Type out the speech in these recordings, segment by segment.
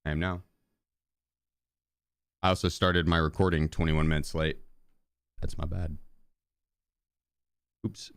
I am now. I also started my recording 21 minutes late. That's my bad. Oops.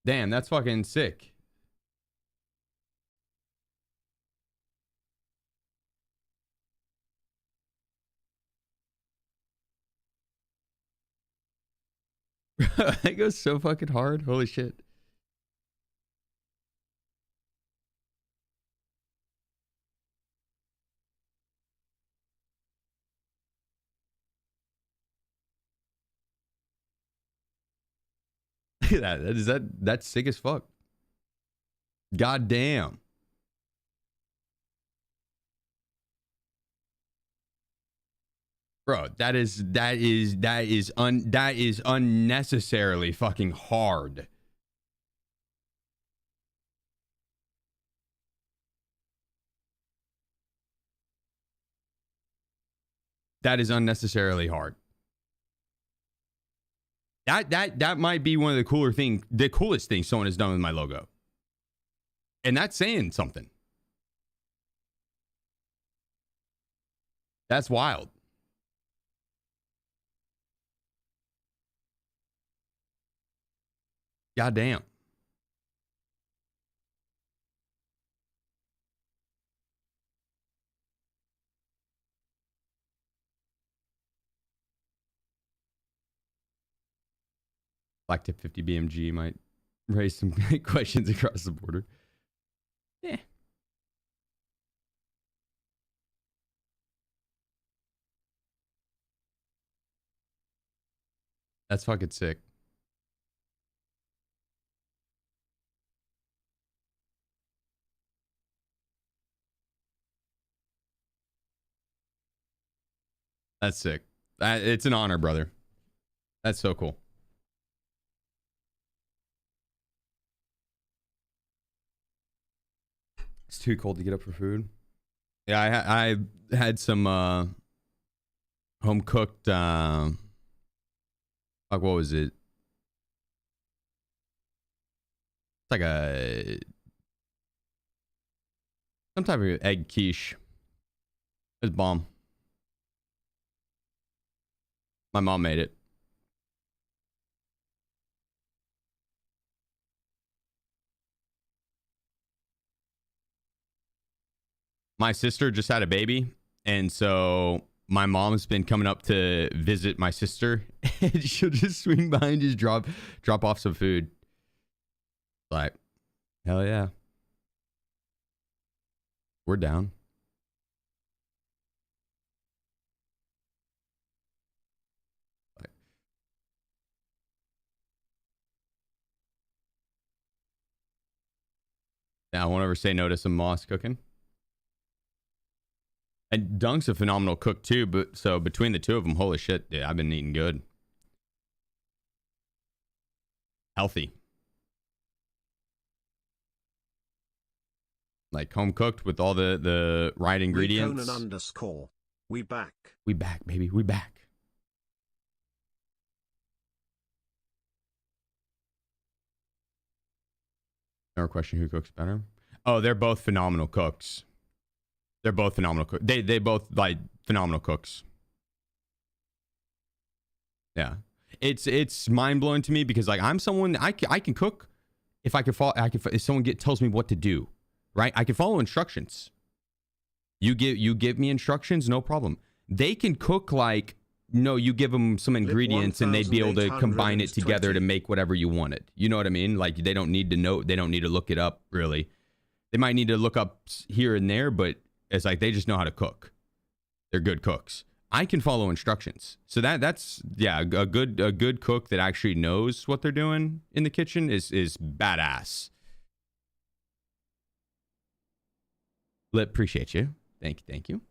Damn, that's fucking sick. It goes so fucking hard. Holy shit. Look at that. That's sick as fuck. God damn. Bro, that is unnecessarily fucking hard. That is unnecessarily hard. That might be one of the coolest things someone has done with my logo. And that's saying something. That's wild. God damn. Black Tip 50 BMG might raise some questions across the border. Yeah. That's fucking sick. That's sick. It's an honor, brother. That's so cool. It's too cold to get up for food. Yeah, I had some home cooked like, what was it? It's like some type of egg quiche. It was bomb. My mom made it. My sister just had a baby, and so my mom's been coming up to visit my sister, and she'll just swing by and just drop off some food. Like, hell yeah. We're down. Yeah, I won't ever say no to some moss cooking. And Dunk's a phenomenal cook too, but so between the two of them, holy shit, dude, I've been eating good. Healthy. Like home cooked with all the right ingredients. _. We back. We back, baby. We back. No question who cooks better. Oh, they're both phenomenal cooks. They're both phenomenal cooks. They both like phenomenal cooks. Yeah. It's mind-blowing to me because like I'm someone I can cook if I can follow if someone tells me what to do, right? I can follow instructions. You give me instructions, no problem. They can cook like no, you give them some ingredients and they'd be able to combine it together to make whatever you wanted. You know what I mean? Like they don't need to know, they don't need to look it up really. They might need to look up here and there, but it's like they just know how to cook. They're good cooks. I can follow instructions. So that's yeah, a good cook that actually knows what they're doing in the kitchen is badass. Appreciate you. Thank you.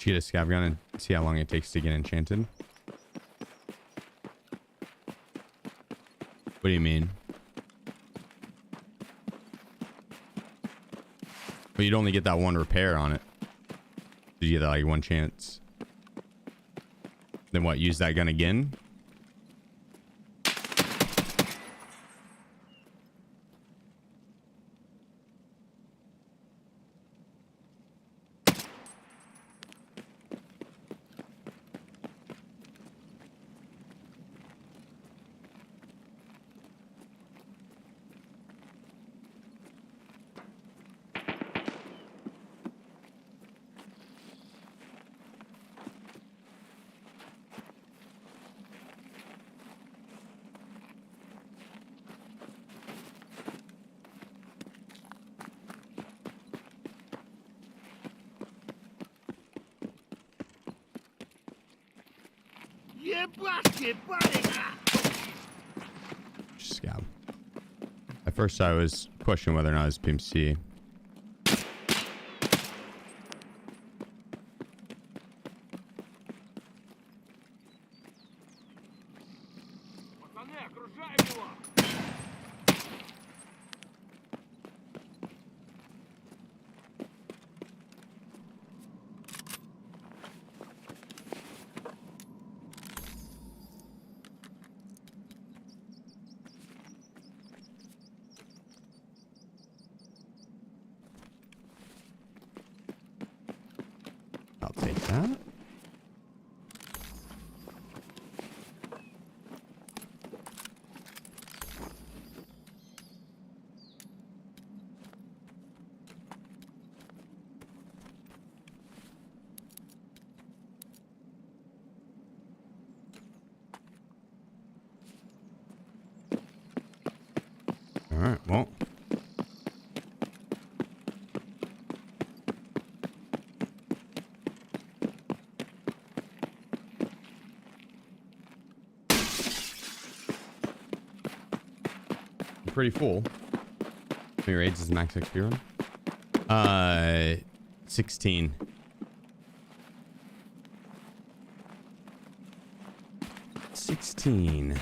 Get a scav gun and see how long it takes to get enchanted. What do you mean? Well, you'd only get that one repair on it. Did you get that like one chance? Then what? Use that gun again? Scab. At first I was questioning whether or not it was PMC. I'll take that. All right, well. Pretty full. How many raids is the max XP run? 16. 16.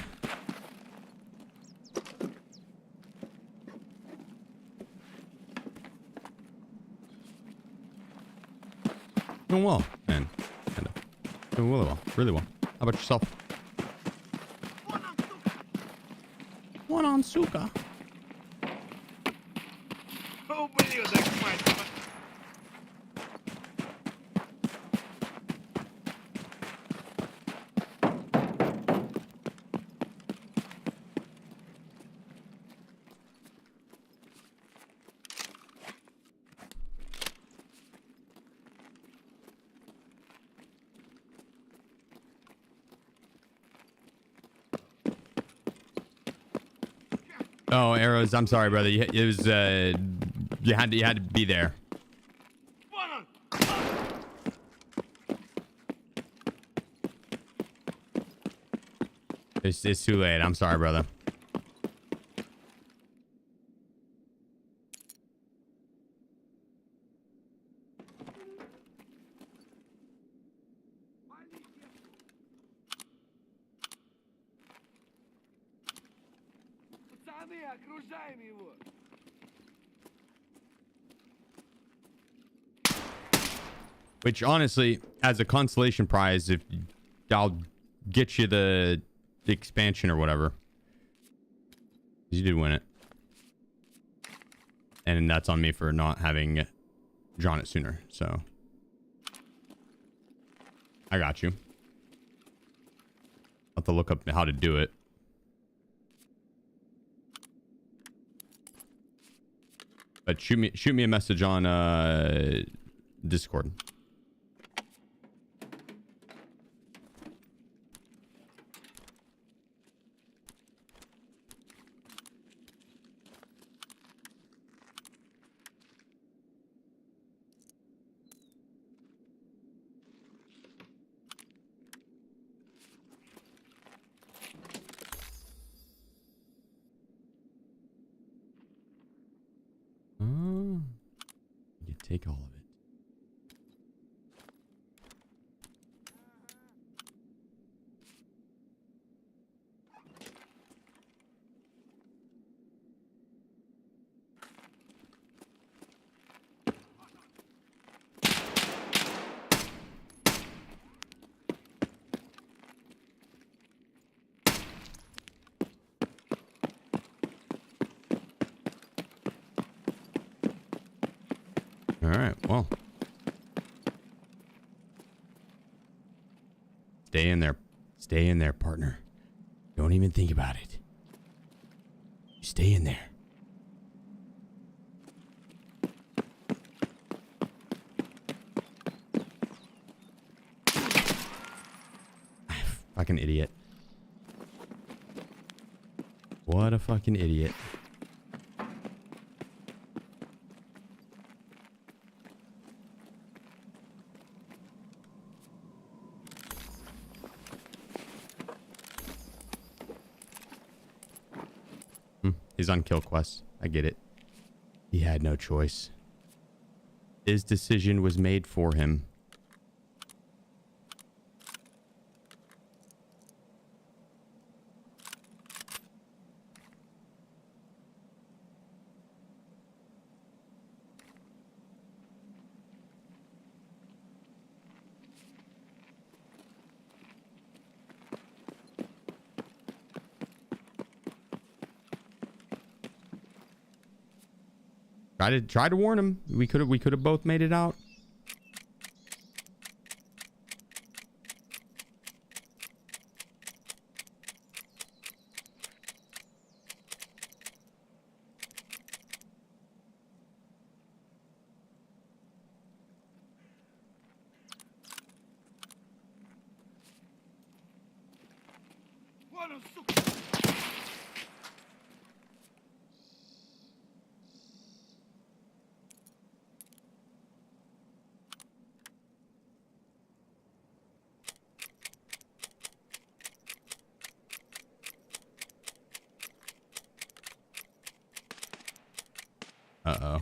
Doing well, man. Kind of. Doing really well. Really well. How about yourself? One on Suka. Oh, arrows. I'm sorry, brother. It was you had to be there. It's too late. I'm sorry, brother. Which honestly, as a consolation prize, if I'll get you the expansion or whatever, you did win it, and that's on me for not having drawn it sooner. So I got you. I'll have to look up how to do it. But shoot me a message on Discord. You take all of it. All right, well. Stay in there. Stay in there, partner. Don't even think about it. You stay in there. Fucking idiot. What a fucking idiot. He's on kill quest. I get it. He had no choice. His decision was made for him. Try to warn him. We could have both made it out. Uh-oh.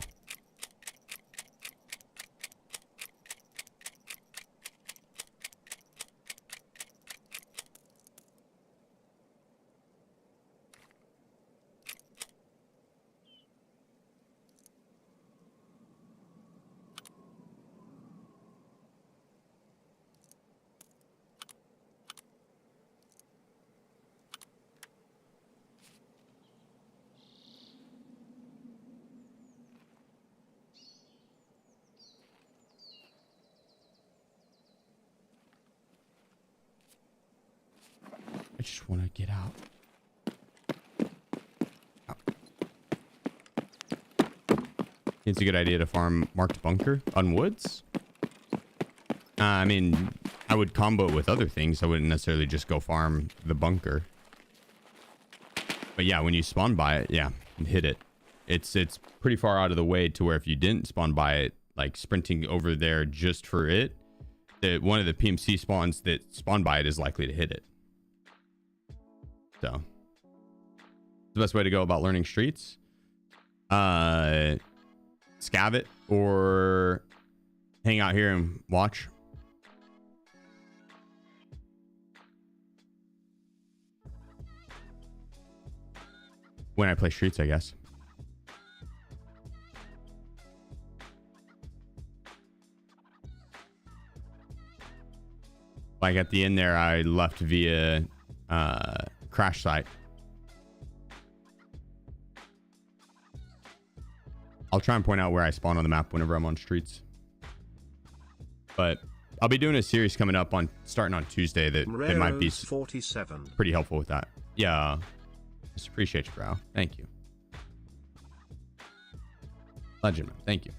I just want to get out. It's a good idea to farm marked bunker on woods. I mean, I would combo it with other things. I wouldn't necessarily just go farm the bunker. But yeah, when you spawn by it, yeah, hit it. It's pretty far out of the way to where if you didn't spawn by it, like sprinting over there just for it, that one of the PMC spawns that spawn by it is likely to hit it. So the best way to go about learning streets, scav it or hang out here and watch. When I play streets, I guess. Like at the end there, I left via crash site. I'll try and point out where I spawn on the map whenever I'm on streets. But I'll be doing a series coming up on starting on Tuesday that might be 47. Pretty helpful with that. Yeah. Just appreciate you, bro. Thank you. Legend map. Thank you.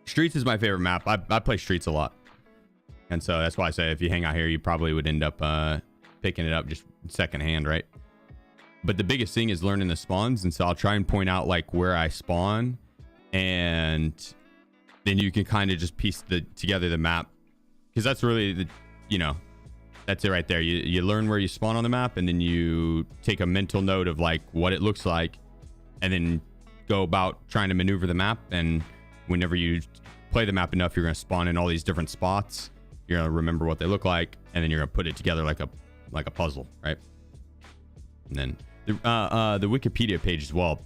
Streets is my favorite map. I play Streets a lot. And so that's why I say if you hang out here, you probably would end up picking it up just secondhand, right? But the biggest thing is learning the spawns. And so I'll try and point out like where I spawn. And then you can kind of just piece together the map. Because that's really the, you know, that's it right there. You learn where you spawn on the map, and then you take a mental note of like what it looks like, and then go about trying to maneuver the map. And whenever you play the map enough, you're going to spawn in all these different spots. You're going to remember what they look like, and then you're going to put it together like a puzzle, right? And then the Wikipedia page as well.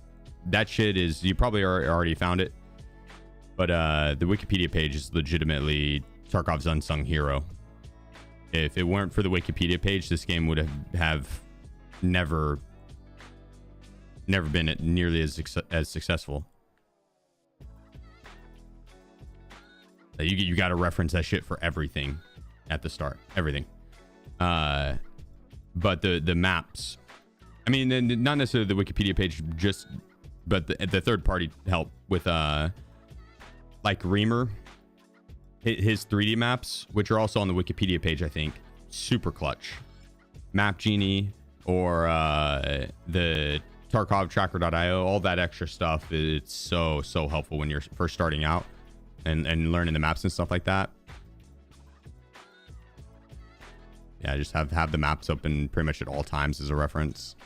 That shit is, you probably already found it, but the Wikipedia page is legitimately Tarkov's unsung hero. If it weren't for the Wikipedia page, this game would have never been nearly as successful. You got to reference that shit for everything at the start, everything. But the maps, I mean, not necessarily the Wikipedia page, but the third party help with like Reamer. His 3D maps, which are also on the Wikipedia page, I think, super clutch. Map Genie or the Tarkov tracker.io, all that extra stuff. It's so helpful when you're first starting out and learning the maps and stuff like that. Yeah, just have the maps open pretty much at all times as a reference.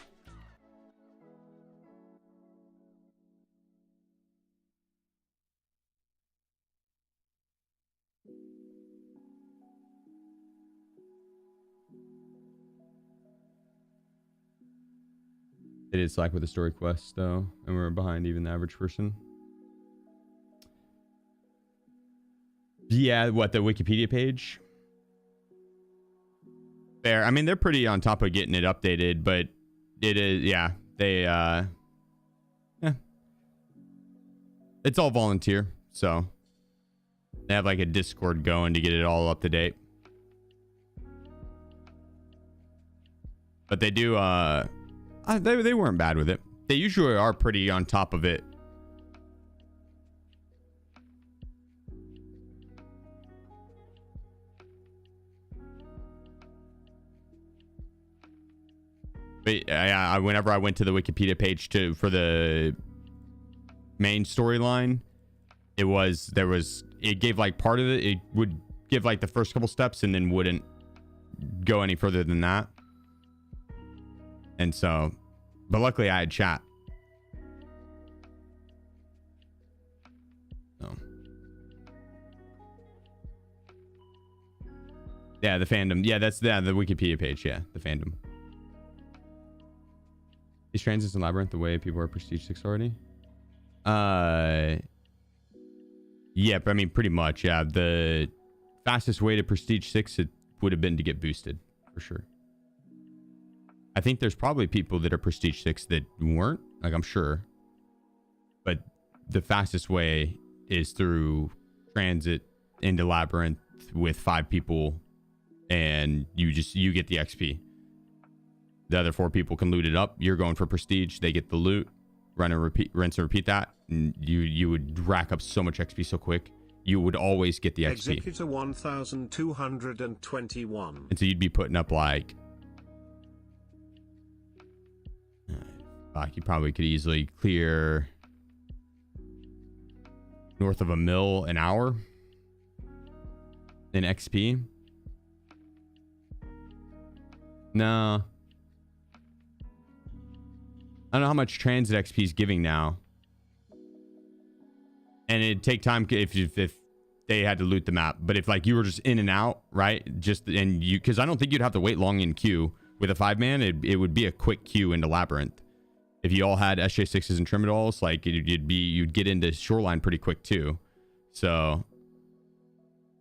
It is like with the story quest though, and we're behind even the average person. Yeah, what, the Wikipedia page? Fair. I mean, they're pretty on top of getting it updated, but it is, yeah, they yeah. It's all volunteer, so they have like a Discord going to get it all up to date. But they do they weren't bad with it. They usually are pretty on top of it. But whenever I went to the Wikipedia page for the main storyline, it gave like part of it. It would give like the first couple steps and then wouldn't go any further than that. And so, but luckily I had chat. So. Yeah, the fandom. Yeah, that's the Wikipedia page. Yeah, the fandom. These transits in Labyrinth, the way people are Prestige 6 already? Yeah, but I mean, pretty much, yeah. The fastest way to Prestige 6 it would have been to get boosted, for sure. I think there's probably people that are Prestige 6 that weren't, like, I'm sure. But the fastest way is through transit into Labyrinth with 5 people, and you get the XP. The other 4 people can loot it up. You're going for Prestige. They get the loot. Rinse and repeat that. And you would rack up so much XP so quick. You would always get the XP. Executor 1221. And so you'd be putting up like... you probably could easily clear north of 1 mil an hour in XP. No. I don't know how much transit XP is giving now. And it'd take time if they had to loot the map. But if like you were just in and out, right? Because I don't think you'd have to wait long in queue. With a 5-man, it would be a quick queue into Labyrinth. If you all had SJ6s and Trimidals, like you'd get into Shoreline pretty quick too. So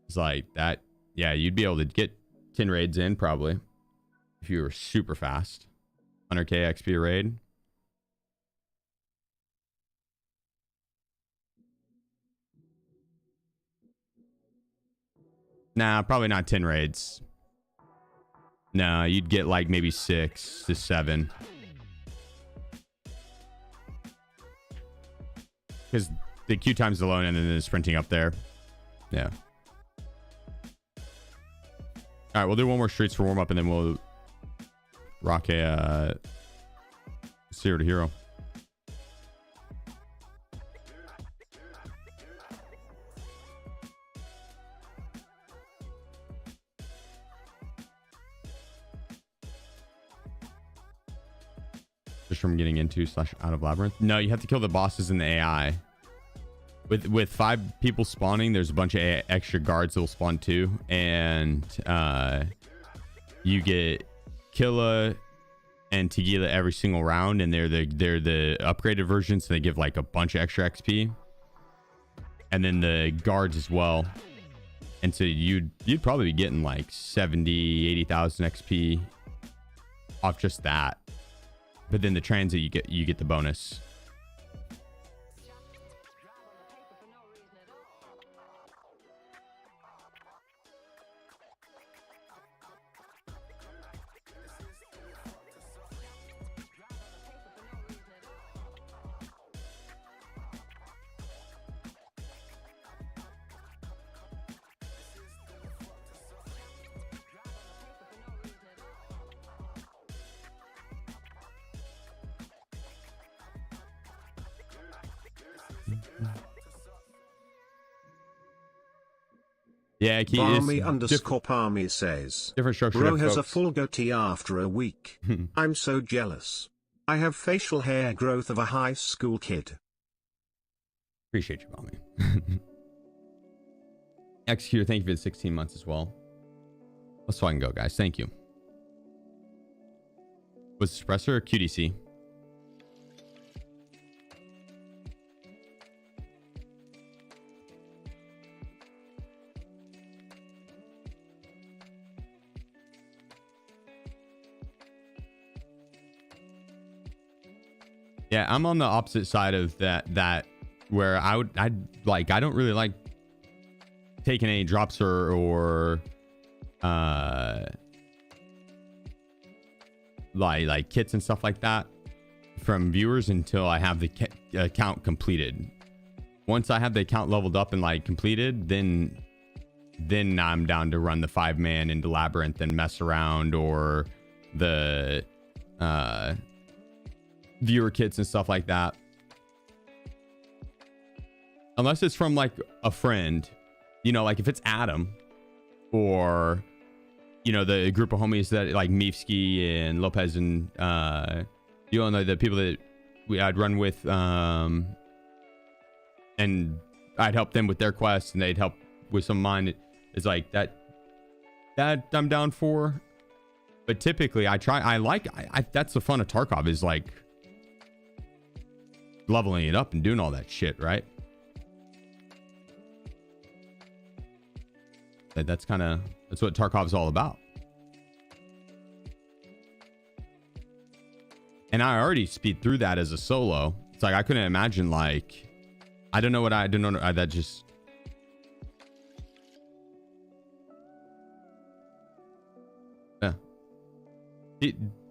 it's like that. Yeah, you'd be able to get 10 raids in probably if you were super fast. 100k XP raid. Nah, probably not 10 raids. No, you'd get like maybe 6 to 7. because the queue time's alone and then it's sprinting up there. Yeah. All right, we'll do one more streets for warm up and then we'll rock a 0 to hero. Just from getting into / out of labyrinth. No, you have to kill the bosses in the AI. With 5 people spawning, there's a bunch of extra guards that will spawn too, and you get Killa and Tegila every single round, and they're the upgraded versions, so they give like a bunch of extra XP, and then the guards as well. And so you'd probably be getting like 70,000-80,000 XP off just that. But then the transit, you get the bonus. Yeah, Barmy_Palmy says, different structure. Bro has a full goatee after a week. I'm so jealous. I have facial hair growth of a high school kid. Appreciate you, Palmy. Executor, thank you for the 16 months as well. Let's fucking go, guys. Thank you. Was suppressor or QDC? Yeah, I'm on the opposite side of that where I don't really like taking any drops or like kits and stuff like that from viewers until I have the account completed. Once I have the account leveled up and like completed, then I'm down to run the 5-man into Labyrinth and mess around, or the viewer kits and stuff like that. Unless it's from like a friend, you know, like if it's Adam or, you know, the group of homies that like Meefsky and Lopez and you know, the people that I'd run with, and I'd help them with their quests and they'd help with some of mine. It's like that I'm down for. But typically that's the fun of Tarkov, is like leveling it up and doing all that shit, right? That's what Tarkov's all about. And I already speed through that as a solo. It's like I couldn't imagine, like, I don't know that just yeah.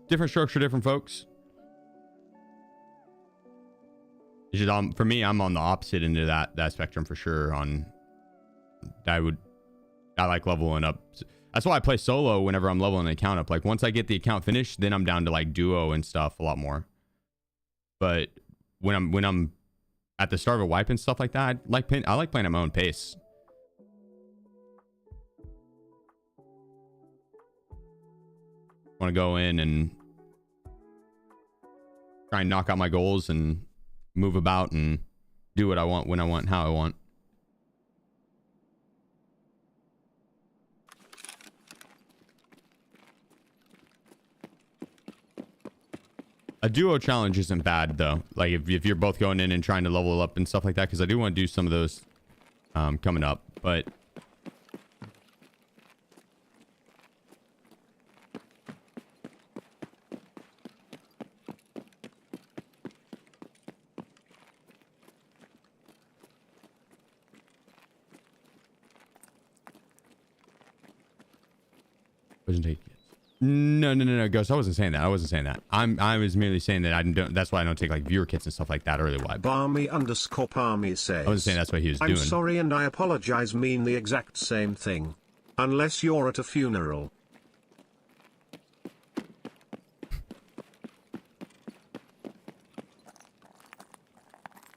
Different structure, different folks. It's just, for me, I'm on the opposite end of that spectrum for sure. I like leveling up. That's why I play solo whenever I'm leveling an account up. Like once I get the account finished, then I'm down to like duo and stuff a lot more. But when I'm at the start of a wipe and stuff like that, I like playing at my own pace. I want to go in and try and knock out my goals and move about and do what I want, when I want, how I want. A duo challenge isn't bad though. Like if you're both going in and trying to level up and stuff like that, because I do want to do some of those coming up, but doesn't take it. No, Ghost. I wasn't saying that. I was merely saying that I don't. That's why I don't take like viewer kits and stuff like that early. Why? Barmy_Palmy says. I wasn't saying that's what he was doing. I'm sorry and I apologize mean the exact same thing. Unless you're at a funeral.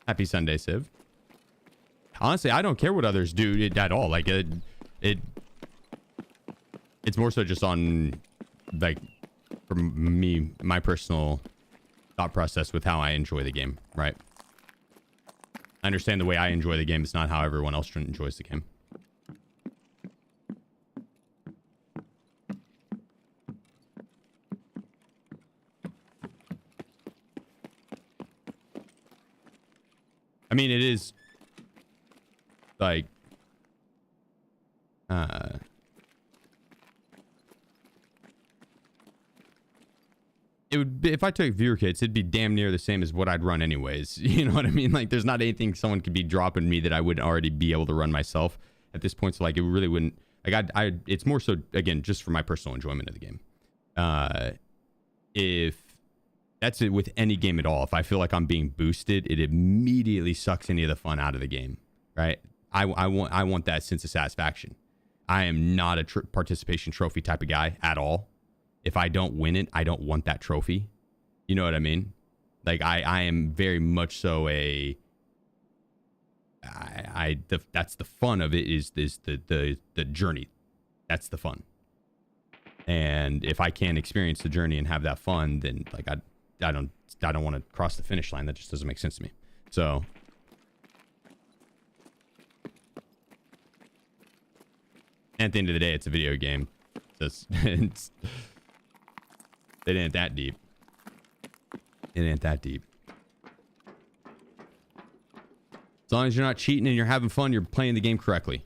Happy Sunday, Civ. Honestly, I don't care what others do at all. Like it's more so just on like for me, my personal thought process with how I enjoy the game, right? I understand the way I enjoy the game. It's not how everyone else enjoys the game. I mean, it is like, it would be, if I took viewer kits, it'd be damn near the same as what I'd run anyways. You know what I mean? Like, there's not anything someone could be dropping me that I wouldn't already be able to run myself at this point. So like, it really wouldn't, like, it's more so, again, just for my personal enjoyment of the game. If that's it with any game at all, if I feel like I'm being boosted, it immediately sucks any of the fun out of the game, right? I want that sense of satisfaction. I am not a participation trophy type of guy at all. If I don't win it, I don't want that trophy. You know what I mean? Like I am very much so that's the fun of it is the journey. That's the fun. And if I can't experience the journey and have that fun, then like I don't want to cross the finish line. That just doesn't make sense to me. So at the end of the day, it's a video game. It ain't that deep. It ain't that deep. As long as you're not cheating and you're having fun, you're playing the game correctly.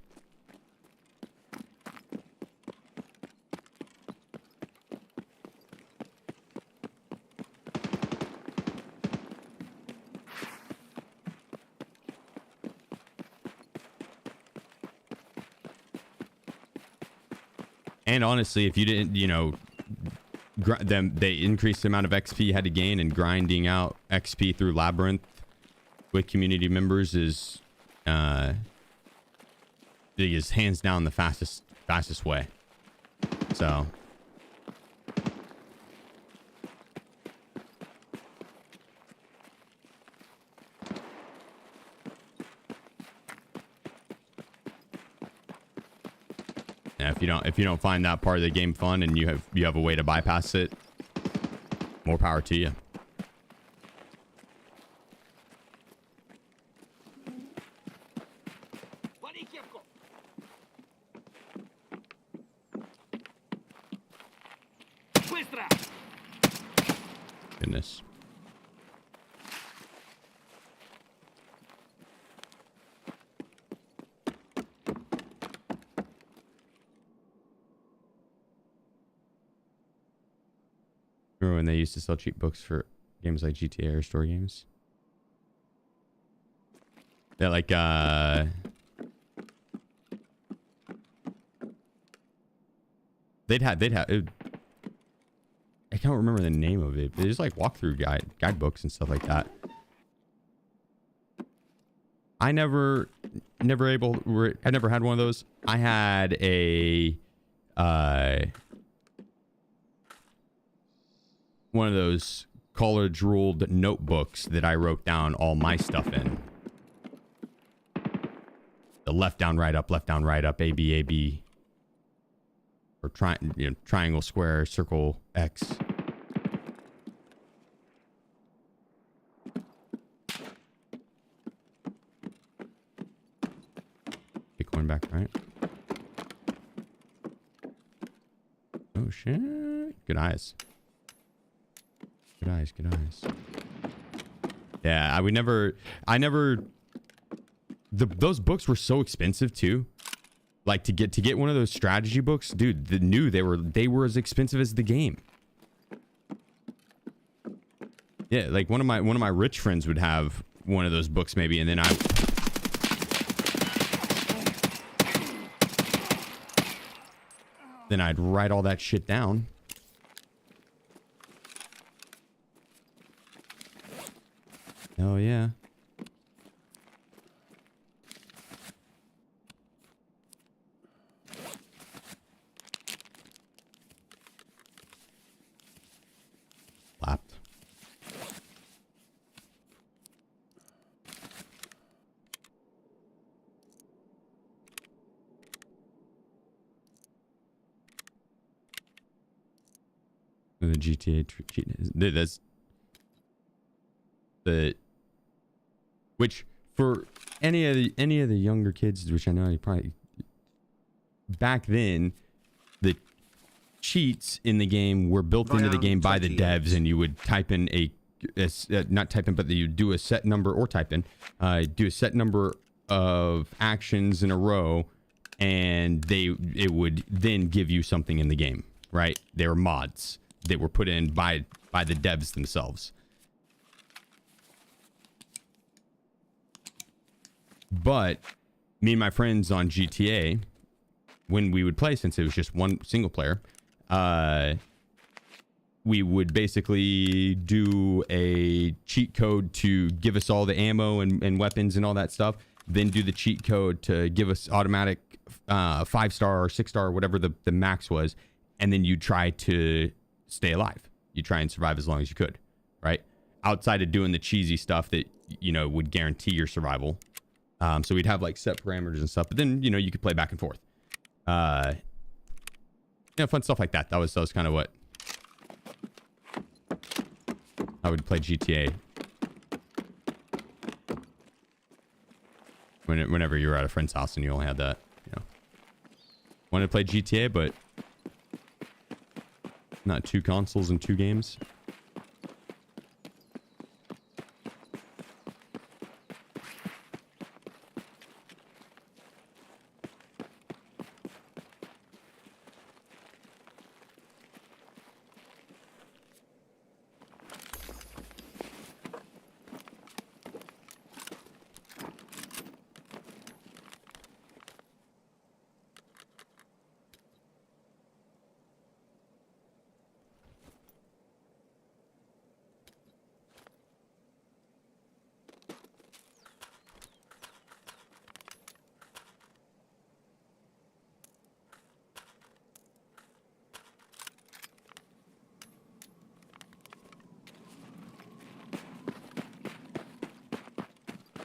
And honestly, if you didn't, you know, they increased the amount of XP you had to gain, and grinding out XP through Labyrinth with community members is hands down the fastest way. So yeah, if you don't find that part of the game fun and you have a way to bypass it, more power to you. Goodness. Remember when they used to sell cheap books for games like GTA or story games? They're like they'd have I can't remember the name of it, but it's like walkthrough guidebooks and stuff like that. I never had one of those. I had a one of those college ruled notebooks that I wrote down all my stuff in. The left down, right up, A, B, A, B. Or triangle, square, circle, X. Bitcoin back, right? Oh shit. Good eyes. Good eyes, good eyes. Yeah, those books were so expensive too. Like to get one of those strategy books, dude, they were as expensive as the game. Yeah, like one of my rich friends would have one of those books maybe, and then I'd write all that shit down Oh yeah. Lapped. The GTA cheat. That's the which for any of the younger kids, which I know you probably back then, the cheats in the game were built into the game by the devs, and you would type in not type in, but you do a set number or type in, do a set number of actions in a row, and it would then give you something in the game, right? They were mods that were put in by the devs themselves. But me and my friends on GTA, when we would play, since it was just one single player, we would basically do a cheat code to give us all the ammo and weapons and all that stuff, then do the cheat code to give us automatic 5-star or 6-star or whatever the max was, and then you try to stay alive. You try and survive as long as you could, right? Outside of doing the cheesy stuff that, you know, would guarantee your survival. So we'd have like set parameters and stuff, but then, you know, you could play back and forth. You know, fun stuff like that. That was kind of what I would play GTA. Whenever you were at a friend's house and you only had that, you know. Wanted to play GTA, but not 2 consoles and 2 games.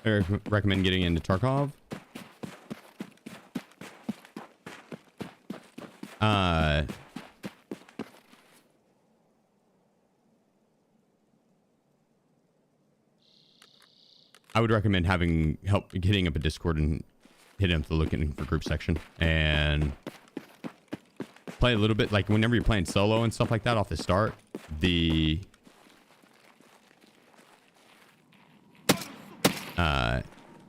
I recommend getting into Tarkov. I would recommend having help hitting up a Discord and hitting up the looking for group section and play a little bit. Like whenever you're playing solo and stuff like that off the start, the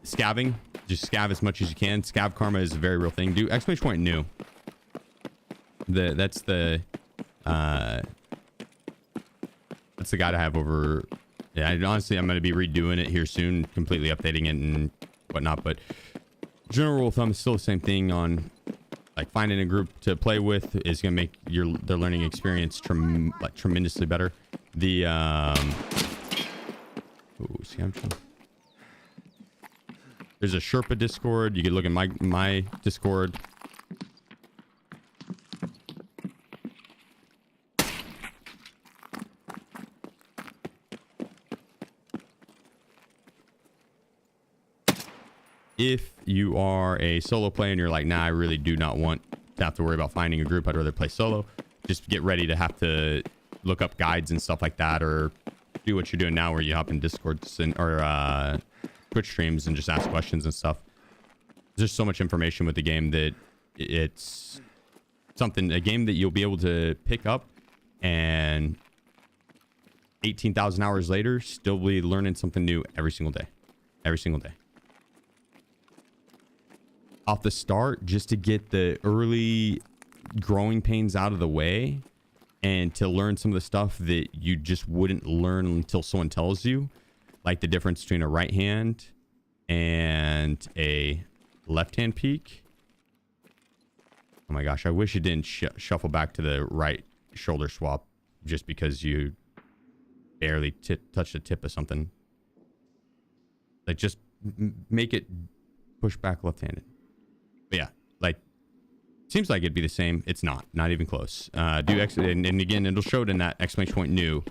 scavving, just scav as much as you can. Scav karma is a very real thing. Do exclamation point new. That's the guide I have over. Yeah, honestly, I'm going to be redoing it here soon, completely updating it and whatnot. But general rule of thumb is still the same thing on like finding a group to play with is going to make their learning experience tremendously better. The there's a Sherpa Discord. You can look at my Discord. If you are a solo player and you're like, nah, I really do not want to have to worry about finding a group, I'd rather play solo, just get ready to have to look up guides and stuff like that, or do what you're doing now where you hop in Discords or Twitch streams and just ask questions and stuff. There's so much information with the game that it's a game that you'll be able to pick up and 18,000 hours later still be learning something new every single day. Off the start, just to get the early growing pains out of the way and to learn some of the stuff that you just wouldn't learn until someone tells you, like the difference between a right hand and a left hand peek. Oh my gosh, I wish it didn't shuffle back to the right shoulder swap just because you barely touched the tip of something. Like just make it push back left-handed. But yeah, like seems like it'd be the same. It's not even close. And again, it'll show it in that exclamation point new.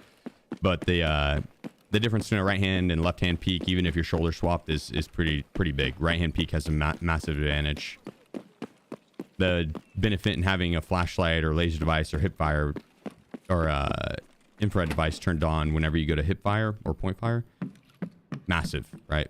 But the difference between a right hand and left hand peek, even if you're shoulder swapped, is pretty big. Right hand peek has a massive advantage. The benefit in having a flashlight or laser device or hip fire or infrared device turned on whenever you go to hip fire or point fire, massive, right?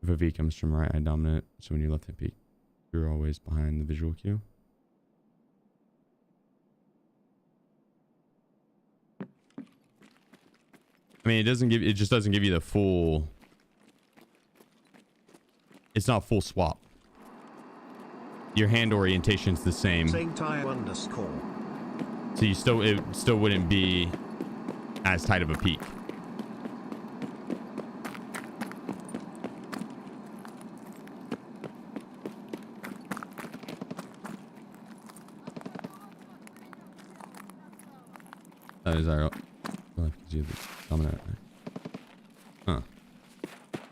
If a V comes from right eye dominant, so when you left hand peek, you're always behind the visual cue. I mean, it just doesn't give you the full. It's not full swap. Your hand orientation's the same. _. So it still wouldn't be as tight of a peak. That is our dominant. Huh.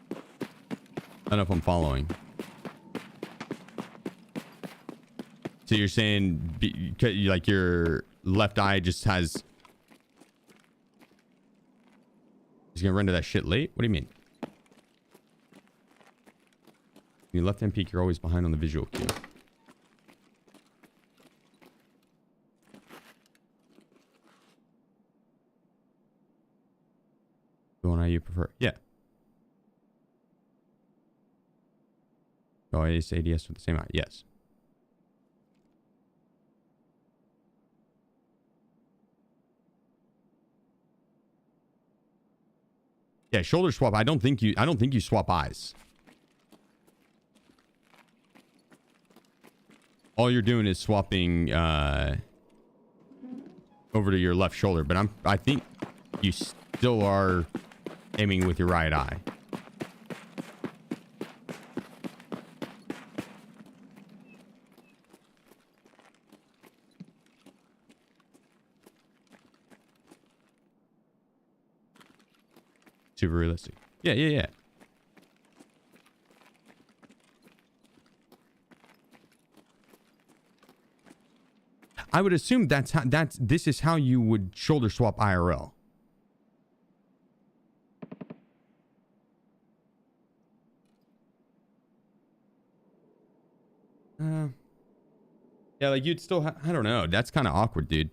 I don't know if I'm following. So you're saying like your left eye just has. He's gonna render that shit late? What do you mean? Your left hand peek, you're always behind on the visual cue. The one you prefer? Yeah. Oh, ADS with the same eye? Yes. Yeah, shoulder swap. I don't think you swap eyes. All you're doing is swapping over to your left shoulder, but I think you still are aiming with your right eye. Super realistic. Yeah. I would assume this is how you would shoulder swap IRL. Yeah, like you'd still I don't know. That's kind of awkward, dude.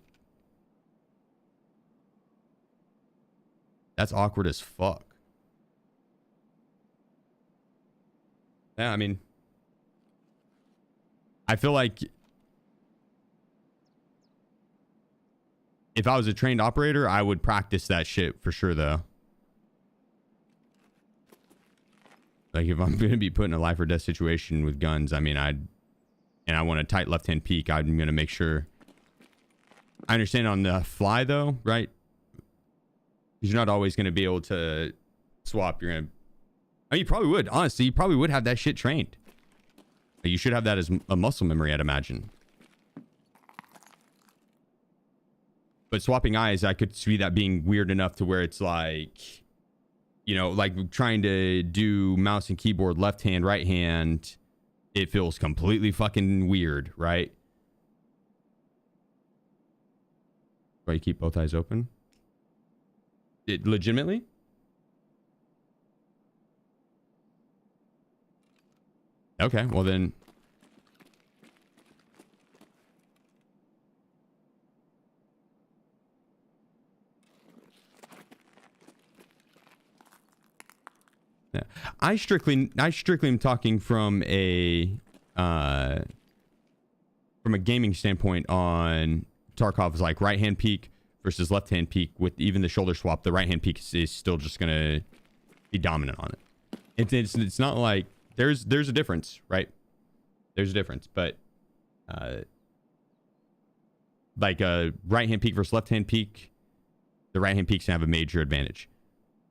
That's awkward as fuck. Yeah, I mean, I feel like if I was a trained operator, I would practice that shit for sure, though. Like if I'm going to be put in a life or death situation with guns, I mean, I want a tight left-hand peek, I'm going to make sure. I understand on the fly, though, right? You're not always going to be able to swap. You're going to... I mean, you probably would. Honestly, you probably would have that shit trained. Like, you should have that as a muscle memory, I'd imagine. But swapping eyes, I could see that being weird enough to where it's like... You know, like trying to do mouse and keyboard left hand, right hand. It feels completely fucking weird, right? Why you keep both eyes open? It legitimately? Okay, well then. Yeah. I strictly am talking from a gaming standpoint on Tarkov's like right hand peek versus left hand peek. With even the shoulder swap, the right hand peek is still just gonna be dominant on it. It's not like there's a difference, right? There's a difference, but like a right hand peek versus left hand peek, the right hand peek's gonna have a major advantage.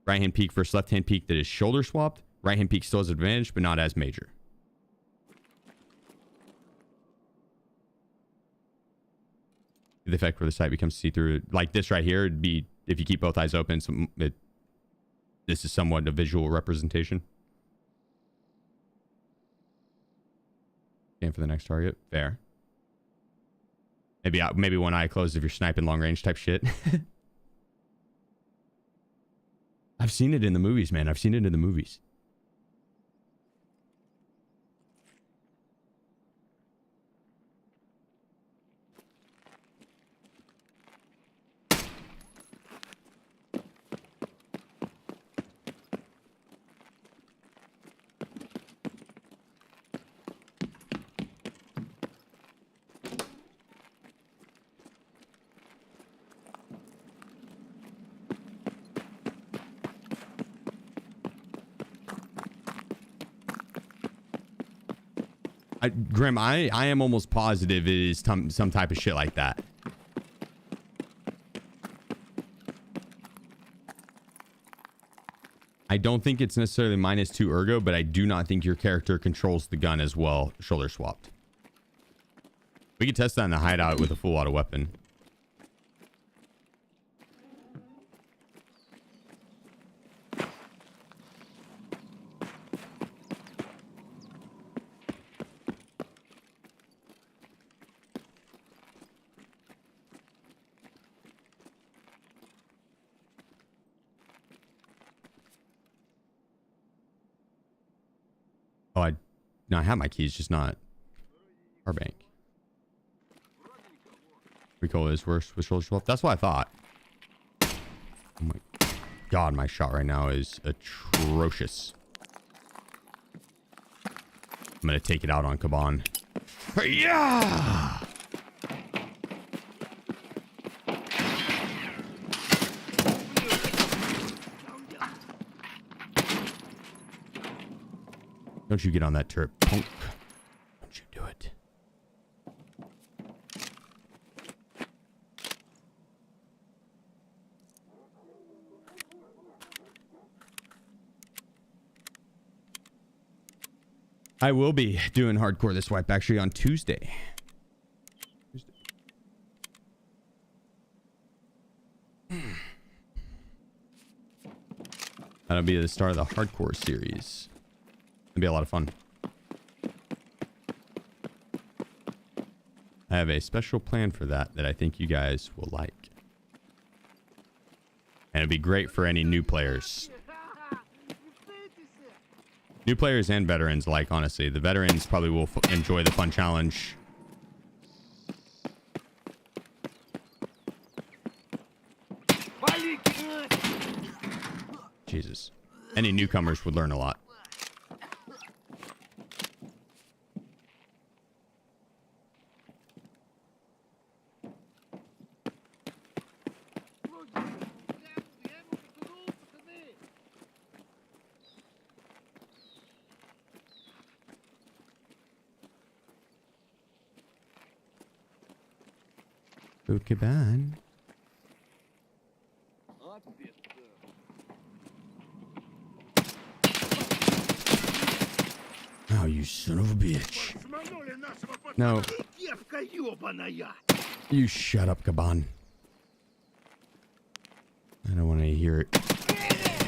Right hand peek versus left hand peek that is shoulder swapped, right hand peek still has an advantage, but not as major. The effect where the sight becomes see-through, like this right here, it'd be if you keep both eyes open. This is somewhat a visual representation. Aim for the next target. Fair. Maybe one eye closed if you're sniping long range type shit. I've seen it in the movies, man. I've seen it in the movies. Grim, I am almost positive it is some type of shit like that. I don't think it's necessarily -2 ergo, but I do not think your character controls the gun as well, shoulder swapped. We could test that in the hideout with a full auto weapon. Oh, I have my keys, just not our bank. Recoil is worse with shoulder swap. That's what I thought. Oh my god, my shot right now is atrocious. I'm gonna take it out on Kaban. Yeah! Don't you get on that turret, punk. Don't you do it. I will be doing hardcore this wipe actually on Tuesday. That'll be the start of the hardcore series. It'll be a lot of fun. I have a special plan for that I think you guys will like. And it'd be great for any new players. New players and veterans, like, honestly. The veterans probably will enjoy the fun challenge. Jesus. Any newcomers would learn a lot. Food Keybinds. Oh, you son of a bitch. No. You shut up, Kaban. I don't want to hear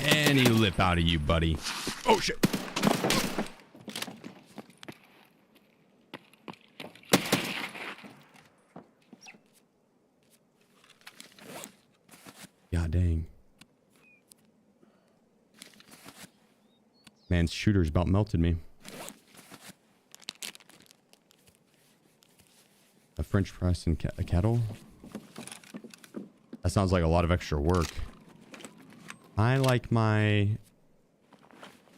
any lip out of you, buddy. Oh, shit. God dang. Man's shooter's about melted me. A French press and a kettle. That sounds like a lot of extra work. I like my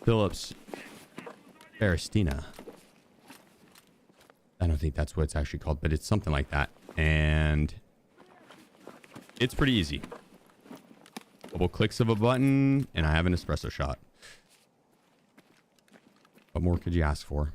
Phillips Aristina. I don't think that's what it's actually called, but it's something like that. And it's pretty easy. Couple clicks of a button, and I have an espresso shot. What more could you ask for?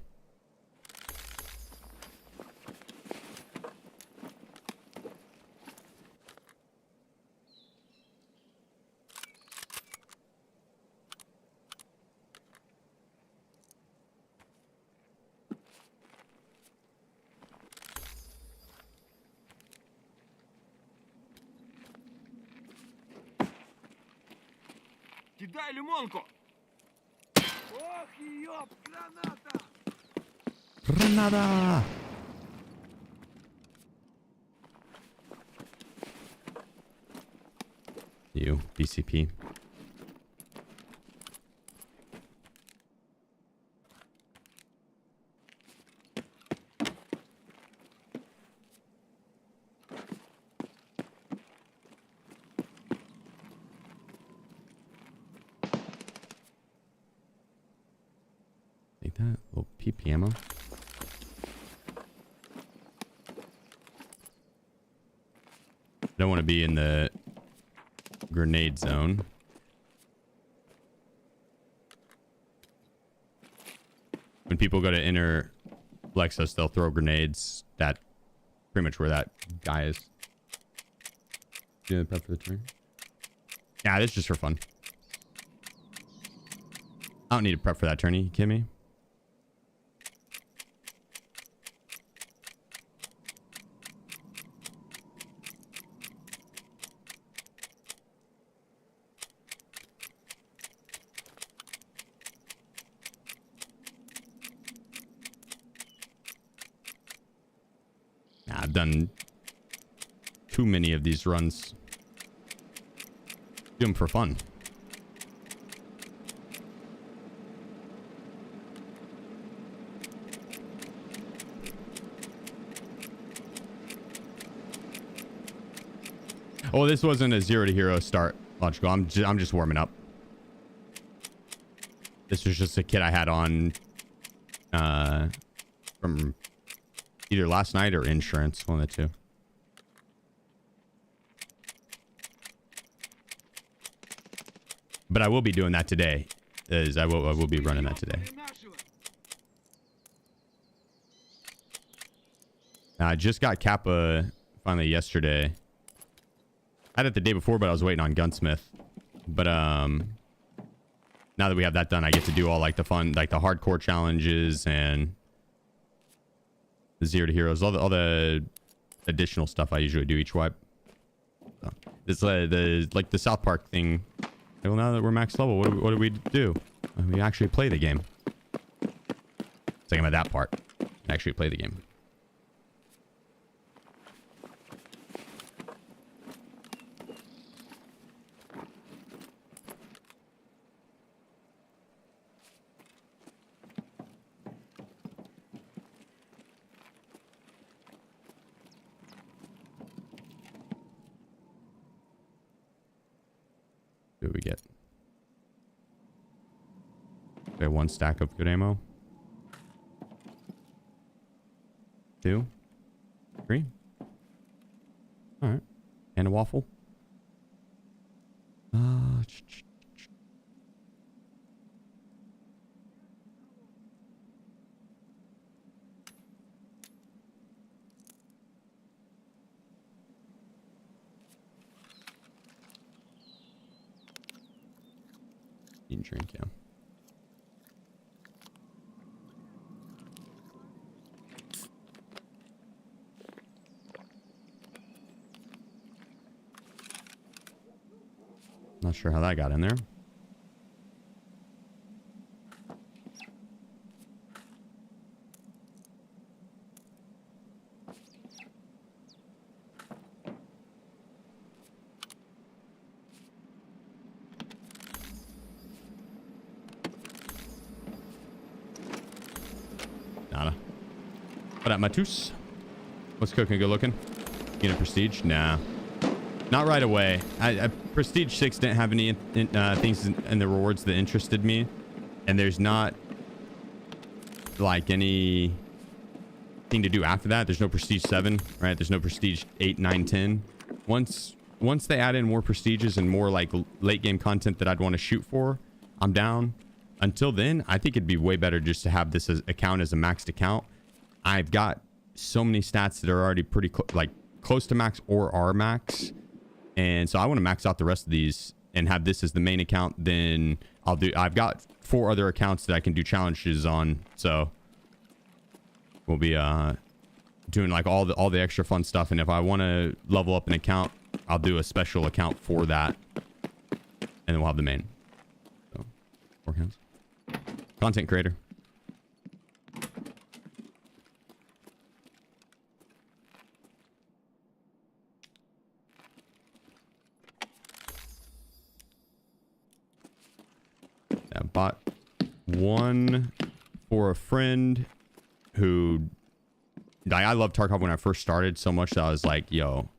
Кидай лимонку! Ох, ёп, граната! Granada! You, BCP. Take that little PP ammo. Don't want to be in the grenade zone. When people go to enter Lexus, they'll throw grenades. That pretty much where that guy is. Do you prep for the turn? Yeah, this is just for fun. I don't need to prep for that turn. You kidding me? I've done too many of these runs. Do them for fun. Oh, this wasn't a 0 to hero start. Logical. I'm just warming up. This was just a kit I had on from either last night or insurance, one of the two. But I will be doing that today. I will be running that today. I just got Kappa finally yesterday. I had it the day before, but I was waiting on Gunsmith. But now that we have that done, I get to do all like the fun, like the hardcore challenges and the 0 to heroes, all the additional stuff I usually do each wipe. So, this the South Park thing. Well, now that we're max level, what do we do? We actually play the game. It's like I'm at that part. Actually play the game. What do we get? Okay, 1 stack of good ammo. 2, 3. All right, and a waffle. Eat and drink, yeah. Not sure how that got in there. Nada. What up, Matus? What's cooking? Good looking? Get a prestige? Nah. Not right away. Prestige 6 didn't have any things in the rewards that interested me. And there's not like any thing to do after that. There's no Prestige 7, right? There's no Prestige 8, 9, 10. Once they add in more prestiges and more like late game content that I'd want to shoot for, I'm down. until then, I think it'd be way better just to have this account as a maxed account. I've got so many stats that are already pretty close to max or are max. And so I want to max out the rest of these and have this as the main account. Then I've got 4 other accounts that I can do challenges on. So we'll be doing like all the extra fun stuff. And if I want to level up an account, I'll do a special account for that. And then we'll have the main. So 4 accounts. Content creator. I bought one for a friend who... I loved Tarkov when I first started so much that I was like, yo,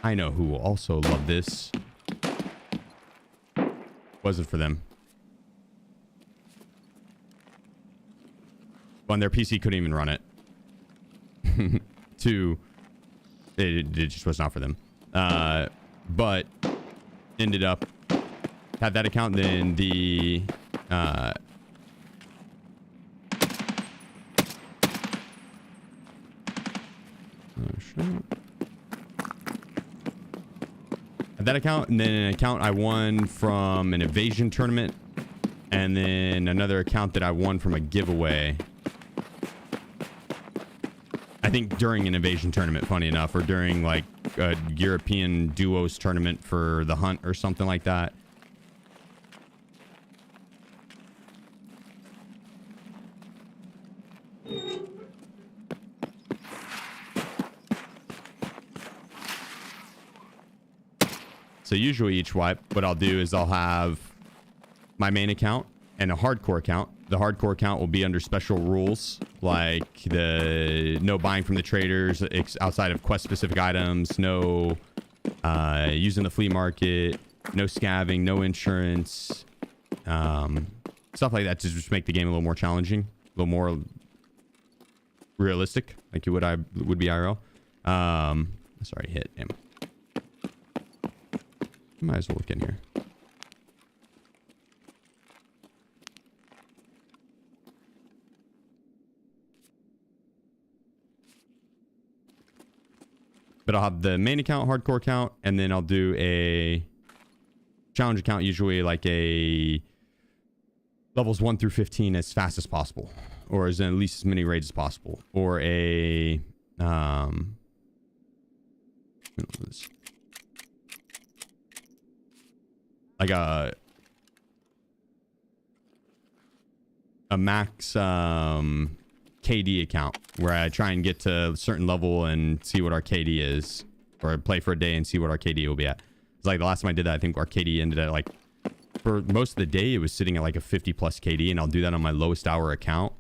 I know who will also love this. Wasn't for them. On their PC couldn't even run it. It just was not for them. But ended up had that account, then the oh shit. Had that account, and then an account I won from an evasion tournament, and then another account that I won from a giveaway. I think during an evasion tournament, funny enough, or during like a European duos tournament for the hunt or something like that. So usually each wipe, what I'll do is I'll have my main account and a hardcore account. The hardcore account will be under special rules, like the no buying from the traders outside of quest specific items, no using the flea market, no scavenging, no insurance, stuff like that to just make the game a little more challenging, a little more realistic, like you would be IRL. Sorry, hit him. Might as well look in here. But I'll have the main account, hardcore account, and then I'll do a challenge account, usually like a levels 1 through 15 as fast as possible, or as in at least as many raids as possible, or a like a max KD account where I try and get to a certain level and see what our KD is, or play for a day and see what our KD will be at. It's like the last time I did that, I think our KD ended at like, for most of the day, it was sitting at like a 50 plus KD, and I'll do that on my lowest hour account.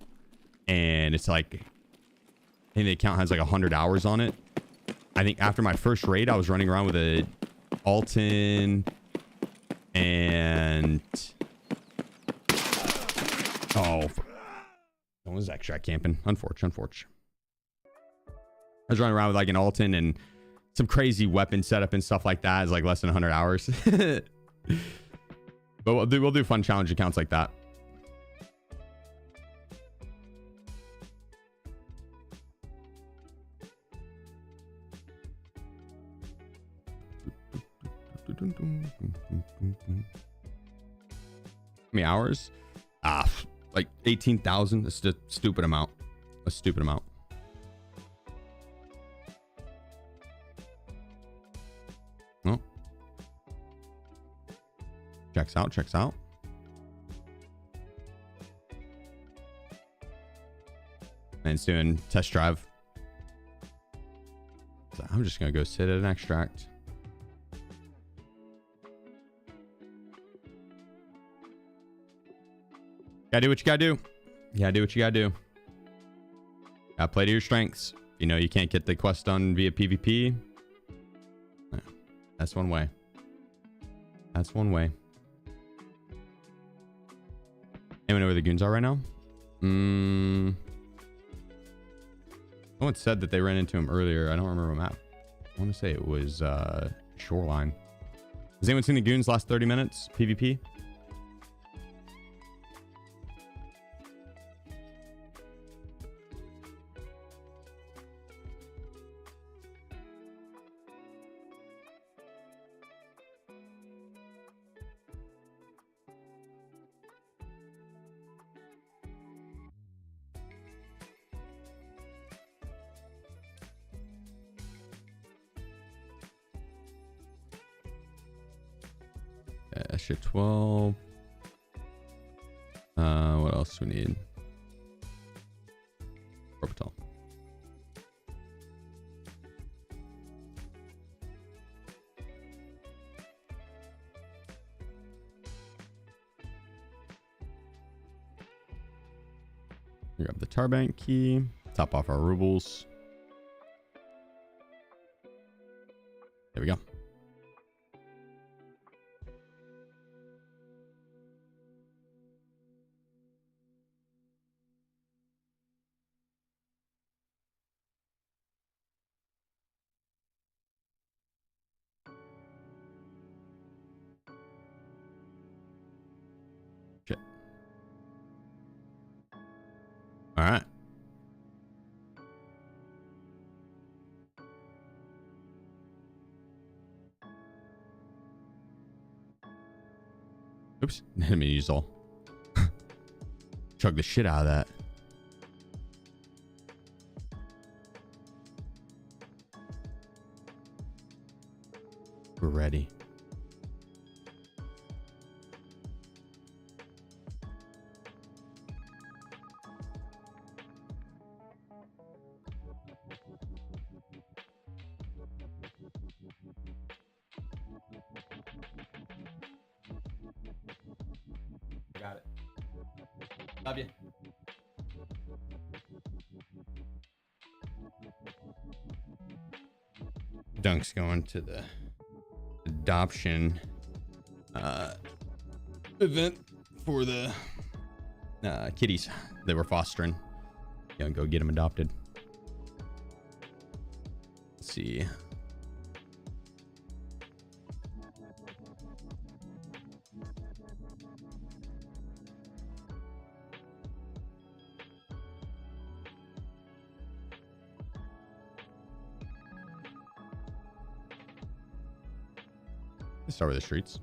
And it's like, I think the account has like 100 hours on it. I think after my first raid, I was running around with a Alton and oh, that was extract camping. Unfortunate. I was running around with like an Alton and some crazy weapon setup and stuff like that. It's like less than 100 hours. But we'll do fun challenge accounts like that. How many hours? Like 18,000. That's a stupid amount. A stupid amount. Oh. Checks out. And it's doing test drive. So I'm just gonna go sit at an extract. Gotta do what you gotta do. Do what you gotta do. Gotta play to your strengths. You know you can't get the quest done via PvP. That's one way. That's one way. Anyone know where the goons are right now? Someone said that they ran into him earlier. I don't remember what map. I want to say it was Shoreline. Has anyone seen the Goons last 30 minutes? PvP? Shit, 12. What else do we need? Orbital. Grab the Tarbank key. Top off our rubles. There we go. All right. Oops. Let me use all. Chug the shit out of that. We're ready. Got it. Love you. Dunk's going to the adoption event for the kitties that we're fostering. Yeah, go get them adopted. Let's see. Let's start with the streets.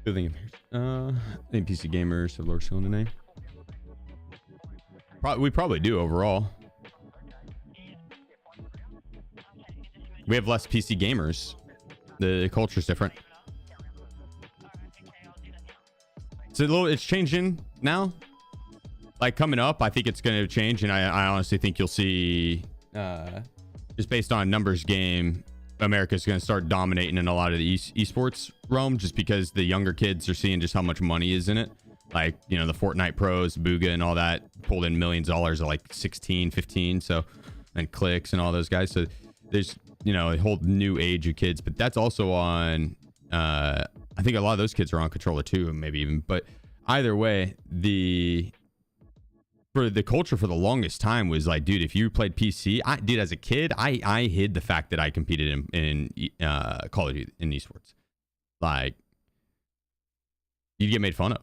Good thing. I think PC gamers have lower skill today. We probably do overall. We have less PC gamers. The culture's different. It's changing now. Like coming up, I think it's going to change, and I honestly think you'll see, just based on numbers game, America's going to start dominating in a lot of the esports realm, just because the younger kids are seeing just how much money is in it. Like, you know, the Fortnite pros, Booga and all that pulled in millions of dollars at like 16, 15. So, and clicks and all those guys. So there's, you know, a whole new age of kids, but that's also on, I think a lot of those kids are on controller too, maybe even, but either way, for the culture for the longest time was like, dude, if you played PC, dude, as a kid, I hid the fact that I competed in Call of Duty in esports. Like, you'd get made fun of.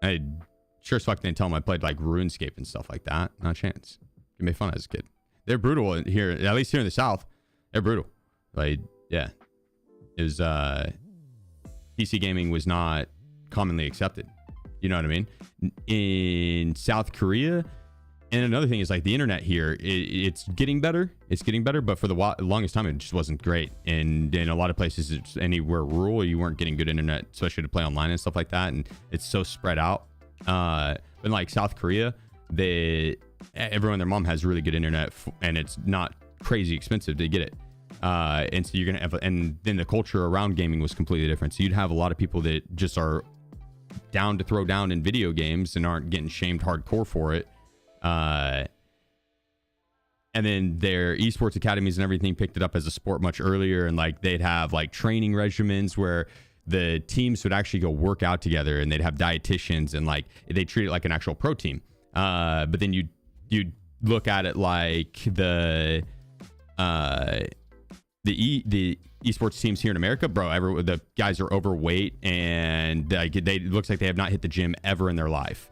I sure as fuck didn't tell them I played like RuneScape and stuff like that. Not a chance. Get made fun of as a kid. They're brutal here, at least here in the South. They're brutal. Like, yeah. It was, PC gaming was not commonly accepted. You know what I mean? In South Korea, and another thing is like the internet here, it's getting better. It's getting better, but for the longest time, it just wasn't great. And in a lot of places, it's anywhere rural, you weren't getting good internet, especially to play online and stuff like that. And it's so spread out. But in like South Korea, everyone, their mom has really good internet, and it's not crazy expensive to get it. And so you're gonna have, and then the culture around gaming was completely different. So you'd have a lot of people that just are down to throw down in video games and aren't getting shamed hardcore for it. And And then their esports academies and everything picked it up as a sport much earlier. And like they'd have like training regimens where the teams would actually go work out together, and they'd have dietitians, and like they treat it like an actual pro team. But then you look at it like the esports teams here in America, bro. The guys are overweight, and it looks like they have not hit the gym ever in their life,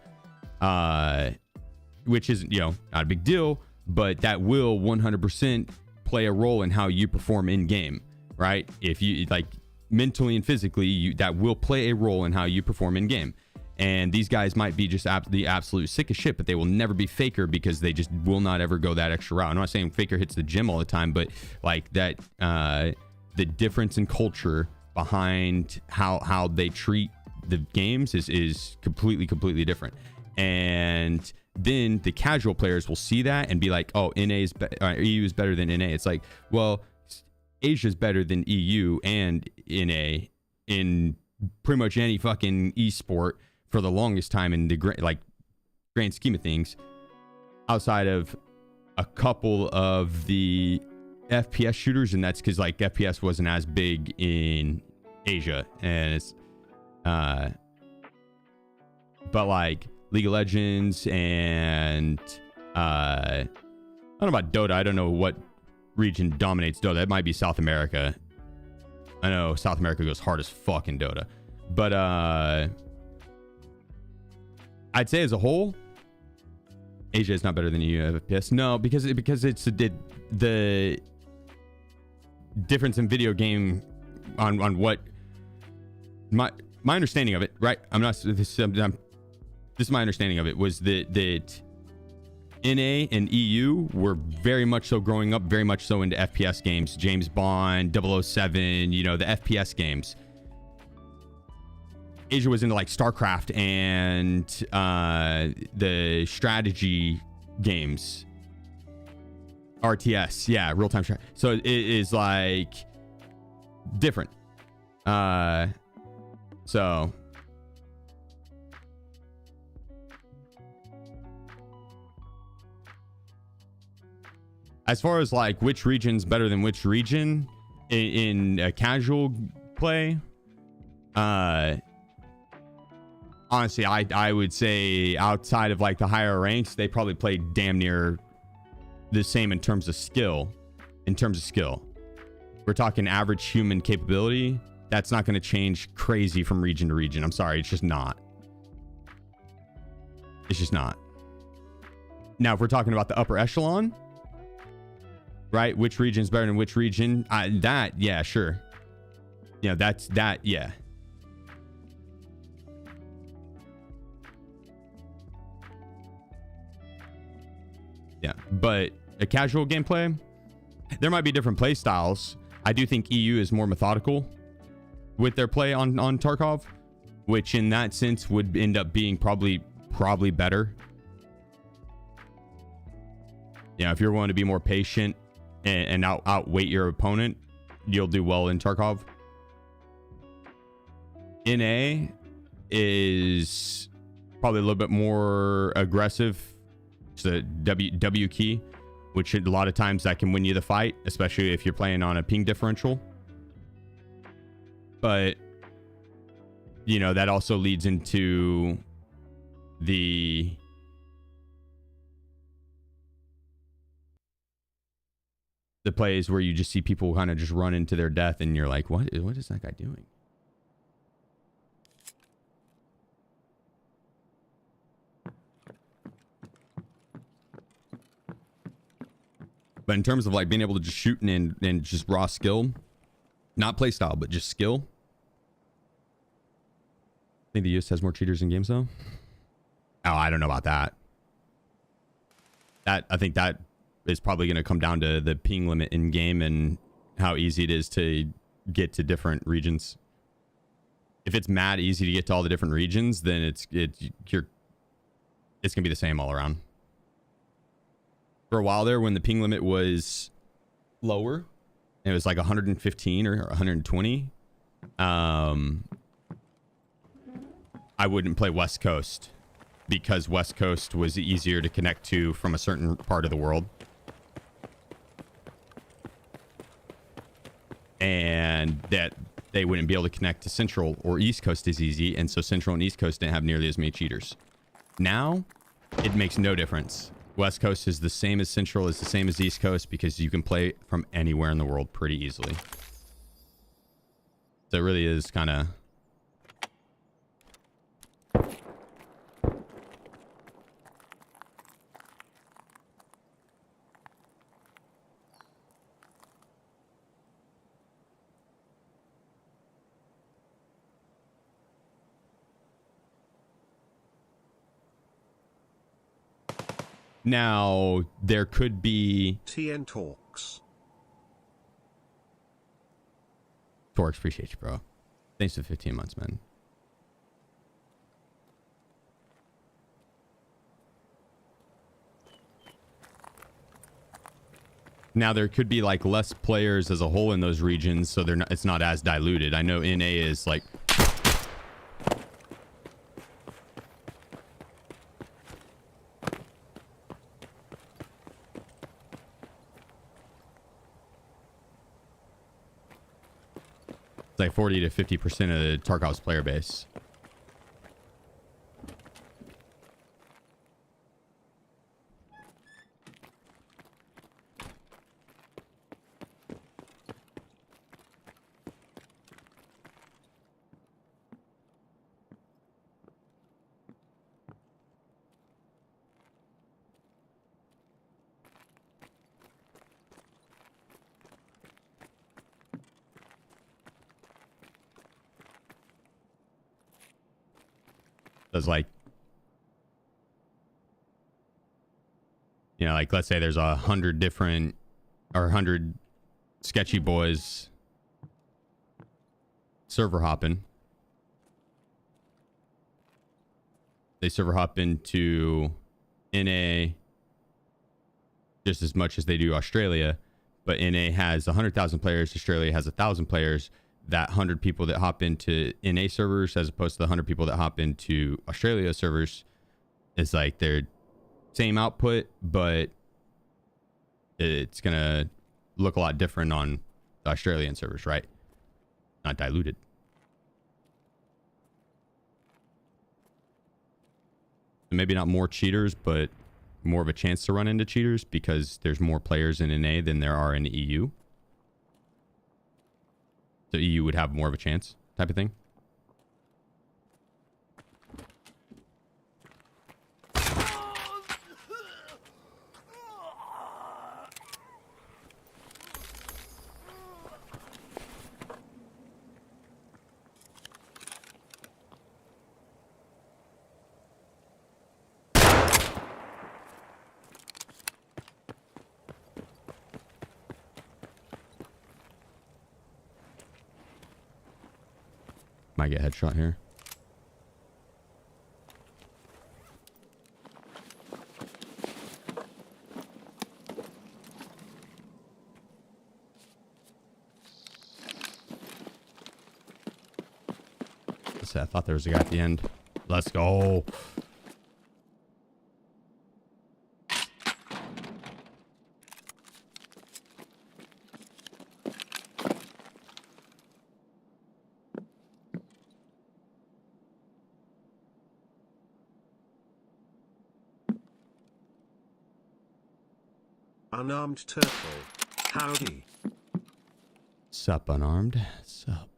which isn't not a big deal, but that will 100% play a role in how you perform in game, right? If you like mentally and physically, that will play a role in how you perform in game. And these guys might be just the absolute sick as shit, but they will never be Faker because they just will not ever go that extra route. I'm not saying Faker hits the gym all the time, but like that, the difference in culture behind how they treat the games is completely different. And then the casual players will see that and be like, oh, EU is better than NA. It's like, well, Asia's better than EU and NA in pretty much any fucking esport for the longest time in the grand scheme of things, outside of a couple of the FPS shooters, and that's because like FPS wasn't as big in Asia, and it's but like League of Legends and I don't know about Dota. I don't know what region dominates Dota. It might be South America. I know South America goes hard as fuck in Dota, but I'd say as a whole, Asia is not better than EU FPS. No, because it's the difference in video game on what my understanding of it, right? This is my understanding of it, was that NA and EU were very much so growing up, very much so into FPS games, James Bond, 007, the FPS games. Asia was into like StarCraft and the strategy games, RTS, yeah, real-time strategy. So it is like different. So as far as like which region's better than which region in a casual play, honestly, I would say outside of like the higher ranks, they probably play damn near the same in terms of skill. We're talking average human capability. That's not going to change crazy from region to region. I'm sorry, it's just not. Now, if we're talking about the upper echelon, right? Which region's better than which region? Yeah, sure. Yeah, yeah. Yeah, but a casual gameplay, there might be different play styles. I do think EU is more methodical with their play on Tarkov, which in that sense would end up being probably better. If you're willing to be more patient and outweight your opponent, you'll do well in Tarkov. NA is probably a little bit more aggressive. It's the W key, which a lot of times that can win you the fight, especially if you're playing on a ping differential. But that also leads into the plays where you just see people kind of just run into their death, and you're like, what is that guy doing? But in terms of like being able to just shoot and just raw skill, not play style, but just skill, I think the US has more cheaters in games though. Oh, I don't know about that. I think that is probably going to come down to the ping limit in game and how easy it is to get to different regions. If it's mad easy to get to all the different regions, then it's gonna be the same all around. For a while there, when the ping limit was lower, it was like 115 or 120. I wouldn't play West Coast because West Coast was easier to connect to from a certain part of the world. that they wouldn't be able to connect to Central or East Coast as easy, and so Central and East Coast didn't have nearly as many cheaters. Now, it makes no difference. West Coast is the same as Central, is the same as East Coast, because you can play from anywhere in the world pretty easily. So it really is kind of... Now, there could be... TN Talks. Torx, appreciate you, bro. Thanks for 15 months, man. Now, there could be, like, less players as a whole in those regions, so they're not, it's not as diluted. I know NA is, like... like 40 to 50% of the Tarkov's player base. There's like, you know, like let's say there's 100 different or 100 sketchy boys server hopping. They server hop into NA just as much as they do Australia, but NA has 100,000 players. Australia has 1,000 players. That 100 people that hop into NA servers as opposed to the 100 people that hop into Australia servers is like their same output, but it's gonna look a lot different on the Australian servers, right? Not diluted. Maybe not more cheaters, but more of a chance to run into cheaters because there's more players in NA than there are in the EU. So EU would have more of a chance, type of thing. Might get headshot here. Let's see, I thought there was a guy at the end. Let's go. Unarmed turtle. Howdy. Sup, unarmed? Sup.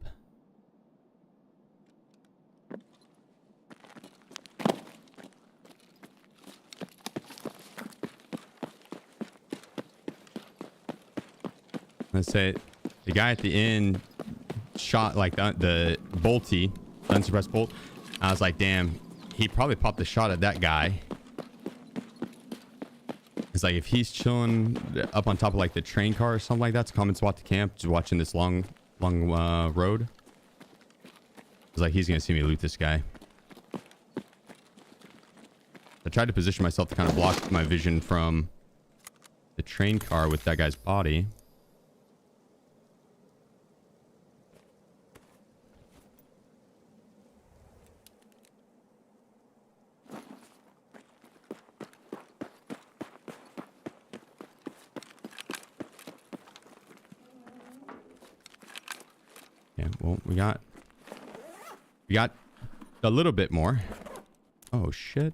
Let's say the guy at the end shot like the bolty, unsuppressed bolt. I was like, damn, he probably popped the shot at that guy. It's like if he's chilling up on top of like the train car or something like that, it's a common spot to camp, just watching this long road. It's like he's gonna see me loot this guy. I tried to position myself to kind of block my vision from the train car with that guy's body. We got a little bit more. Oh shit.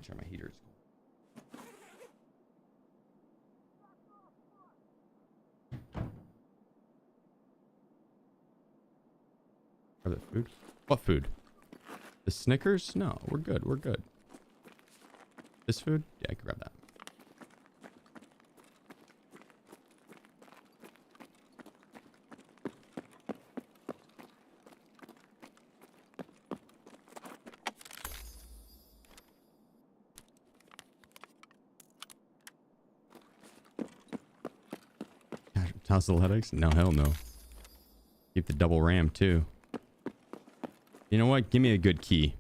Sure, my heater's cold. Are the food? What food? The Snickers? No, we're good. We're good. This food? Yeah, I can grab that. Athletics? No, hell no. Keep the double RAM too. You know what? Give me a good key.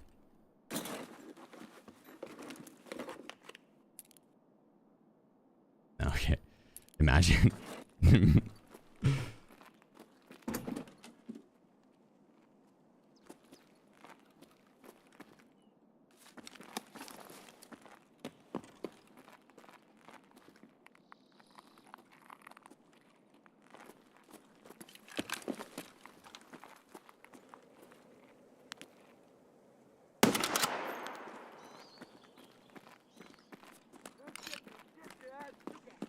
Okay. Imagine.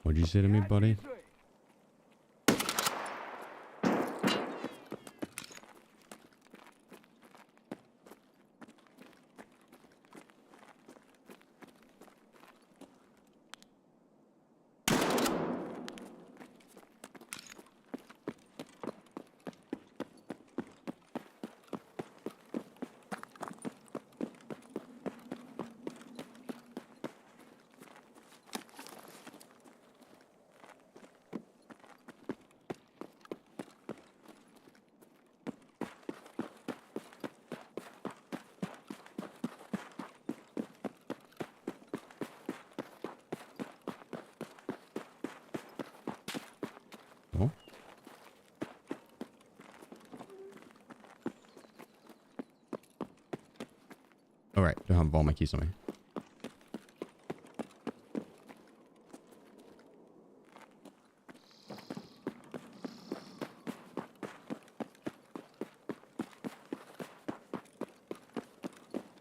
What'd you say to me, buddy? Oh. All right, don't have all my keys on me.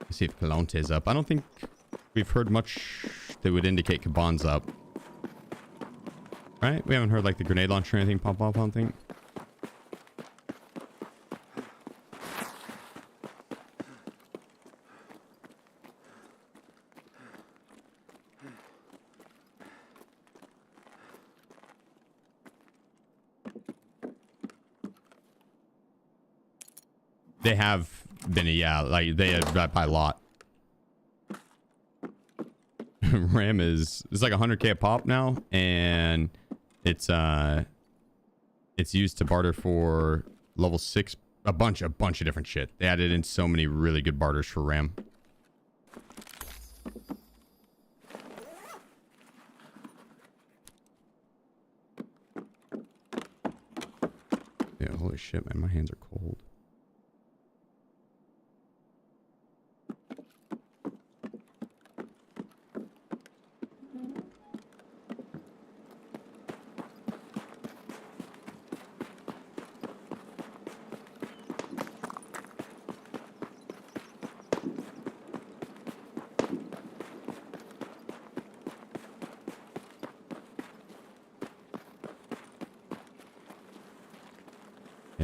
Let's see if Calante is up. I don't think we've heard much that would indicate Keybinds up. Right? We haven't heard like the grenade launcher or anything pop off, I don't think. They have been, yeah, like they have by a lot. RAM is, it's like 100k a pop now, and it's used to barter for level 6, a bunch of different shit. They added in so many really good barters for RAM. Yeah, holy shit, man, my hands are cold.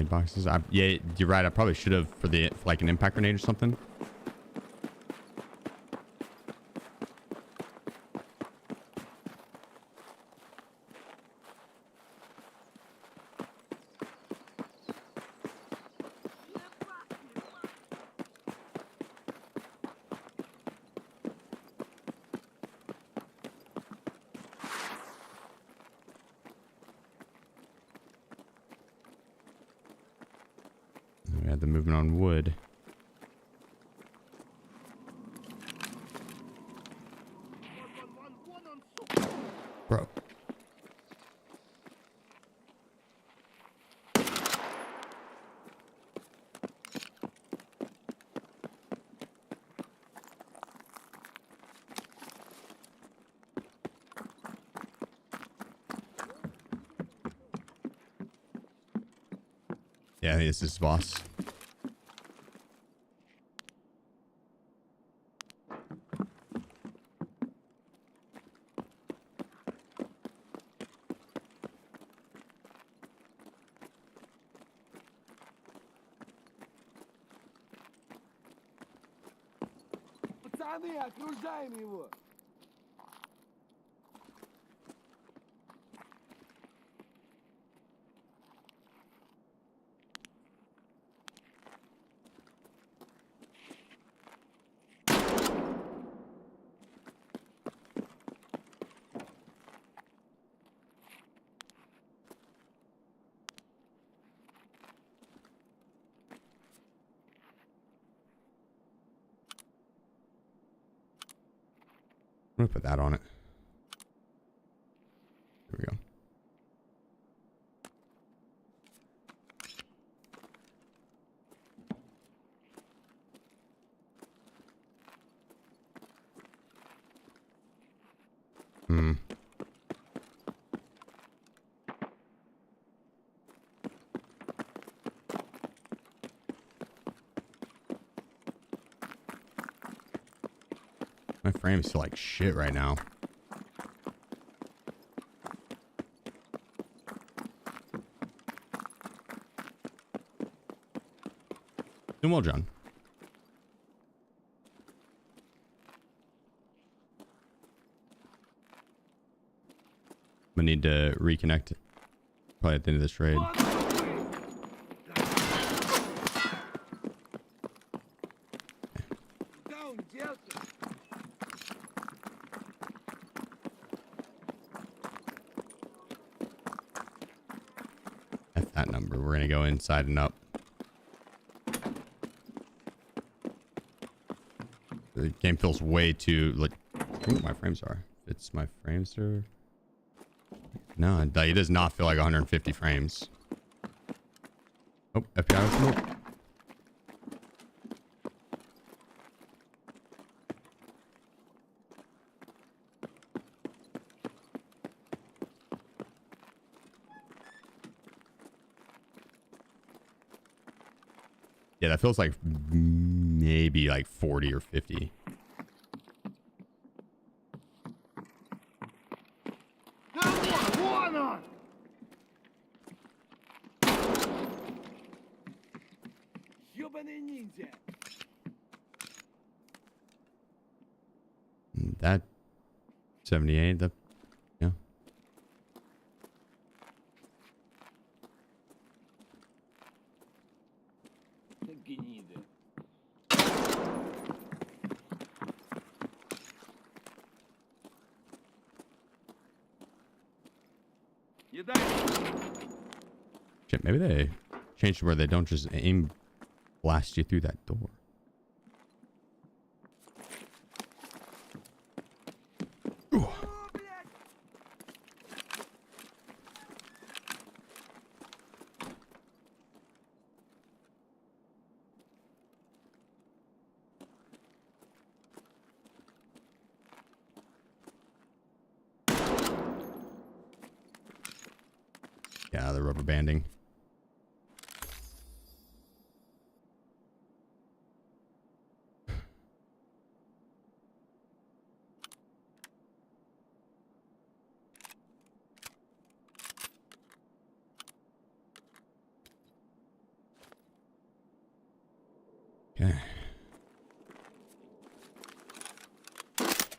Boxes. Yeah, you're right. I probably should have for like an impact grenade or something. We had the movement on wood. Bro. Yeah, I think this is boss. Пацаны, окружаем его. I'm gonna put that on it. There we go. My frames feel like shit right now. Doing well, John. I'm gonna need to reconnect probably at the end of this raid. Даун, делся. At that number, we're gonna go inside and up. The game feels way too like. I wonder what my frames are. It's my frames are. No, it does not feel like 150 frames. Oh, FBI smoke. Yeah, that feels like maybe like 40 or 50. Да вон он! Ёбаный ниндзя! That 78, that, yeah. Гнида. Еда! Shit, maybe they changed where they don't just aim blast you through that door. Ooh. О, блядь! Yeah, the rubber banding. Okay.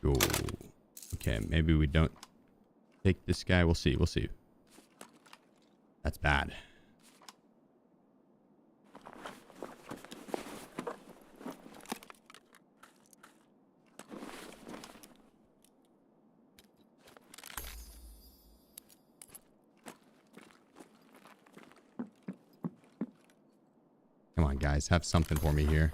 Go. Okay, maybe we don't take this guy. We'll see. We'll see. That's bad. Come on, guys. Have something for me here.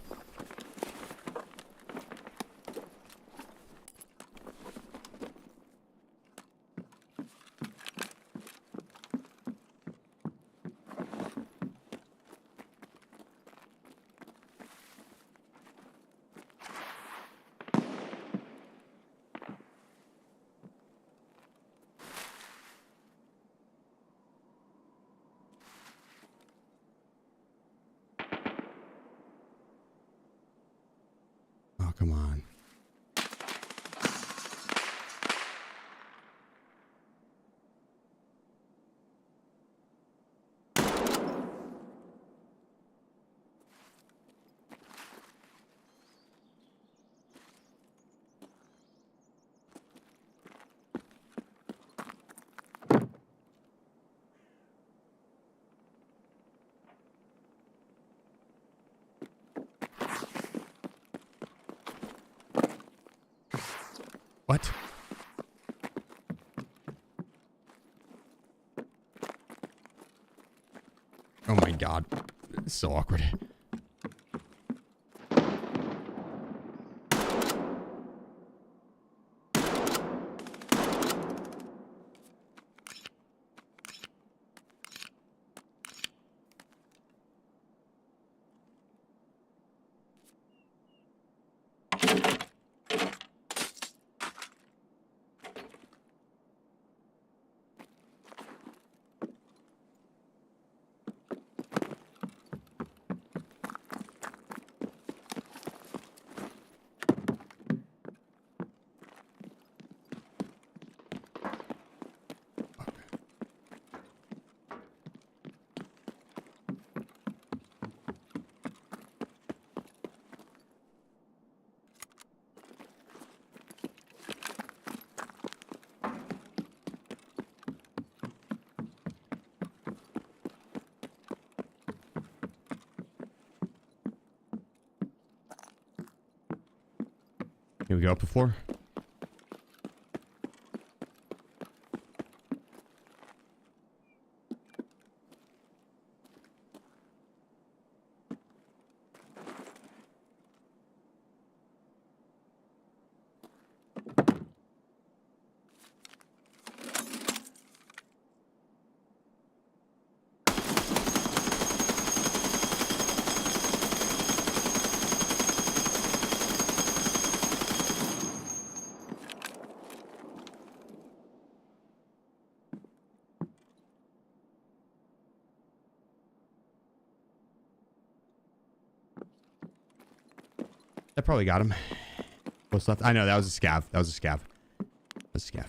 come on. What? Oh my god. It's so awkward. Here we go up before. That probably got him. What's left? I know that was a scav. That was a scav. That was a scav.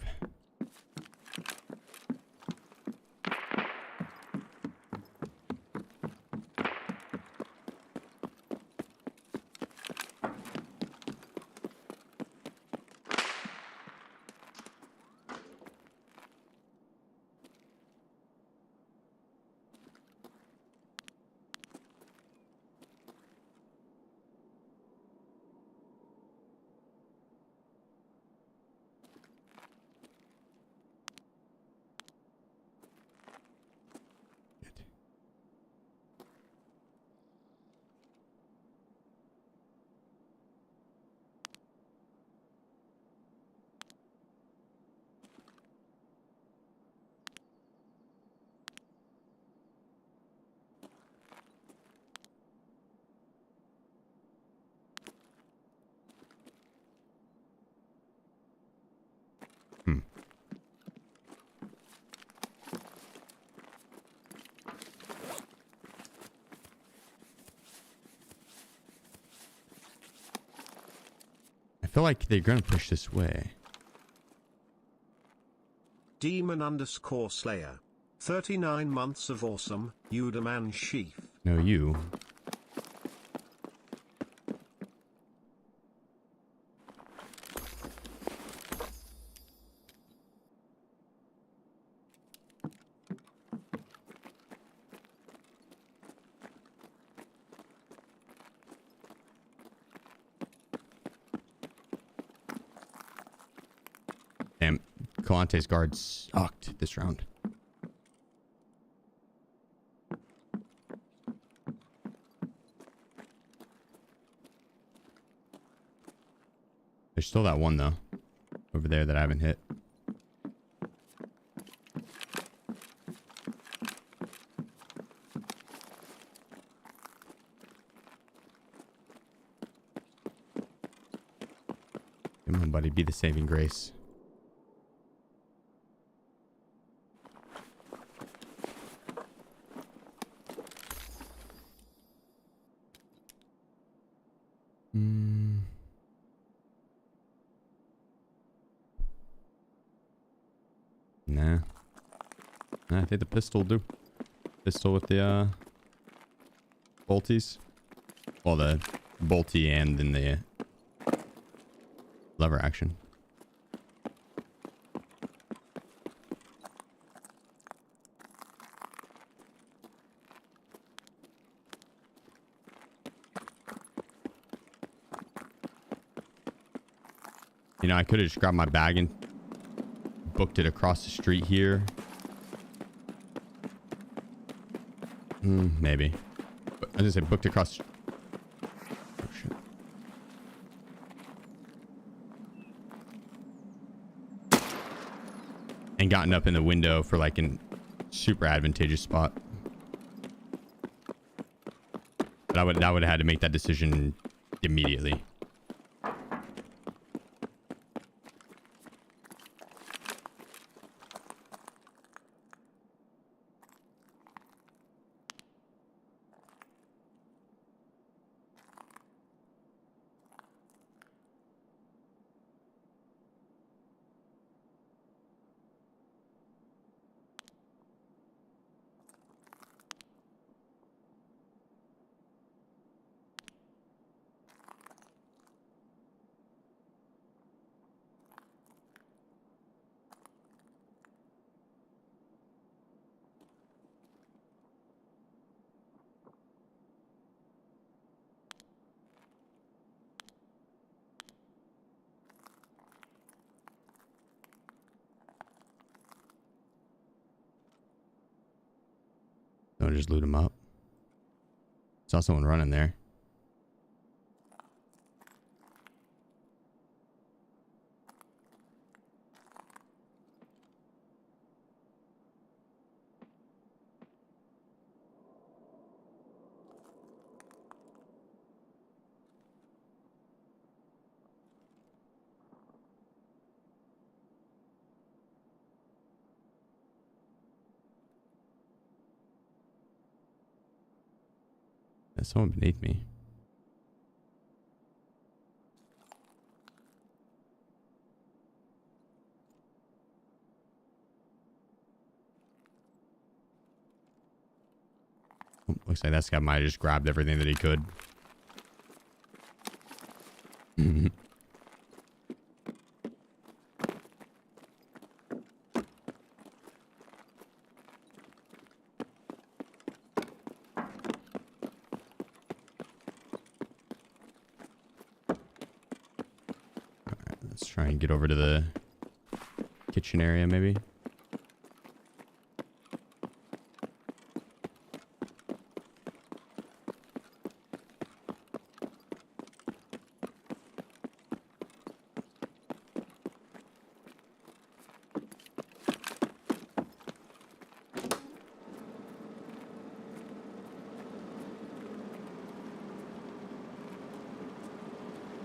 I feel like they're gonna push this way. Demon_Slayer. 39 months of awesome, you demand sheaf. No, you. Damn, Calante's guard sucked this round. There's still that one though, over there that I haven't hit. Come on, buddy, be the saving grace. I think the pistol will do. Pistol with the bolties. Well, the bolty and then the lever action. You know, I could have just grabbed my bag and booked it across the street here. Maybe. But I was gonna say booked across. Oh, shit. And gotten up in the window for like a super advantageous spot. But I would have had to make that decision immediately. Don't just loot them up. Saw someone running there. There's someone beneath me. Oh, looks like that guy might have just grabbed everything that he could. Let's try and get over to the kitchen area, maybe.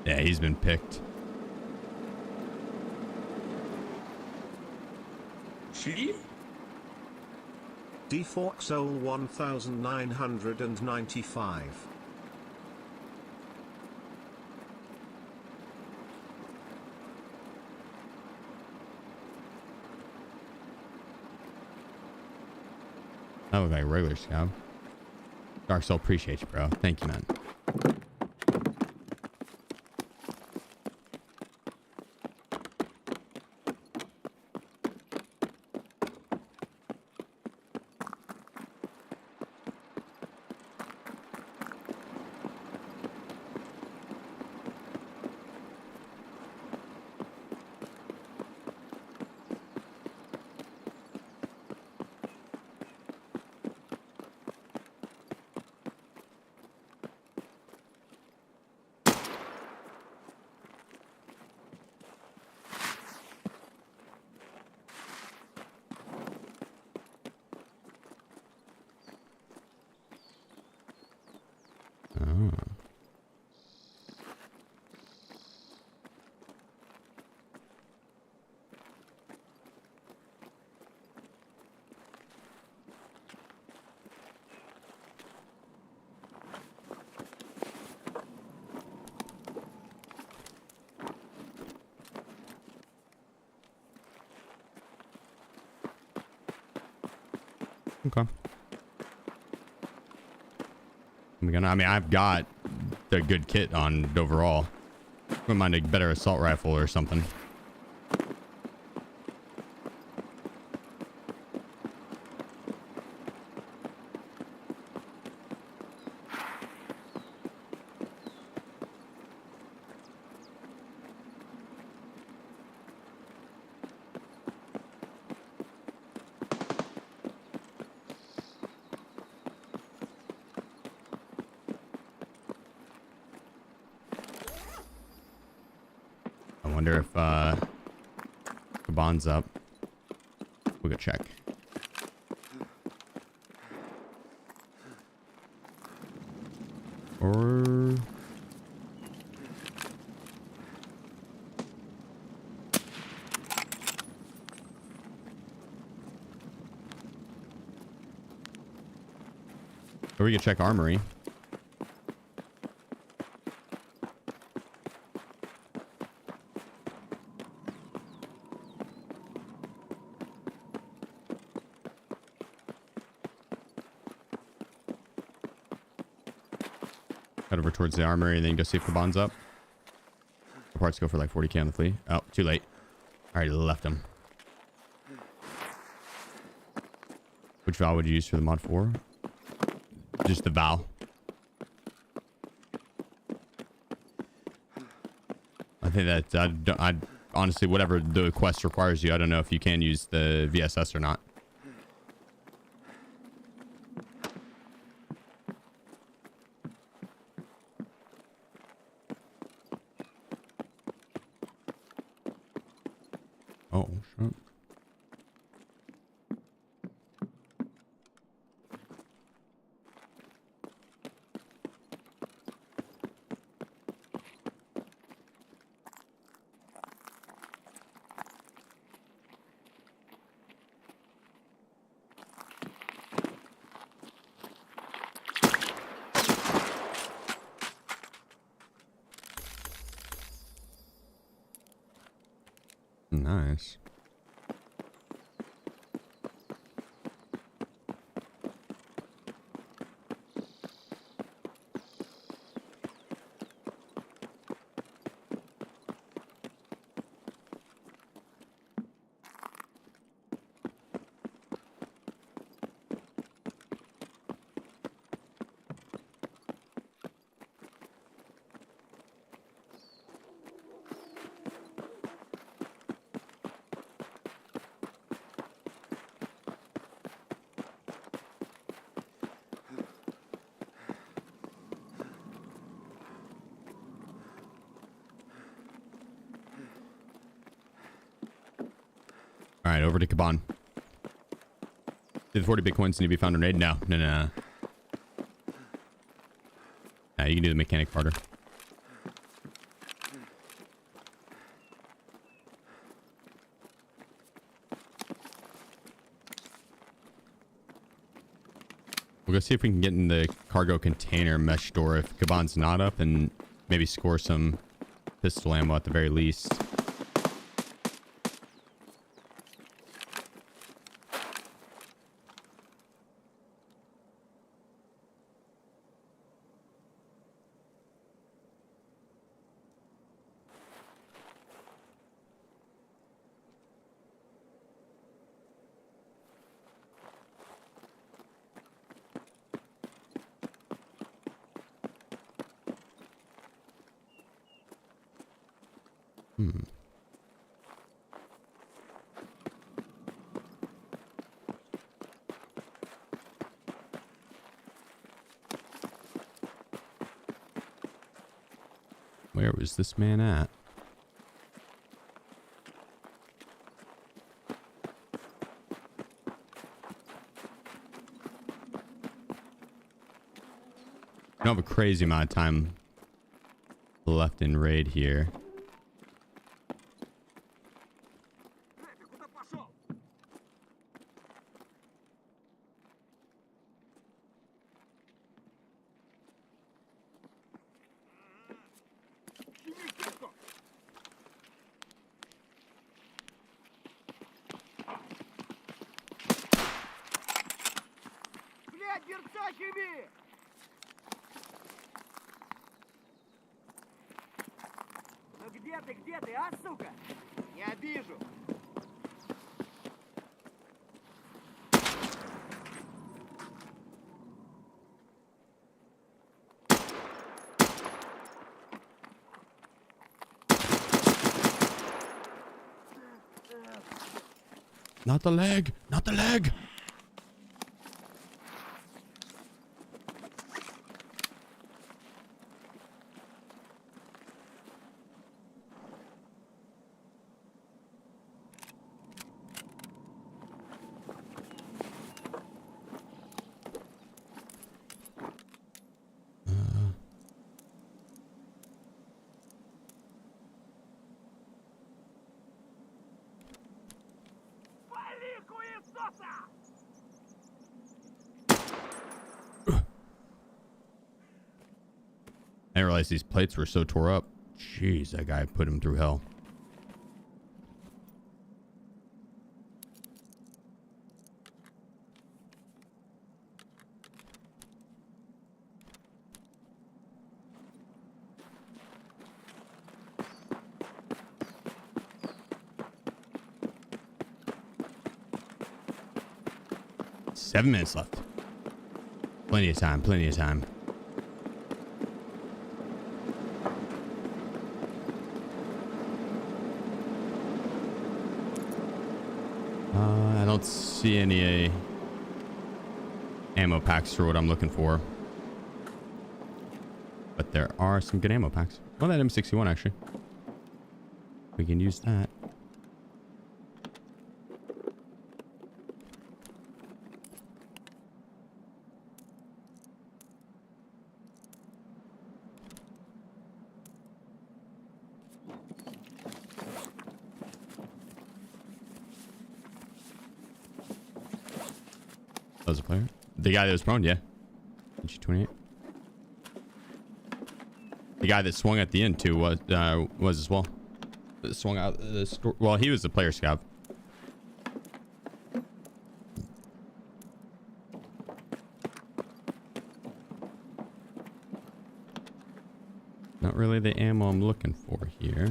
Yeah, he's been picked. Sheef? Default Soul 1995. That looked like a regular scout. Dark Soul, appreciate you, bro. Thank you, man. Okay. I mean, I've got the good kit on overall. Wouldn't mind a better assault rifle or something. I wonder if Keybinds up. We'll go check. Or we can check armory. Head over towards the armory and then go see if Keybinds up. The parts go for like 40k on the flea. Oh, too late. Already left him. Which valve would you use for the mod 4? Just the valve. I think that I honestly, whatever the quest requires you, I don't know if you can use the VSS or not. Oh, shit. Nice. All right, over to Keybinds. Did the 40 Bitcoins need to be found in raid? No. Nah, you can do the mechanic parter. We'll go see if we can get in the cargo container mesh door. If Keybinds not up, and maybe score some pistol ammo at the very least. Where was this man at? I don't have a crazy amount of time left in raid here. Ты куда пошел? Сними кепку! Атаками! Ну где ты, а, сука? Я вижу. Not the leg. Not the leg. Вали, хуесоса! I didn't realize these plates were so tore up. Jeez, that guy put him through hell. Seven minutes left. Plenty of time, plenty of time. I don't see any ammo packs for what I'm looking for. But there are some good ammo packs. Well, that M61 actually. We can use that. That was a player. The guy that was prone, yeah. G28. The guy that swung at the end too was as well. Swung out the store. Well, he was the player scout. Not really the ammo I'm looking for here.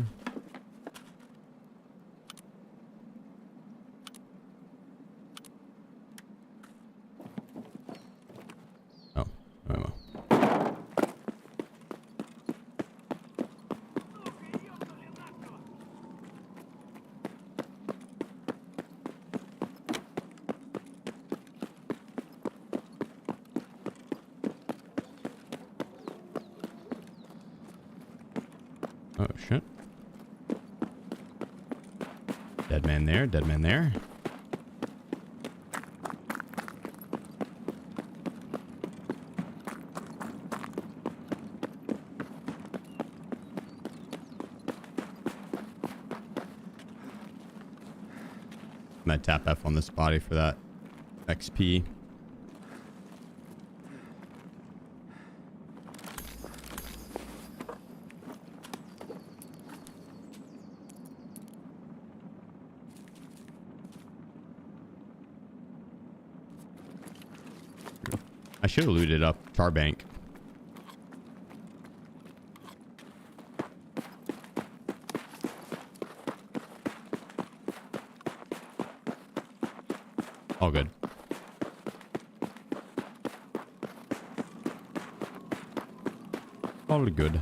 Oh, ammo. Oh shit. Dead man there, dead man there. I'm gonna tap F on this body for that XP. I should have looted up tar bank. All good. All good.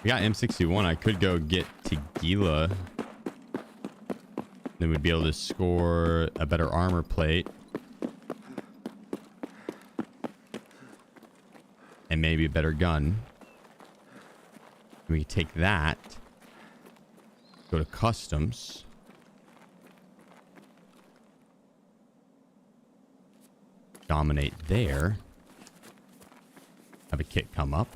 We got M61. I could go get Tequila. Then we'd be able to score a better armor plate. And maybe a better gun. We can take that. Go to customs. Dominate there. Have a kit come up.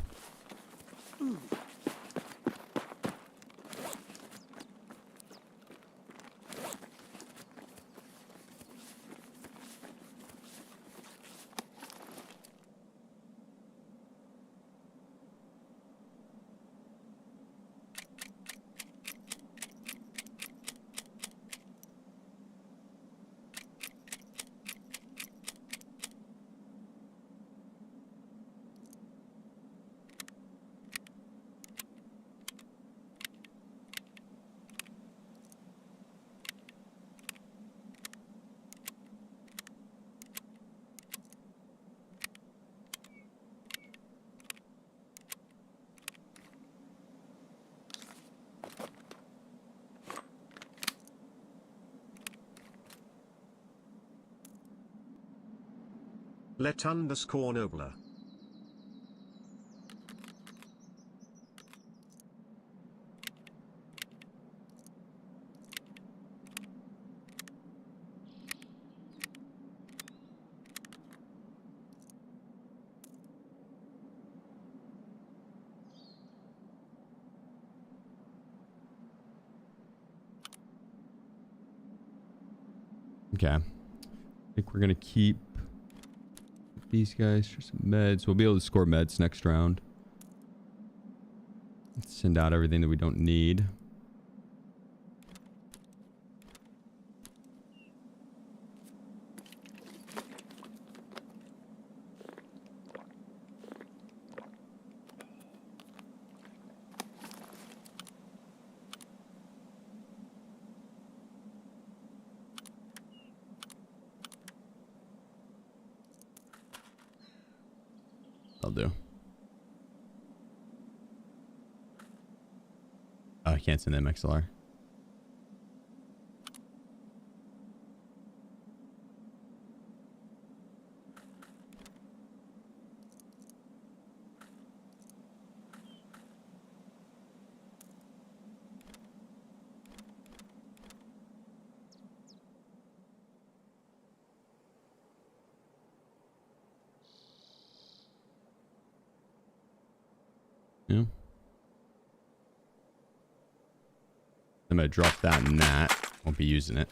Let_nobler. Okay. I think we're going to keep these guys for some meds. We'll be able to score meds next round. Let's send out everything that we don't need. I'll do. Oh, I can't send them XLR. Yeah. I'm gonna drop that and that. Won't be using it.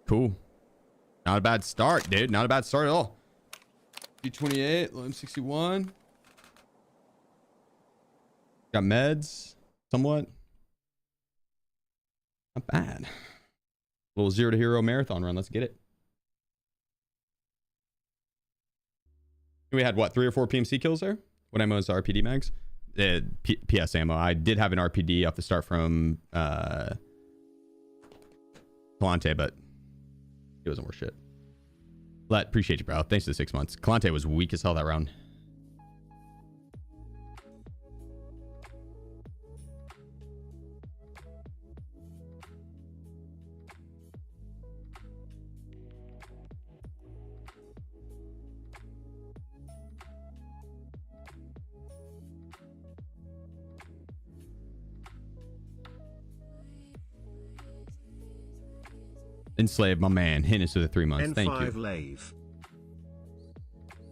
Cool. Not a bad start, dude. Not a bad start at all. P28, M61. Got meds. Somewhat. Not bad. Little 0 to hero marathon run. Let's get it. We had what, 3 or 4 PMC kills there? What ammo is RPD mags? PS ammo. I did have an RPD off the start from Kalante, but it wasn't worth shit. Let appreciate you, bro. Thanks for the 6 months. Kalante was weak as hell that round. Enslaved, my man. Hit us with the 3 months. Thank you. Lave.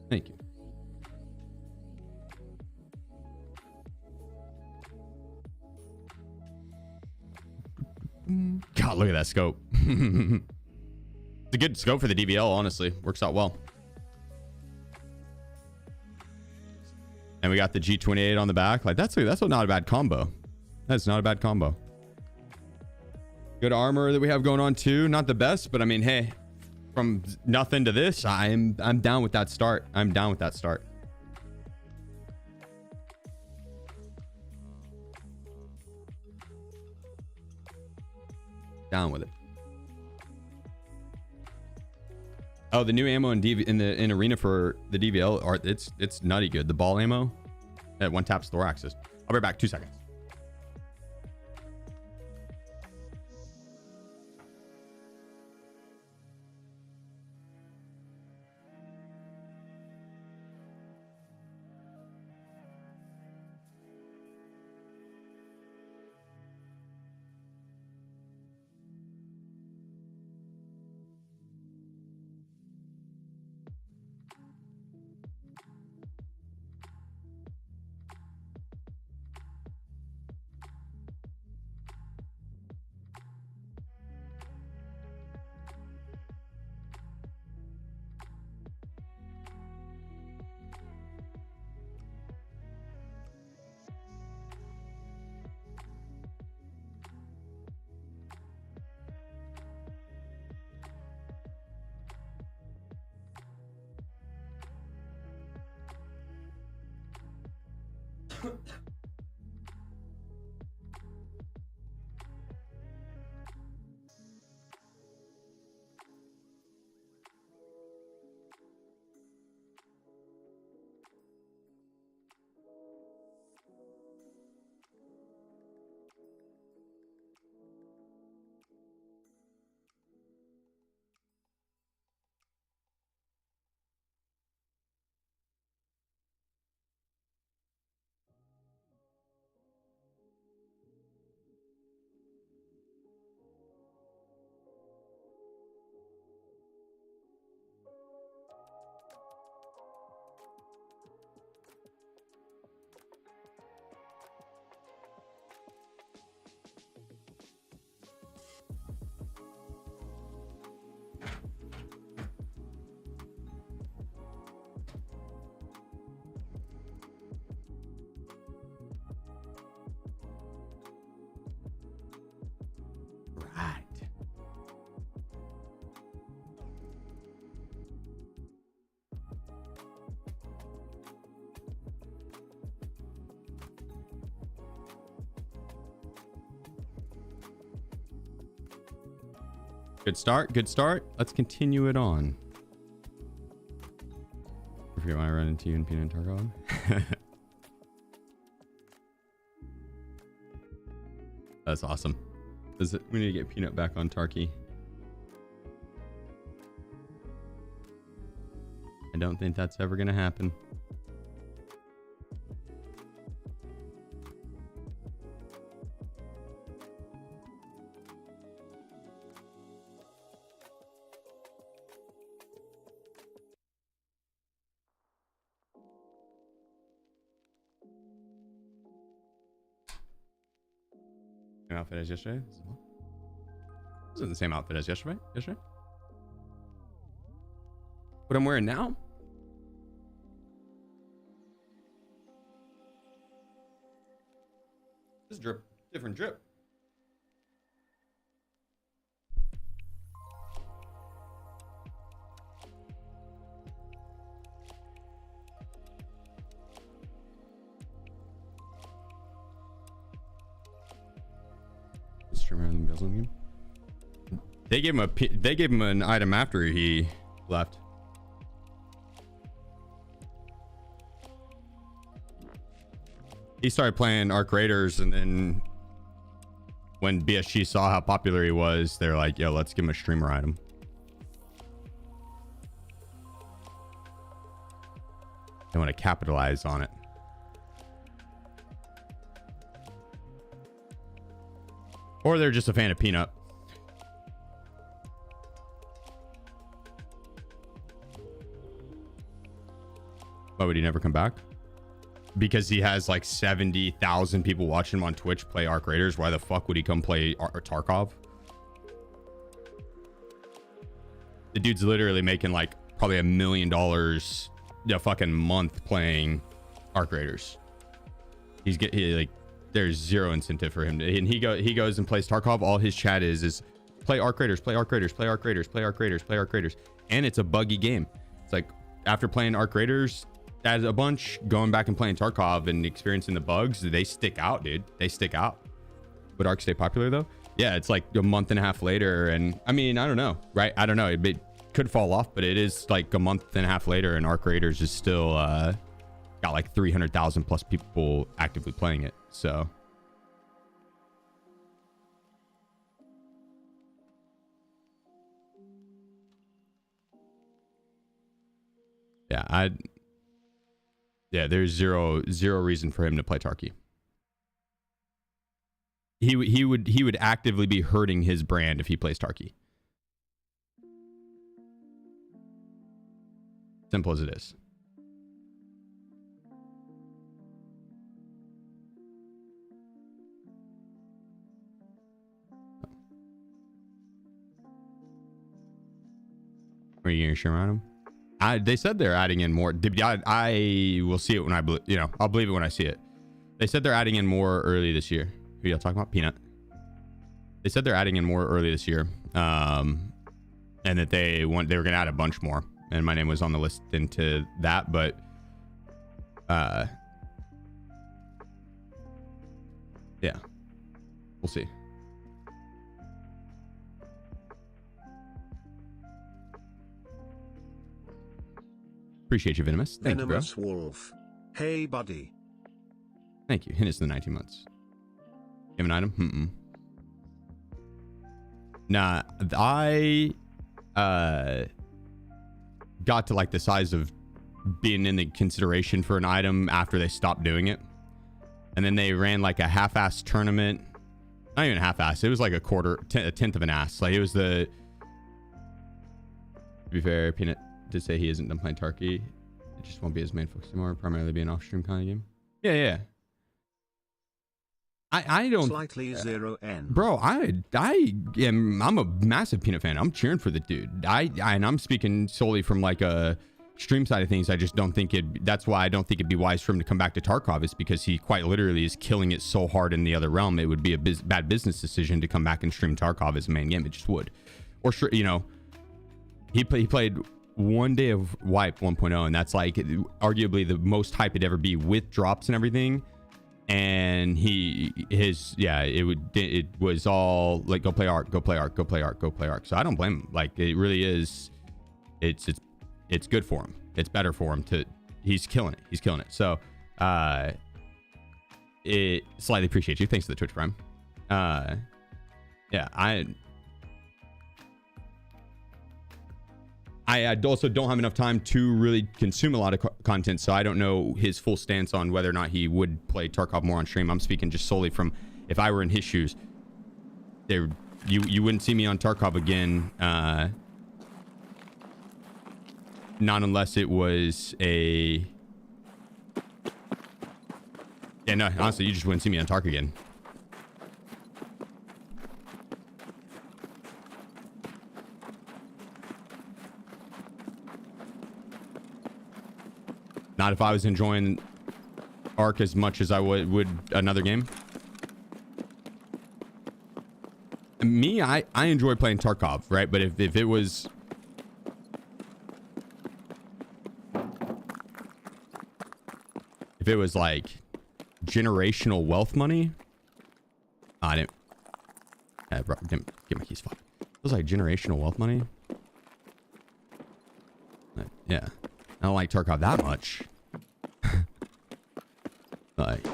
Thank you. God, look at that scope. It's a good scope for the DVL, honestly. Works out well. And we got the G28 on the back. Like, that's not a bad combo. That's not a bad combo. Good armor that we have going on too. Not the best, but I mean, hey, from nothing to this, I'm down with that start. I'm down with that start. Down with it. Oh, the new ammo in arena for the DVL are it's nutty good. The ball ammo that one taps thoraxes. I'll be back 2 seconds. Good start. Good start. Let's continue it on. I forget when I run into you in Peanut and Tarkov. That's awesome. We need to get Peanut back on Tarky. I don't think that's ever going to happen. Outfit as yesterday. This isn't the same outfit as yesterday. What I'm wearing now? This is different drip. They gave him an item after he left. He started playing Arc Raiders, and then when BSG saw how popular he was, they're like, yo, let's give him a streamer item. They want to capitalize on it. Or they're just a fan of Peanut. Why would he never come back? Because he has like 70,000 people watching him on Twitch play Arc Raiders. Why the fuck would he come play Tarkov? The dude's literally making like probably $1 million a fucking month playing Arc Raiders. There's zero incentive for him to, and he goes and plays Tarkov. All his chat is play Arc Raiders, play Arc Raiders, play Arc Raiders, play Arc Raiders, play Arc Raiders. And it's a buggy game. It's like after playing Arc Raiders as a bunch, going back and playing Tarkov and experiencing the bugs, they stick out, dude. They stick out. Would Arc stay popular though? Yeah, it's like a month and a half later, and I mean, I don't know, right? I don't know. It could fall off, but it is like a month and a half later, and Arc Raiders is still got like 300,000 plus people actively playing it. So yeah, there's zero reason for him to play Tarky. He would actively be hurting his brand if he plays Tarky. Simple as it is. Are you gonna share around him? They said they're adding in more. I will see it when I'll believe it when I see it. They said they're adding in more early this year. Who y'all talking about? Peanut. They said they're adding in more early this year, and that they were going to add a bunch more. And my name was on the list into that, but yeah, we'll see. Appreciate you, Venomous. Thank Venomous you, bro. Wolf. Hey, buddy. Thank you. Hint us in the 19 months. You have an item? Nah, I got to like the size of being in the consideration for an item after they stopped doing it. And then they ran like a half-ass tournament. Not even half-ass. It was like a tenth of an ass. Like it was to be fair, Peanut did say he isn't done playing Tarky. It just won't be his main focus anymore. Primarily be an off-stream kind of game. Yeah. I don't slightly 0N. Bro, I'm a massive Peanut fan. I'm cheering for the dude. And I'm speaking solely from like a stream side of things. I just don't think that's why I don't think it'd be wise for him to come back to Tarkov, is because he quite literally is killing it so hard in the other realm. It would be a bad business decision to come back and stream Tarkov as a main game. It just would. Or he played one day of Wipe 1.0, and that's like arguably the most hype it'd ever be with drops and everything. and it was all like, go play Ark, go play Ark, go play Ark, go play Ark. So I don't blame him. Like, it really is, it's good for him. It's better for him he's killing it. So it slightly appreciate you. Thanks for the Twitch Prime. Yeah, I also don't have enough time to really consume a lot of content, so I don't know his full stance on whether or not he would play Tarkov more on stream. I'm speaking just solely from, if I were in his shoes, you wouldn't see me on Tarkov again, not unless it was a... Yeah, no, honestly, you just wouldn't see me on Tark again. Not if I was enjoying Ark as much as I would another game. Me, I enjoy playing Tarkov, right? But if it was... If it was like generational wealth money... I didn't... Yeah, bro, give my keys, fuck. It was like generational wealth money. Yeah. I don't like Tarkov that much. Like...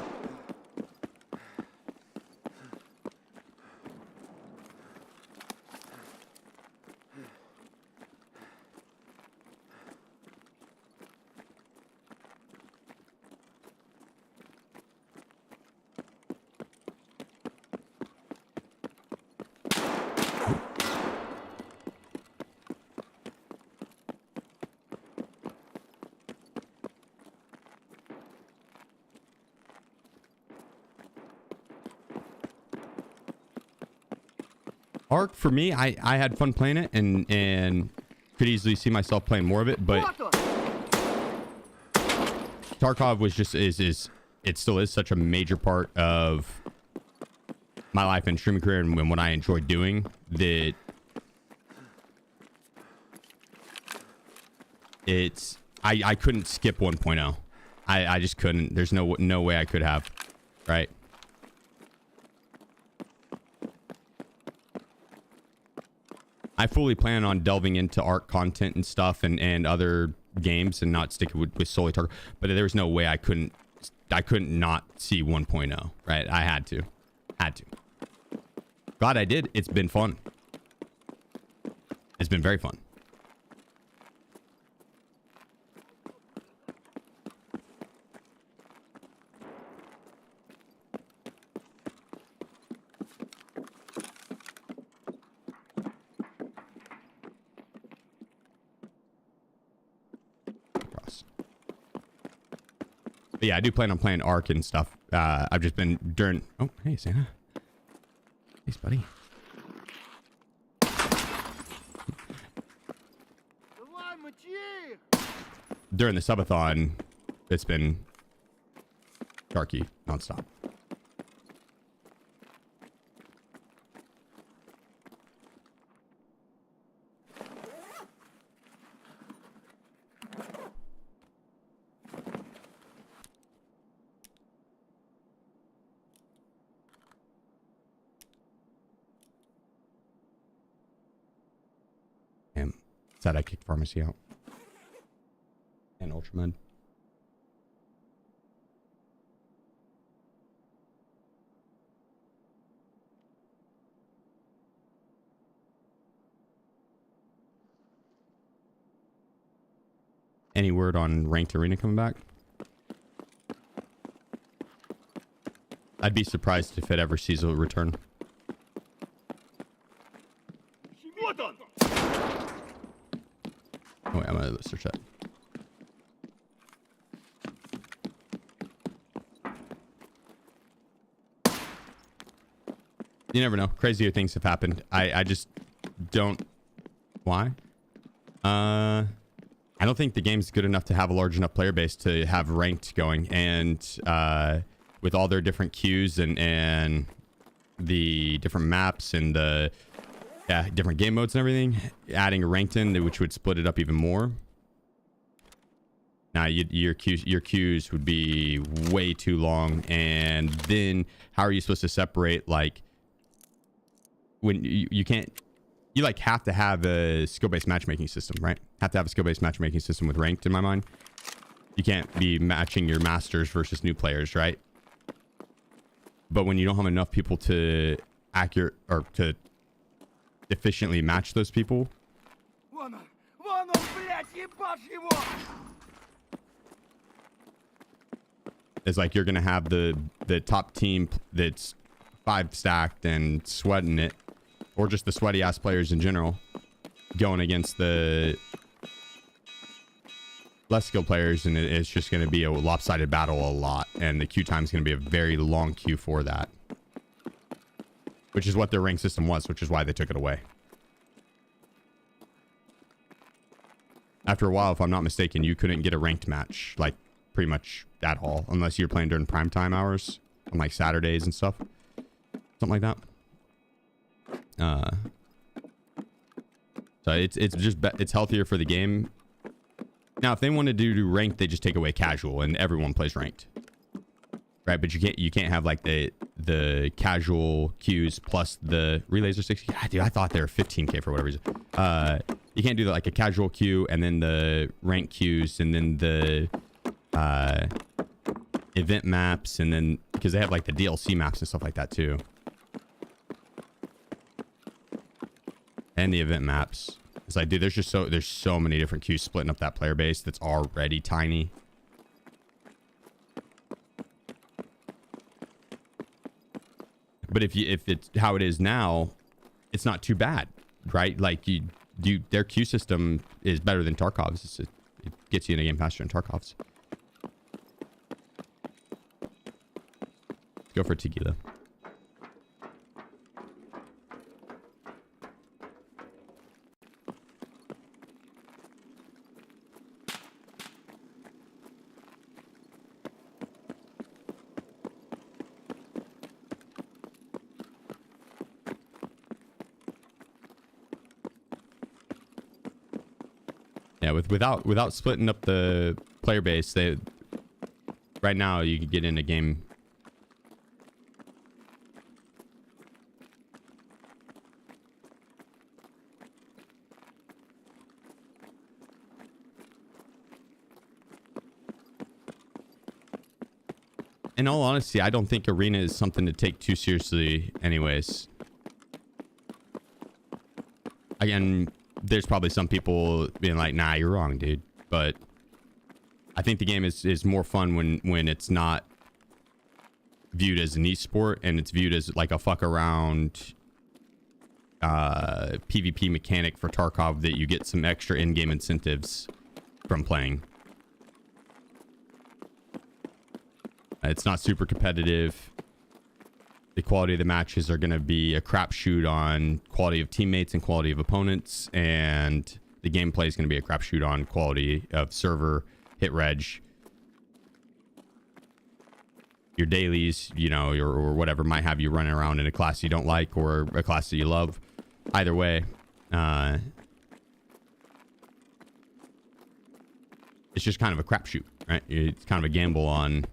Ark, for me, I had fun playing it and could easily see myself playing more of it, but Tarkov was just it still is such a major part of my life and streaming career and what I enjoy doing that I couldn't skip 1.0. I just couldn't. There's no way I could have, right? I fully plan on delving into Ark content and stuff and other games and not sticking with solely Tarkov. But there's no way I couldn't not see 1.0, right? I had to. Glad I did. It's been fun. It's been very fun. But yeah, I do plan on playing Ark and stuff. I've just been during... Oh, hey, Santa. Thanks, buddy. During the subathon, it's been darky nonstop. That I kicked pharmacy out and Ultramed. Any word on ranked arena coming back? I'd be surprised if it ever sees a return. Oh, wait, I'm gonna search that. You never know. Crazier things have happened. I just don't... Why? I don't think the game's good enough to have a large enough player base to have ranked going. And with all their different queues and the different maps and the... Yeah, different game modes and everything. Adding ranked in, which would split it up even more. Now your queues would be way too long, and then how are you supposed to separate, like, when you can't, you like have to have a skill-based matchmaking system, right? Have to have a skill-based matchmaking system with ranked, in my mind. You can't be matching your masters versus new players, right? But when you don't have enough people to to efficiently match those people, Вон он, блядь, ебашь его! it's like you're gonna have the top team that's 5 stacked and sweating it, or just the sweaty ass players in general, going against the less skilled players, and it's just going to be a lopsided battle a lot, and the queue time is going to be a very long queue for that, which is what their rank system was, which is why they took it away. After a while, if I'm not mistaken, you couldn't get a ranked match, like, pretty much at all, unless you're playing during prime time hours on like Saturdays and stuff, something like that. So it's healthier for the game. Now, if they wanted to do ranked, they just take away casual and everyone plays ranked, right? But you can't have like the casual queues plus the relays are 60. God, dude, I thought they were 15k for whatever reason. You can't do like a casual queue and then the rank queues and then the event maps, and then because they have like the DLC maps and stuff like that too, and the event maps. It's like, dude, there's so many different queues splitting up that player base that's already tiny. But if it's how it is now, it's not too bad, right? Like their queue system is better than Tarkov's. It gets you in a game faster than Tarkov's. Let's go for tequila. Yeah, without splitting up the player base, right now you can get in a game. In all honesty, I don't think arena is something to take too seriously anyways. Again, there's probably some people being like, nah, you're wrong, dude. But I think the game is more fun when it's not viewed as an esport and it's viewed as like a fuck around PvP mechanic for Tarkov that you get some extra in-game incentives from playing. It's not super competitive. The quality of the matches are going to be a crapshoot on quality of teammates and quality of opponents, and the gameplay is going to be a crapshoot on quality of server, hit reg, your dailies, you know, or whatever might have you running around in a class you don't like or a class that you love. Either way, it's just kind of a crapshoot, right? It's kind of a gamble on.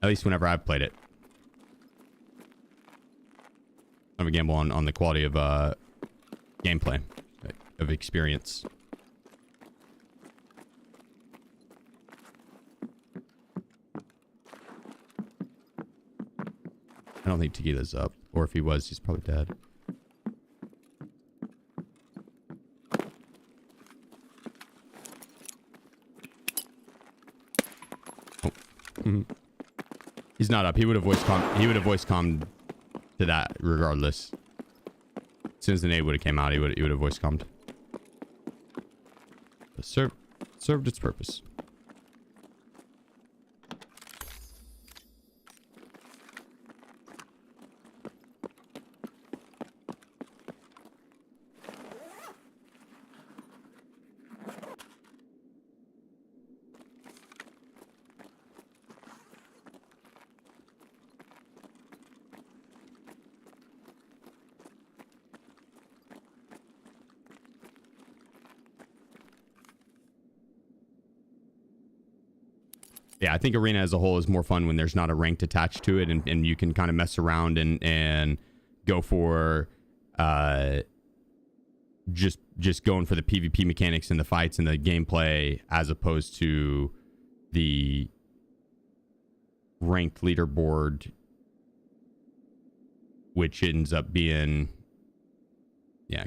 At least whenever I've played it. I'm a gamble on the quality of gameplay, of experience. I don't think Tequila's up. Or if he was, he's probably dead. Oh. Mm-hmm. He's not up. He would have voice commed to that regardless. As soon as the nade would have came out, he would have voice commed. Served its purpose. Yeah, I think arena as a whole is more fun when there's not a ranked attached to it, and you can kind of mess around and go for just going for the PvP mechanics and the fights and the gameplay, as opposed to the ranked leaderboard, which ends up being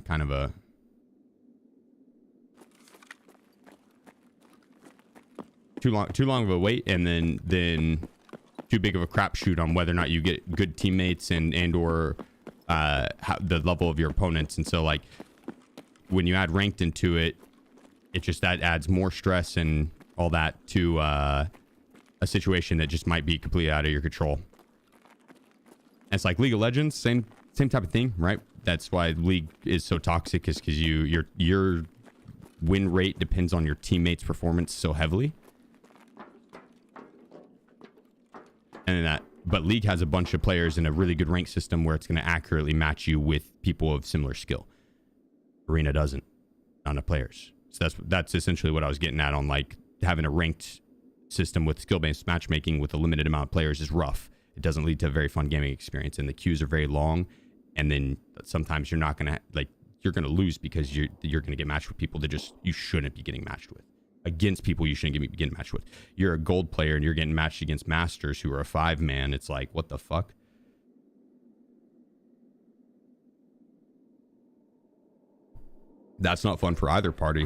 kind of a too long of a wait, and then too big of a crapshoot on whether or not you get good teammates and or the level of your opponents. And so, like, when you add ranked into it, it just that adds more stress and all that to a situation that just might be completely out of your control. And it's like League of Legends, same type of thing, right? That's why League is so toxic, is because your win rate depends on your teammates' performance so heavily. But League has a bunch of players in a really good rank system where it's going to accurately match you with people of similar skill. Arena doesn't, not enough players. So that's essentially what I was getting at on, like, having a ranked system with skill-based matchmaking with a limited amount of players is rough. It doesn't lead to a very fun gaming experience, and the queues are very long. And then sometimes you're not gonna you're gonna lose because you're gonna get matched with people that you shouldn't be getting matched with. Against people you shouldn't be getting matched with. You're a gold player and you're getting matched against masters who are a 5-man. It's like, what the fuck? That's not fun for either party.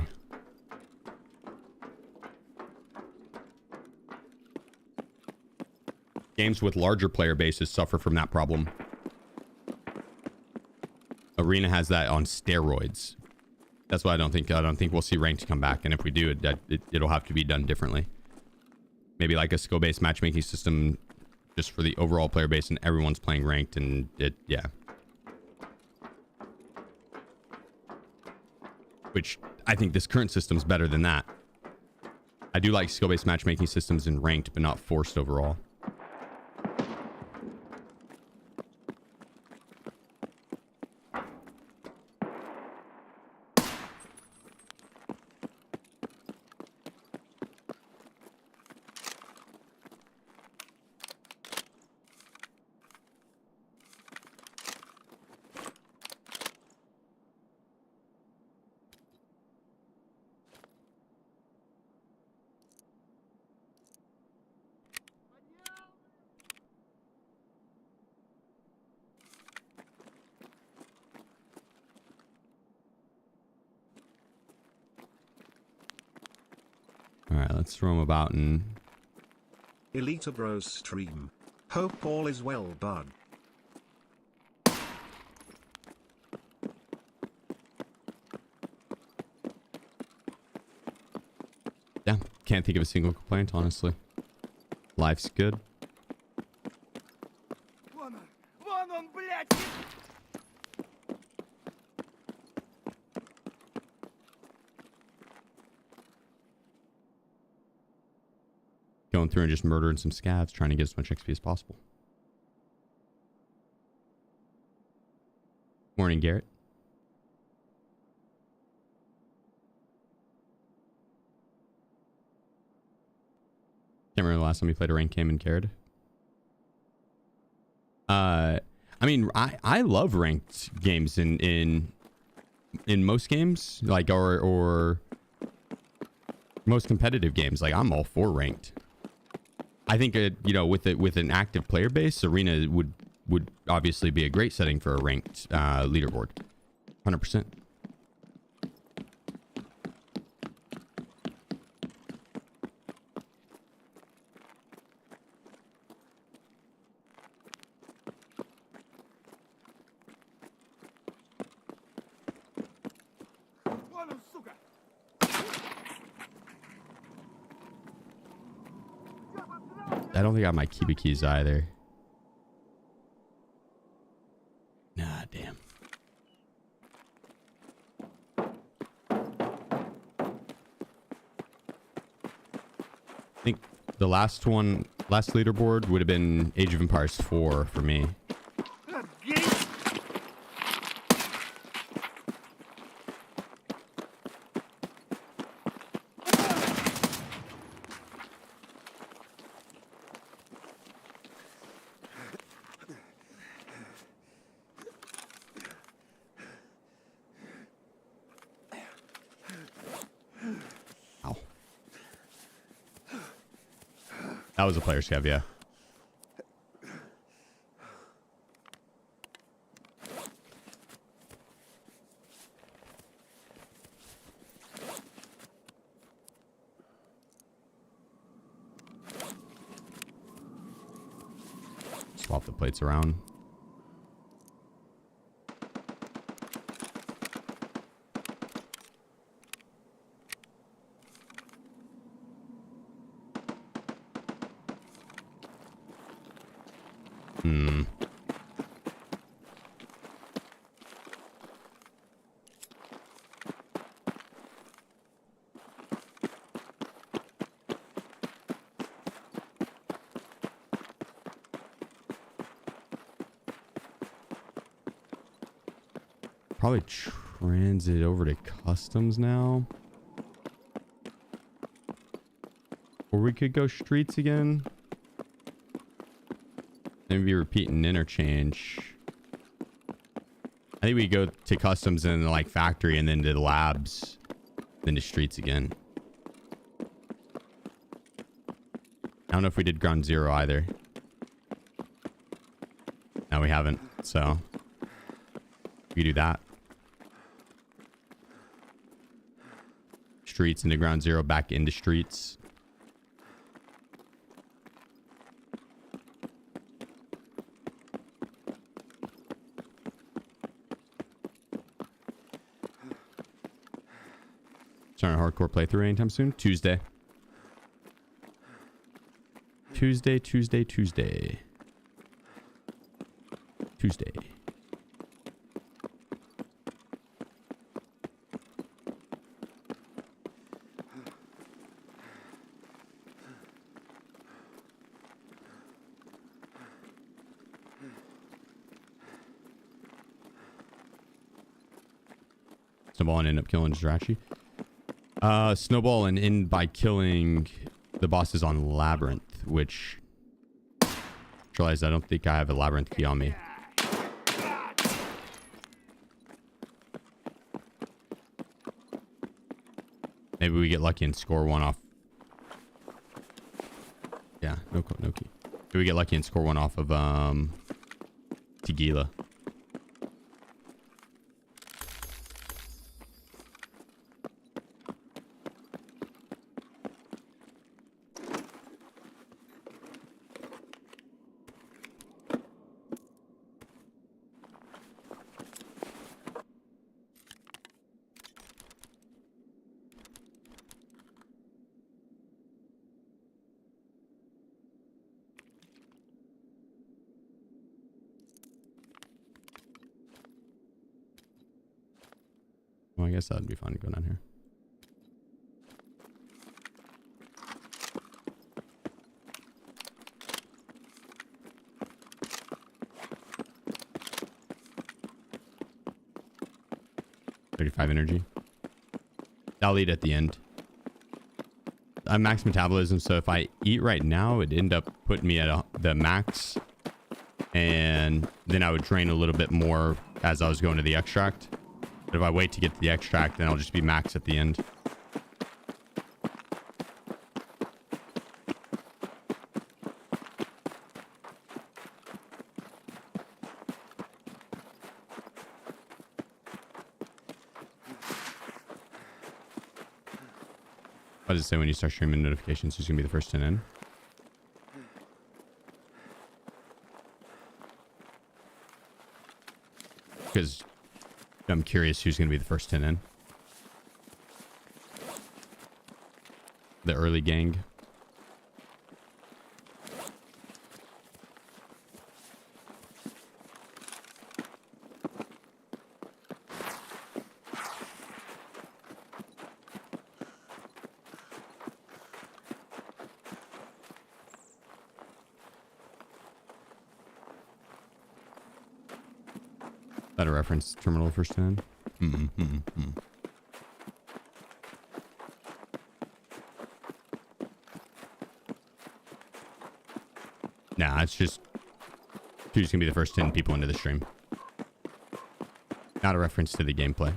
Games with larger player bases suffer from that problem. Arena has that on steroids. That's why I don't think we'll see ranked come back. And if we do, it'll have to be done differently. Maybe like a skill-based matchmaking system just for the overall player base, and everyone's playing ranked, and which I think this current system's better than that. I do like skill-based matchmaking systems in ranked, but not forced overall. Alright, let's roam about and... Elite Bros stream. Hope all is well, bud. Yeah, can't think of a single complaint, honestly. Life's good. Вон он, блядь! Going through and just murdering some scavs, trying to get as much XP as possible. Morning, Garrett. Can't remember the last time you played a ranked game and cared. I mean, I love ranked games in most games, like or most competitive games. Like, I'm all for ranked. I think with an active player base, arena would obviously be a great setting for a ranked leaderboard. 100%. Вон он, сука! I don't think I have my Keybinds keys either. Nah, damn. I think the last leaderboard would have been Age of Empires 4 for me. That was a player scav, yeah. Swap the plates around. Probably transit over to customs now. Or we could go streets again. Maybe repeat an interchange. I think we go to customs and then like factory and then to the labs. Then to streets again. I don't know if we did ground zero either. No, we haven't. So we do that. Streets into ground zero, back into streets. Starting a hardcore playthrough anytime soon? Tuesday. Tuesday. Snowball and end up killing Jirachi. Snowball and end by killing the bosses on Labyrinth, which realize I don't think I have a Labyrinth key on me. Maybe we get lucky and score one off. Yeah, no key. Maybe we get lucky and score one off of Tequila. Well, I guess that'd be fun to go down here. $35 energy. I'll eat at the end. I'm max metabolism, so if I eat right now, it'd end up putting me at the max. And then I would drain a little bit more as I was going to the extract. But if I wait to get to the extract, then I'll just be max at the end. What does it say when you start streaming notifications? Who's going to be the first 10 in? Because I'm curious who's going to be the first 10 in. The early gang. That a reference to terminal first 10? Nah, it's just who's gonna be the first 10 people into the stream. Not a reference to the gameplay.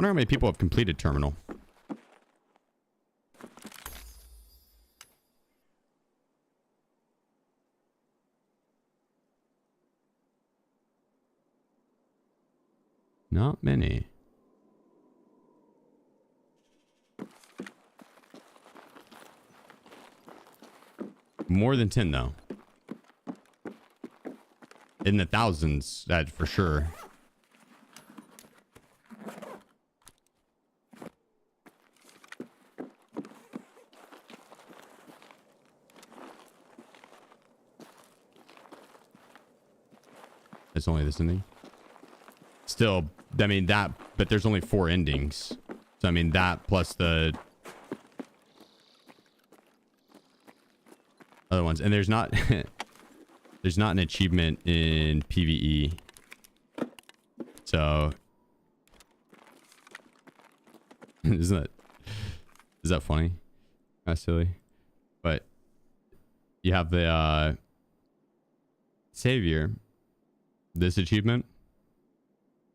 wonder how many people have completed terminal. Not many. More than 10 though. In the thousands, that for sure. It's only this ending. Still, I mean that, but there's only 4 endings. So I mean that plus the other ones, and there's not there's not an achievement in PvE. So is that funny? That's silly. But you have the savior, this achievement,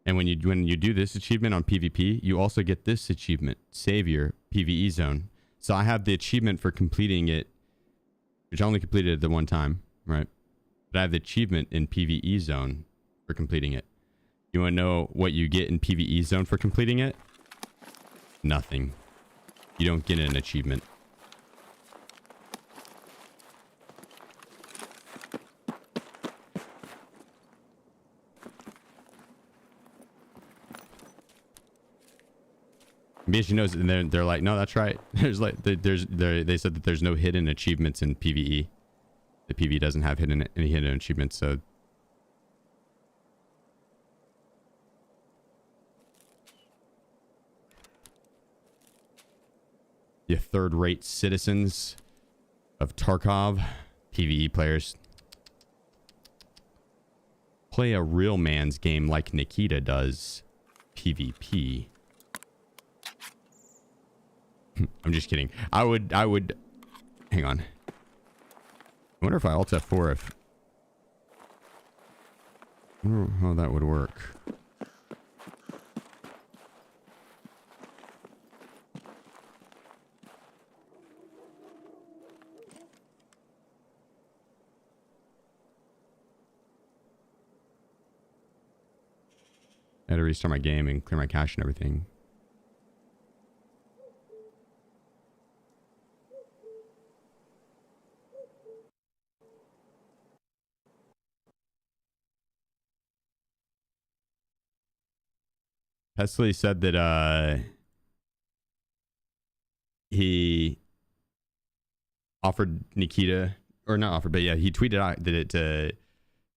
and when you do this achievement on PvP, you also get this achievement, savior PvE zone. So I have the achievement for completing it, which I only completed it the one time, right? But I have the achievement in PvE zone for completing it. You want to know what you get in PvE zone for completing it? Nothing. You don't get an achievement. BSG knows, and they're like, no, that's right. There's like, they said that there's no hidden achievements in PvE. The PvE doesn't have any hidden achievements, so. You third-rate citizens of Tarkov, PvE players. Play a real man's game like Nikita does, PvP. I'm just kidding. I would hang on. I wonder if I alt F4 if I wonder how that would work. I had to restart my game and clear my cache and everything. Pesley said that he offered Nikita, or not offered, but yeah, he tweeted out that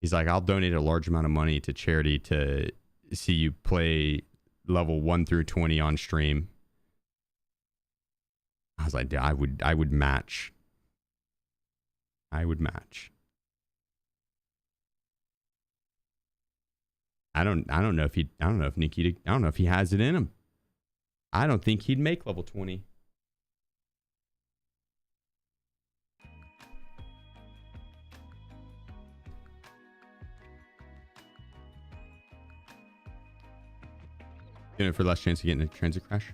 he's like, I'll donate a large amount of money to charity to see you play level 1 through 20 on stream. I was like, yeah, I would match. I would match. I don't know if Nikita, I don't know if he has it in him. I don't think he'd make level 20. Doing it for less chance of getting a transit crash.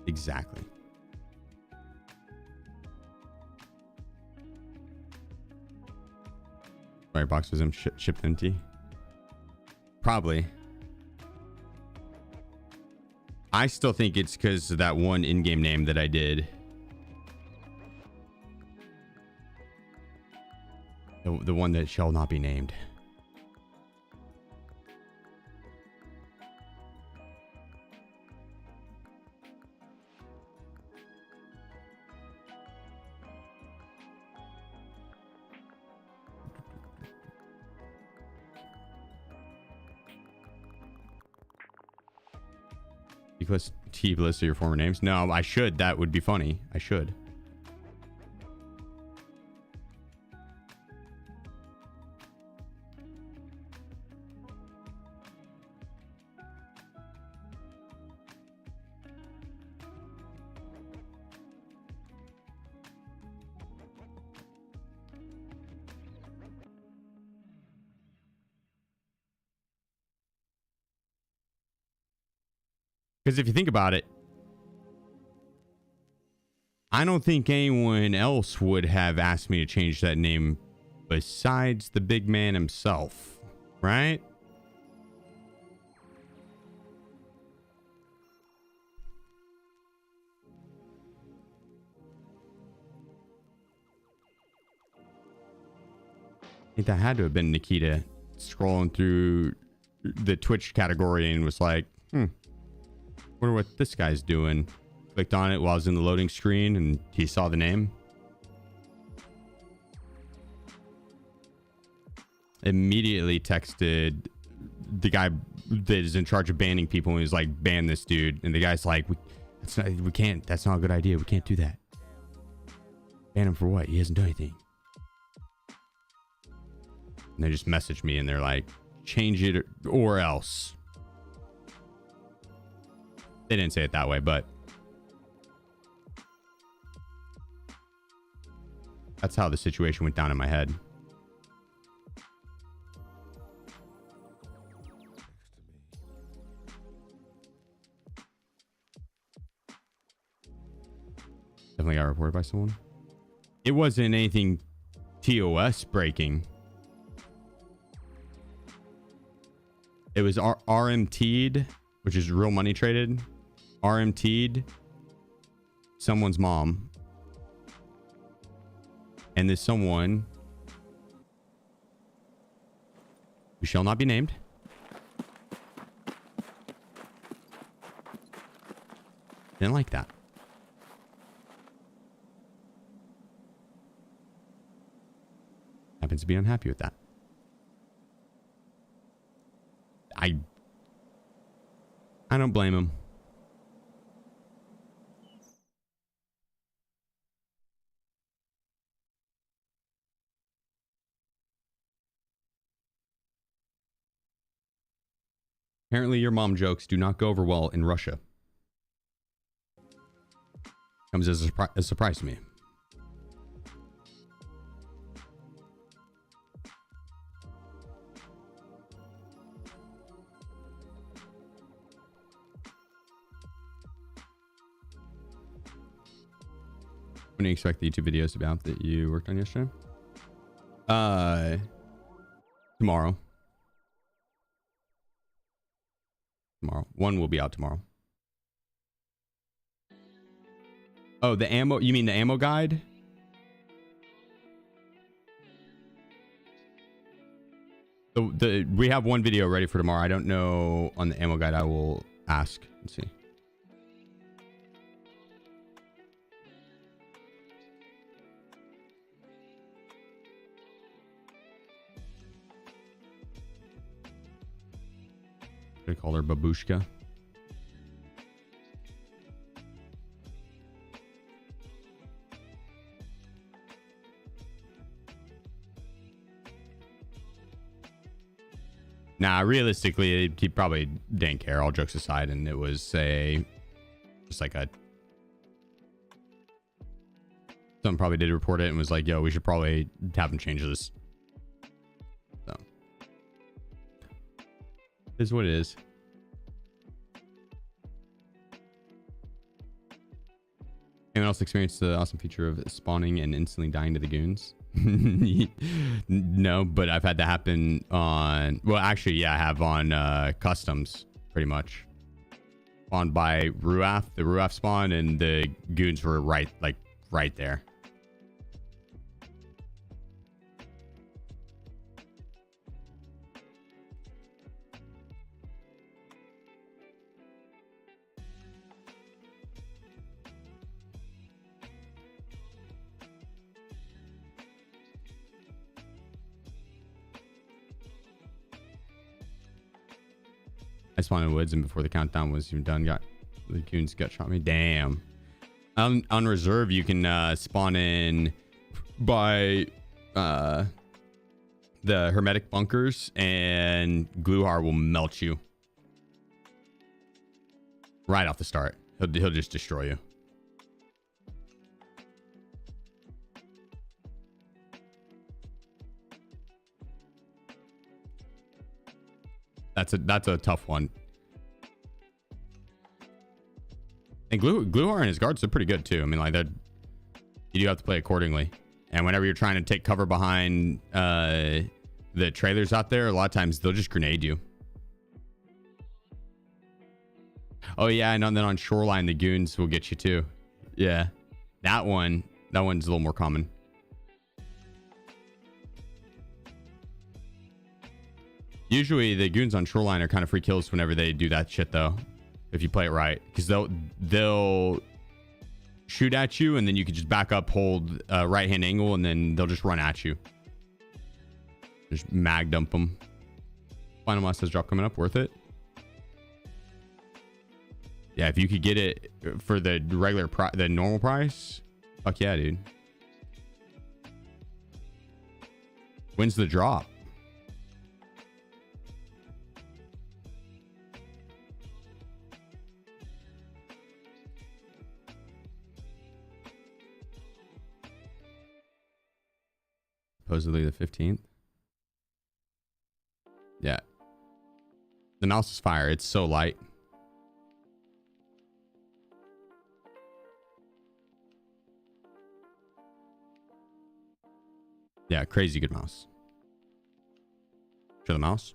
Exactly. Firebox was shipped empty. Probably. I still think it's because of that one in-game name that I did. The one that shall not be named. Keep a list of your former names. No, I should. That would be funny. I should. Because if you think about it, I don't think anyone else would have asked me to change that name besides the big man himself, right? I think that had to have been Nikita scrolling through the Twitch category and was like, wonder what this guy's doing. Clicked on it while I was in the loading screen and he saw the name. Immediately texted the guy that is in charge of banning people and he was like, ban this dude. And the guy's like, we can't, that's not a good idea. We can't do that. Ban him for what? He hasn't done anything. And they just messaged me and they're like, change it or else. They didn't say it that way, but that's how the situation went down in my head. Definitely got reported by someone. It wasn't anything TOS breaking. It was RMT'd, which is real money traded. RMT'd someone's mom. And this someone who shall not be named didn't like that. Happens to be unhappy with that. I don't blame him. Apparently your mom jokes do not go over well in Russia. Comes as a surprise to me. When do you expect the YouTube videos to be out that you worked on yesterday? Tomorrow. One will be out tomorrow. Oh, the ammo. You mean the ammo guide? We have one video ready for tomorrow. I don't know on the ammo guide. I will ask and see. They call her Babushka. Nah, realistically, he probably didn't care, all jokes aside, and it was just like someone probably did report it and was like, yo, we should probably have him change this. So it is what it is. Anyone else experienced the awesome feature of spawning and instantly dying to the goons? No, but I've had that happen on, well, actually, yeah, I have on customs, pretty much. Spawned by Ruaf, the Ruaf spawn, and the goons were right there. I spawned in woods, and before the countdown was even done, the goons gut shot me. Damn. On reserve, you can spawn in by the hermetic bunkers, and Gluhar will melt you right off the start. He'll just destroy you. That's a tough one. Gluhar and his guards are pretty good too. I mean, like that, you do have to play accordingly. And whenever you're trying to take cover behind the trailers out there, a lot of times they'll just grenade you. Oh yeah, and then on shoreline, the goons will get you too. Yeah, that one's a little more common. Usually the goons on shoreline are kind of free kills whenever they do that shit though, if you play it right, because they'll shoot at you and then you can just back up, hold right hand angle, and then they'll just run at you. Just mag dump them. Final Moss says drop coming up, worth it. Yeah, if you could get it for the the normal price, fuck yeah, dude. When's the drop? Supposedly the 15th. Yeah. The mouse is fire. It's so light. Yeah, crazy good mouse. Show the mouse.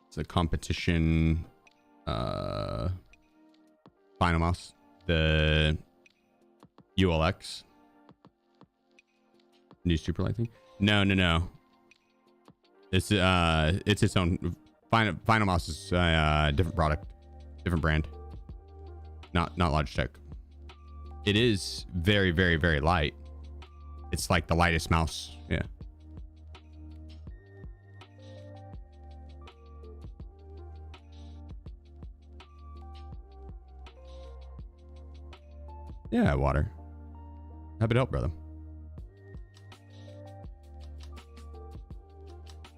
It's a competition final mouse. The ULX. New super light thing? No. It's its own. Final mouse is a different product, different brand. Not Logitech. It is very, very, very light. It's like the lightest mouse. Yeah. Yeah, water. Happy to help, brother.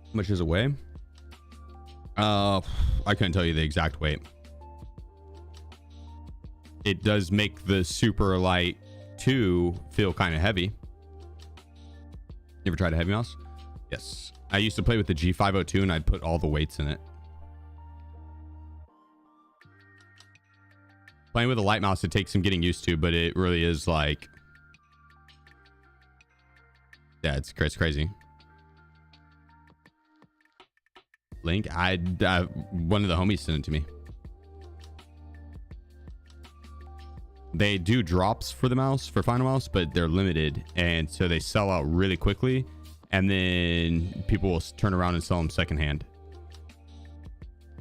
How much does it weigh? I couldn't tell you the exact weight. It does make the super light 2 feel kind of heavy. You ever tried a heavy mouse? Yes. I used to play with the G502 and I'd put all the weights in it. Playing with a light mouse, it takes some getting used to, but it really is like, yeah, it's crazy. Link, one of the homies sent it to me. They do drops for the mouse, for final mouse, but they're limited, and so they sell out really quickly, and then people will turn around and sell them secondhand.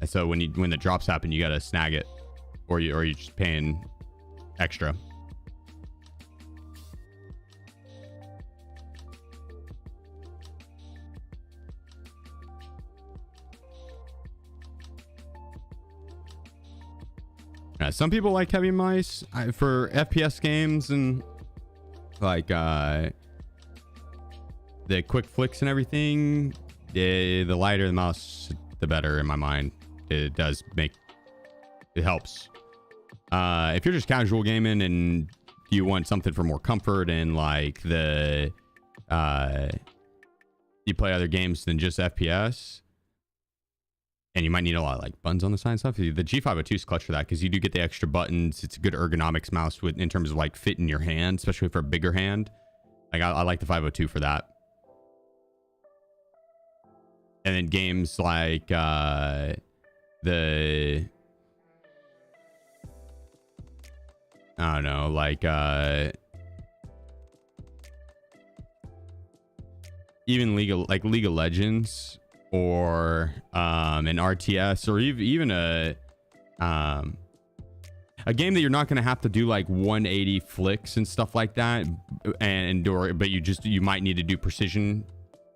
And so when the drops happen, you gotta snag it, or you're just paying extra. Some people like heavy mice for FPS games and like the quick flicks and everything. The lighter the mouse, the better in my mind. It helps. If you're just casual gaming and you want something for more comfort and like you play other games than just FPS. And you might need a lot of like buttons on the side and stuff. The G502 is clutch for that because you do get the extra buttons. It's a good ergonomics mouse in terms of like fit in your hand, especially for a bigger hand. Like I like the 502 for that. And then games like I don't know, like even League of Legends. Or an RTS, or even a game that you're not going to have to do like 180 flicks and stuff like that, but you might need to do precision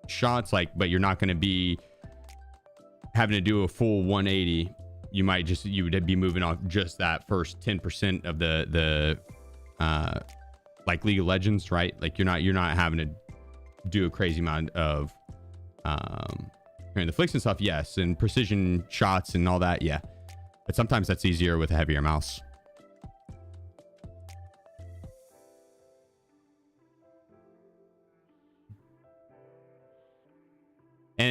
shots, but you're not going to be having to do a full 180. You would be moving off just that first 10% of the like League of Legends, right? Like you're not having to do a crazy amount of and the flicks and stuff, yes, and precision shots and all that, yeah. But sometimes that's easier with a heavier mouse.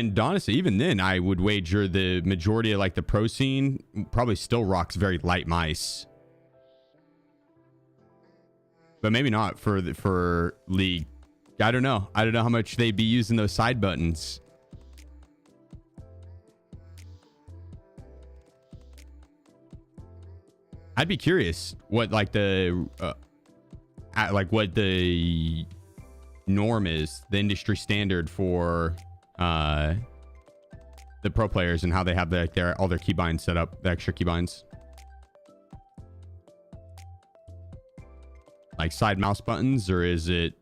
And honestly, even then, I would wager the majority of like the pro scene probably still rocks very light mice. But maybe not for League. I don't know. I don't know how much they'd be using those side buttons. I'd be curious what like the what the norm is, the industry standard for the pro players and how they have all their keybinds set up, the extra keybinds. Like side mouse buttons, or is it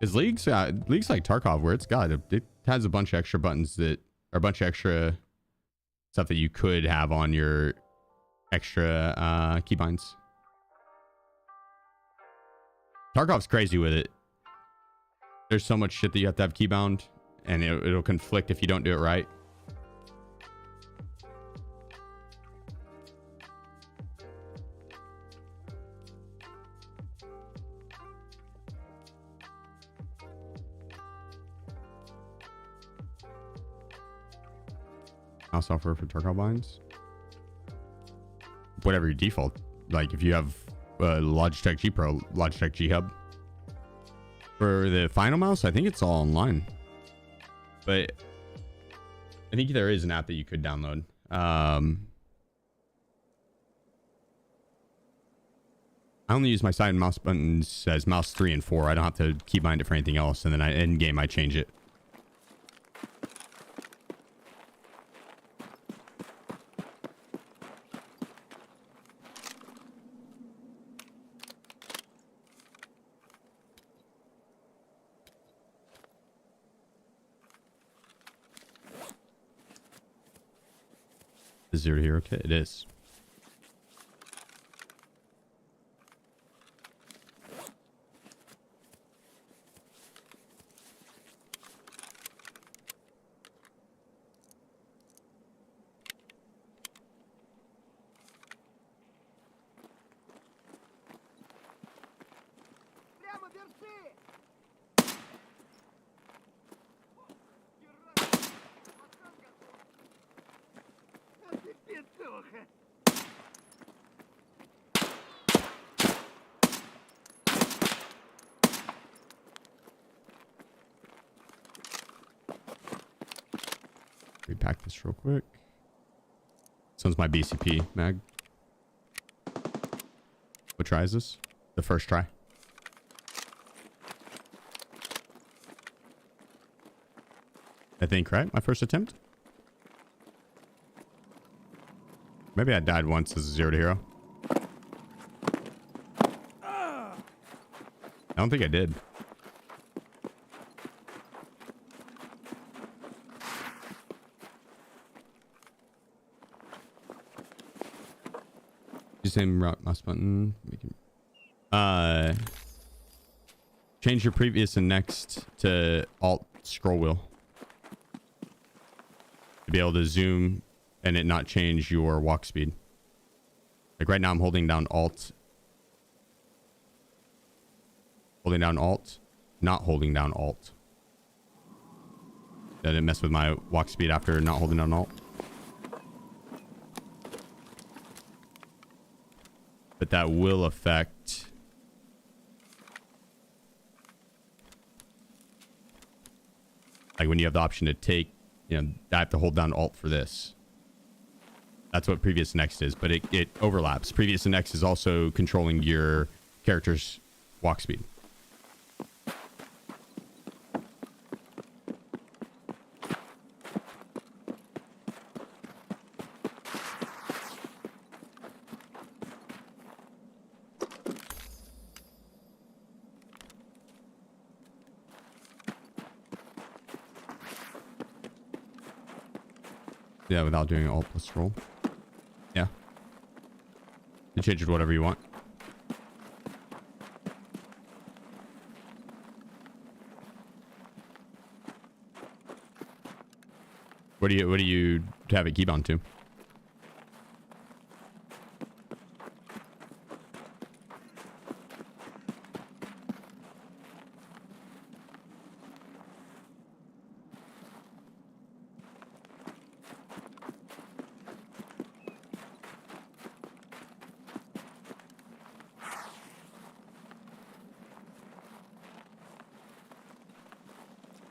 is leagues like Tarkov, where it has a bunch of extra buttons that are a bunch of extra stuff that you could have on your extra keybinds. Tarkov's crazy with it. There's so much shit that you have to have keybound, and it'll conflict if you don't do it right. Mouse software for Tarkov binds. Whatever your default. Like if you have Logitech G Pro, Logitech G Hub. For the final mouse, I think it's all online. But I think there is an app that you could download. I only use my side mouse buttons as mouse 3 and 4. I don't have to keybind it for anything else. And then in game, I change it. The Zero Hero kit? It is. Прямо держи! Пацан готов! А ты петуха! Repack this real quick. This one's my BCP mag. What try is this? The first try. I think, right? My first attempt? Maybe I died once as a 0 to hero. I don't think I did. Same route mouse button. Change your previous and next to alt scroll wheel to be able to zoom and it not change your walk speed. Like right now I'm holding down alt, not holding down alt. That didn't mess with my walk speed after not holding down alt. But that will affect like when you have the option to take, I have to hold down alt for this. That's what previous next is, but it overlaps. Previous and next is also controlling your character's walk speed. Yeah, without doing alt plus scroll. Yeah. You change it to whatever you want. What do you have it keybound to?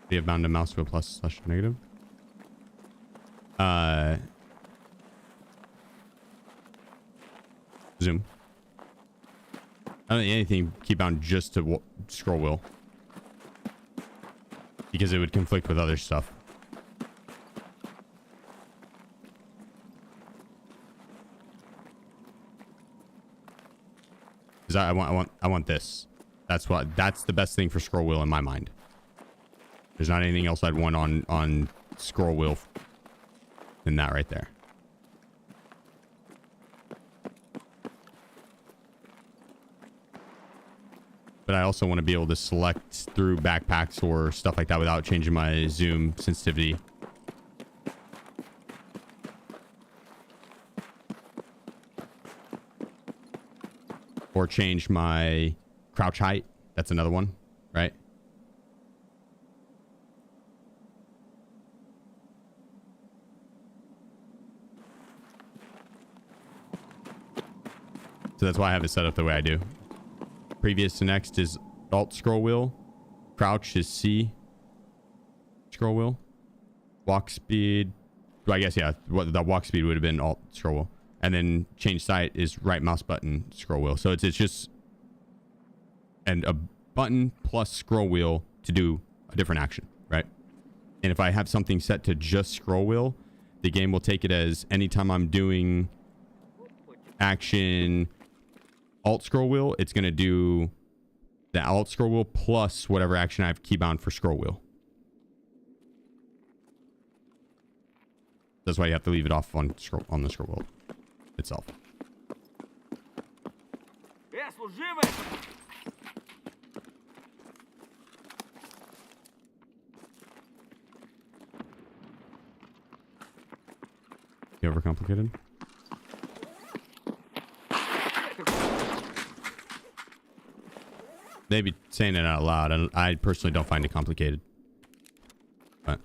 Do you have bound to mouse to a +/-? Zoom. I don't think anything keep bound just to scroll wheel, because it would conflict with other stuff. Because I want this. That's the best thing for scroll wheel in my mind. There's not anything else I'd want on scroll wheel than that right there. But I also want to be able to select through backpacks or stuff like that without changing my zoom sensitivity. Or change my crouch height. That's another one, right? So that's why I have it set up the way I do. Previous to next is Alt scroll wheel. Crouch is C scroll wheel. Walk speed. Well, I guess, yeah. What the walk speed would have been Alt scroll wheel. And then change sight is right mouse button scroll wheel. So it's just and a button plus scroll wheel to do a different action, right? And if I have something set to just scroll wheel, the game will take it as anytime I'm doing action Alt scroll wheel, it's going to do the Alt scroll wheel plus whatever action I have keybound for scroll wheel. That's why you have to leave it off on the scroll wheel itself. You overcomplicated? Maybe saying it out loud. I personally don't find it complicated. But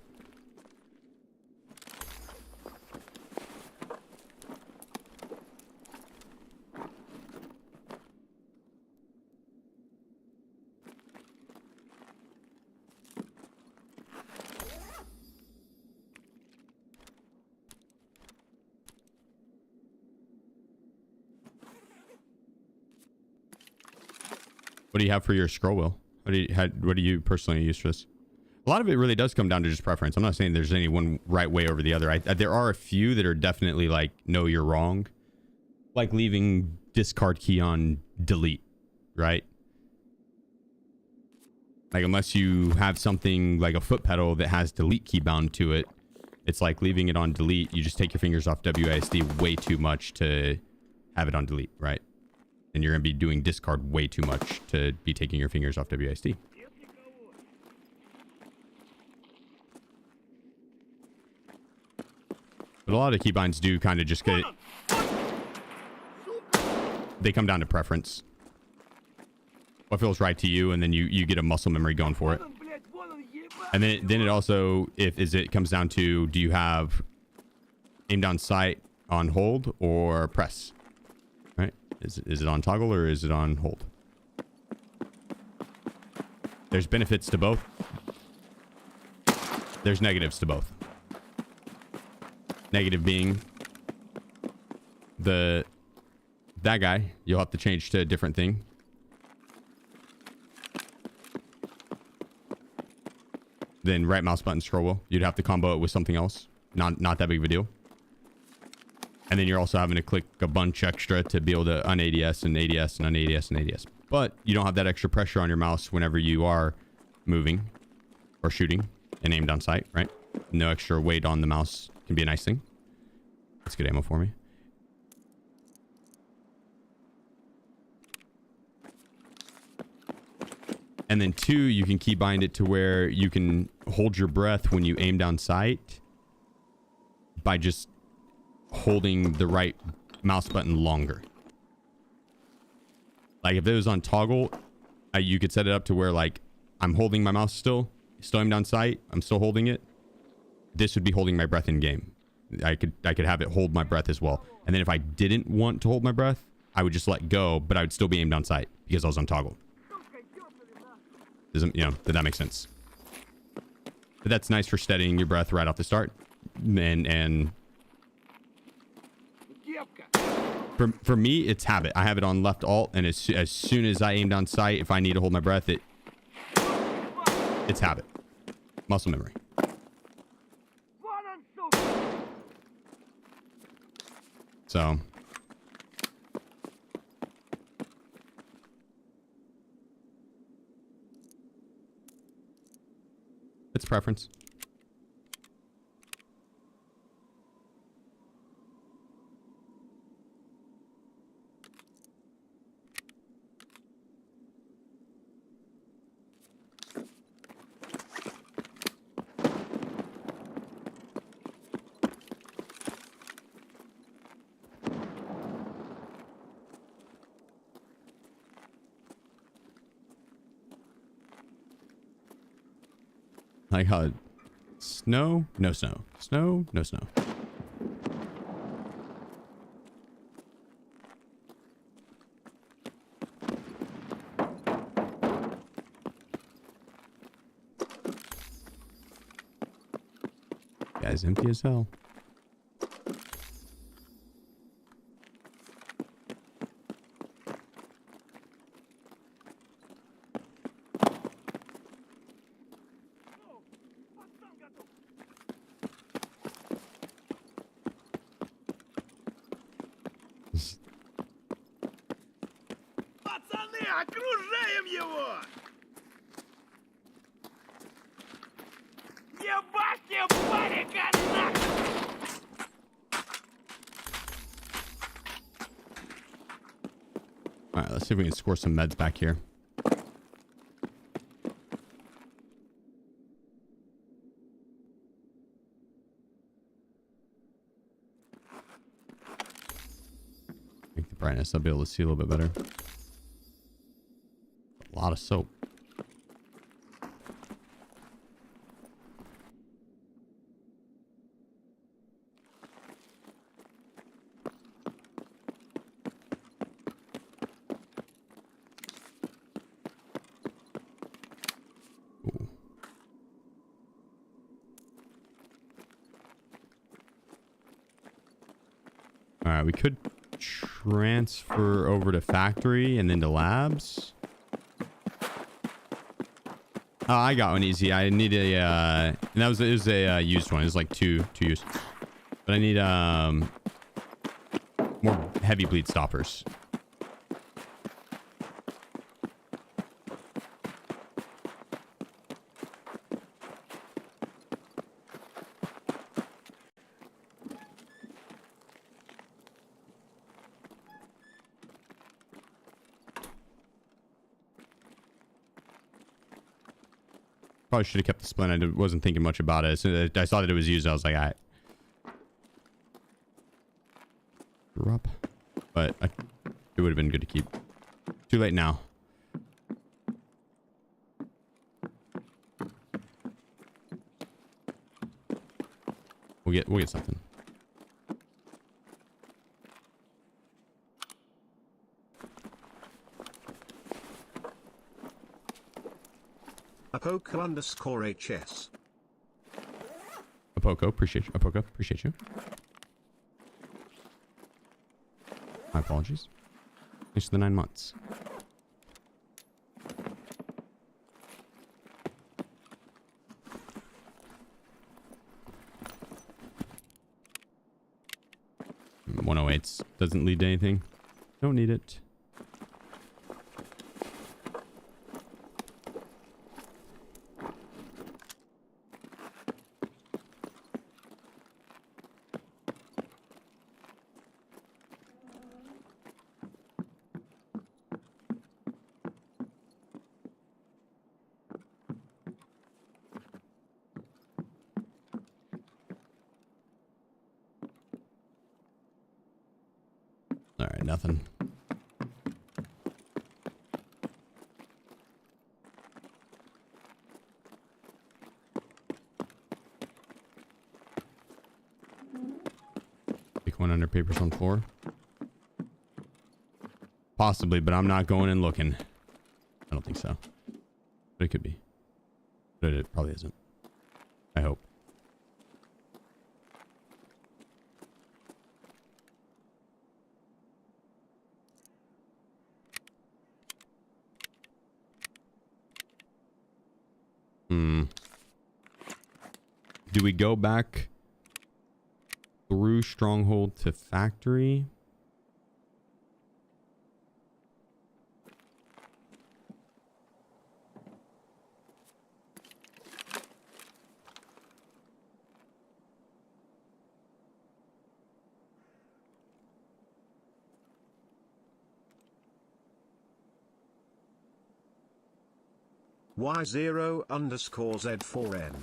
what do you have for your scroll wheel? What do you personally use for this? A lot of it really does come down to just preference. I'm not saying there's any one right way over the other. There are a few that are definitely like, no, you're wrong. Like leaving discard key on delete, right? Like unless you have something like a foot pedal that has delete key bound to it, it's like leaving it on delete. You just take your fingers off WASD way too much to have it on delete, right? And you're going to be doing discard way too much to be taking your fingers off WASD. But a lot of keybinds do kind of just get... They come down to preference. What feels right to you, and then you get a muscle memory going for it. And then it also, it comes down to, do you have aim down sight on hold or press? Right? Is it on toggle or is it on hold? There's benefits to both. There's negatives to both. Negative being that guy, you'll have to change to a different thing. Then right mouse button scroll wheel. You'd have to combo it with something else. Not that big of a deal. And then you're also having to click a bunch extra to be able to un-ADS and ADS and un-ADS and ADS. But you don't have that extra pressure on your mouse whenever you are moving or shooting and aim down sight, right? No extra weight on the mouse can be a nice thing. That's good ammo for me. And then 2, you can keybind it to where you can hold your breath when you aim down sight by just holding the right mouse button longer. Like if it was on toggle, you could set it up to where like I'm holding my mouse still aim down sight, I'm still holding it. This would be holding my breath in game. I could have it hold my breath as well. And then if I didn't want to hold my breath, I would just let go, but I would still be aimed on sight because I was on toggle. Doesn't, you know, did that make sense? But that's nice for steadying your breath right off the start. And for me, it's habit. I have it on left alt, and as soon as I aim down sight, if I need to hold my breath, it's habit. Muscle memory. So it's preference. Like how snow, no snow, snow, no snow. Guy's empty as hell. Окружаем его! Ебашьте парика нахуй! All right, let's see if we can score some meds back here. Make the brightness. I'll be able to see a little bit better. A lot of soap. Ooh. All right, we could transfer over to factory and then to labs. Oh, I got one easy. I need a and it was a used one. It was like two used. But I need more heavy bleed stoppers. Probably should have kept the splint. I wasn't thinking much about it. So I saw that it was used. I was like, all right. Screw up. But it would have been good to keep. Too late now. We'll get something. Apoko_HS. Apoko, appreciate you. Apoko, appreciate you. My apologies. Thanks for the 9 months. $108 doesn't lead to anything. Don't need it. nothing. Pick one under papers on floor. Possibly, but I'm not going and looking. I don't think so. But it could be. But it probably isn't. I hope. Do we go back through Stronghold to Factory? Y0_Z4N.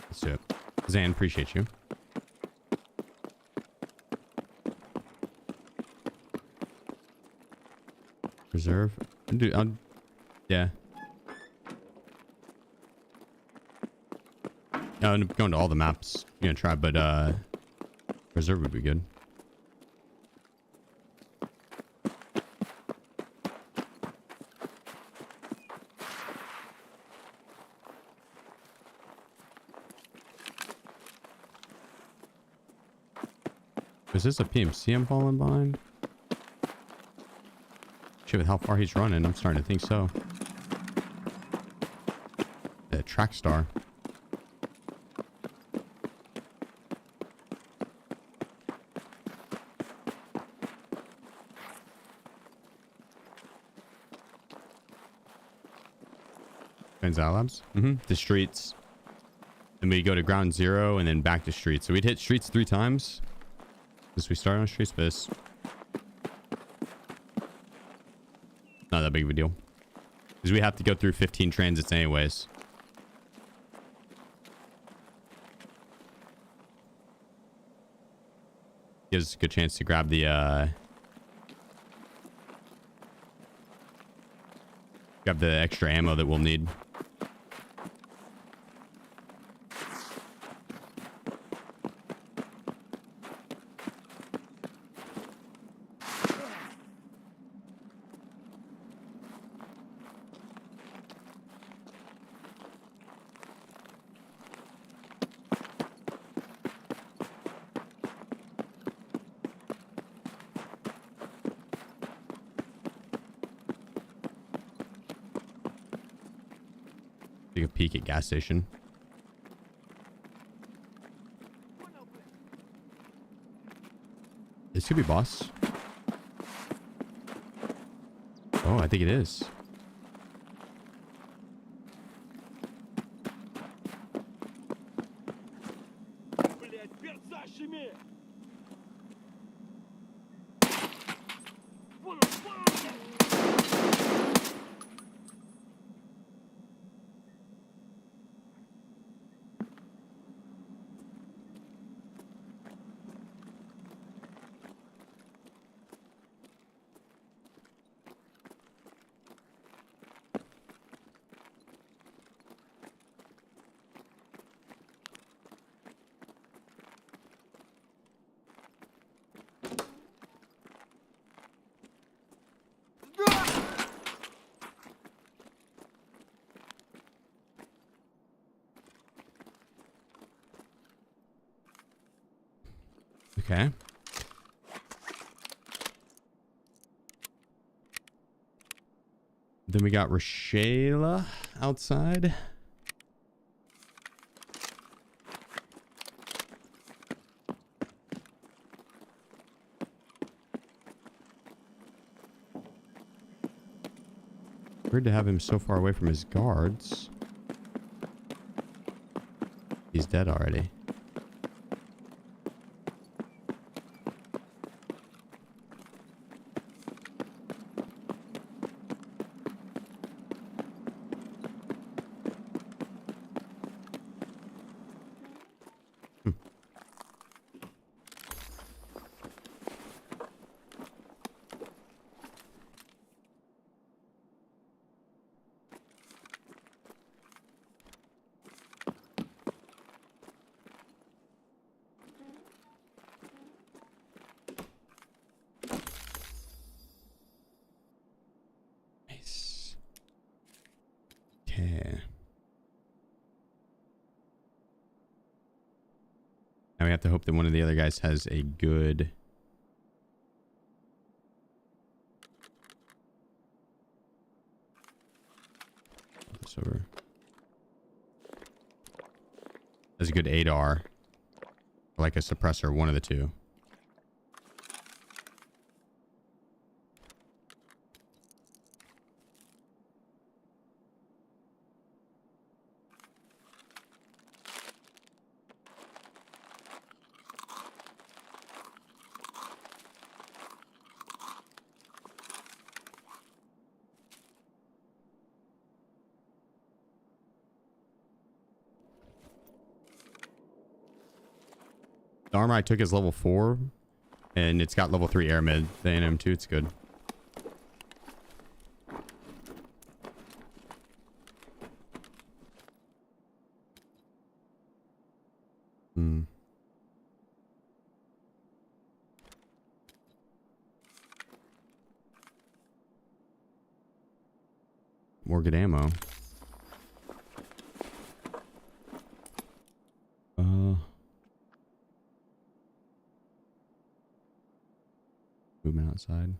Let's do it. Zan, appreciate you. Reserve. Dude, yeah. I'm going to all the maps. I'm gonna try, but reserve would be good. Is this a PMC I'm falling behind? Shit, with how far he's running, I'm starting to think so. The track star. Labs. The streets. And we go to ground zero and then back to streets. So we'd hit streets 3 times. Since we started on streets, but it's not that big of a deal. Because we have to go through 15 transits anyways. Gives us a good chance to grab the extra ammo that we'll need. Take a peek at gas station. This could be boss. Oh, I think it is. Okay. Then we got Rashayla outside. Weird to have him so far away from his guards. He's dead already. Now we have to hope that one of the other guys has a good... This over. Has a good ADAR. Or like a suppressor, one of the two. The armor I took is level 4, and it's got level 3 air mid. The NM2, it's good. More good ammo. Movement outside.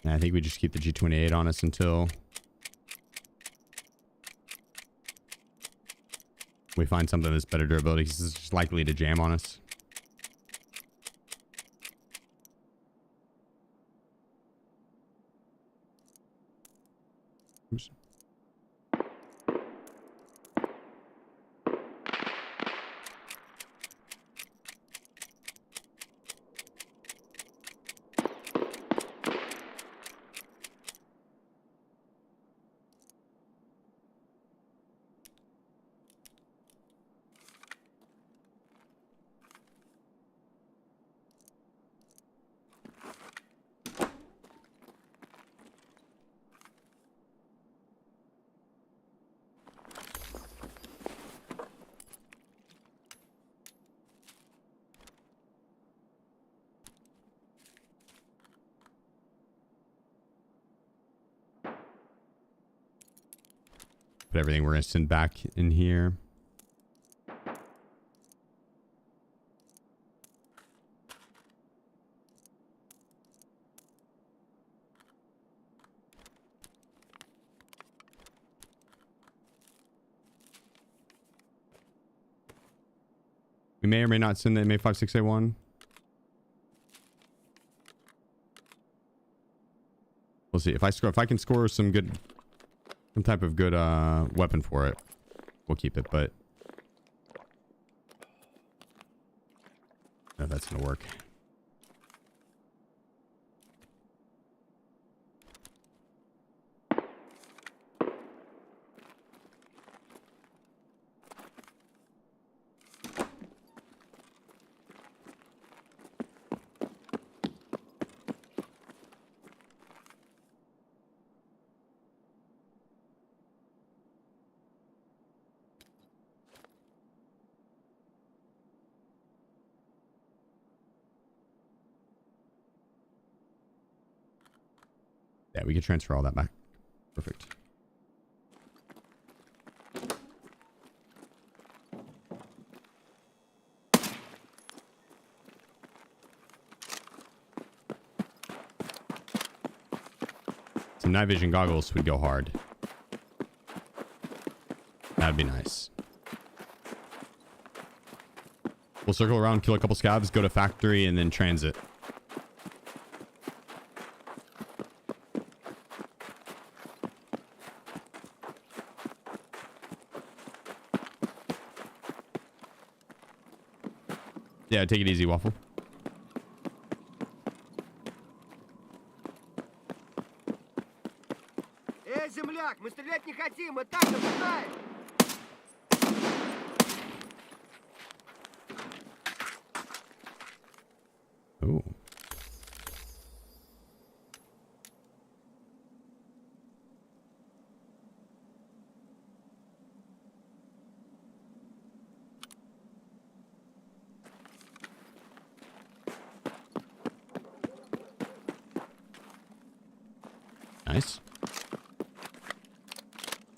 Yeah, I think we just keep the G28 on us until we find something that's better durability, because it's just likely to jam on us. Oops. Put everything we're going to send back in here. We may or may not send the MA56A1. We'll see. If I can score some type of good weapon for it, we'll keep it, but no, that's gonna work. Yeah, we can transfer all that back. Perfect. Some night vision goggles would go hard. That'd be nice. We'll circle around, kill a couple scavs, go to factory, and then transit. Yeah, take it easy, Waffle. Земляк, мы стрелять не хотим, мы так наблюдаем. Ooh. nice.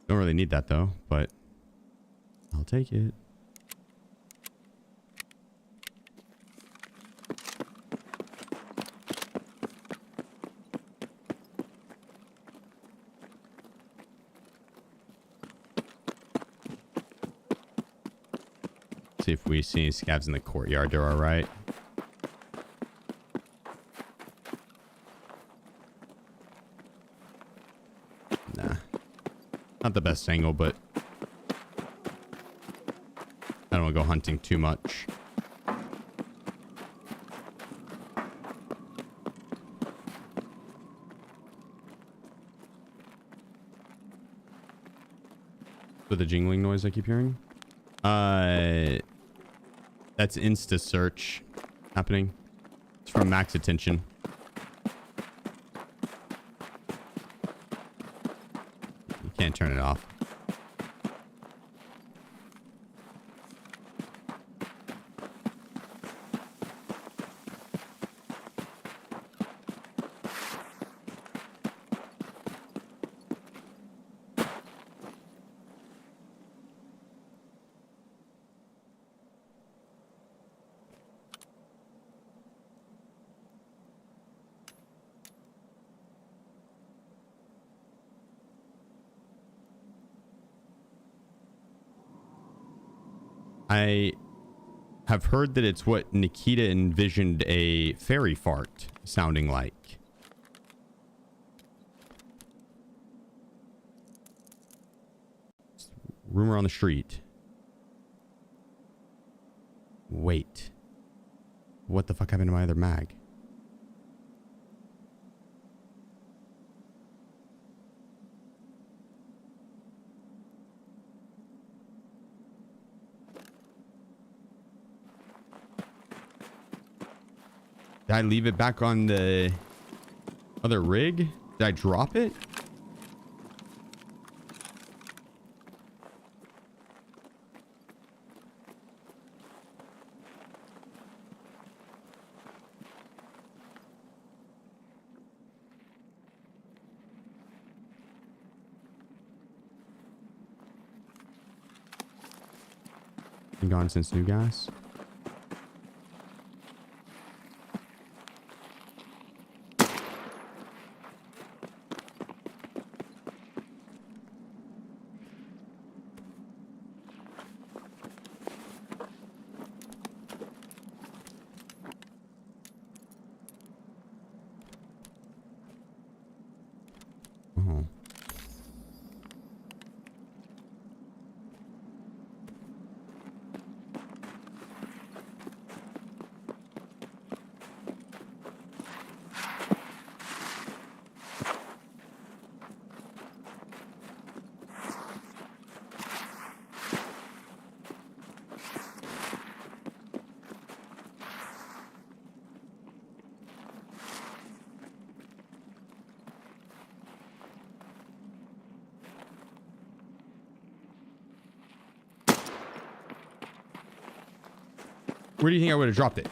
Don't really need that though, but I'll take it. See if we see any scavs in the courtyard. They're all right. Nah, not the best angle, but I don't want to go hunting too much. With the jingling noise I keep hearing. That's Insta search happening. It's from Max Attention. You can't turn it off. I have heard that it's what Nikita envisioned a fairy fart sounding like. Rumor on the street. Wait. What the fuck happened to my other mag? Did I leave it back on the other rig? Did I drop it? Been gone since new gas. Where do you think I would have dropped it?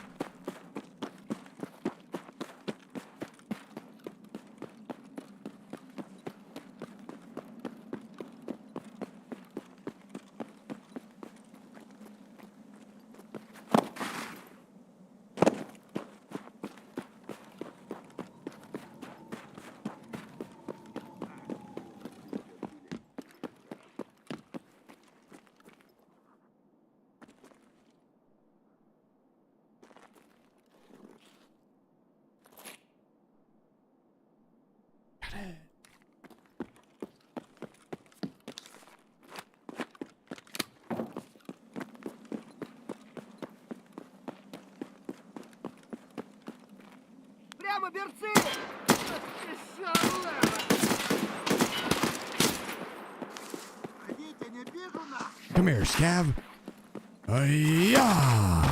Прямо берцы! Come here, scav. Yeah.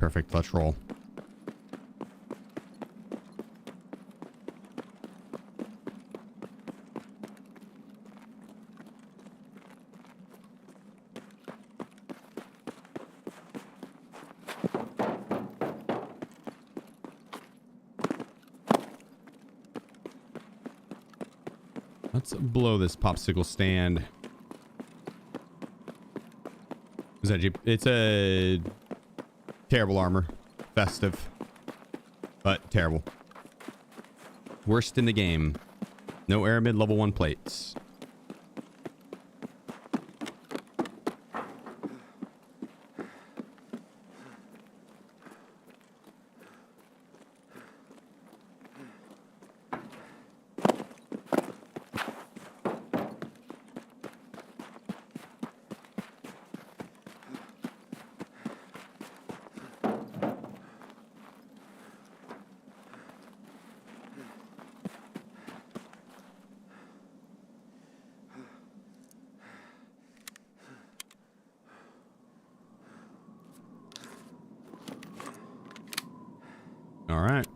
perfect. Let's roll. Let's blow this popsicle stand. Is that Jeep? It's a terrible armor. Festive. But terrible. Worst in the game. No aramid level 1 plates. All right.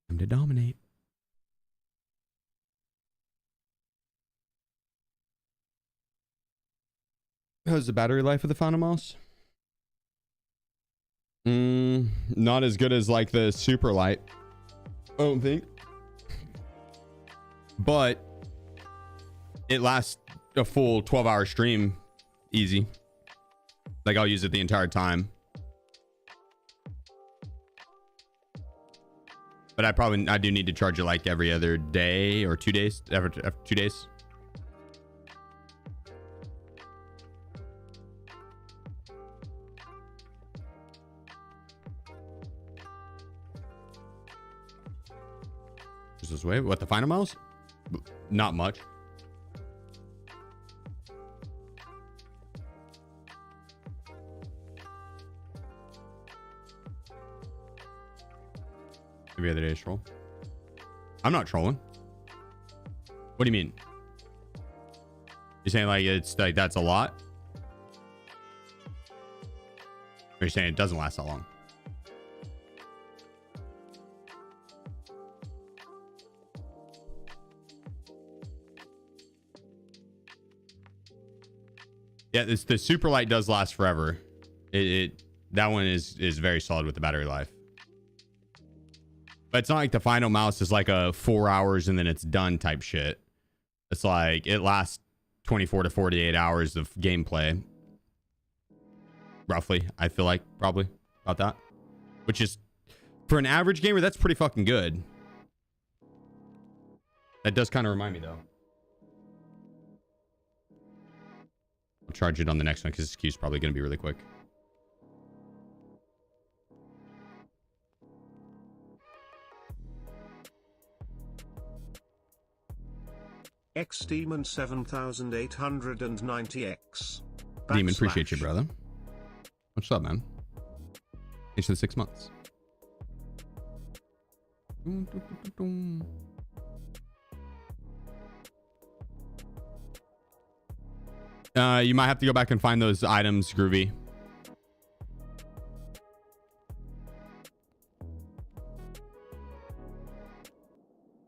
Time to dominate. How's the battery life of the Fountain Mouse? Not as good as like the super light, I don't think. But it lasts a full 12-hour stream easy. Like I'll use it the entire time. But I do need to charge it like every other day or 2 days. Every 2 days. Just this way. What, the final mouse? Not much. Every other day is troll. I'm not trolling. What do you mean? You're saying like it's like that's a lot? Or you're saying it doesn't last that long? Yeah, the super light does last forever. That one is very solid with the battery life. But it's not like the final mouse is like a 4 hours and then it's done type shit. It's like it lasts 24 to 48 hours of gameplay. Roughly, I feel like probably about that. Which is, for an average gamer, that's pretty fucking good. That does kind of remind me though. I'll charge it on the next one because this queue is probably going to be really quick. Demon 7890X. Demon, appreciate you, brother. What's up, man? Thanks for the 6 months. You might have to go back and find those items, Groovy.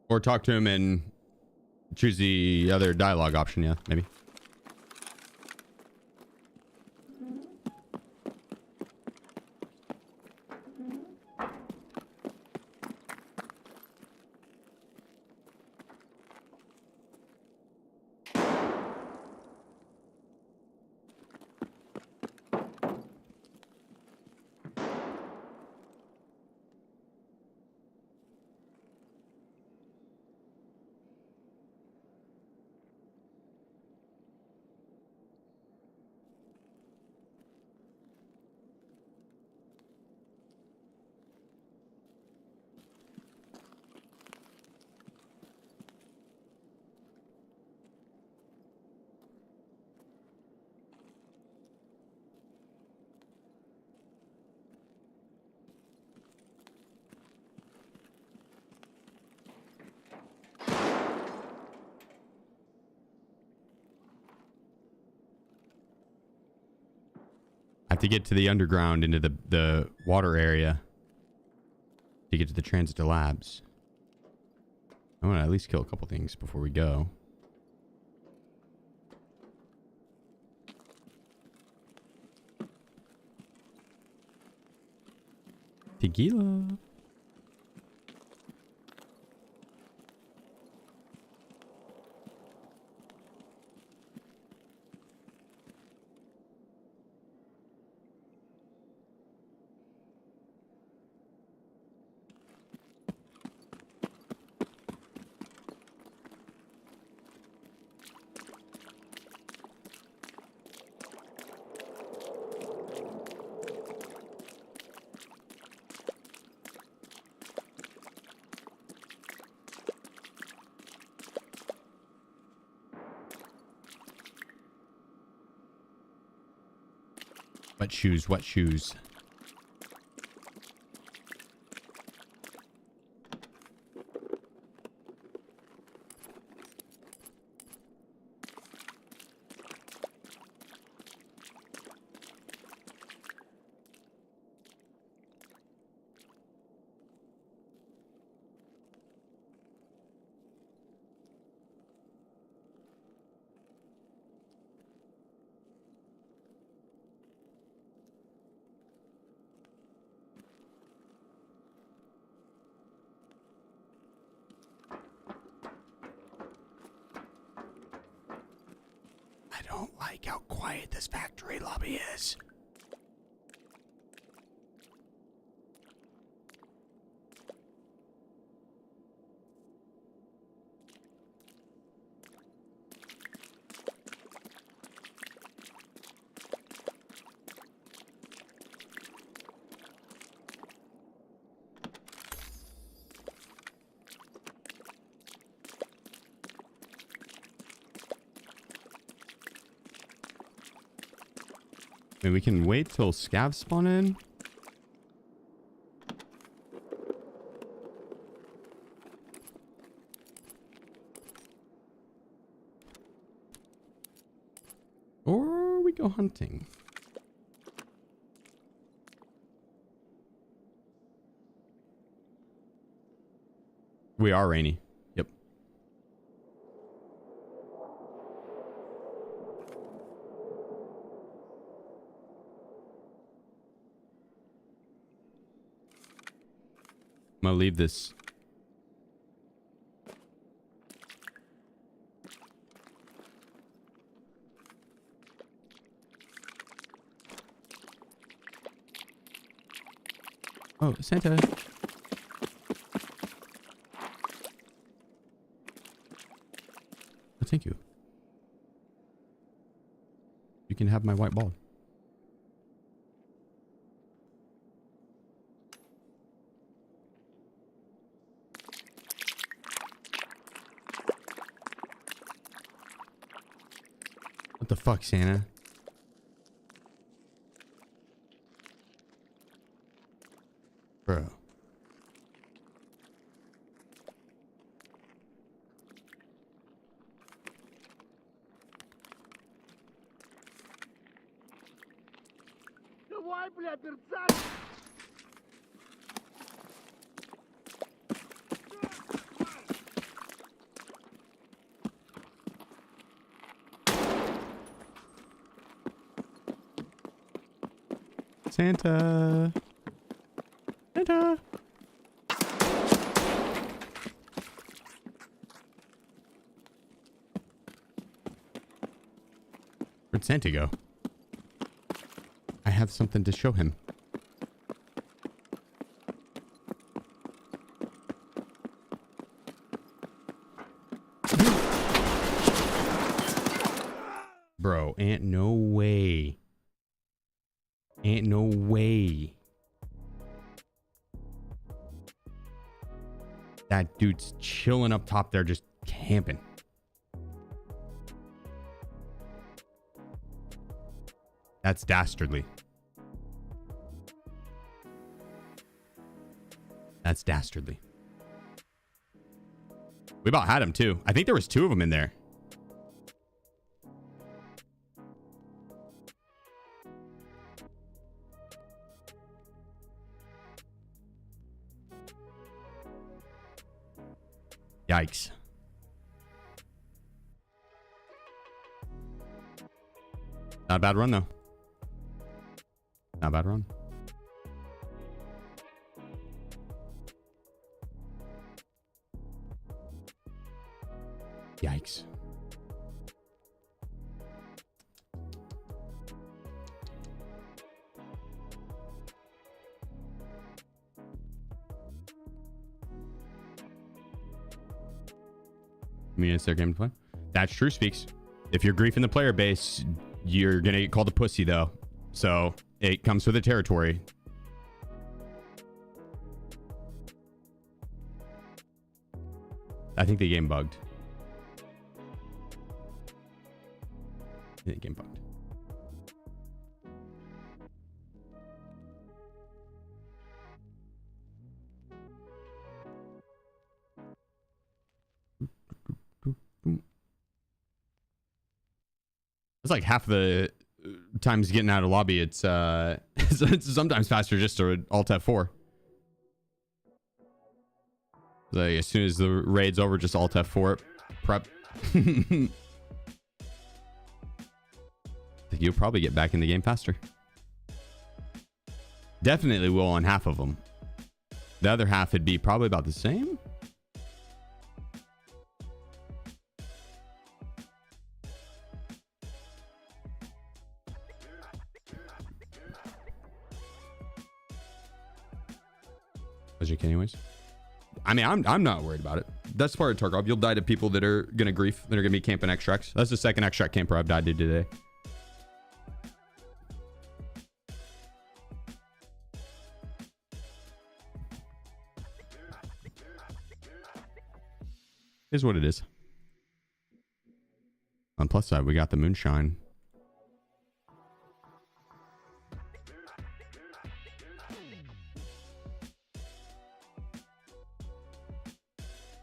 Or talk to him and choose the other dialogue option. Yeah, maybe. have to get to the underground into the water area to get to the transit labs. I want to at least kill a couple things before we go. Tequila. Wet shoes, wet shoes. I don't like how quiet this factory lobby is. I mean, we can wait till scavs spawn in. Or we go hunting. We are rainy. Yep. I'm gonna leave this. Oh, Santa. Oh, thank you. You can have my white ball. What the fuck, Santa? Bro. Давай, бля, перцак! Santa. Santa. Where'd Santa go? I have something to show him. Bro, ain't no way. Ain't no way. That dude's chilling up top there, just camping. That's dastardly. That's dastardly. We about had him too. I think there was 2 of them in there. Yikes. Not a bad run, though. Not a bad run. Yikes. I mean, it's their game to play. That's true, Speaks. If you're griefing the player base, you're going to get called a pussy, though. So it comes with the territory. I think the game bugged. I think the game bugged. It's like half the times getting out of lobby. It's it's sometimes faster just to Alt F4. Like as soon as the raid's over, just Alt F4 prep. You'll probably get back in the game faster. Definitely will on half of them. The other half would be probably about the same. Logic anyways. I mean, I'm not worried about it. That's part of Tarkov. You'll die to people that are gonna grief, that are gonna be camping extracts. That's the second extract camper I've died to today. Is what it is. On the plus side, we got the moonshine.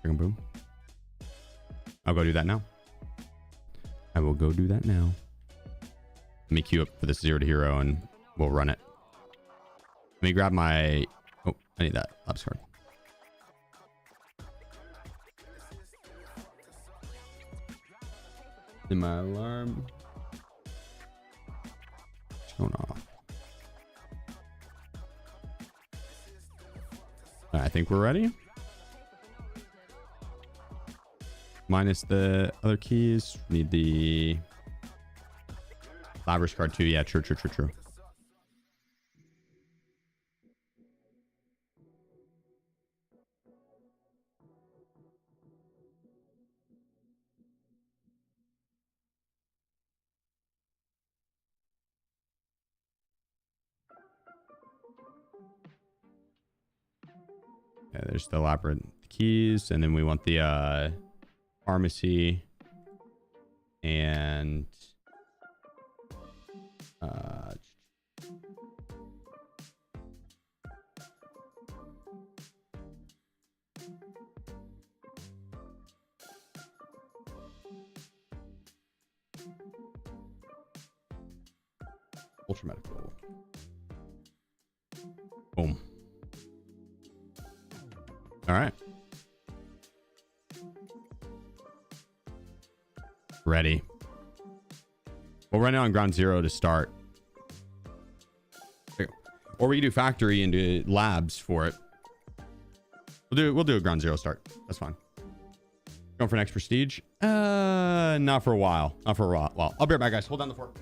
Boom. I'll go do that now. I will go do that now. Let me queue up for this 0 to hero and we'll run it. Let me grab my... Oh, I need that labs card. In my alarm. What's going off? I think we're ready. Minus the other keys. Need the Labrys card too. Yeah, true. Yeah, there's the Labyrinth keys, and then we want the pharmacy and ultra medical. Boom. All right. Ready. We'll run it on ground 0 to start. Or we can do factory and do labs for it. We'll do a ground 0 start. That's fine. Going for next prestige? Not for a while. Not for a while. Well, I'll be right back, guys. Hold down the fort.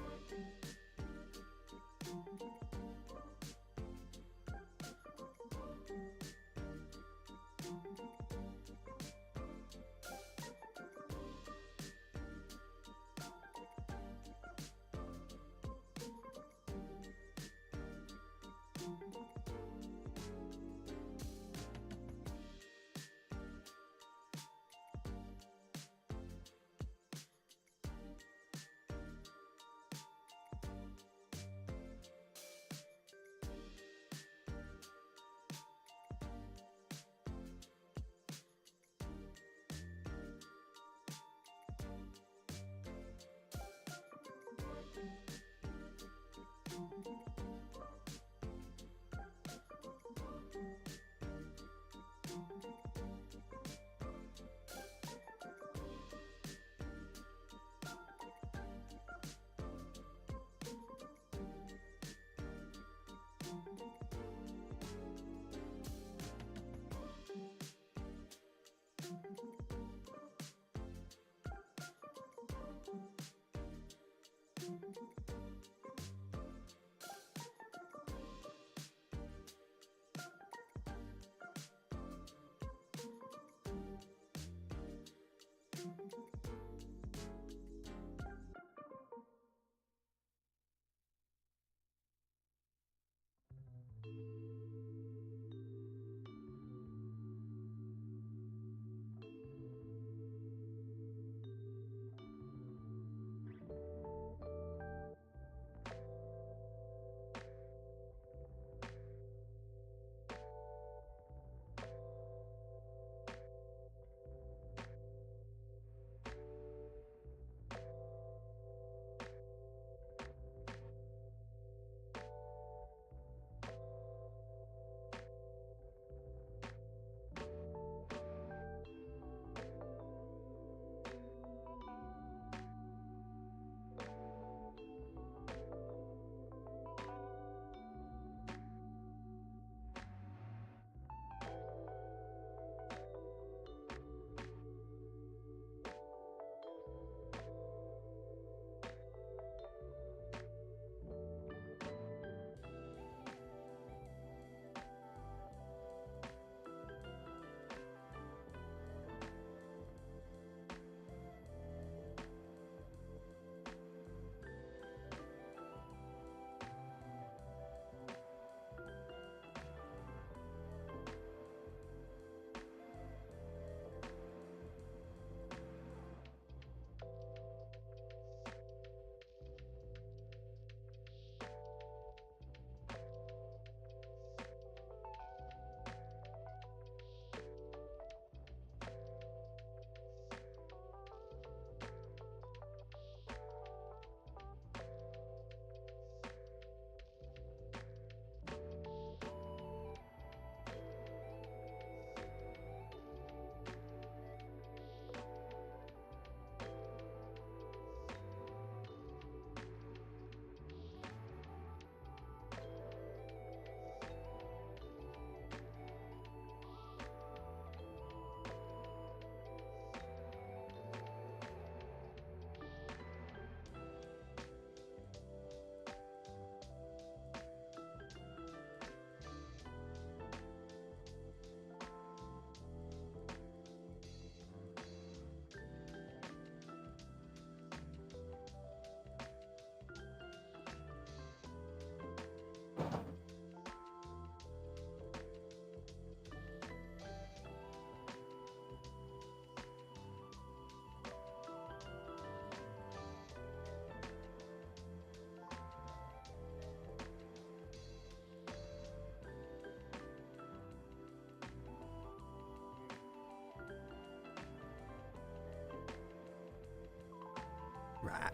Right.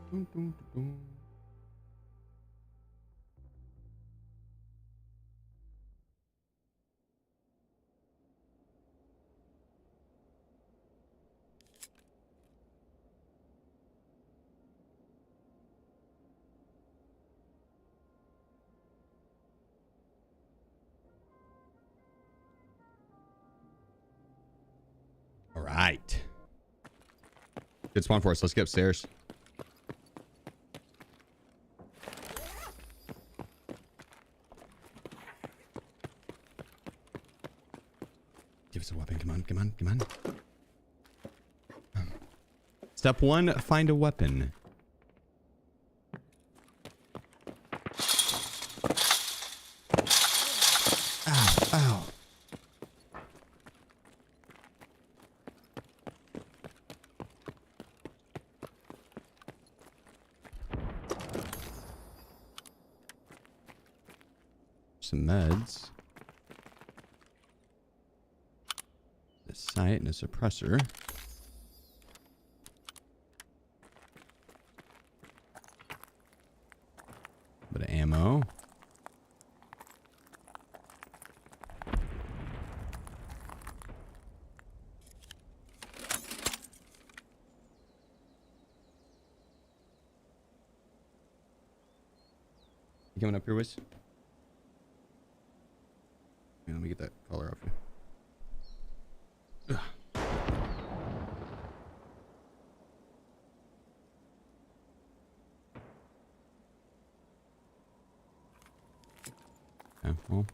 Dun, dun, dun, dun. All right. Good spawn for us. Let's get upstairs. Give us a weapon. Come on, come on, come on. Step 1, find a weapon. Ow, ow. Some meds. A sight and a suppressor. Bit of ammo. You coming up here, Wiz? Yeah, let me get that collar off you. Ugh. Okay, well.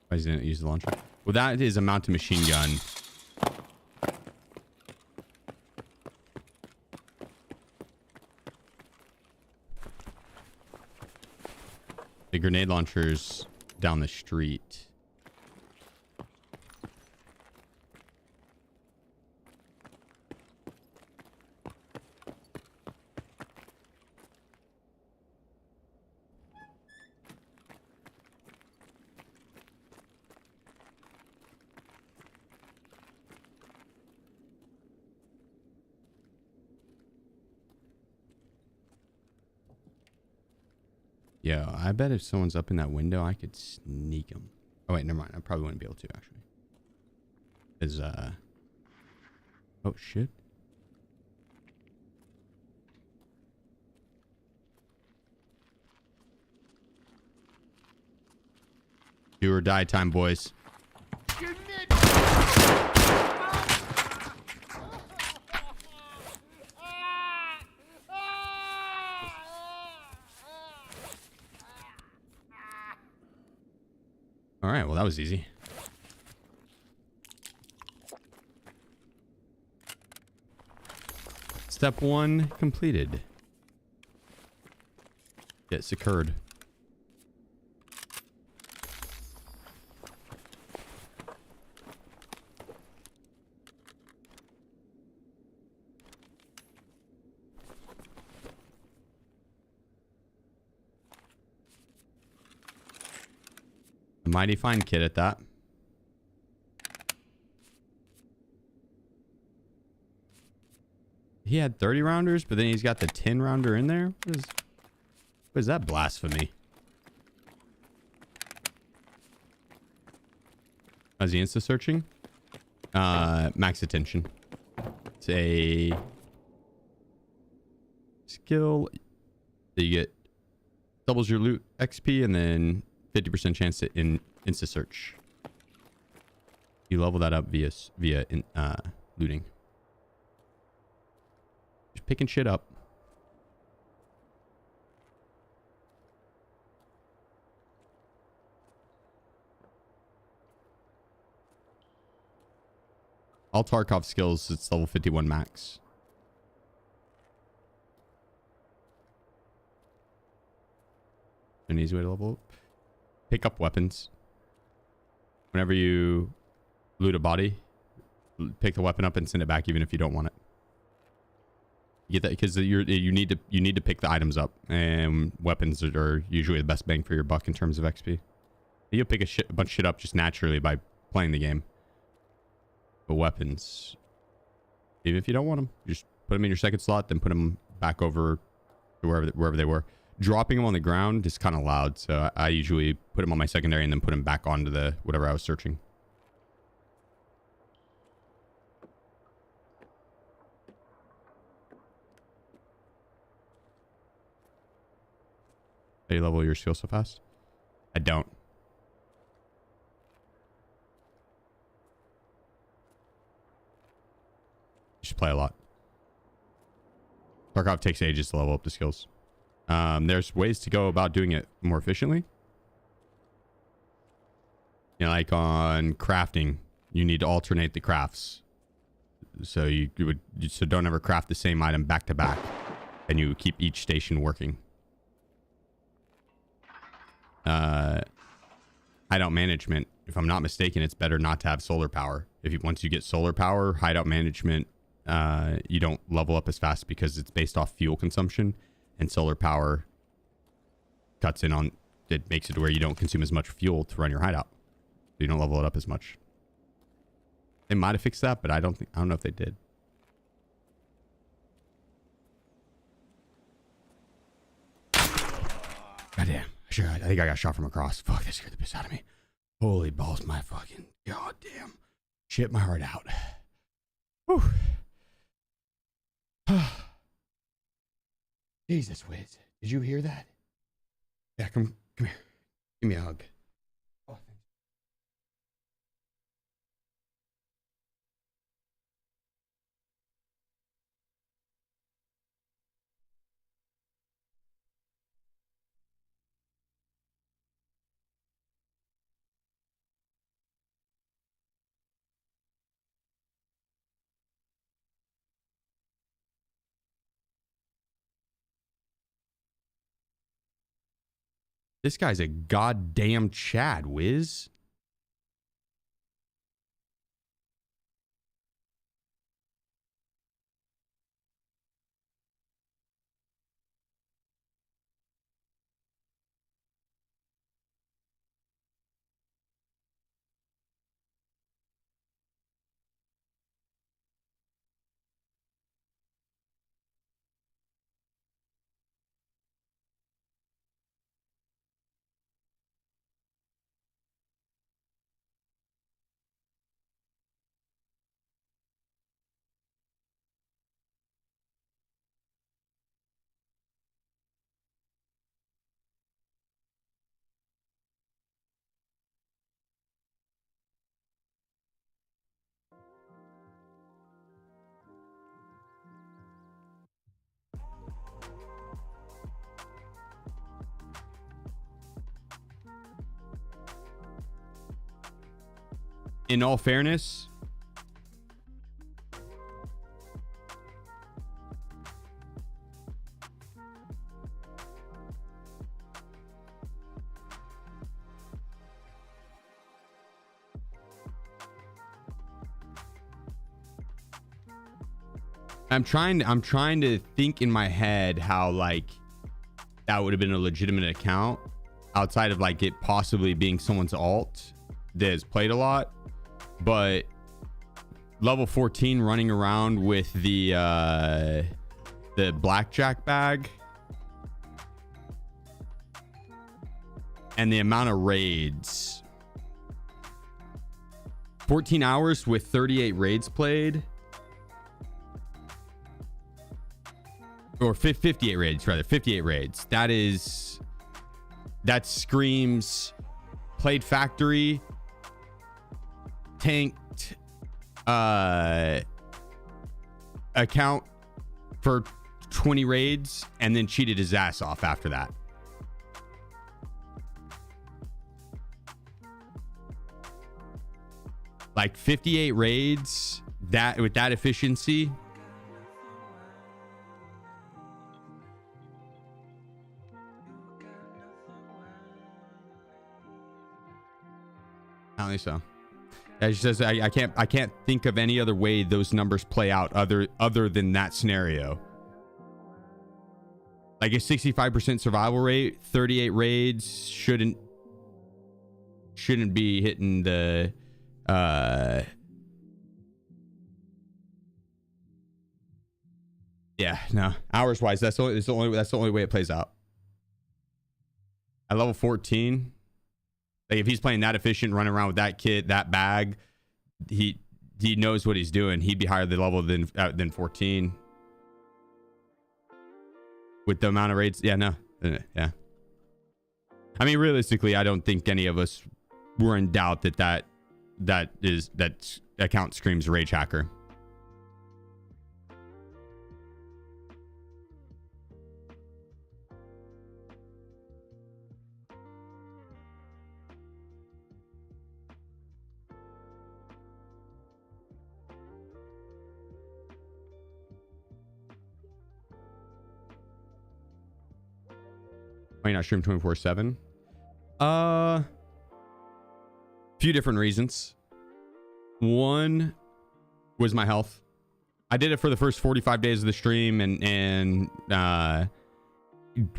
Why is he gonna use the launcher? Well, that is a mounted machine gun. The grenade launcher's down the street. Yeah, I bet if someone's up in that window, I could sneak them. Oh, wait, never mind. I probably wouldn't be able to, actually. Is, oh, shit. Do or die time, boys. All right, well, that was easy. Step 1 completed. Get secured. A mighty fine kid at that. He had 30 rounders, but then he's got the 10 rounder in there. What is that blasphemy? Is he insta searching? Max attention. It's a skill that you get, doubles your loot XP and then 50% chance to insta search. You level that up via looting. Just picking shit up. All Tarkov skills, it's level 51 max. An easy way to level up. Pick up weapons. Whenever you loot a body, pick the weapon up and send it back even if you don't want it. You get that because you need to pick the items up, and weapons are usually the best bang for your buck in terms of XP. You'll pick a bunch of shit up just naturally by playing the game. But weapons, even if you don't want them, you just put them in your second slot, then put them back over to wherever they were. Dropping them on the ground is kind of loud, so I usually put them on my secondary and then put them back onto the whatever I was searching. How do you level your skill so fast? I don't. You should play a lot. Tarkov takes ages to level up the skills. There's ways to go about doing it more efficiently. You know, like on crafting, you need to alternate the crafts. So you don't ever craft the same item back to back, and you keep each station working. Hideout management, if I'm not mistaken, it's better not to have solar power. Once you get solar power, hideout management, you don't level up as fast because it's based off fuel consumption, and solar power cuts in on it, makes it where you don't consume as much fuel to run your hideout. So you don't level it up as much. They might have fixed that, but I don't know if they did. Goddamn. I think I got shot from across. Fuck, that scared the piss out of me. Holy balls, my fucking goddamn. Shit my heart out. Whew. Jesus, Wiz. Did you hear that? Yeah, come here. Give me a hug. This guy's a goddamn Chad whiz. In all fairness, I'm trying to think in my head how like that would have been a legitimate account outside of like it possibly being someone's alt that has played a lot. But level 14 running around with the blackjack bag and the amount of raids, 14 hours with 38 raids played, or 58 raids rather, 58 raids. That screams played factory, tanked account for 20 raids, and then cheated his ass off after that. Like 58 raids, that with that efficiency. I don't think so. Yeah, she says I can't think of any other way those numbers play out other than that scenario. Like a 65% survival rate, 38 raids shouldn't be hitting the yeah, no. Hours wise, that's the only way it plays out. At level 14, like if he's playing that efficient, running around with that kit, that bag, he knows what he's doing. He'd be higher the level than 14 with the amount of raids. Yeah, no, yeah. I mean, realistically, I don't think any of us were in doubt that account screams rage hacker. Why not stream 24/7? Few different reasons. One was my health. I did it for the first 45 days of the stream, and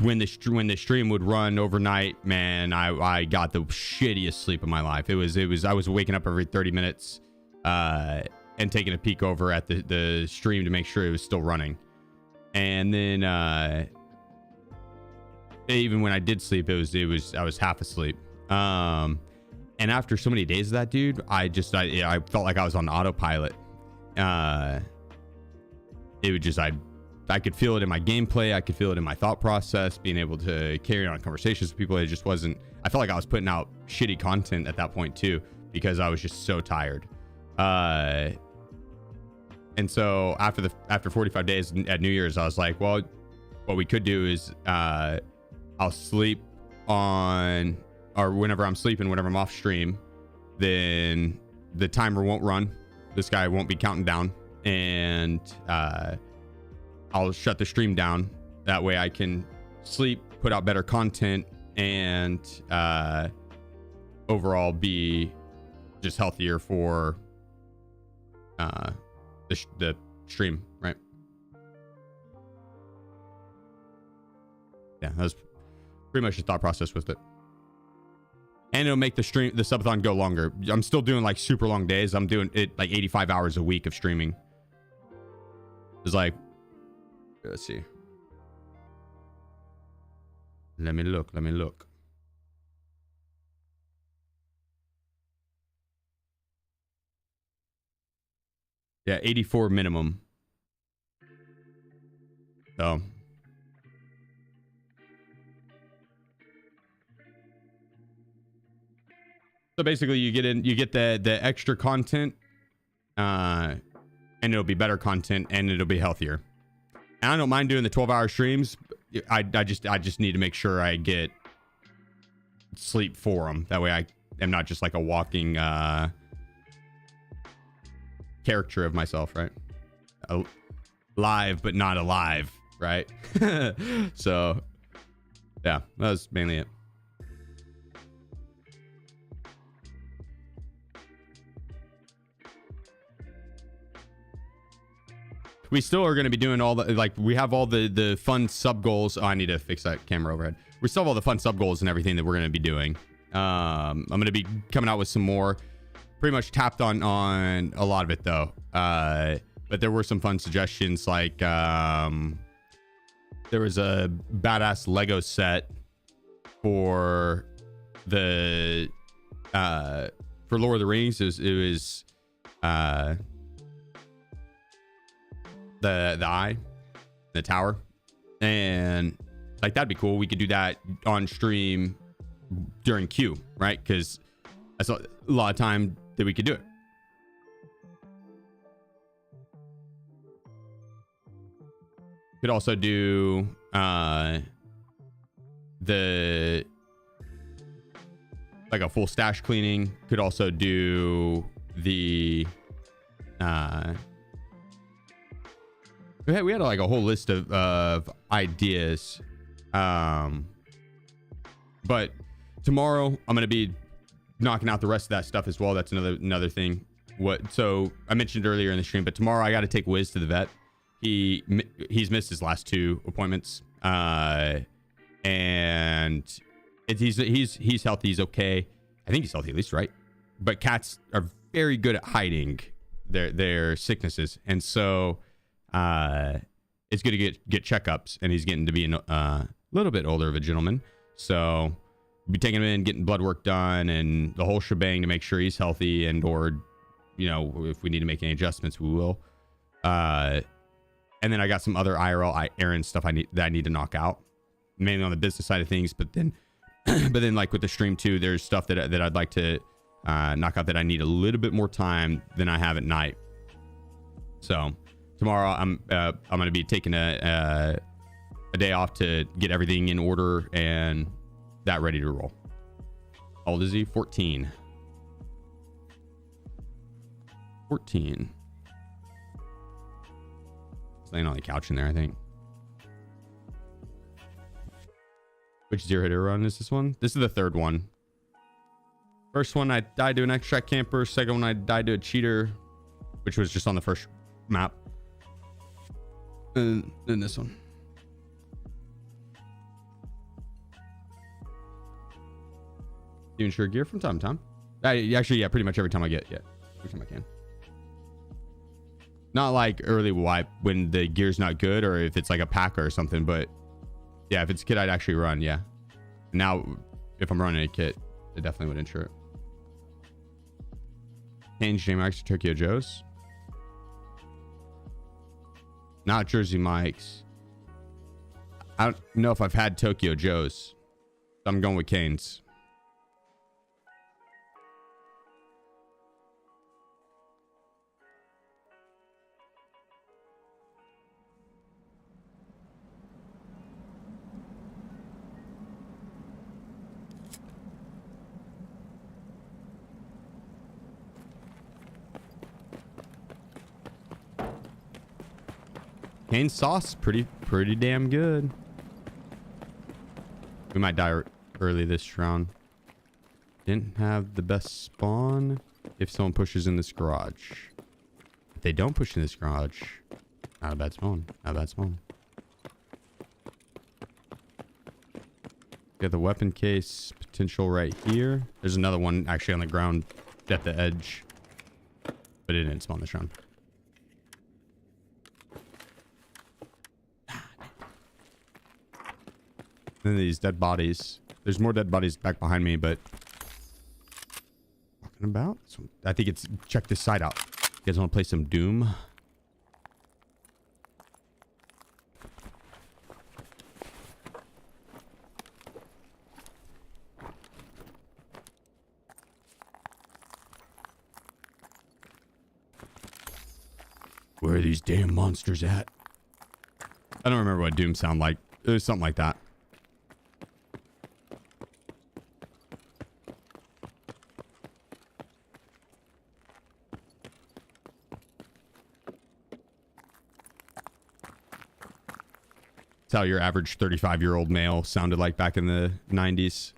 when the stream would run overnight, man, I got the shittiest sleep of my life. It was I was waking up every 30 minutes and taking a peek over at the stream to make sure it was still running. And then even when I did sleep, I was half asleep. And after so many days of that, dude, I felt like I was on autopilot. It would just, I could feel it in my gameplay. I could feel it in my thought process, being able to carry on conversations with people. It just wasn't, I felt like I was putting out shitty content at that point too, because I was just so tired. And so after 45 days at New Year's, I was like, well, what we could do is, I'll sleep on, or whenever I'm sleeping, whenever I'm off stream, then the timer won't run. This guy won't be counting down, and I'll shut the stream down. That way I can sleep, put out better content, and overall be just healthier for the stream, right? Yeah, that was pretty much the thought process with it. And it'll make the subathon go longer. I'm still doing like super long days. I'm doing it like 85 hours a week of streaming. It's like, let's see. Let me look. Yeah, 84 minimum. So basically you get the extra content, and it'll be better content and it'll be healthier. And I don't mind doing the 12-hour streams. I just need to make sure I get sleep for them. That way I am not just like a walking character of myself, right? Live but not alive, right? So yeah, that was mainly it. We still are going to be doing all the, like, we have all the fun sub goals. Oh, I need to fix that camera overhead. We still have all the fun sub goals and everything that we're going to be doing. I'm going to be coming out with some more. Pretty much tapped on a lot of it though. But there were some fun suggestions, like there was a badass Lego set for the for Lord of the Rings. It was the eye, the tower, and like that'd be cool. We could do that on stream during queue, right? Because that's a lot of time that we could do it. Could also do the like a full stash cleaning. Could also do the we had like a whole list of ideas. But tomorrow I'm gonna be knocking out the rest of that stuff as well. That's another thing. So I mentioned earlier in the stream, but tomorrow I got to take Wiz to the vet. He's missed his last 2 appointments, and he's healthy. He's okay. I think he's healthy at least, right? But cats are very good at hiding their sicknesses, and so it's good to get checkups. And he's getting to be a little bit older of a gentleman, so we'll be taking him in, getting blood work done, and the whole shebang to make sure he's healthy, and or if we need to make any adjustments, we will. And then I got some other IRL errand stuff I need to knock out, mainly on the business side of things. But then like with the stream too, there's stuff that I'd like to knock out that I need a little bit more time than I have at night. So tomorrow I'm going to be taking a day off to get everything in order and that ready to roll. How old is he? 14. 14. Laying on the couch in there, I think. Which zero hitter run is this one? This is the 3rd one. First one I died to an extract camper. Second one I died to a cheater, which was just on the first map. And then this one. You insure gear from time to time? Actually, yeah, pretty much every time I get. Yeah, every time I can. Not like early wipe when the gear's not good, or if it's like a packer or something, but yeah, if it's a kit I'd actually run. Yeah, now if I'm running a kit, it definitely would insure it. Change J Max to Tokyo Joe's, not Jersey Mike's. I don't know if I've had Tokyo Joe's. I'm going with Cane's. Cane's sauce, pretty damn good. We might die early this round. Didn't have the best spawn. If someone pushes in this garage. If they don't push in this garage, not a bad spawn. Not a bad spawn. Got the weapon case potential right here. There's another one actually on the ground at the edge. But it didn't spawn this round. Then these dead bodies. There's more dead bodies back behind me, but talking about. So I think it's check this side out. You guys want to play some Doom? Where are these damn monsters at? I don't remember what Doom sound like. It was something like that. That's how your average 35-year-old male sounded like back in the 90s.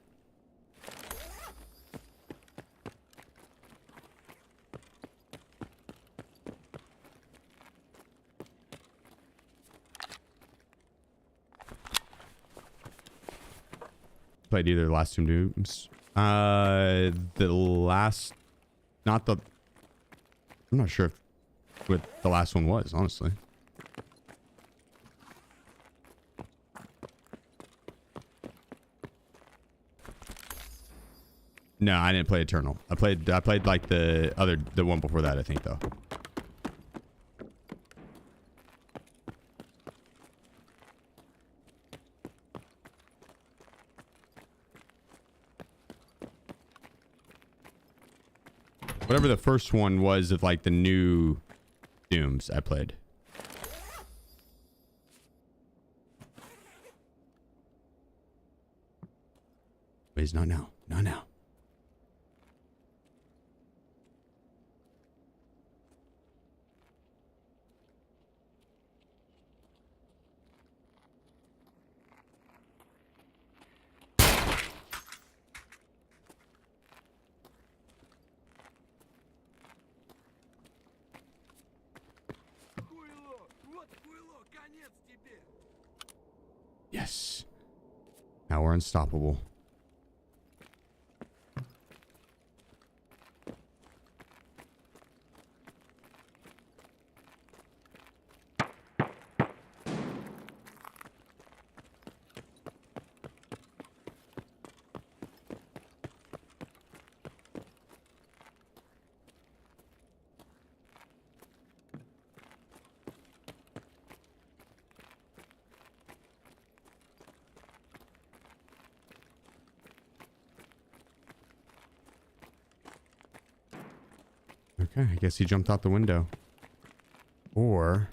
Played either of the last two Dooms. The last, not the, I'm not sure what the last one was, honestly. No, I didn't play Eternal. I played like the one before that, I think, though. Whatever the first one was of like the new Dooms I played. But he's not now. Not now. Yes. Now we're unstoppable. Okay, I guess he jumped out the window. Or...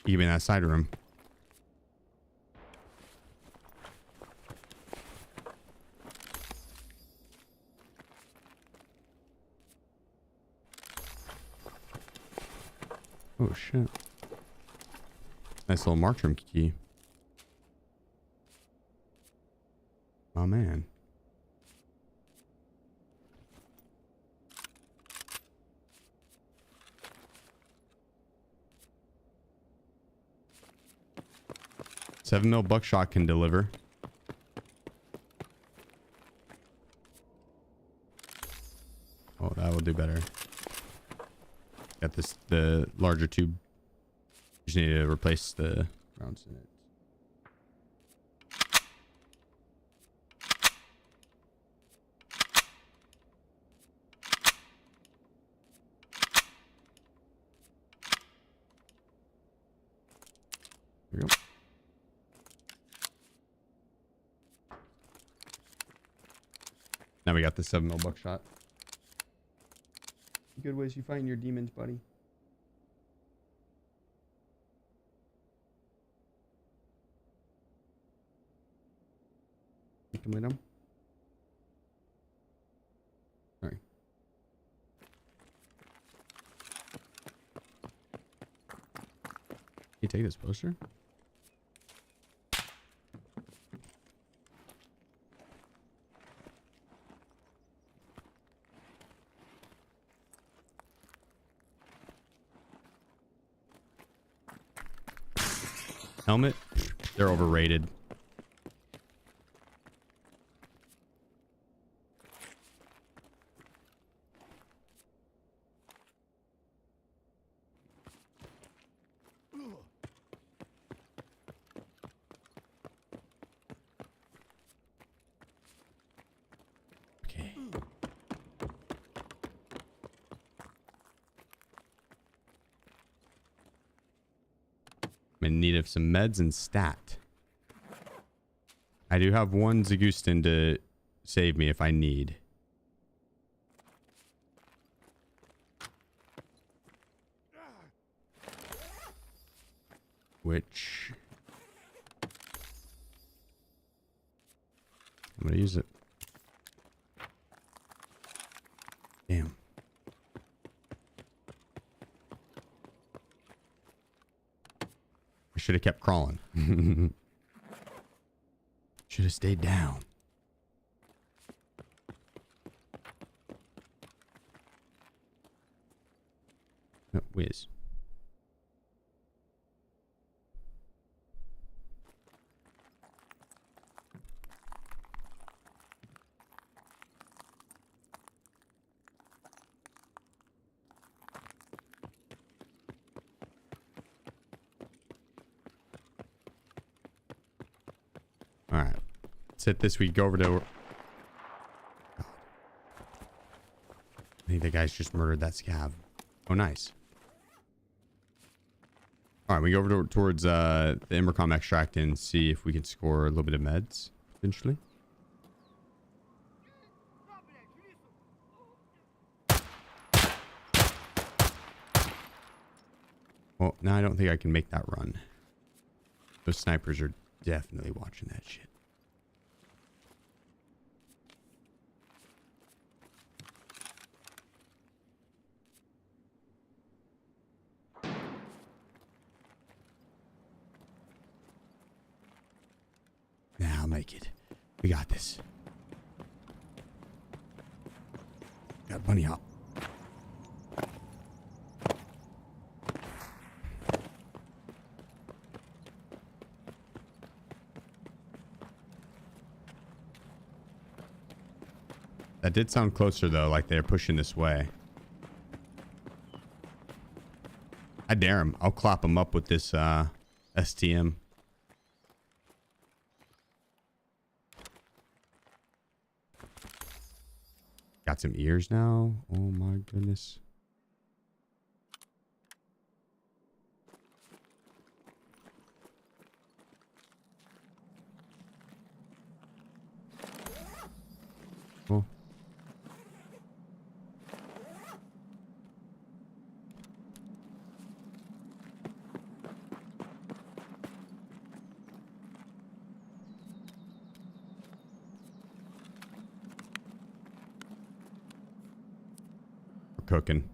Even that side room. Oh shit. Nice little mark room key. Oh man. $7 mil buckshot can deliver. Oh, that will do better. Got this, the larger tube. Just need to replace the rounds in it. There we go. Now we got the 7 mil buckshot. Good ways you find your demons, buddy. You can win them. Sorry. you take this poster? Helmet? They're overrated. Okay. I'm in need of some meds and stat. I do have one Zagustin to save me if I need. Which... I'm gonna use it. Damn. I should have kept crawling. Should have stayed down. No, whiz. All right. Let's hit this. We go over to... God. I think the guys just murdered that scav. Oh, nice. All right. We go over towards the Immercom extract and see if we can score a little bit of meds, eventually. Well, now I don't think I can make that run. Those snipers are definitely watching that shit. Nah, I'll make it. We got this. Got bunny hop. That did sound closer though, like they're pushing this way. I dare him. I'll clap him up with this STM. Got some ears now. Oh my goodness. Cool. We're cooking.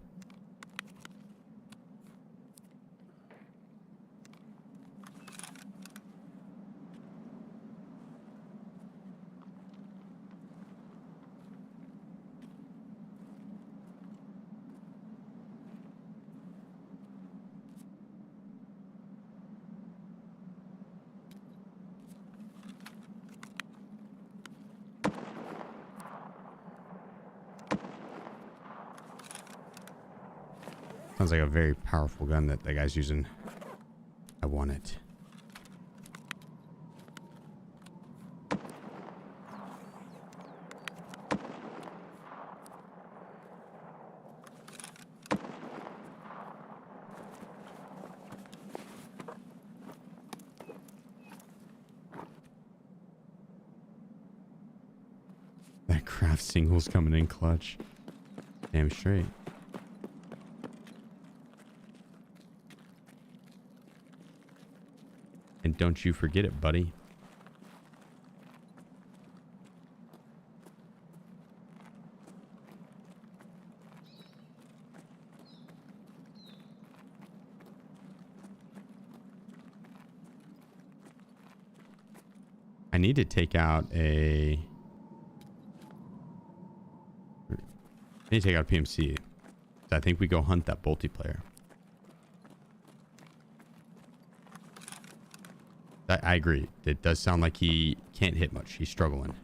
Sounds like a very powerful gun that the guy's using. I want it. That craft single's coming in clutch. Damn straight. And don't you forget it, buddy. need to take out a... I need to take out a PMC. I think we go hunt that Bolty player. I agree. It does sound like he can't hit much. He's struggling.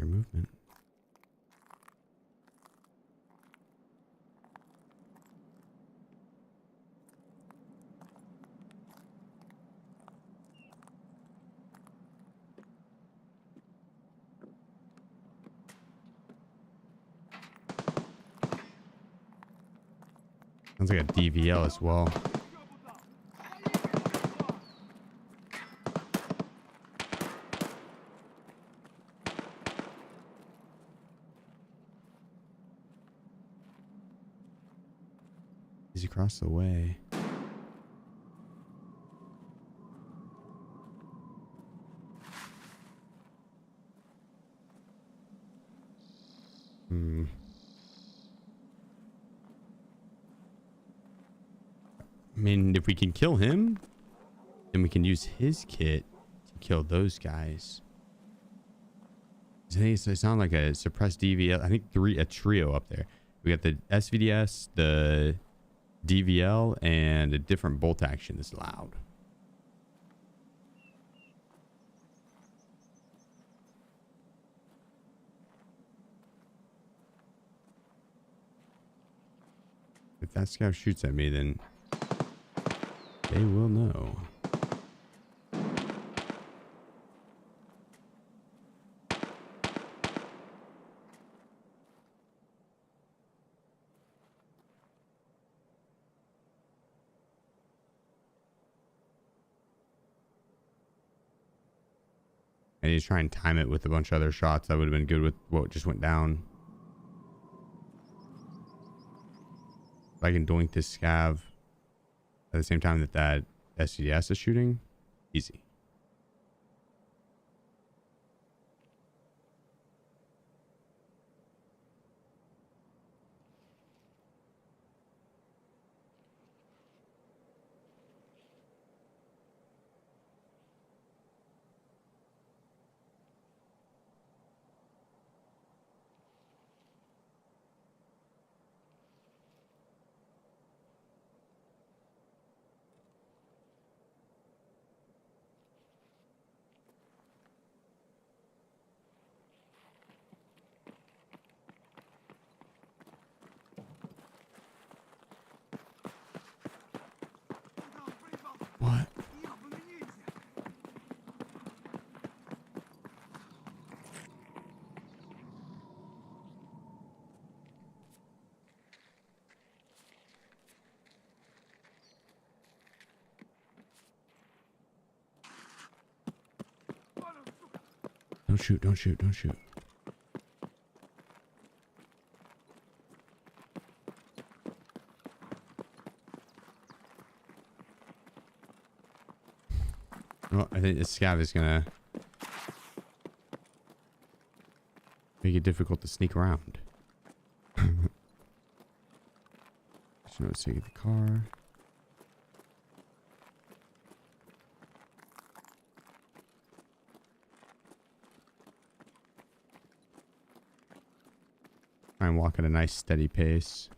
Movement. Sounds like a DVL as well. He's across the way. I mean, if we can kill him, then we can use his kit to kill those guys. I think it sounds like a suppressed DVL. I think a trio up there. We got the SVDS, the DVL, and a different bolt action that's loud. If that scout shoots at me, then they will know. I need to try and time it with a bunch of other shots. That would have been good with what just went down. If I can doink this scav at the same time that SCDS is shooting, easy. What? Don't shoot, don't shoot, don't shoot. Well, I think this scav is gonna make it difficult to sneak around. So let's take the car. Try and walk at a nice steady pace.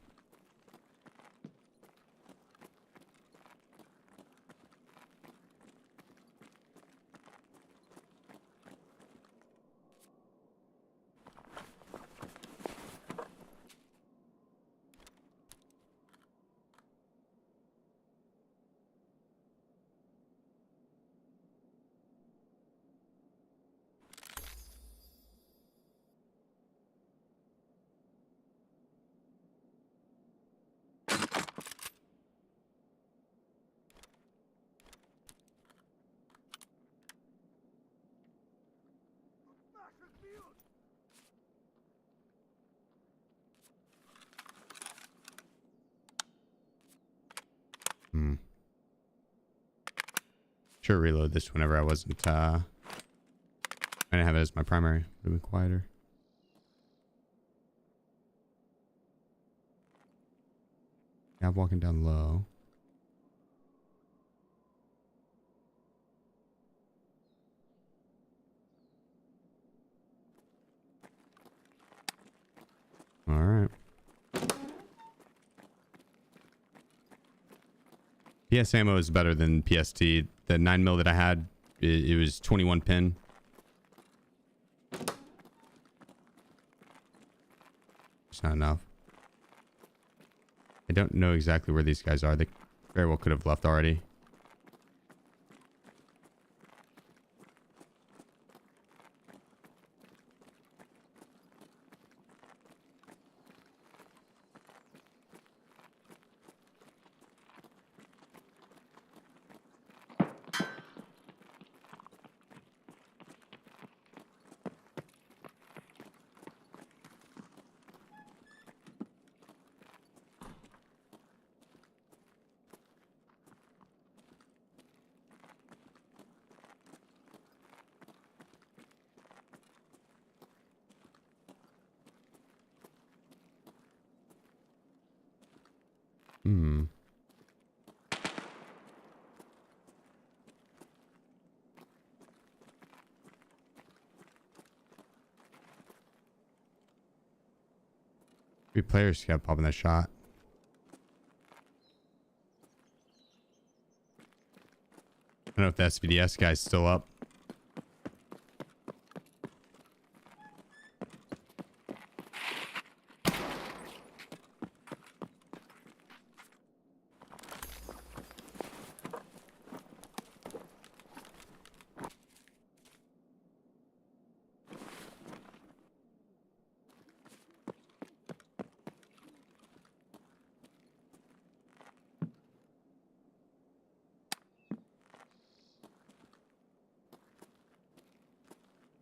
Sure, reload this whenever I wasn't. I didn't have it as my primary. Would have been quieter. Yeah, I'm walking down low. All right. PS ammo is better than PST. The 9mm that I had, it was 21 pin. It's not enough. I don't know exactly where these guys are. They very well could have left already. Hmm. Three players kept popping that shot. I don't know if the SVDS guy's still up.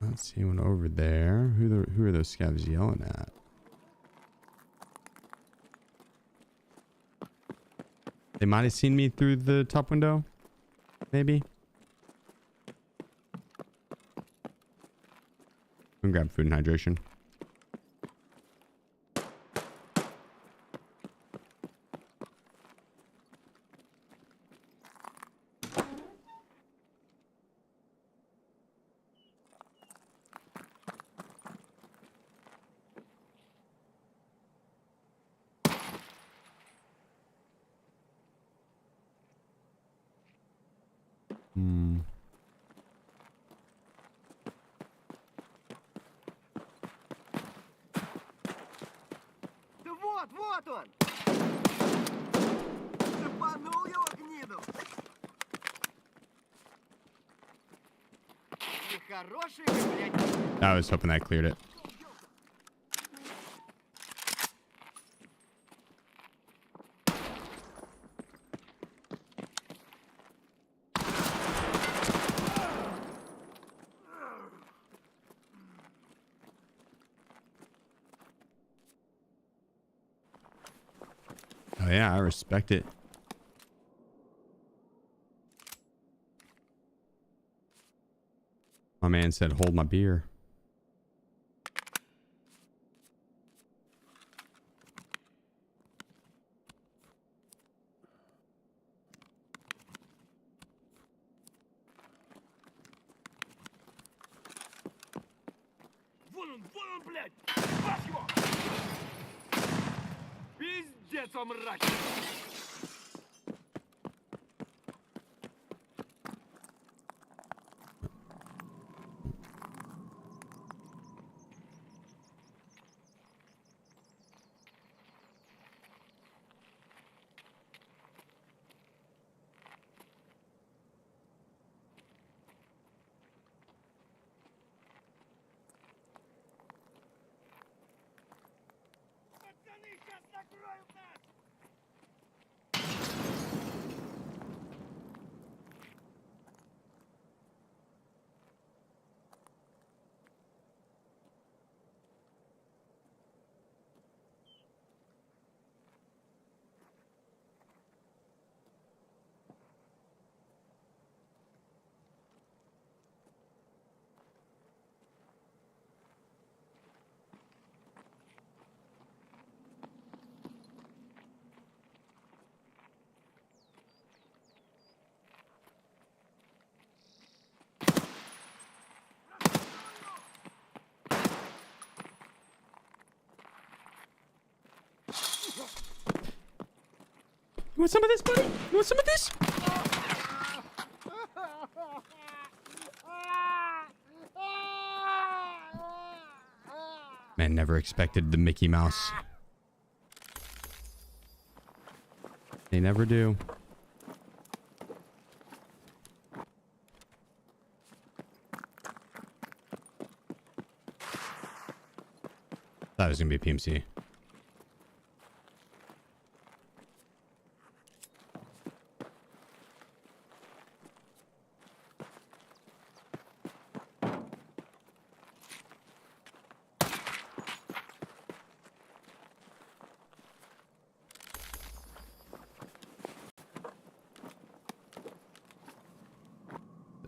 I don't see anyone over there. Who are those scavs yelling at? They might have seen me through the top window. Maybe. I'm gonna grab food and hydration. Hmm. Да вот он! Цепанул его гниду! Нехороший вы, блядь! I was hoping that cleared it. Oh yeah, I respect it. My man said, hold my beer. Вон он, блядь! Баш его! Пиздец, он мразь! Пацаны, сейчас накроют нас! You want some of this, buddy? You want some of this? Man, never expected the Mickey Mouse. They never do. Thought it was gonna be a PMC.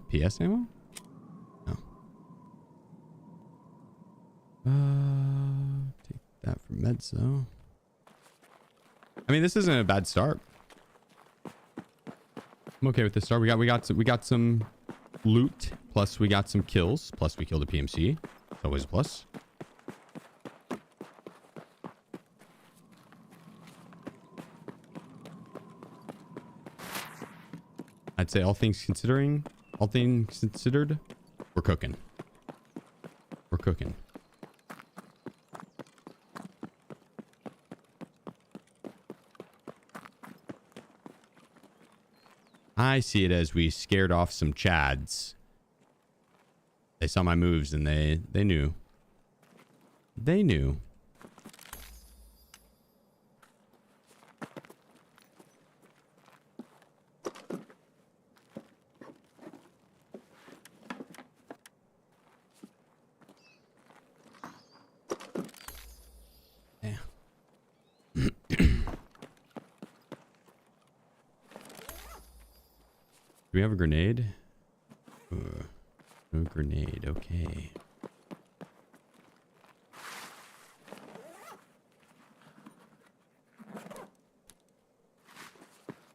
PS ammo? No. Take that for meds though. I mean, this isn't a bad start. I'm okay with this start. We got some loot, plus we got some kills, plus we killed a PMC. It's always a plus. I'd say all things considering, we're cooking. We're cooking. I see it as we scared off some Chads. They saw my moves and they knew. They knew. Do we have a grenade? No grenade. Okay.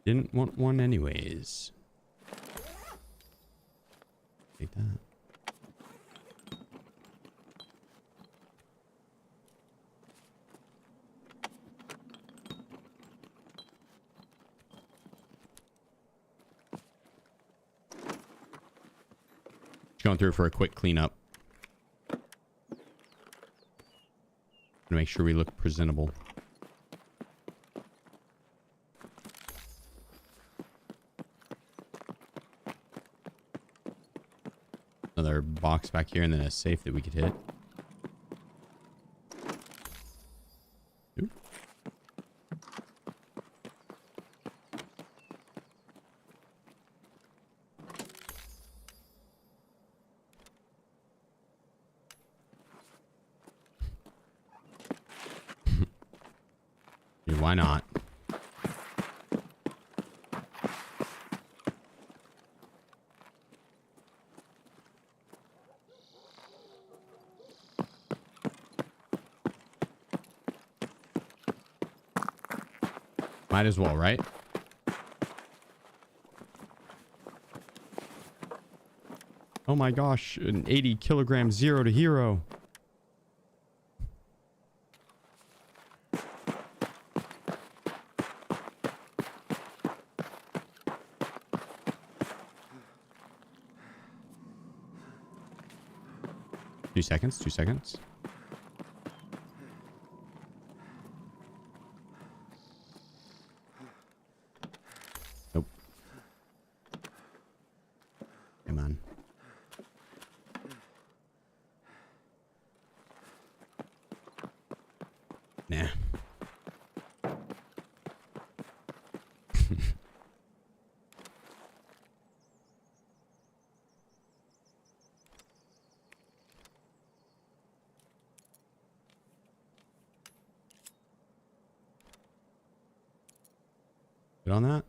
Didn't want one anyways. Take that. Going through for a quick cleanup. To make sure we look presentable. Another box back here and then a safe that we could hit. Ooh. 'Cause why not? Might as well, right? Oh my gosh, an 80 kilogram 0 to hero. Two seconds. Nope. Come on. Nah. Good on that.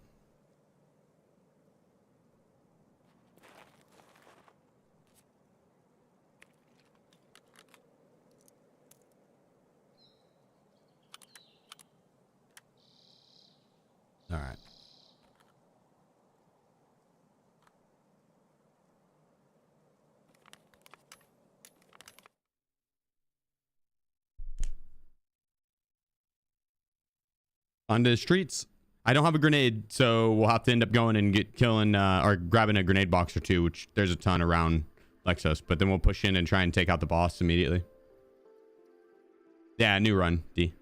All right. On the streets. I don't have a grenade, so we'll have to end up going and killing or grabbing a grenade box or two, which there's a ton around Lexos. But then we'll push in and try and take out the boss immediately. Yeah, new run, D.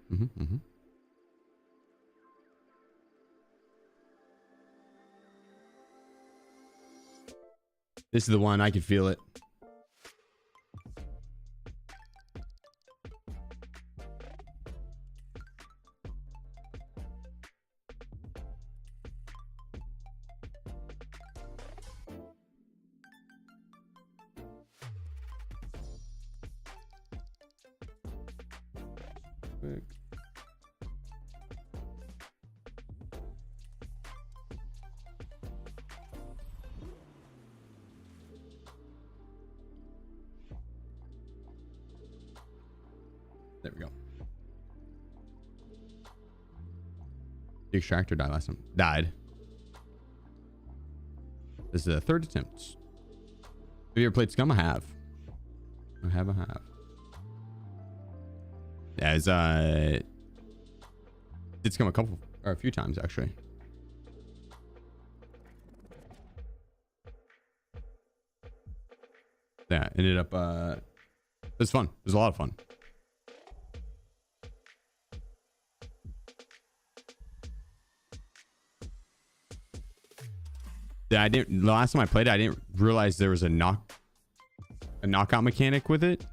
This is the one. I can feel it. Quick. There we go. The extractor died last time. Died. This is the third attempt. Have you ever played Scum? I have. I have. Yeah, it's did Scum a few times actually. Yeah, ended up it was fun. It was a lot of fun. Yeah, the last time I played it, I didn't realize there was a knockout mechanic with it.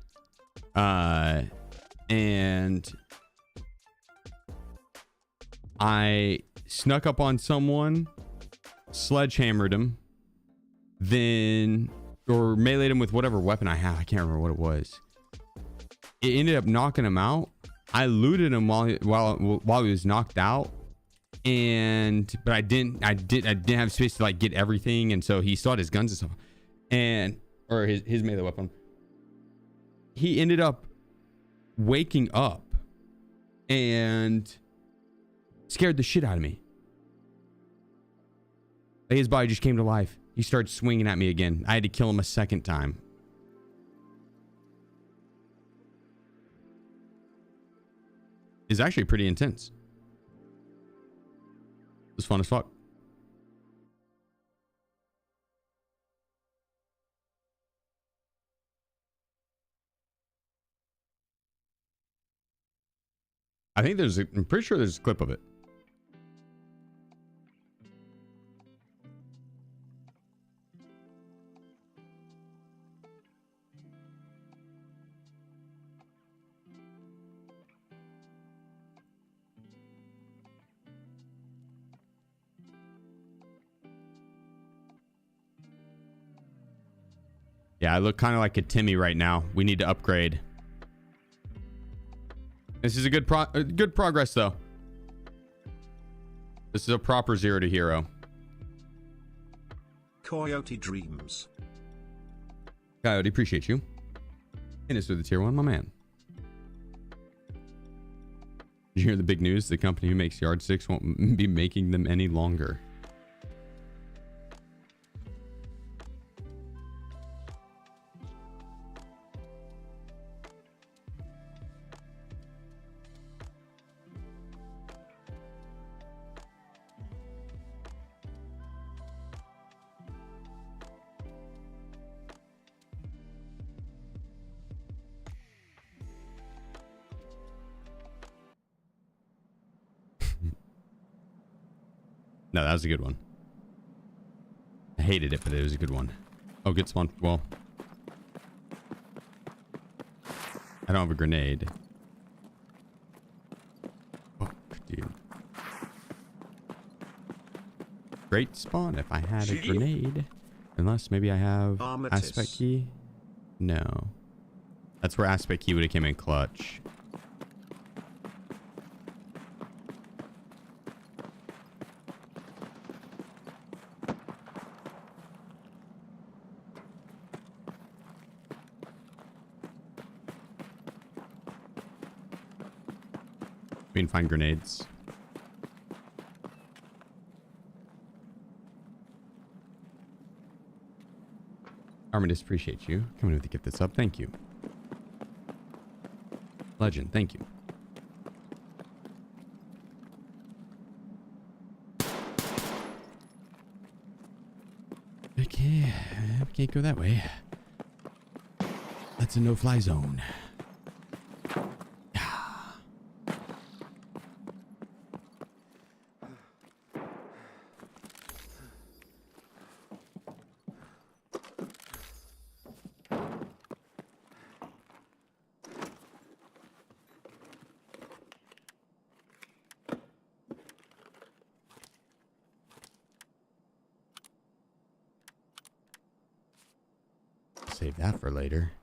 And I snuck up on someone, sledgehammered him, then or meleeed him with whatever weapon I have. I can't remember what it was. It ended up knocking him out. I looted him while he was knocked out, but I didn't have space to like get everything, and so he still had his guns and stuff, or his melee weapon. He ended up waking up and scared the shit out of me. His body just came to life. He started swinging at me again. I had to kill him a second time. It's actually pretty intense. It was fun as fuck. I'm pretty sure there's a clip of it. Yeah, I look kind of like a Timmy right now. We need to upgrade. This is a good progress, though. This is a proper 0 to hero. Coyote Dreams. Coyote, appreciate you. And it's with the tier 1, my man. Did you hear the big news? The company who makes yardsticks won't be making them any longer. No, that was a good one. I hated it, but it was a good one. Oh, good spawn. Well, I don't have a grenade. Fuck, dude. Great spawn if I had a grenade. Unless maybe I have aspect key. No. That's where aspect key would have came in clutch. We can find grenades. Armidas, appreciate you. Coming with to get this up. Thank you. Legend, thank you. Can't go that way. That's a no-fly zone. Save that for later.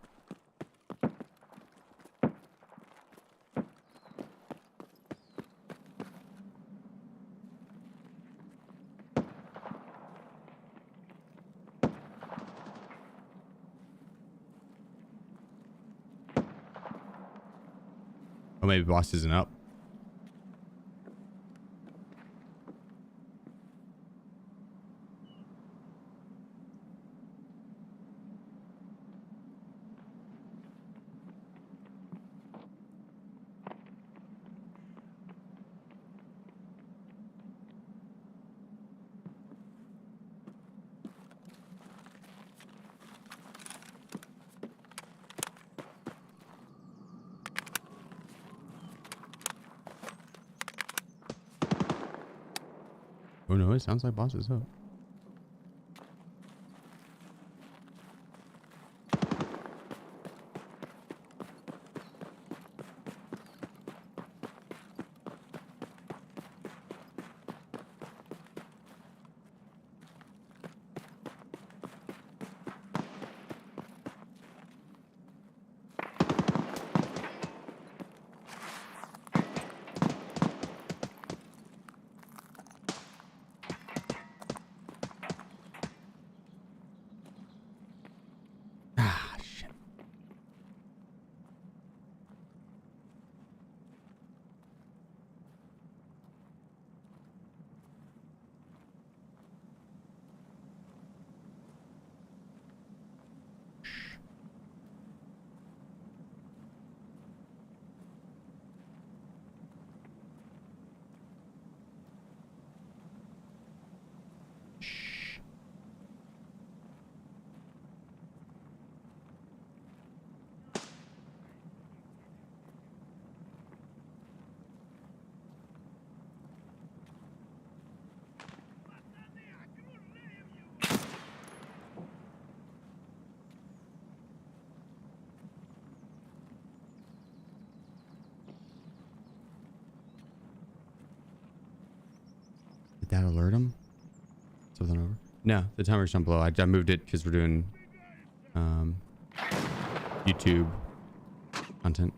Oh, maybe boss isn't up. Oh no, it sounds like boss is up. Ah, shit. Did that alert him? Something over? No, the timer's down below. I moved it because we're doing YouTube content.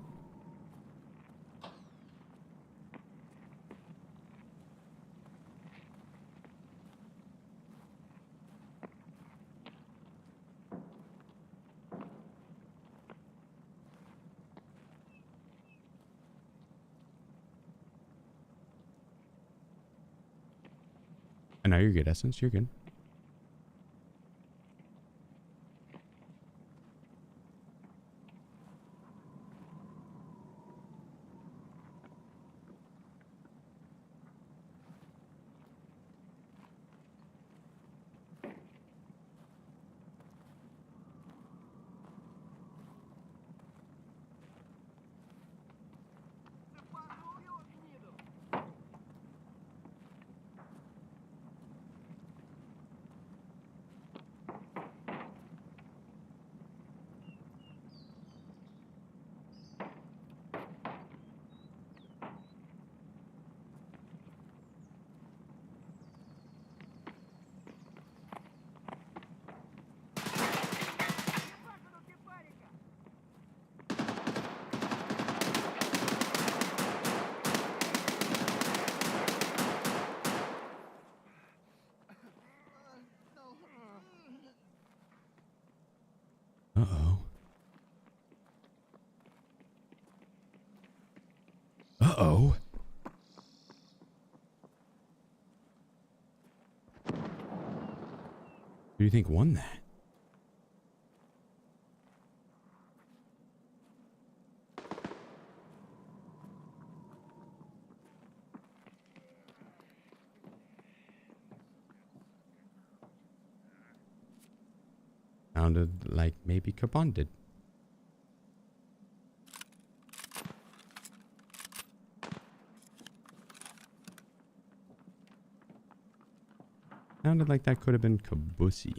I know you're good, Essence. You're good. Uh-oh. Uh-oh. Who do you think won that? Sounded like maybe Keybinds did. Sounded like that could have been Kabusi.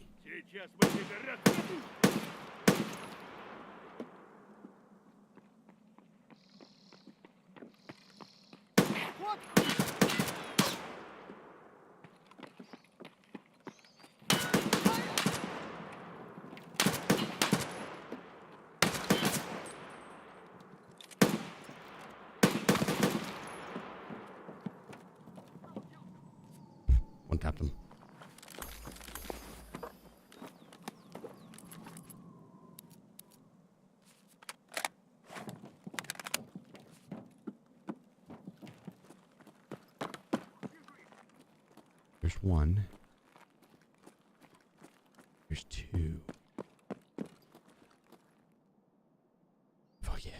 One tapped him. There's one. There's two. Oh yeah.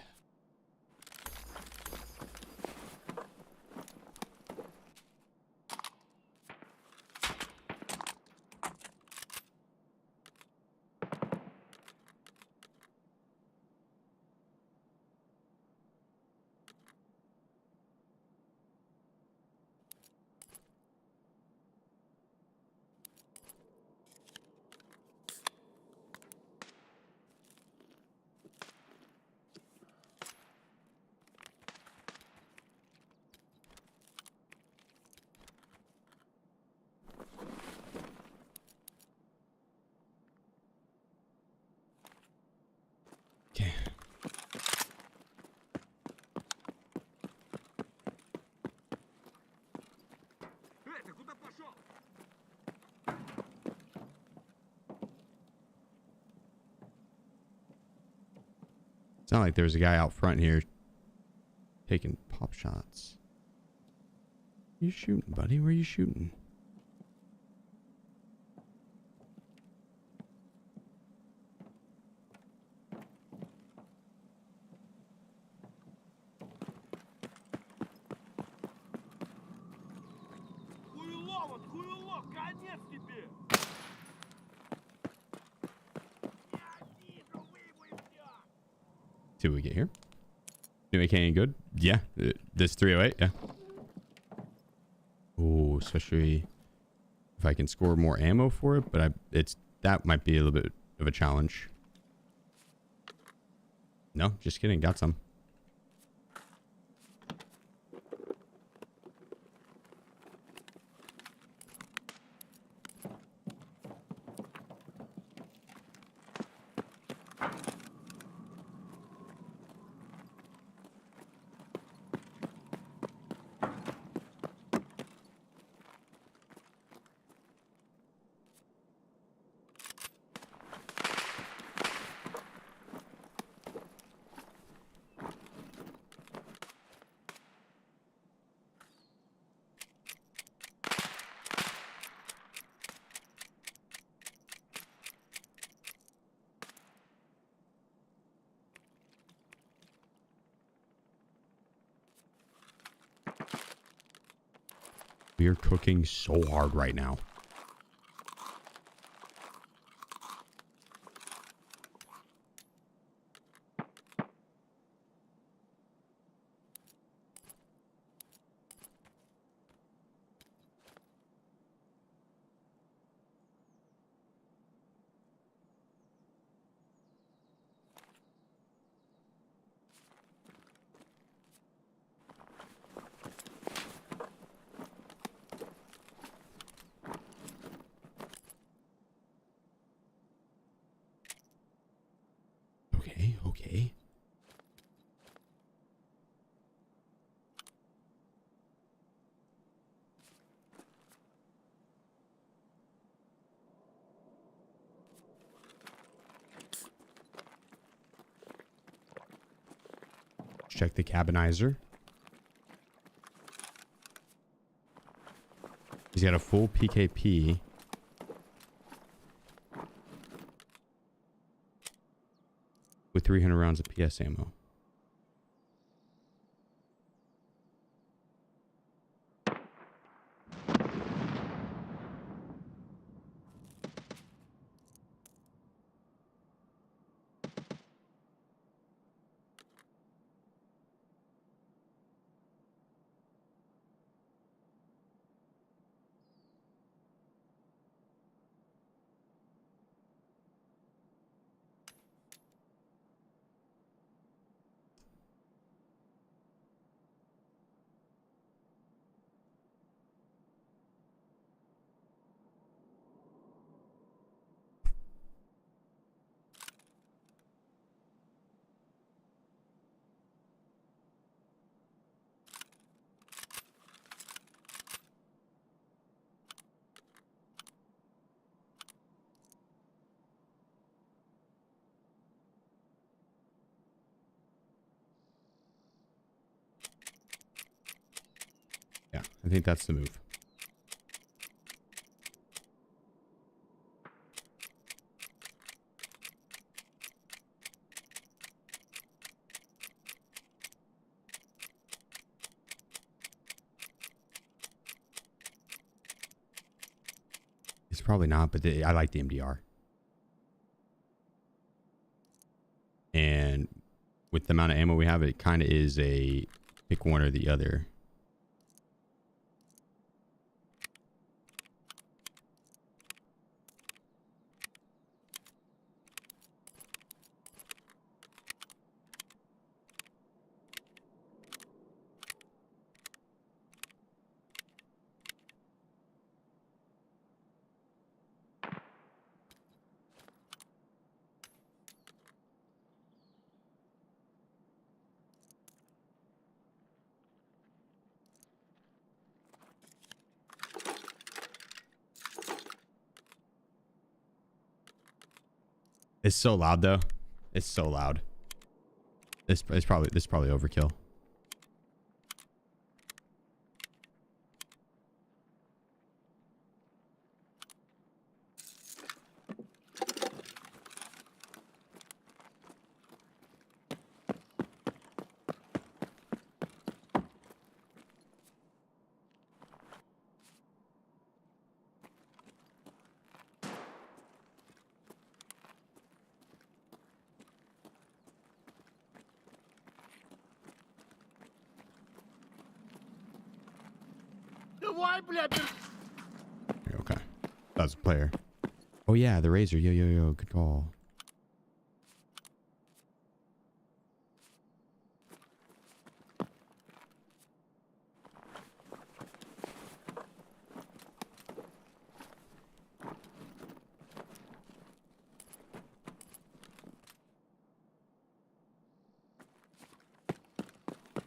Okay. Ты куда пошел? It's not like there's a guy out front here taking pop shots. Where you shooting, buddy? Where are you shooting? Хуйло, конец тебе! Я вижу, выбой всё! See what we get here. New AK ain't good? Yeah. This 308, yeah. Oh, especially if I can score more ammo for it, but that might be a little bit of a challenge. No, just kidding. Got some. We are cooking so hard right now. Okay. Check the cabinizer. He's got a full PKP. With 300 rounds of PS ammo. I think that's the move. It's probably not, but I like the MDR. And with the amount of ammo we have, it kind of is a pick one or the other. It's so loud though. It's so loud. This is probably overkill. Okay. That's a player. Oh yeah, the Razor. Yo, yo, yo. Good call.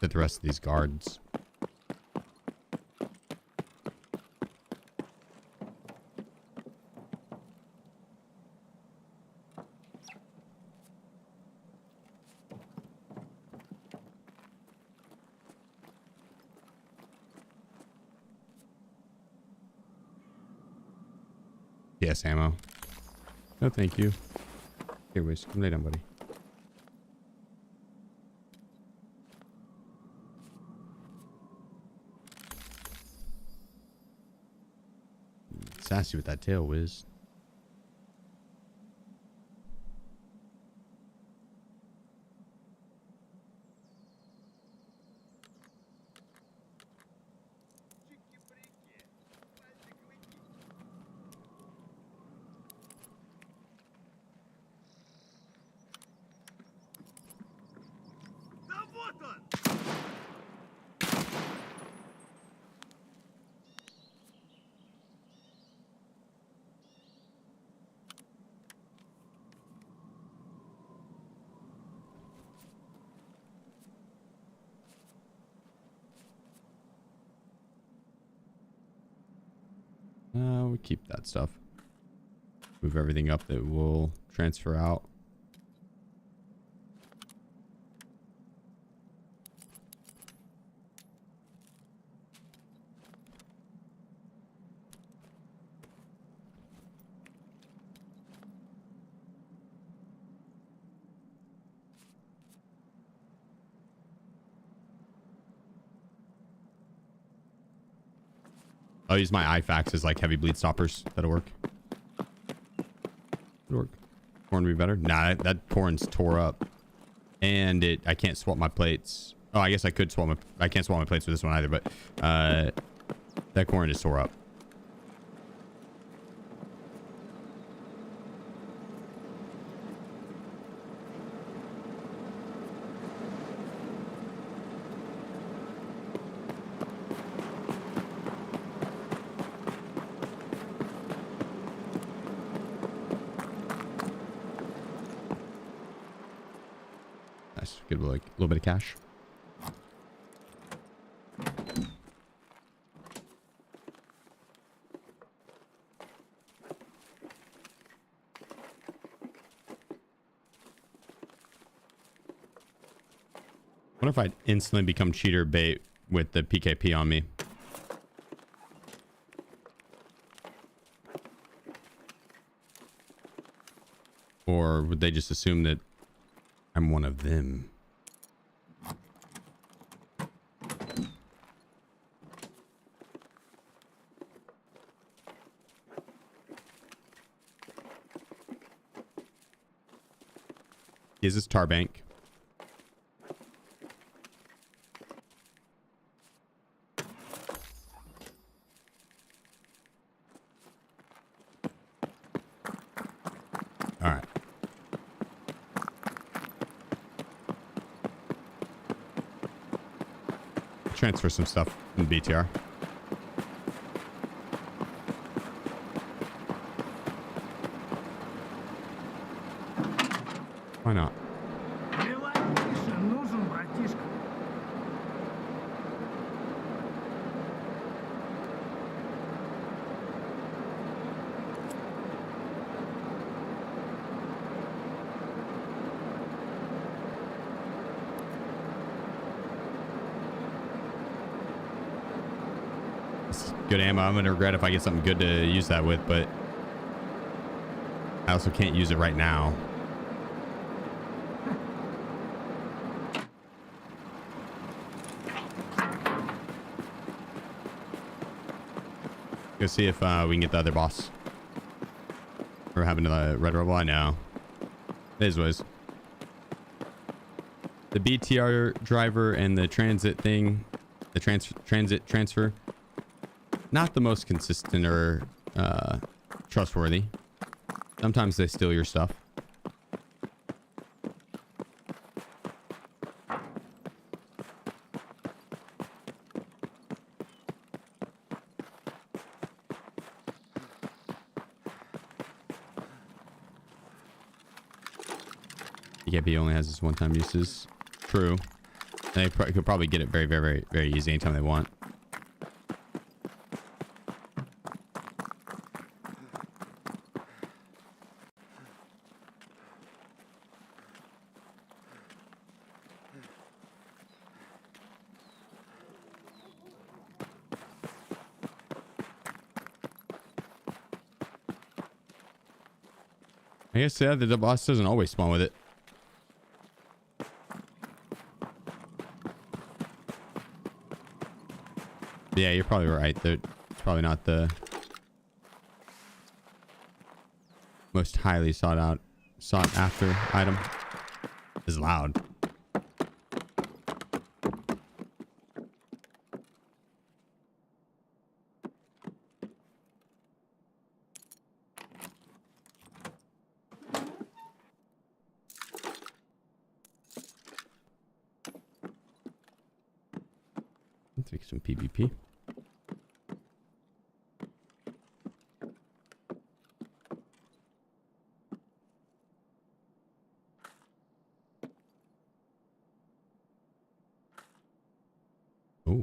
Get the rest of these guards. Yes, ammo. No, thank you. Here, Wiz. Come lay down, buddy. Sassy with that tail, Wiz. We keep that stuff. Move everything up that will transfer out. I'll use my IFAX as like heavy bleed stoppers. That'll work. That'll work. Corn would be better. Nah, that corn's tore up. And I can't swap my plates. Oh, I guess I could swap I can't swap my plates with this one either, but that corn just tore up. Get like a little bit of cash. What if I instantly become cheater bait with the PKP on me? Or would they just assume that I'm one of them? Is this tar bank? All right. Transfer some stuff in BTR. Why not? Нужен, братишка. It's good ammo. I'm gonna regret if I get something good to use that with, but I also can't use it right now. Go see if we can get the other boss. We're having the red rebel. I know. It is what it is. The BTR driver and the transit thing, the transit transfer, not the most consistent or trustworthy. Sometimes they steal your stuff. EKP only has this one-time uses. True. They could probably get it very, very, very, very easy anytime they want. I guess, yeah, the boss doesn't always spawn with it. Yeah, you're probably right. It's probably not the most highly sought after item. It's loud. Let's take some PvP. Oh, a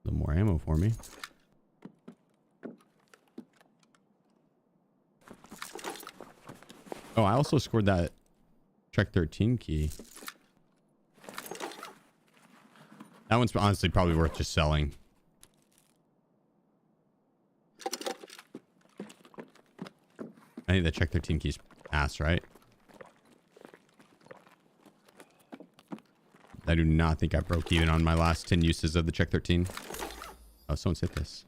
little more ammo for me. Oh, I also scored that Trek 13 key. That one's honestly probably worth just selling. I think the Trek 13 key's ass, right? I do not think I broke even on my last 10 uses of the Trek 13. Oh, someone said this.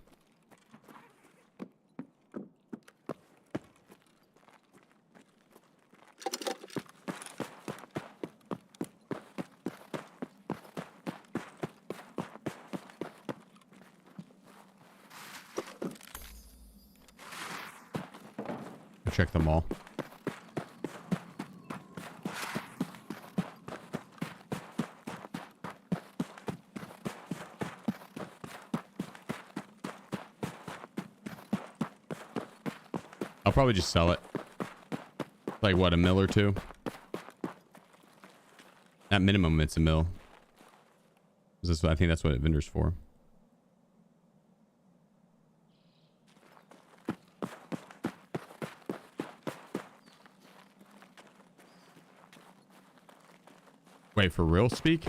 Check them all. I'll probably just sell it. Like what, a mil or two? At minimum, it's a mil. I think that's what it vendors for. Wait, for real speak?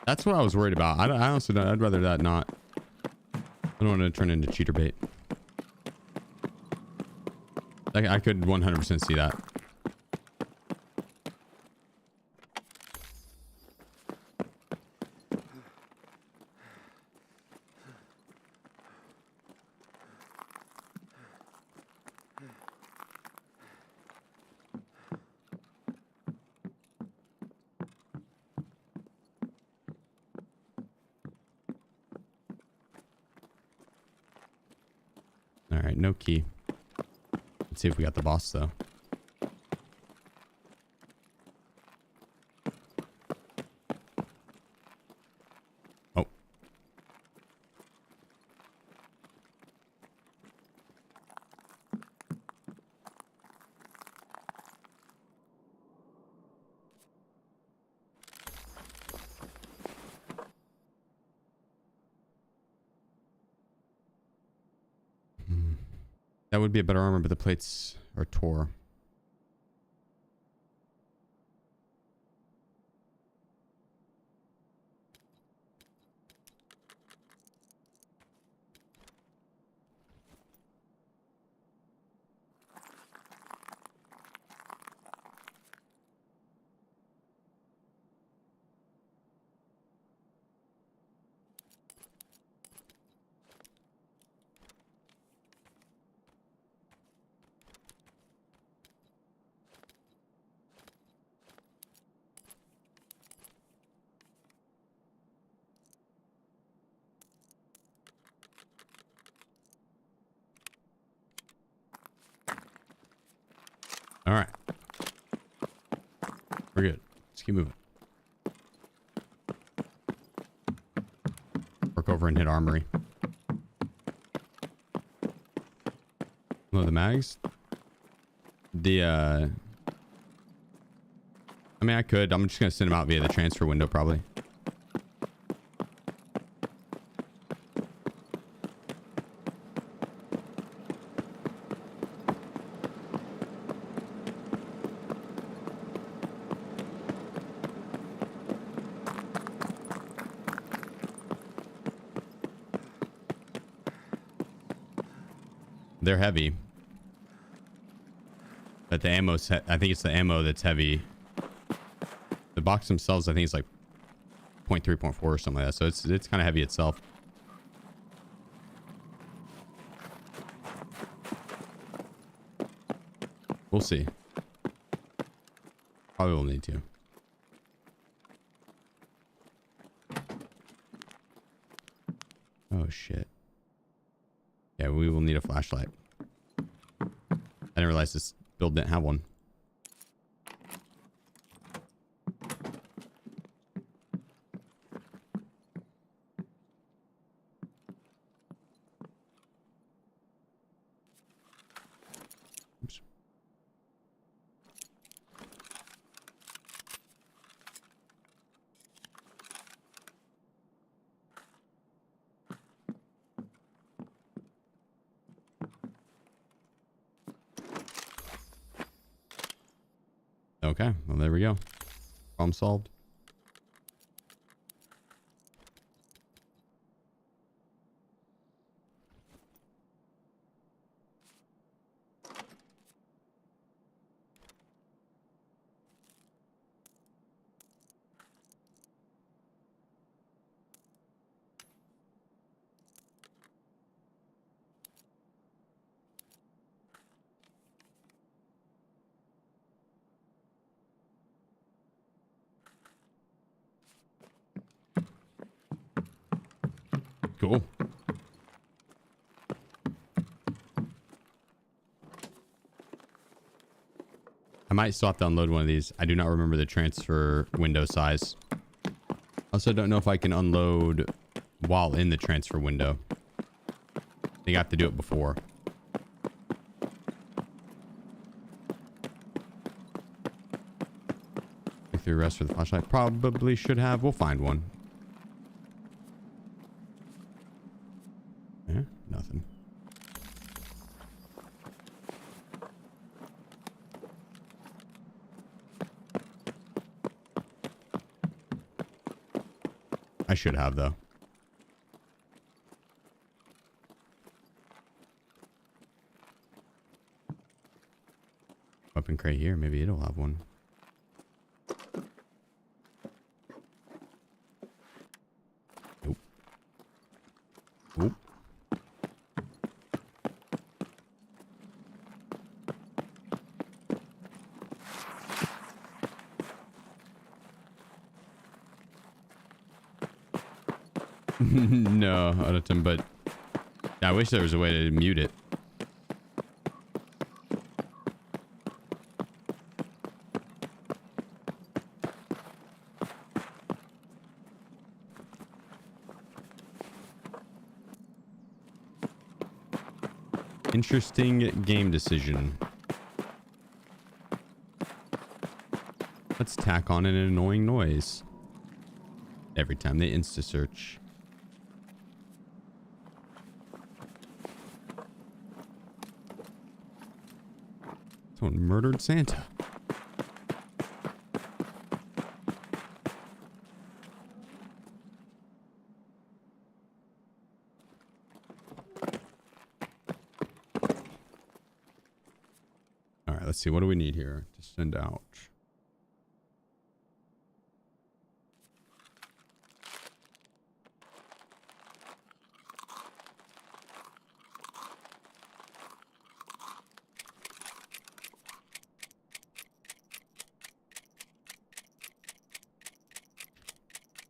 That's what I was worried about. I honestly don't. I'd rather that not. I don't want to turn into cheater bait. I could 100% see that. All right, no key. Let's see if we got the boss though. Oh. That would be a better armor, but the plates are tore. All right. We're good. Let's keep moving. Work over and hit armory. Load the mags. I mean, I could. I'm just going to send them out via the transfer window, probably. They're heavy. But the ammo's, I think it's the ammo that's heavy. The box themselves, I think it's like 0.3, 0.4 or something like that. So it's kind of heavy itself. We'll see. Probably will need to. Oh shit. Yeah, we will need a flashlight. I didn't realize this build didn't have one. Oops. Okay, well, there we go. Problem solved. Cool. I might still have to unload one of these. I do not remember the transfer window size. Also, don't know if I can unload while in the transfer window. I think I have to do it before. Look through the rest for the flashlight. Probably should have. We'll find one. Yeah, nothing. I should have though. Weapon crate here. Maybe it'll have one. Nope. Nope. No, Auditum, but I wish there was a way to mute it. Interesting game decision. Let's tack on an annoying noise every time they insta search. Someone murdered Santa. All right, let's see. What do we need here to send out?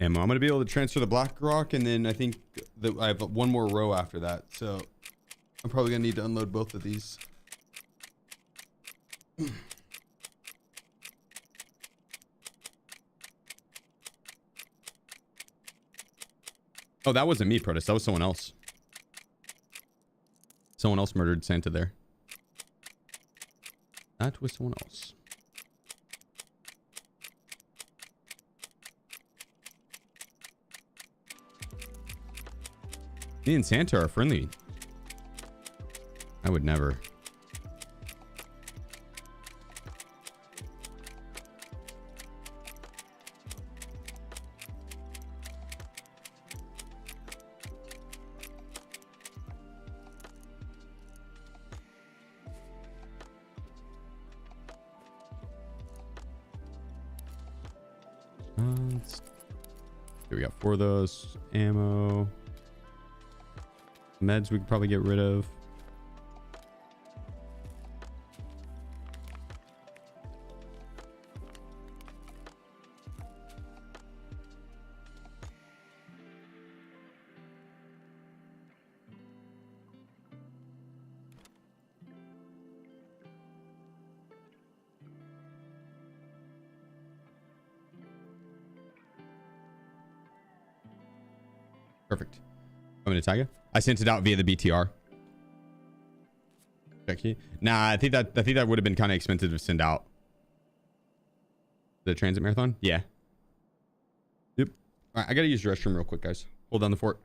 Ammo. I'm going to be able to transfer the black rock, and then I think that I have one more row after that. So I'm probably going to need to unload both of these. Oh, that wasn't me, Protus. That was someone else. Someone else murdered Santa there. That was someone else. Me and Santa are friendly. I would never. Here we got 4 of those. Ammo. Meds we could probably get rid of. Perfect. I'm gonna tag you. I sent it out via the BTR. Check. Nah, I think that would have been kind of expensive to send out. The transit marathon? Yeah. Yep. All right, I gotta use the restroom real quick, guys. Hold down the fort.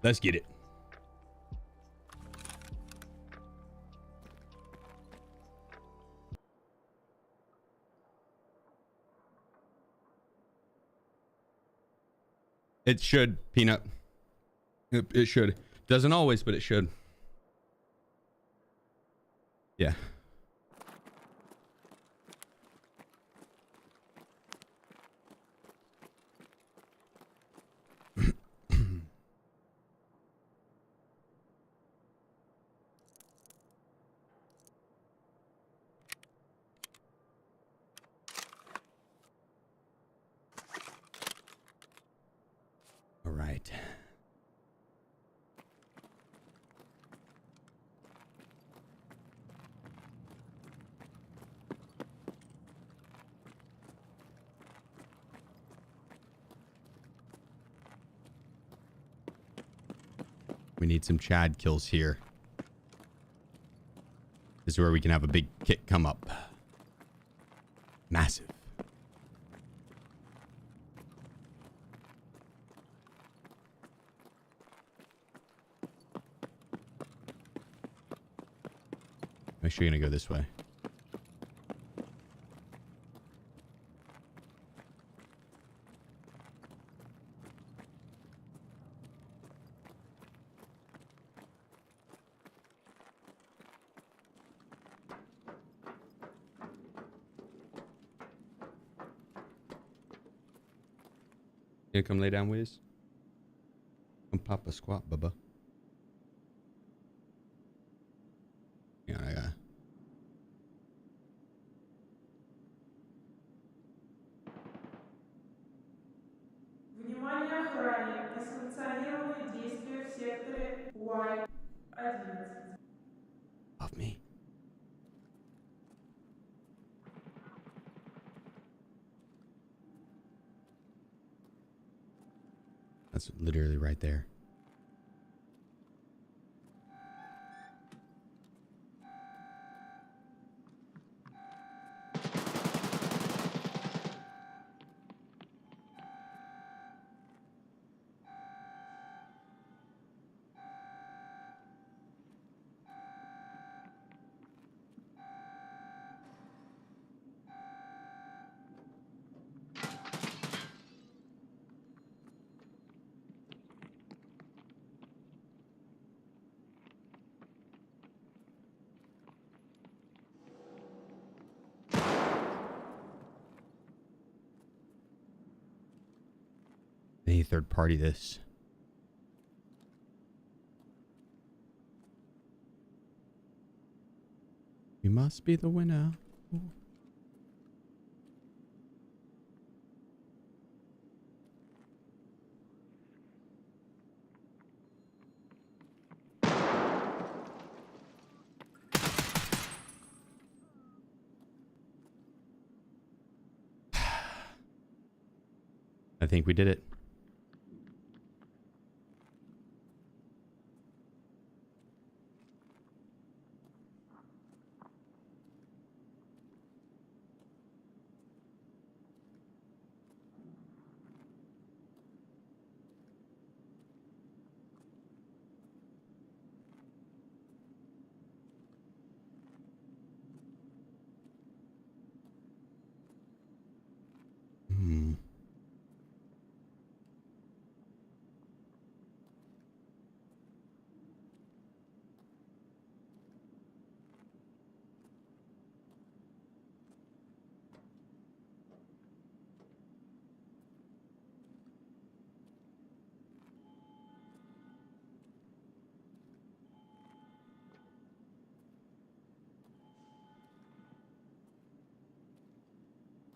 Let's get it. It should, Peanut. It should. Doesn't always, but it should. Yeah. All right. We need some Chad kills here. This is where we can have a big kick come up. Massive. I'm actually gonna go this way. You gonna come lay down with us? Come pop a squat, bubba. Yeah, I got. Внимание охране! Несанкционированные действия в секторе Y11. Off me. That's literally right there. Any third party this. You must be the winner. Ooh. I think we did it.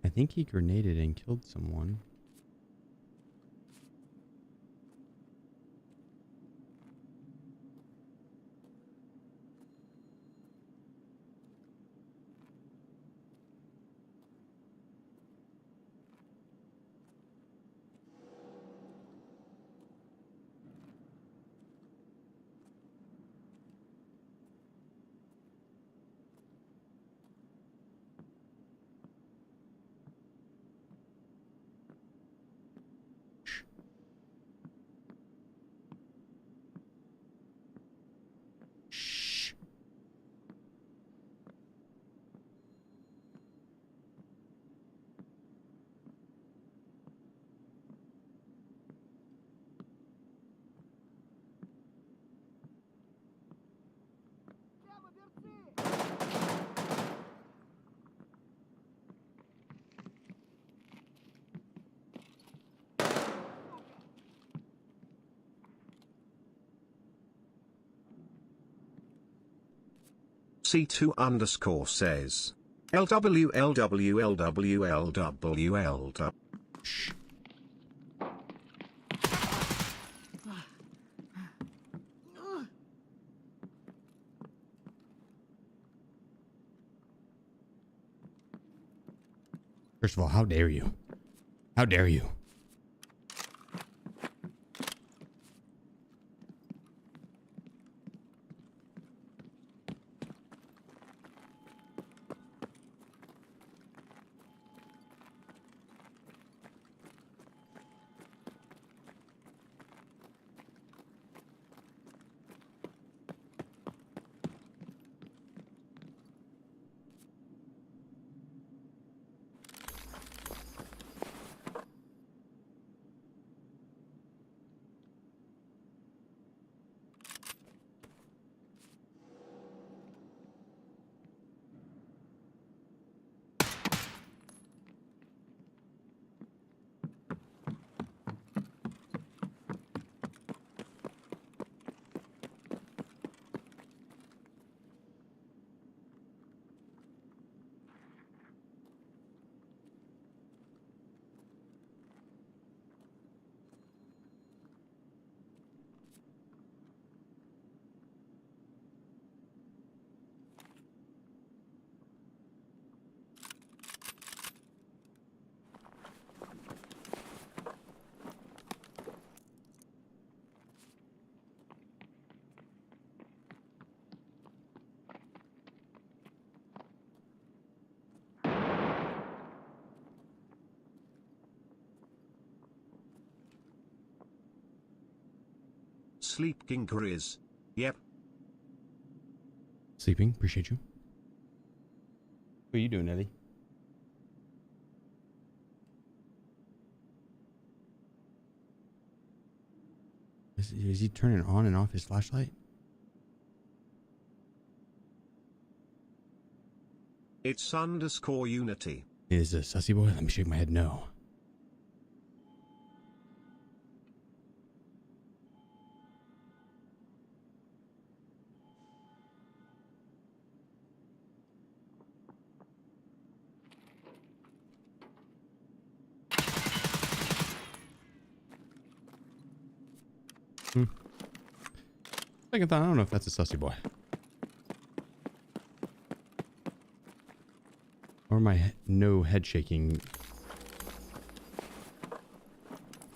I think he grenaded and killed someone. C2 underscore says. LWLWLWLWLW. Shh. First of all, how dare you? How dare you? SleepGG Grizz. Yep. Sleeping. Appreciate you. What are you doing, Eddie? Is he turning on and off his flashlight? It's underscore Unity. Is a sussy boy? Let me shake my head no. Second thought, I don't know if that's a sussy boy. Or my no head shaking.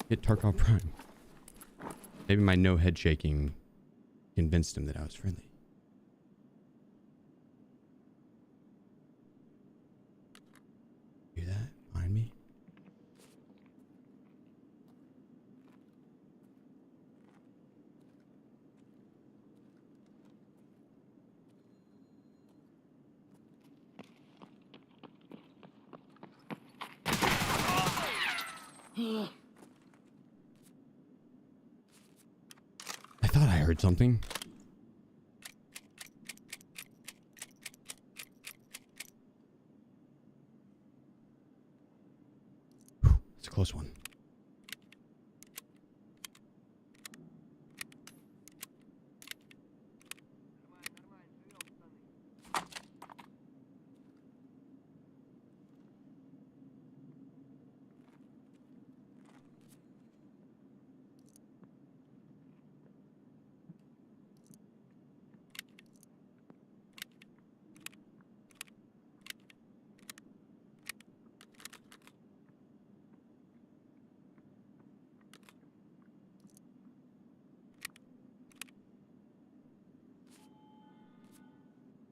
Hit Tarkov Prime. Maybe my no head shaking convinced him that I was friendly. Do that behind me. I thought I heard something. Whew, it's a close one.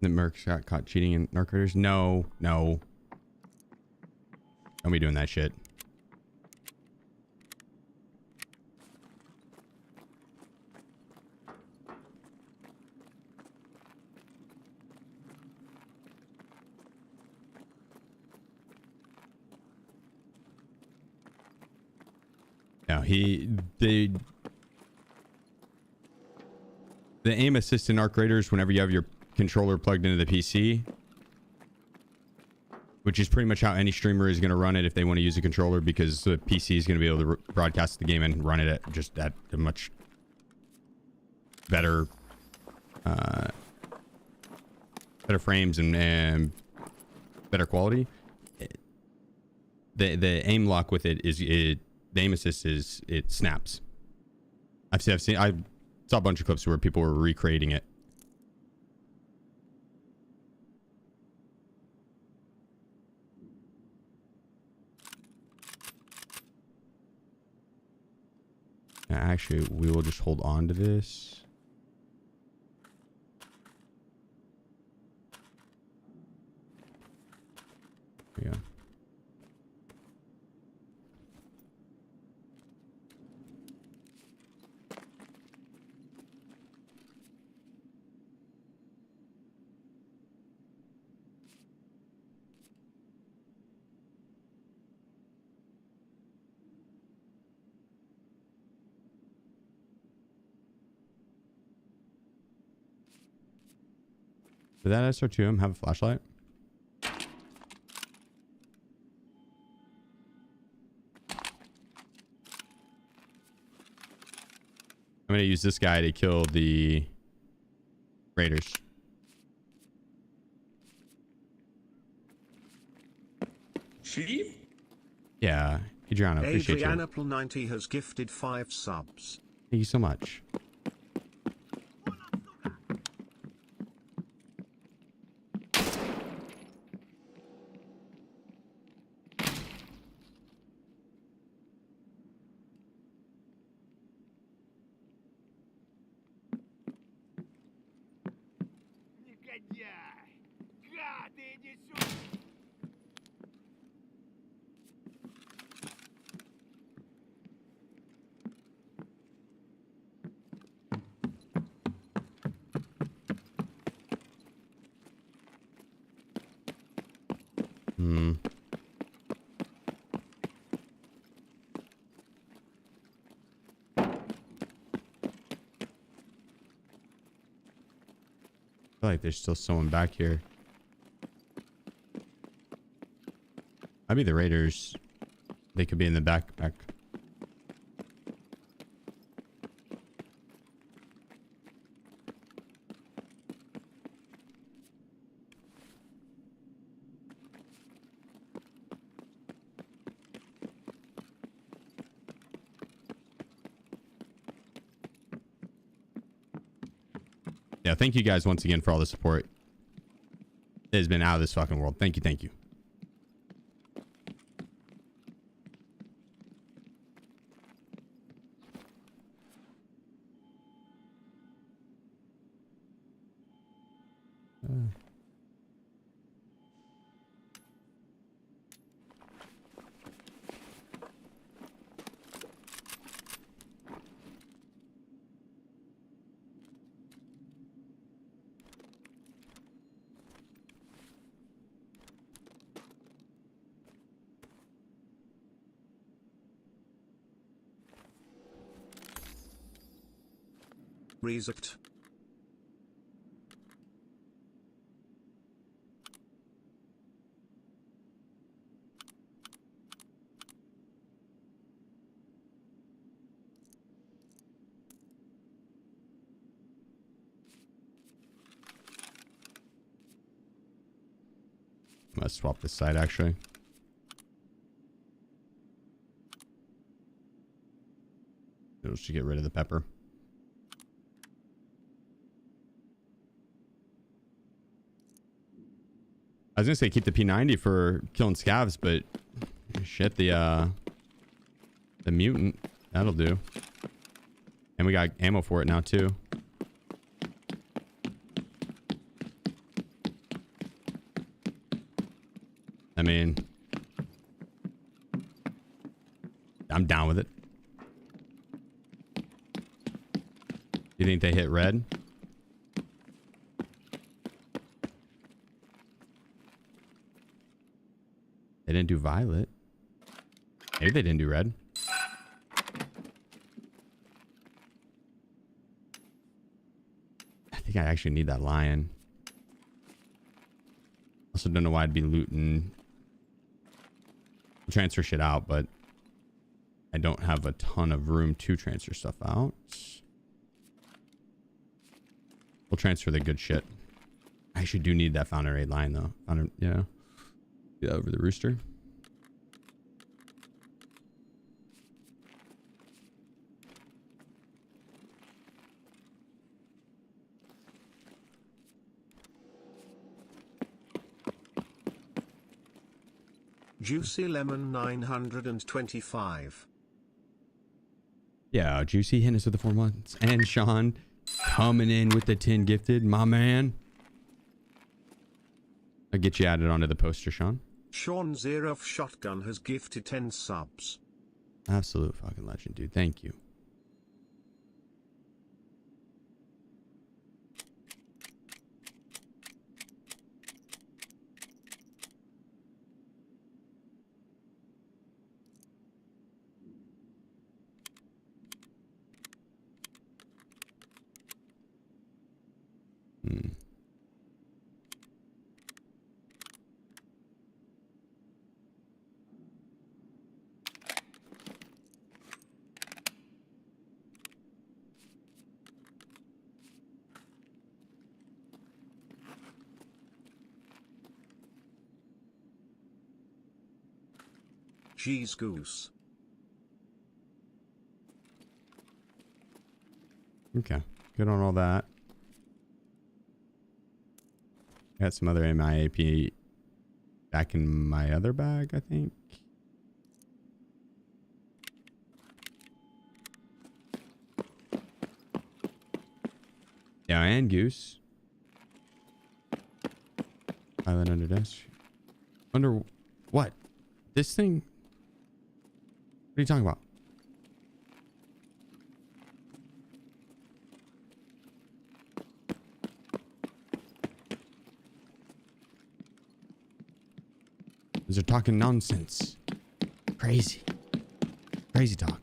The Mercs got caught cheating in Narc Raiders? No, no. Don't be doing that shit. No, the aim assist in Arc Raiders whenever you have your controller plugged into the PC, which is pretty much how any streamer is going to run it if they want to use a controller, because the PC is going to be able to broadcast the game and run it at just at a much better better frames and better quality. The aim lock with it is the aim assist is it snaps. I saw a bunch of clips where people were recreating it. Now, actually, we will just hold on to this. Yeah. Did that SR2M have a flashlight? I'm gonna use this guy to kill the raiders. Sheep? Yeah, Adriano, appreciate you. Adrianapple90 has gifted 5 subs. Thank you so much. Негодяй! Гад, иди сюда! Hmm. I feel like there's still someone back here. Might be the raiders. They could be in the back. Yeah, thank you guys once again for all the support. It has been out of this fucking world. Thank you, thank you. Reset. I'm gonna swap this side actually. It'll just get rid of the pepper. I was gonna say keep the P90 for killing scavs, but shit, the mutant, that'll do. And we got ammo for it now too. I mean, I'm down with it. You think they hit red? They didn't do violet. Maybe they didn't do red. I think I actually need that lion. Also don't know why I'd be looting. Transfer shit out, but I don't have a ton of room to transfer stuff out. We'll transfer the good shit. I should do need that fountain raid line though. Fountain, yeah. Do that over the rooster. Juicy Lemon 925. Yeah, Juicy hitting us with the 4 months. And Sean coming in with the 10 gifted. My man. I'll get you added onto the poster, Sean. Sean Zeroff Shotgun has gifted 10 subs. Absolute fucking legend, dude. Thank you. Jeez Goose. Okay. Good on all that. Got some other MIAP back in my other bag, I think. Yeah, and Goose. Island under desk. Under what? This thing? What are you talking about? They're talking nonsense. Crazy. Crazy talk.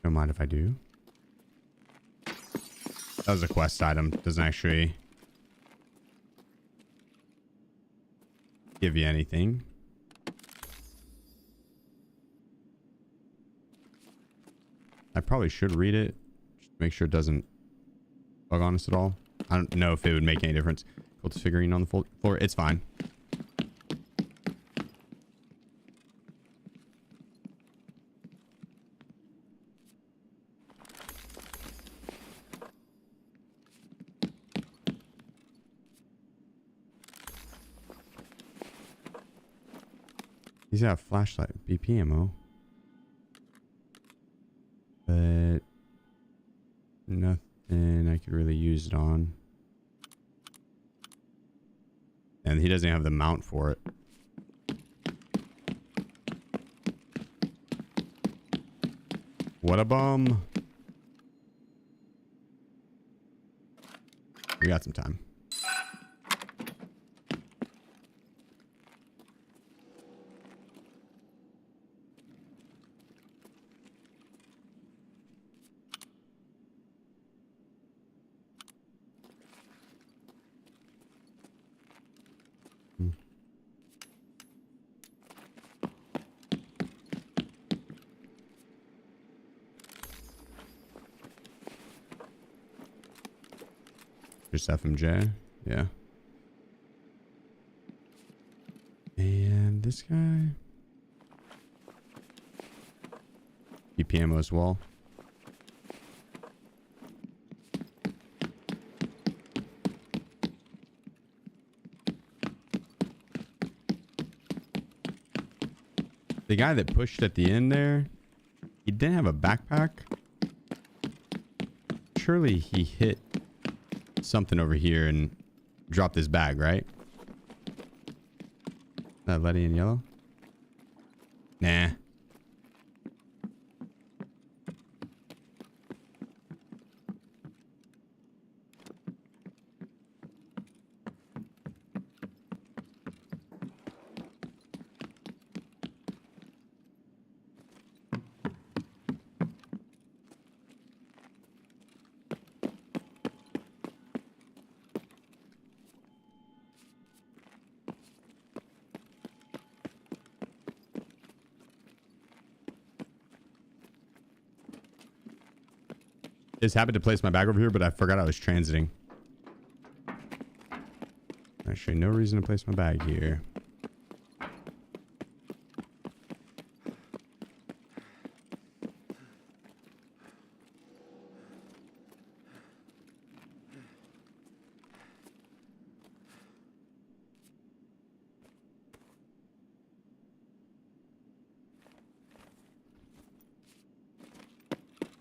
Don't mind if I do. That was a quest item. Doesn't actually give you anything. I probably should read it. Just make sure it doesn't bug on us at all. I don't know if it would make any difference. Cultist figurine on the floor. It's fine. He's got a flashlight, BP ammo. But nothing I could really use it on. And he doesn't have the mount for it. What a bum. We got some time. Just FMJ, yeah. And this guy, BPM as well. The guy that pushed at the end there, he didn't have a backpack. Surely he hit something over here and drop this bag, right? That Letty in yellow? Nah. Just happened to place my bag over here, but I forgot I was transiting. Actually, no reason to place my bag here.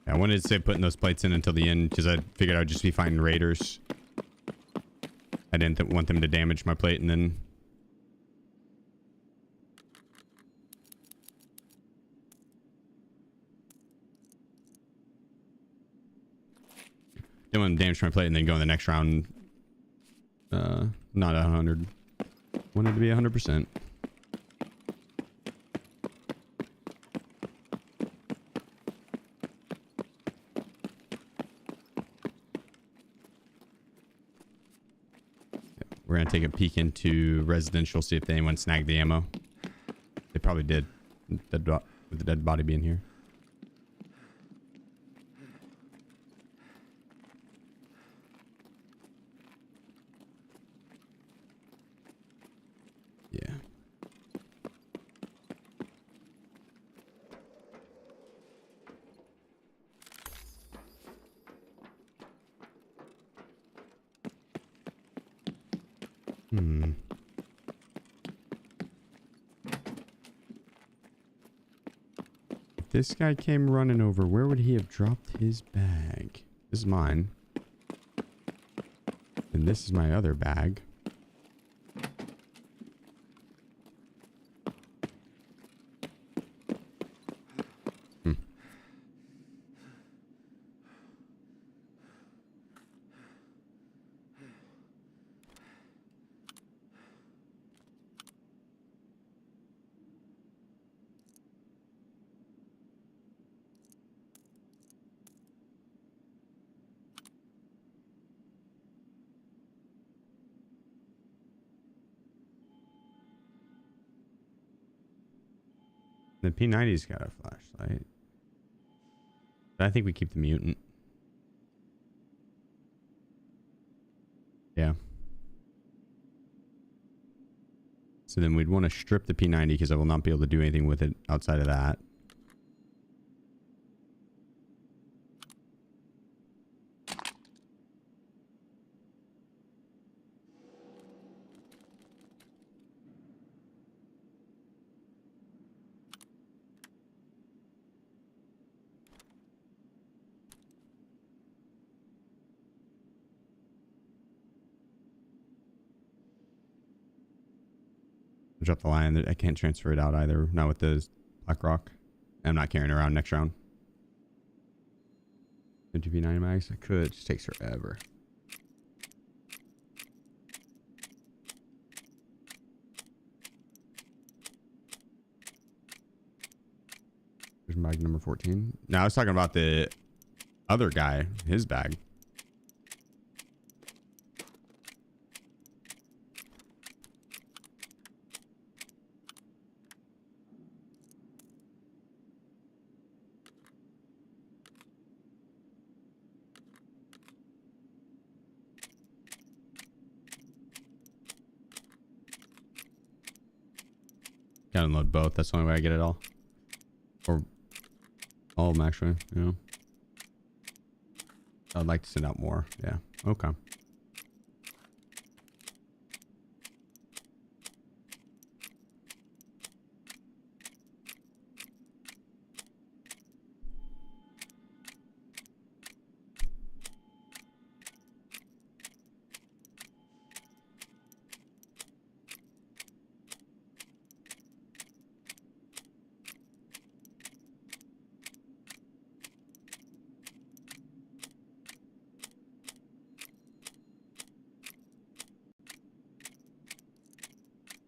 I wanted to say putting those plates in until the end because I figured I'd just be finding raiders. I didn't want them to damage my plate and then... Didn't want them to damage my plate and then go in the next round. Not 100. Wanted to be 100%. We're gonna take a peek into residential, see if anyone snagged the ammo. They probably did, with the dead body being here. Yeah. If this guy came running over, where would he have dropped his bag? This is mine. And this is my other bag. The P90's got a flashlight. But I think we keep the mutant. Yeah. So then we'd want to strip the P90 because I will not be able to do anything with it outside of that. Drop the line. I can't transfer it out either. Not with the Black Rock. I'm not carrying it around next round. 2P9 mags. I could. It just takes forever. There's bag number 14. Now I was talking about the other guy. His bag. Gotta unload both. That's the only way I get it all. Or all of them, actually. You know. I'd like to send out more. Yeah. Okay.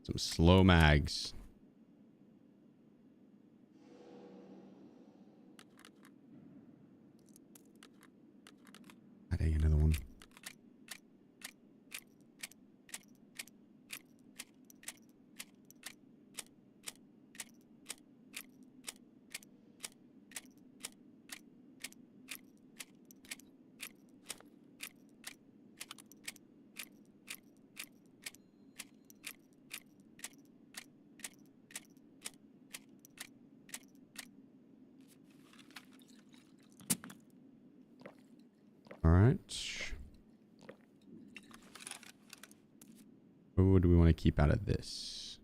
Some slow mags. Dang, another one. All right. What do we want to keep out of this?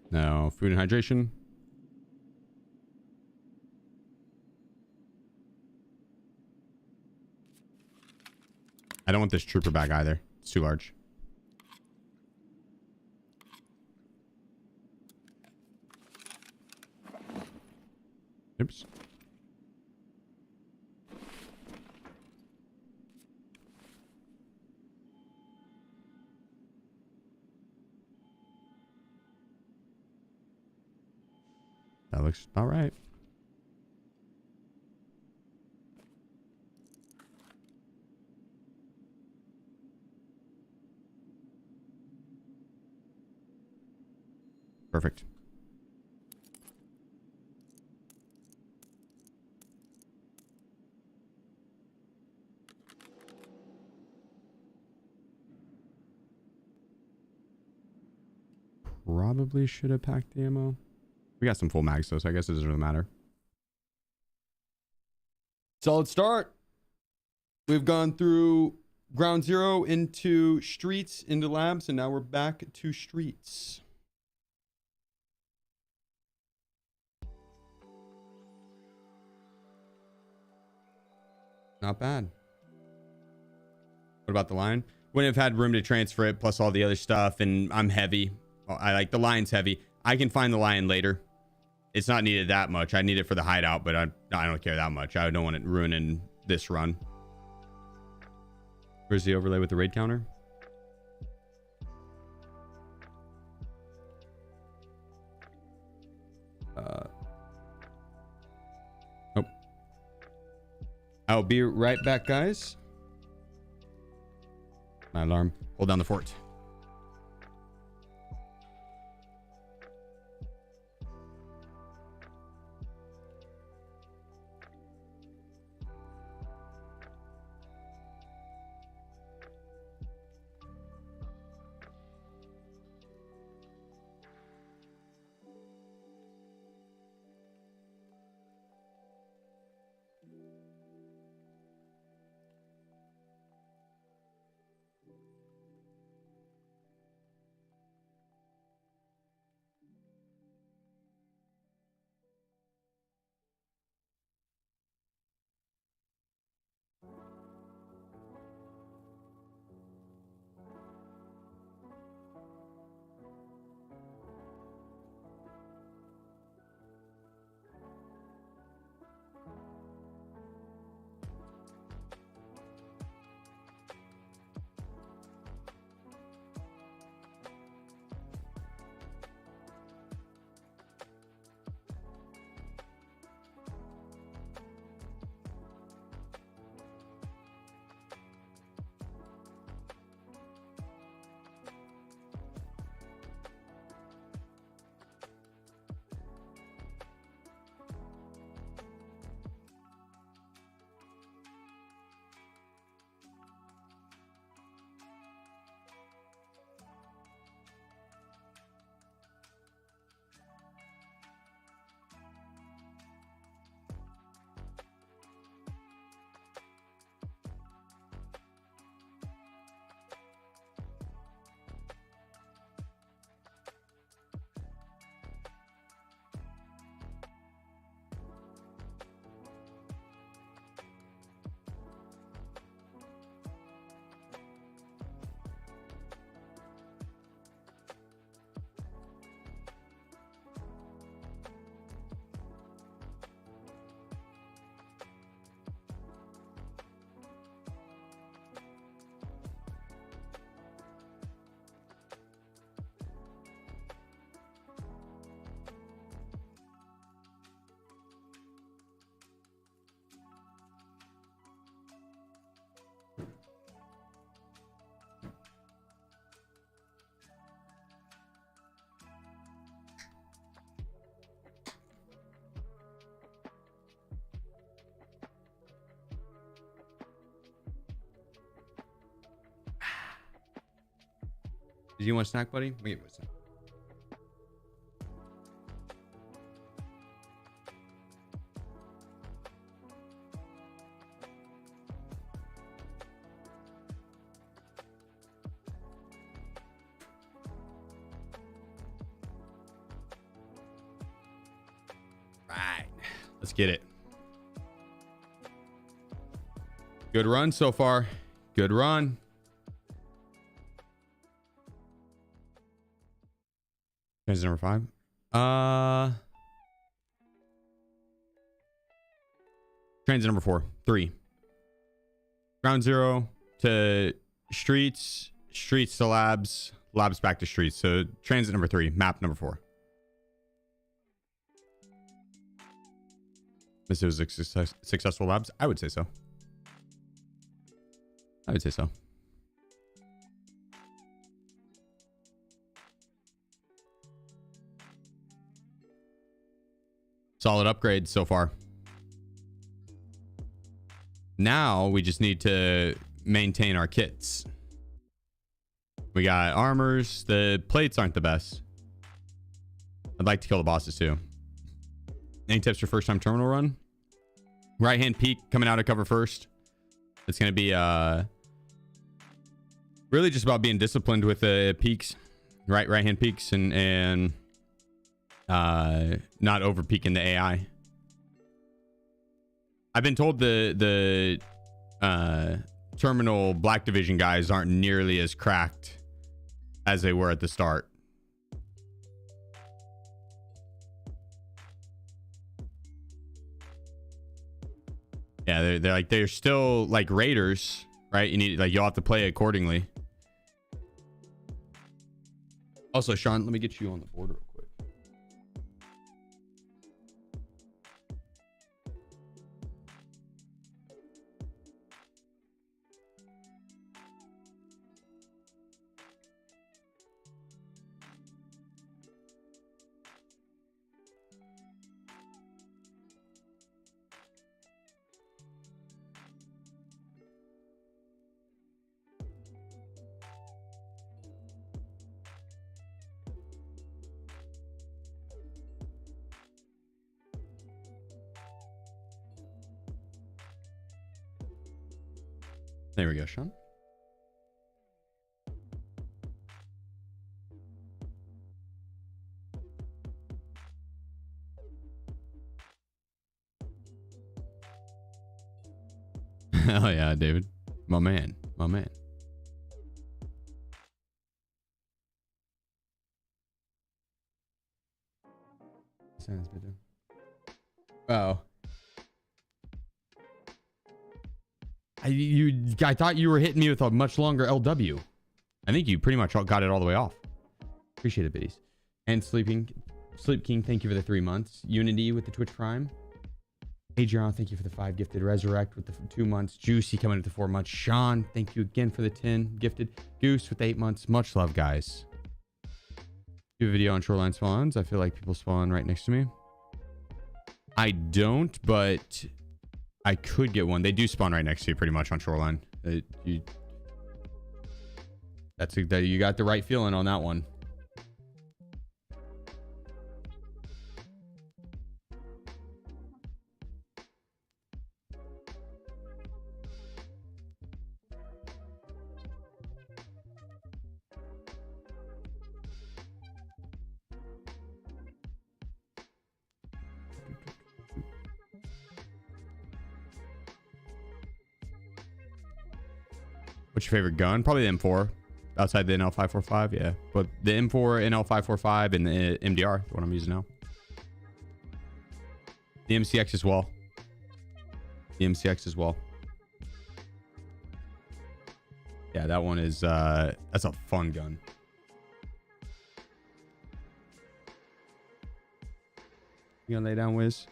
No, food and hydration. I don't want this trooper bag either. It's too large. Oops. That looks about right. Perfect. Probably should have packed the ammo. We got some full mags though, so I guess it doesn't really matter. Solid start. We've gone through ground zero into streets, into labs, and now we're back to streets. Not bad. What about the line? Wouldn't have had room to transfer it, plus all the other stuff, and I'm heavy. I like the line's heavy. I can find the lion later. It's not needed that much. I need it for the hideout, but I don't care that much. I don't want it ruining this run. Where's the overlay with the raid counter? Oh. I'll be right back, guys. My alarm. Hold down the fort. Do you want a snack, buddy? Let me get you a snack. Right. Let's get it. Good run so far. Good run. Transit number 5. Transit number 4. 3. Ground 0 to streets. Streets to labs. Labs back to streets. So transit number 3. Map number 4. This was a successful labs. I would say so. I would say so. Solid upgrade so far. Now we just need to maintain our kits. We got armors. The plates aren't the best. I'd like to kill the bosses too. Any tips for first time terminal run? Right hand peek coming out of cover first. It's going to be really just about being disciplined with the peaks, right hand peaks, and not over peeking the AI. I've been told the terminal Black Division guys aren't nearly as cracked as they were at the start. Yeah, they're still like raiders, right? You'll have to play accordingly. Also, Sean, let me get you on the board real quick. There we go, Sean. Hell yeah, David. My man. My man. Sounds better. Oh. I thought you were hitting me with a much longer LW. I think you pretty much got it all the way off. Appreciate it, biddies. And Sleep King, thank you for the 3 months. Unity with the Twitch Prime. Adrian, thank you for the 5 gifted. Resurrect with the 2 months. Juicy coming with the 4 months. Sean, thank you again for the 10 gifted. Goose with 8 months. Much love, guys. Do a video on shoreline spawns. I feel like people spawn right next to me. I don't, but I could get one. They do spawn right next to you pretty much on shoreline. You got the right feeling on that one. What's your favorite gun? Probably the M4. Outside the NL545, yeah. But the M4, NL545, and the MDR, the one I'm using now. The MCX as well. The MCX as well. Yeah, that one is, that's a fun gun. You gonna lay down, Wiz?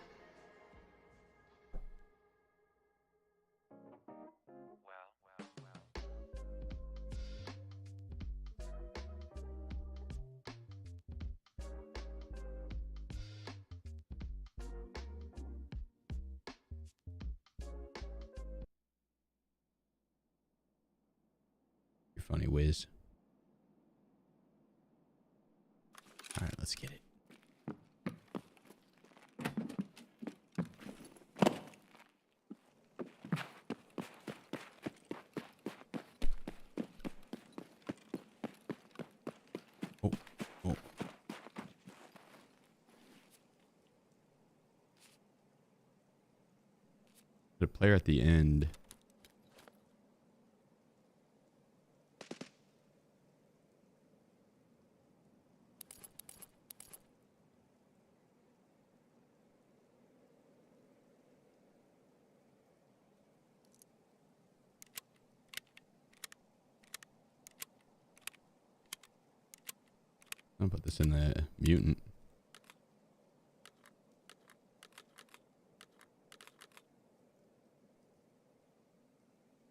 Funny Wiz. Let's get it. Oh, oh. The player at the end. I'll put this in the mutant.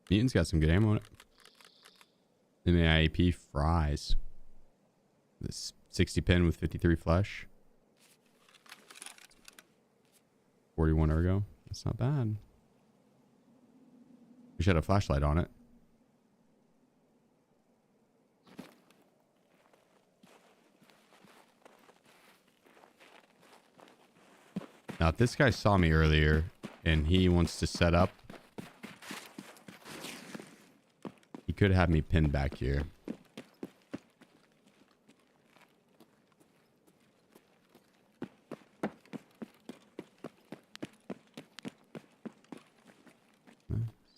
Mutant's got some good ammo on it. And the IAP fries. This 60 pin with 53 flesh. 41 ergo. That's not bad. We should have a flashlight on it. Now, if this guy saw me earlier and he wants to set up, he could have me pinned back here.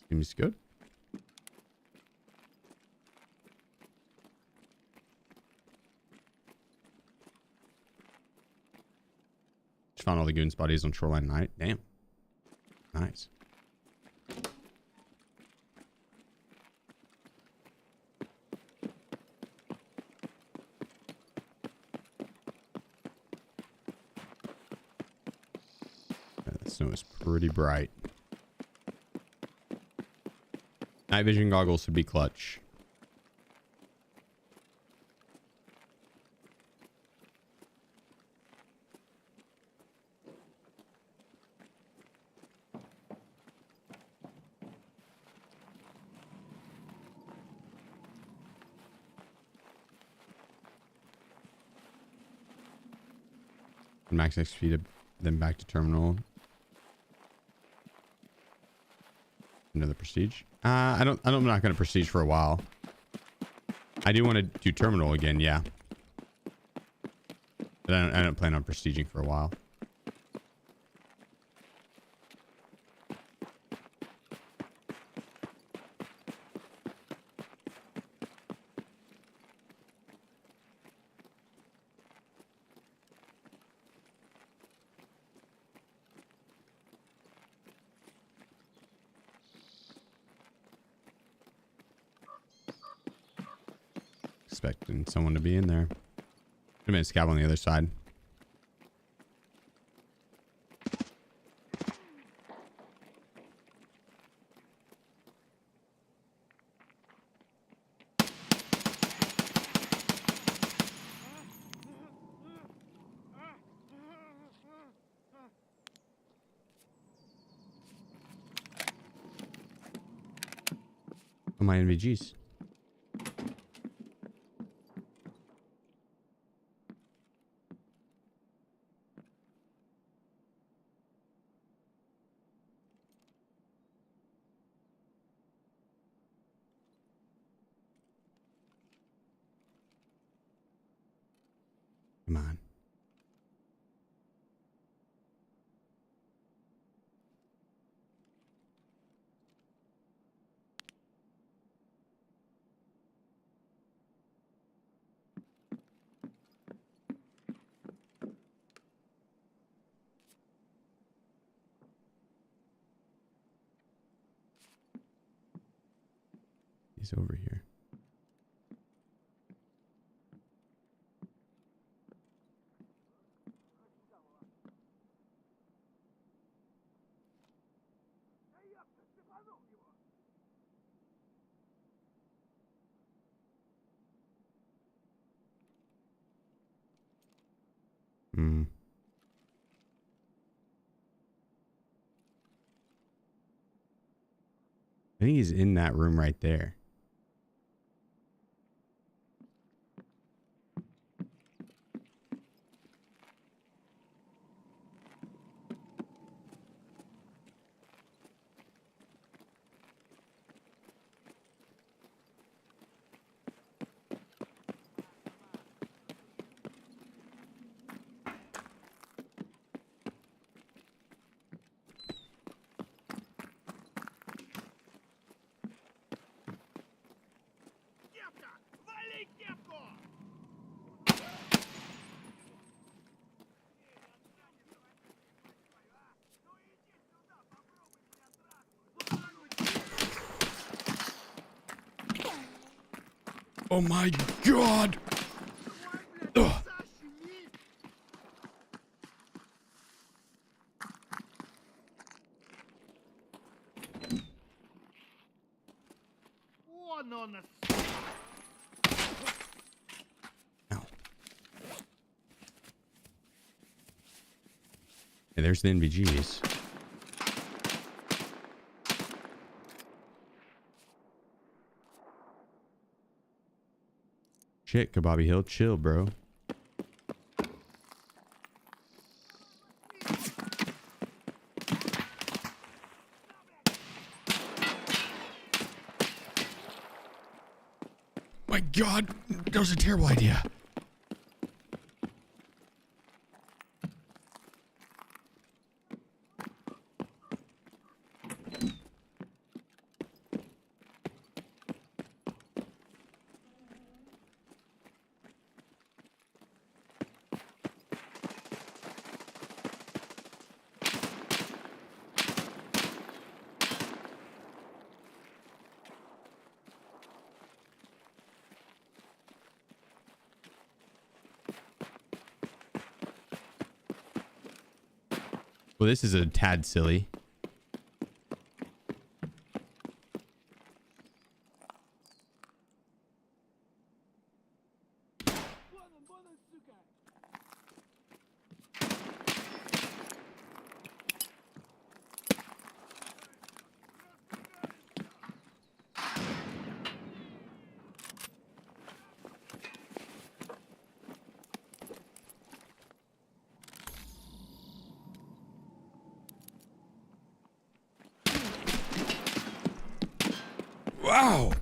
Seems good. Just found all the goons' bodies on Shoreline Night. Damn. Nice. The snow is pretty bright. Night vision goggles would be clutch. Max XP then back to terminal. Another prestige. I'm not going to prestige for a while. I do want to do terminal again, yeah. But I don't plan on prestiging for a while. Expecting someone to be in there. Wait a minute, scav on the other side. Oh, my NVGs. Come on. He's over here. Hmm. I think he's in that room right there. Oh my god. Ugh. Ow. Hey, there's the NVGs. Shit, Kababi Hill, chill, bro. My god, that was a terrible idea. Well, this is a tad silly. Wow.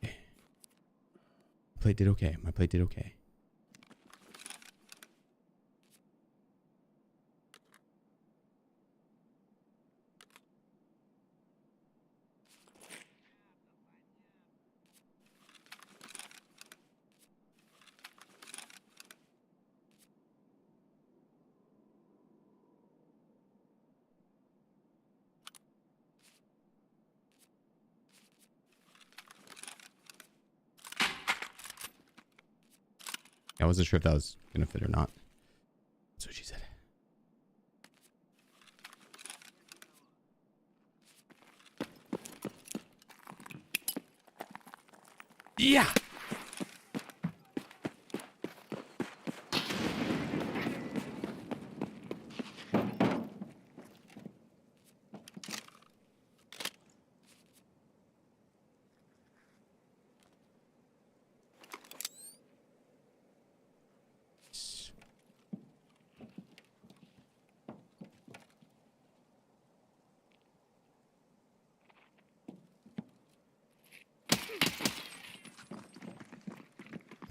My plate did okay. My plate did okay. I wasn't sure if that was gonna fit or not. That's what she said. Yeah.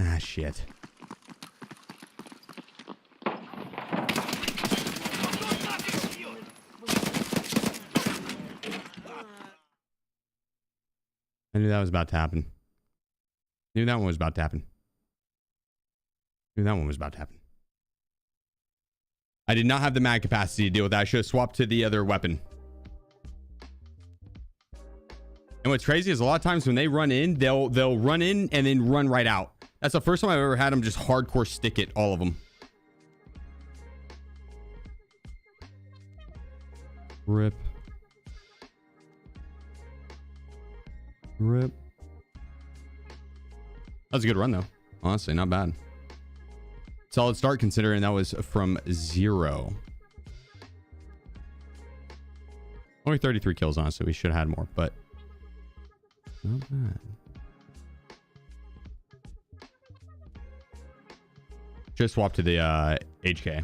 Ah, shit. I knew that was about to happen. Knew that one was about to happen. Knew that one was about to happen. I did not have the mag capacity to deal with that. I should have swapped to the other weapon. And what's crazy is a lot of times when they run in, they'll run in and then run right out. That's the first time I've ever had them just hardcore stick it, all of them. Rip. Rip. That was a good run though. Honestly, not bad. Solid start considering that was from 0. Only 33 kills, honestly. We should have had more, but not bad. Just swap to the HK.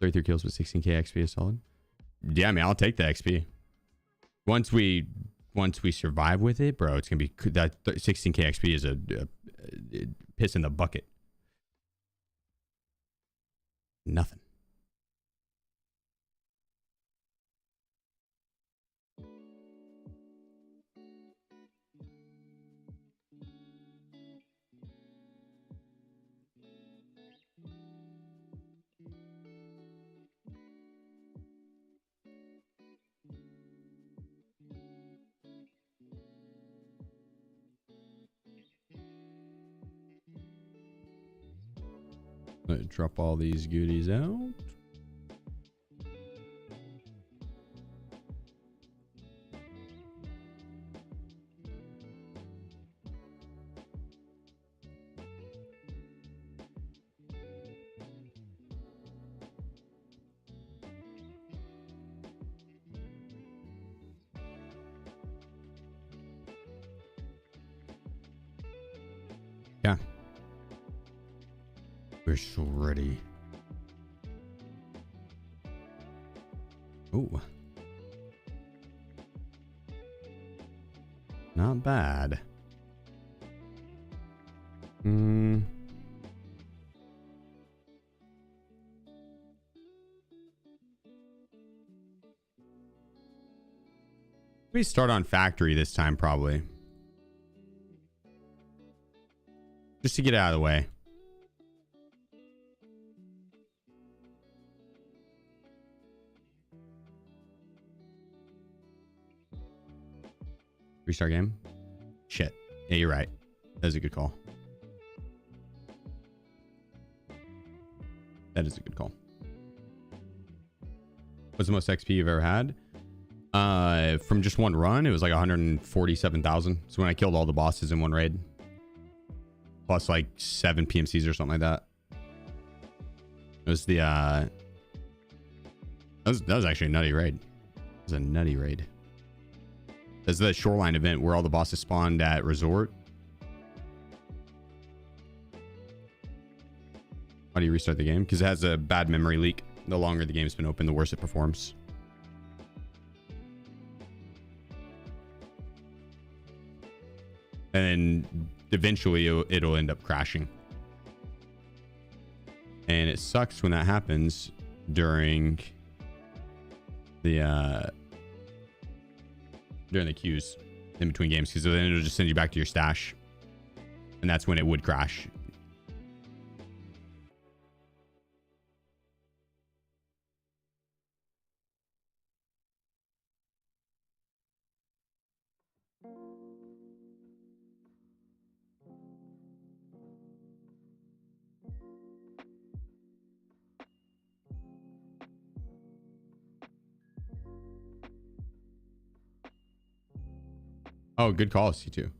Thirty-three kills with 16k XP is solid. Yeah, I mean, I'll take the XP. Once we survive with it, bro, it's gonna be that 16k XP is a piss in the bucket. Nothing. Let me drop all these goodies out. Yeah. We're so ready. Ooh. Not bad. We start on factory this time, probably. Just to get out of the way. Restart game? Shit. Yeah, you're right. That is a good call. That is a good call. What's the most XP you've ever had? From just one run, it was like 147,000. So when I killed all the bosses in one raid. Plus like 7 PMCs or something like that. It was the that was actually a nutty raid. It was a nutty raid. There's the shoreline event where all the bosses spawned at resort. Why do you restart the game? Because it has a bad memory leak. The longer the game's been open, the worse it performs. And then eventually it'll end up crashing. And it sucks when that happens during the queues in between games, because then it'll just send you back to your stash, and that's when it would crash. Oh, good call, C2.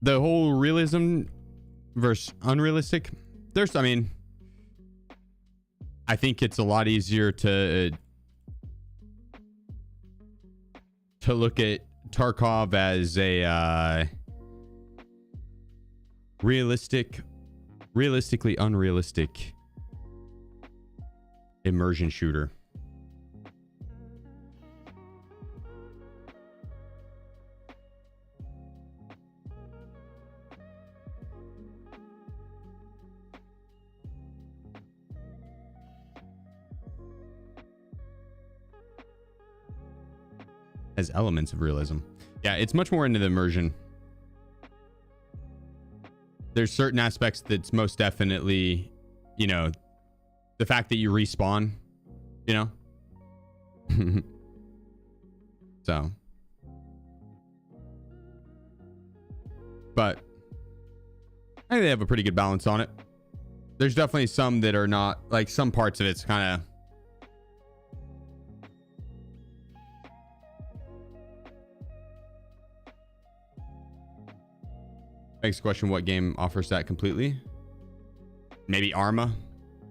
The whole realism versus unrealistic, I mean, I think it's a lot easier to look at Tarkov as a realistically unrealistic immersion shooter. Has elements of realism. Yeah, it's much more into the immersion. There's certain aspects that's most definitely, you know, the fact that you respawn, you know. So, but I think they have a pretty good balance on it. There's definitely some that are not, like, some parts of it's kind of begs the question, what game offers that completely? Maybe Arma.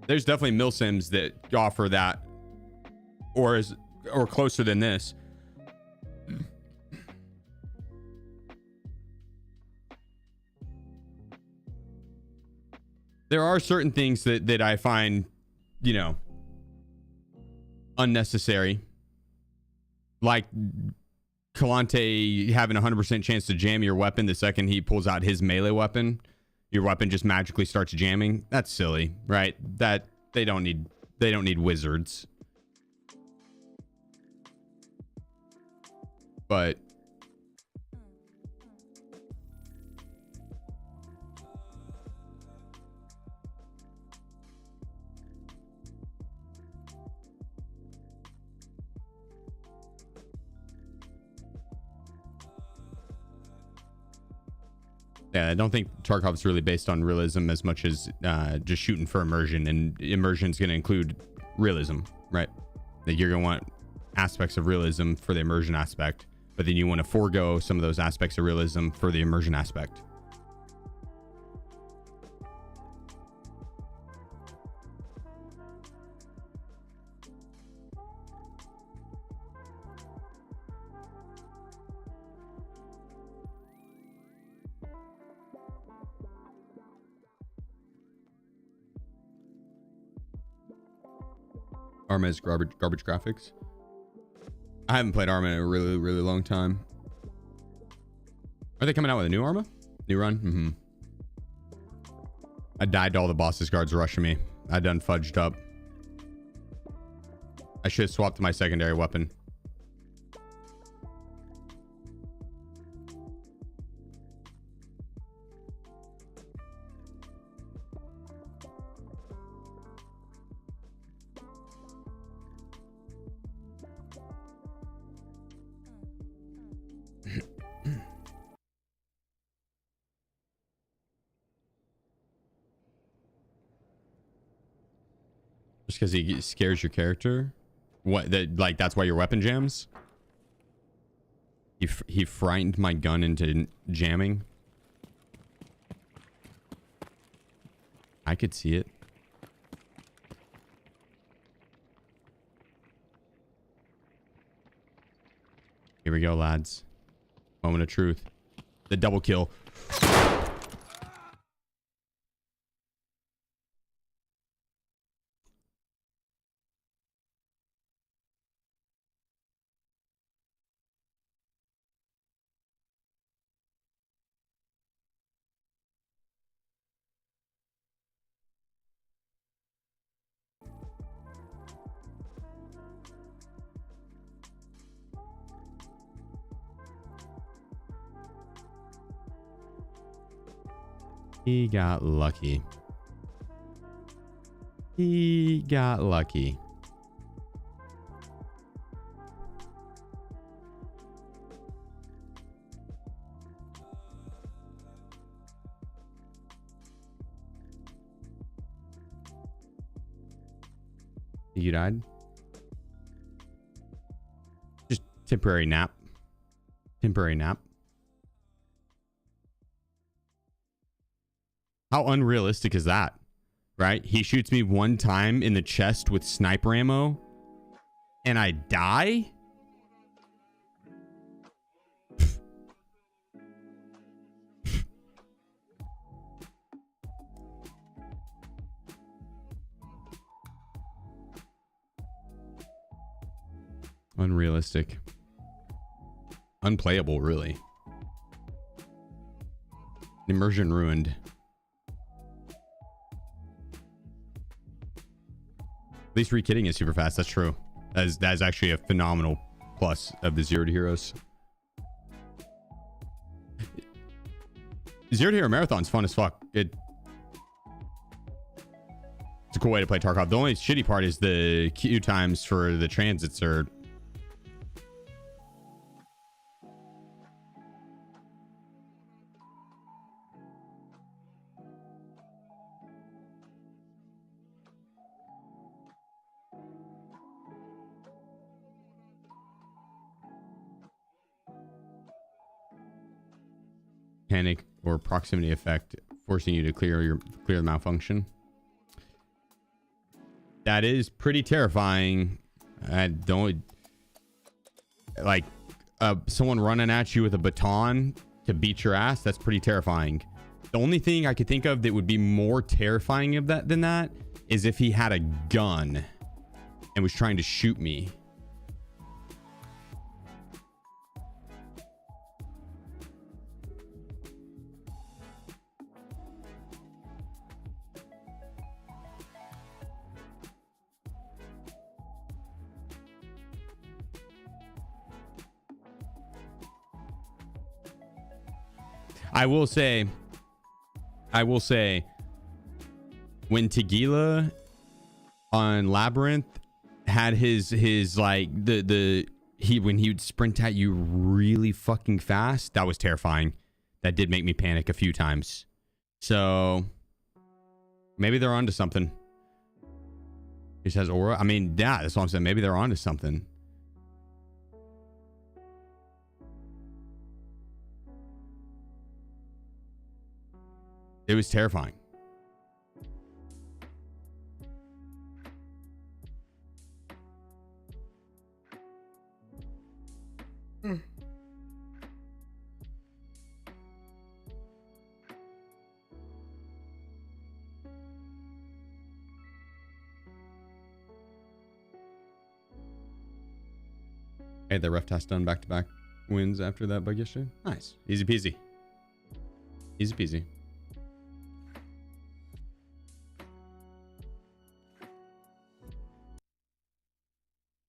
There's definitely milsims that offer that, or closer than this. There are certain things that I find, you know, unnecessary, like Kalante having 100% chance to jam your weapon the second he pulls out his melee weapon, your weapon just magically starts jamming. That's silly, right? That they don't need wizards. But yeah, I don't think Tarkov's really based on realism as much as just shooting for immersion, and immersion is going to include realism, right? Like you're going to want aspects of realism for the immersion aspect, but then you want to forego some of those aspects of realism for the immersion aspect. Arma is garbage graphics. I haven't played Arma in a really long time. Are they coming out with a new Arma? New run? I died to all the bosses guards rushing me. I done fudged up. I should have swapped to my secondary weapon. Just because he scares your character? What? That like that's why your weapon jams? He frightened my gun into jamming. I could see it. Here we go, lads. Moment of truth. The double kill. He got lucky. He got lucky. You died? Just temporary nap. Temporary nap. How unrealistic is that? Right? He shoots me one time in the chest with sniper ammo and I die? Unrealistic. Unplayable, really. Immersion ruined. At least rekitting is super fast. That's true. That is actually a phenomenal plus of the Zero to Heroes. Zero to Hero Marathon's fun as fuck. It's a cool way to play Tarkov. The only shitty part is the queue times for the transits are panic or proximity effect, forcing you to clear the malfunction. That is pretty terrifying. I don't like someone running at you with a baton to beat your ass. That's pretty terrifying. The only thing I could think of that would be more terrifying of that than that is if he had a gun and was trying to shoot me. I will say, when Tequila on Labyrinth had his like when he would sprint at you really fucking fast, that was terrifying. That did make me panic a few times. So maybe they're onto something. He says aura. I mean, yeah, that's what I'm saying. Maybe they're onto something. It was terrifying. Hey, the ref test done back-to-back wins after that bug yesterday. Nice. Easy peasy. Easy peasy.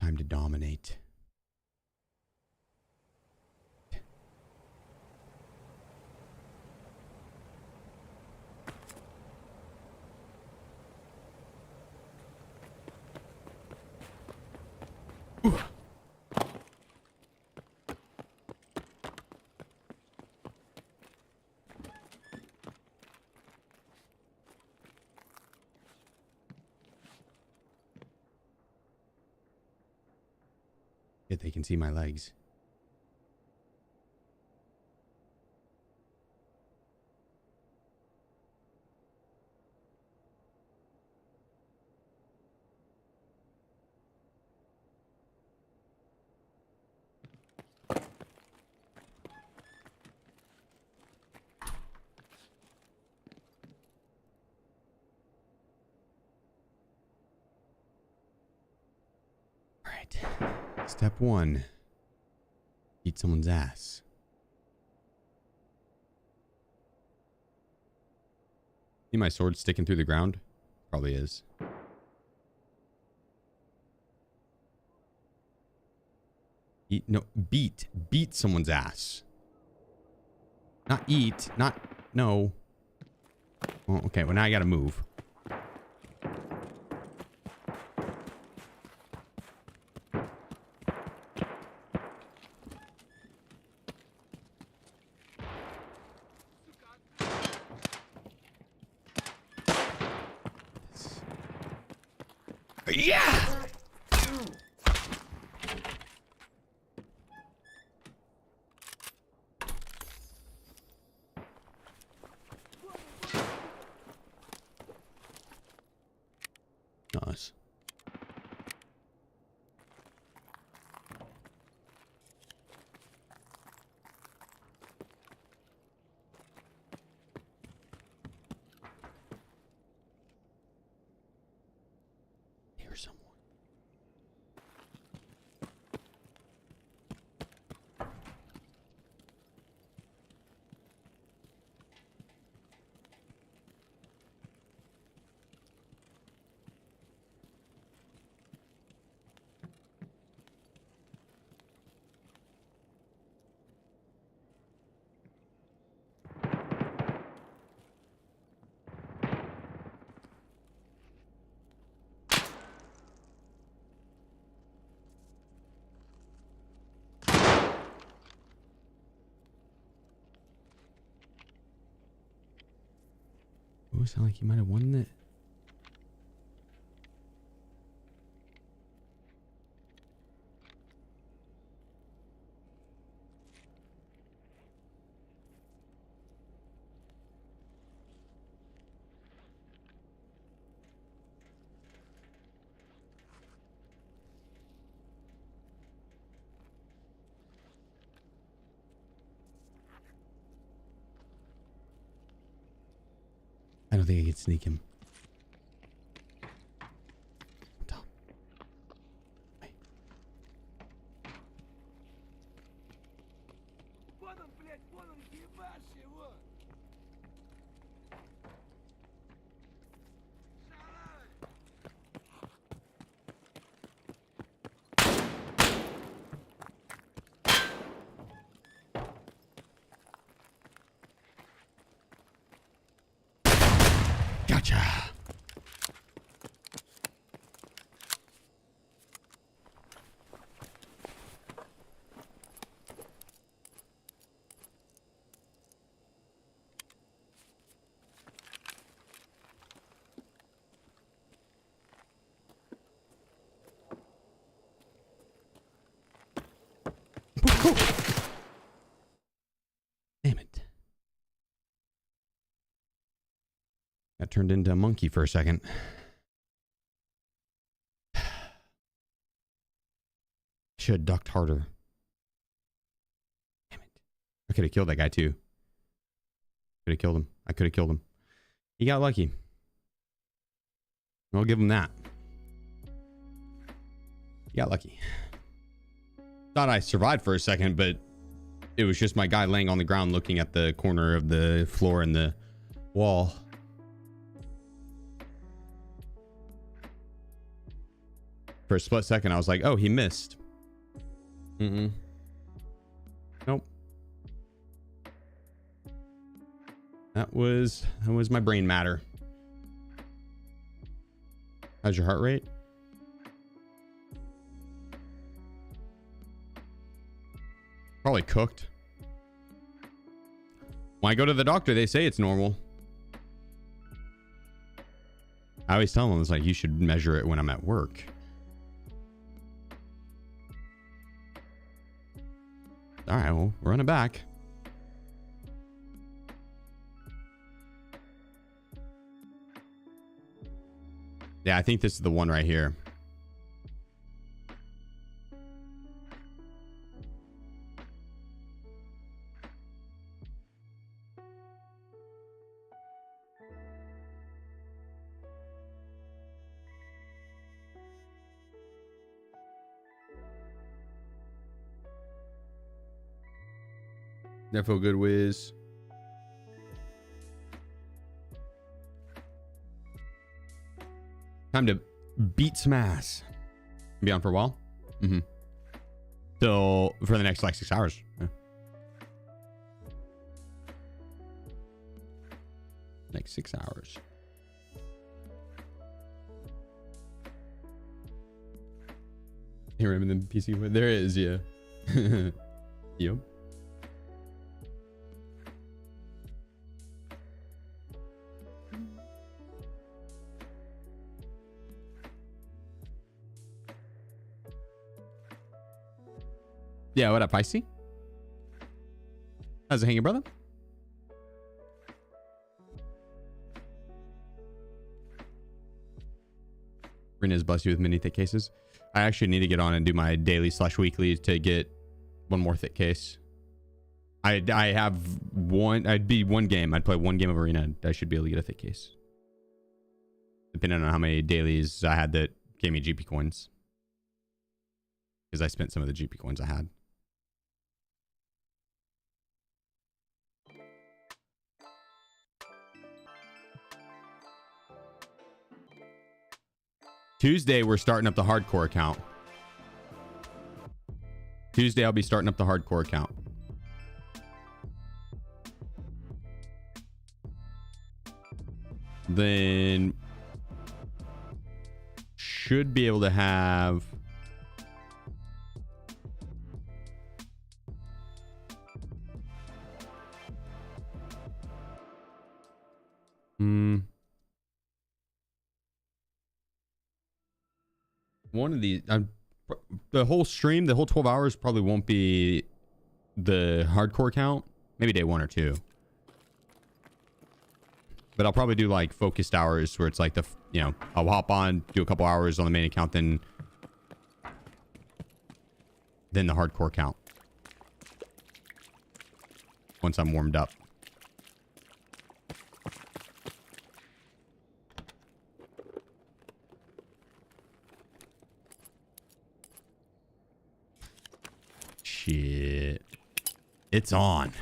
Time to dominate. Ooh. Yet they can see my legs. All right. Step 1. Beat someone's ass. See my sword sticking through the ground? Probably is. Beat someone's ass. Not eat, no. Oh, okay, well now I gotta move. Yeah! Nice. Here's someone. It sound like he might have won that. I don't think I could sneak him. Top. Wait. Вон он, блядь, вон он, ебашь его! Gotcha. Damn it. Got turned into a monkey for a second. Should have ducked harder. Damn it. I could have killed that guy too. Could have killed him. I could have killed him. He got lucky. I'll give him that. He got lucky. Thought I survived for a second, but it was just my guy laying on the ground looking at the corner of the floor and the wall. For a split second, I was like, oh, he missed. Nope. That was my brain matter. How's your heart rate? Probably cooked. When I go to the doctor, they say it's normal. I always tell them, it's like, you should measure it when I'm at work. All right, well, we're running back. Yeah, I think this is the one right here. That feel good, Wiz. Time to beat some ass. Be on for a while. Till for the next like 6 hours. Yeah. Next 6 hours. You remember the PC? There it is, yeah. Yep. Yeah, what up, Feisty? How's it hanging, brother? Rena's blessed you with many thick cases. I actually need to get on and do my daily/weekly to get one more thick case. I have one. I'd be one game. I'd play one game of Arena. I should be able to get a thick case. Depending on how many dailies I had that gave me GP coins. Because I spent some of the GP coins I had. Tuesday, we're starting up the hardcore account. Tuesday, I'll be starting up the hardcore account. Then should be able to have one of these. The whole stream, the whole 12 hours probably won't be the hardcore count. Maybe day 1 or 2. But I'll probably do like focused hours where it's like the, you know, I'll hop on, do a couple hours on the main account, then the hardcore count. Once I'm warmed up. Shit. It's on.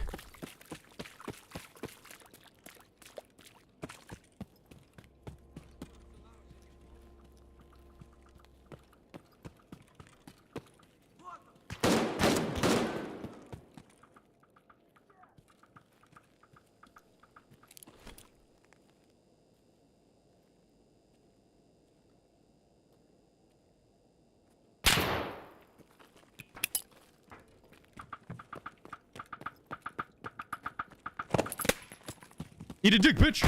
Eat a dick, bitch.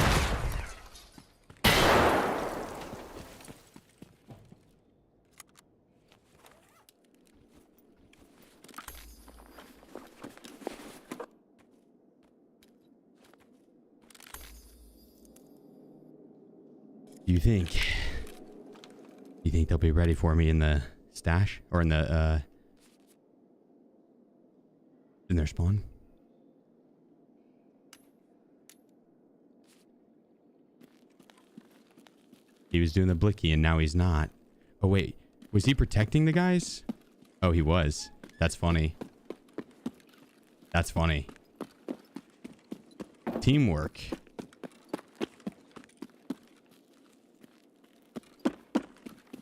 You think they'll be ready for me in the stash or in the in their spawn? He was doing the blicky and now he's not. Oh wait, was he protecting the guys? Oh, he was. That's funny. That's funny. Teamwork.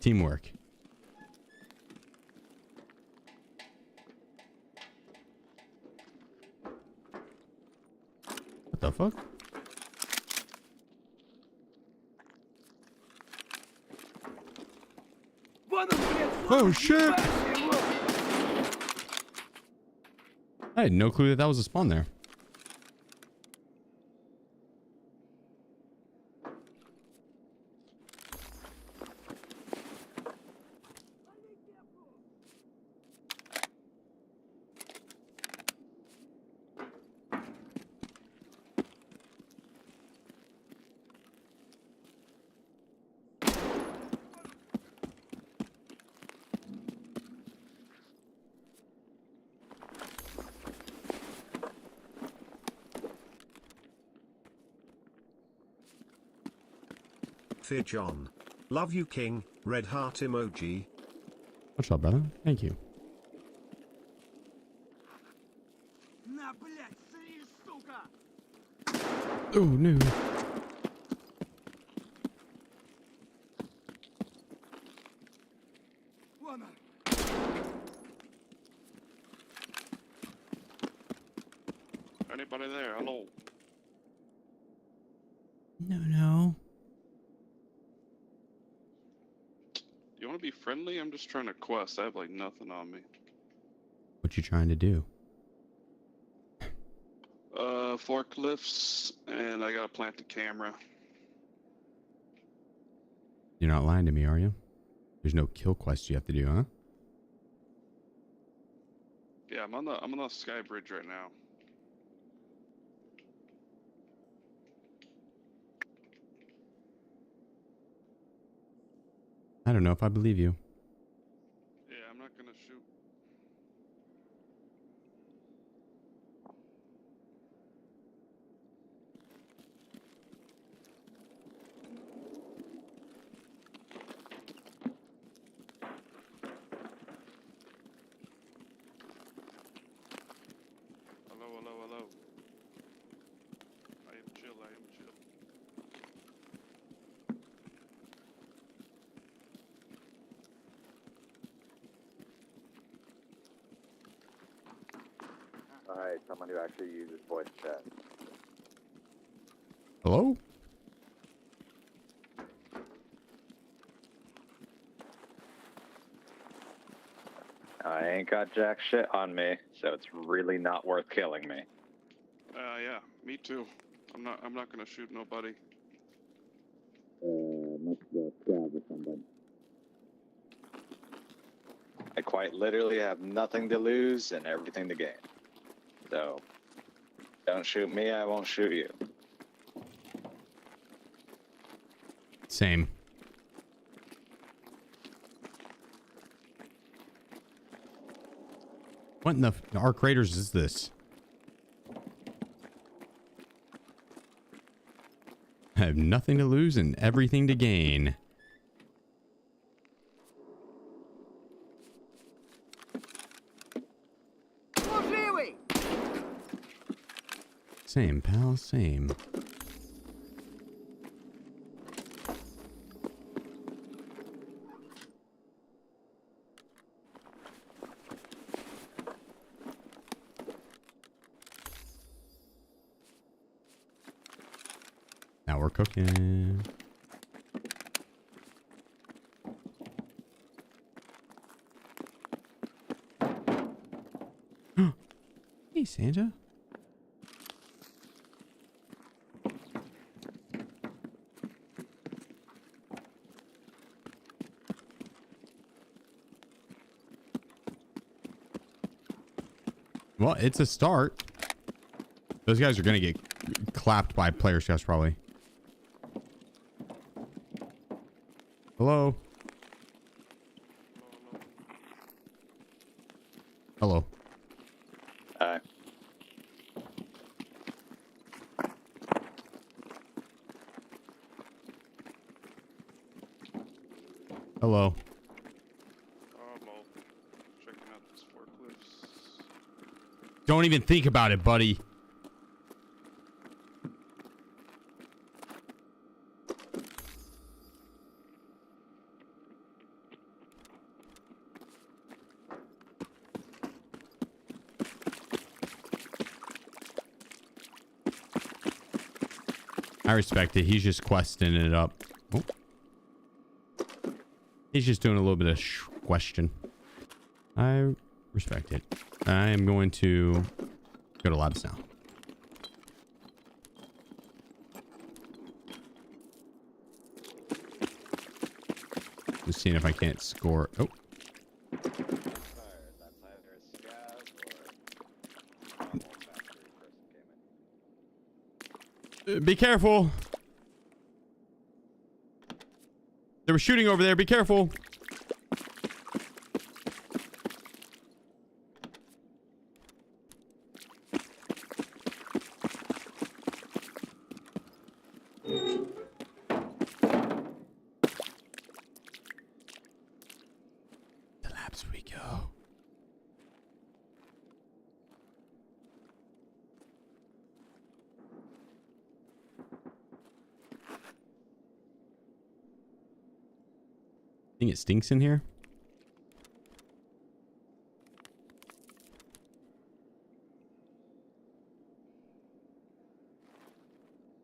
Teamwork. What the fuck? Oh shit! I had no clue that that was a spawn there. John. Love you, King. Red heart emoji. What's up, brother? Thank you. На, блядь, сри, сука! Oh no. Вон он. Anybody there? Hello. No. You want to be friendly? I'm just trying to quest. I have like nothing on me. What you trying to do? Forklifts, and I gotta plant the camera. You're not lying to me, are you? There's no kill quest you have to do, huh? Yeah, I'm on the sky bridge right now. I don't know if I believe you. Yeah, I'm not gonna shoot. Hello. I am chill. Alright, someone who actually uses voice chat. Hello? I ain't got jack shit on me, so it's really not worth killing me. Yeah, me too. I'm not gonna shoot nobody. I quite literally have nothing to lose and everything to gain. So, don't shoot me, I won't shoot you. Same. What in the Arc Raiders is this? I have nothing to lose and everything to gain. Служивый! Same, pal, same. Now we're cooking. Hey, Santa. Well, it's a start. Those guys are going to get clapped by player scouts probably. Hello? Hello. Hi. Hello. I'm all checking out these forklifts. Don't even think about it, buddy. I respect it. He's just questing it up. Oh. He's just doing a little bit of question. I respect it. I am going to go to labs now. Just seeing if I can't score. Oh. Be careful. They were shooting over there. Be careful. The labs we go. I think it stinks in here.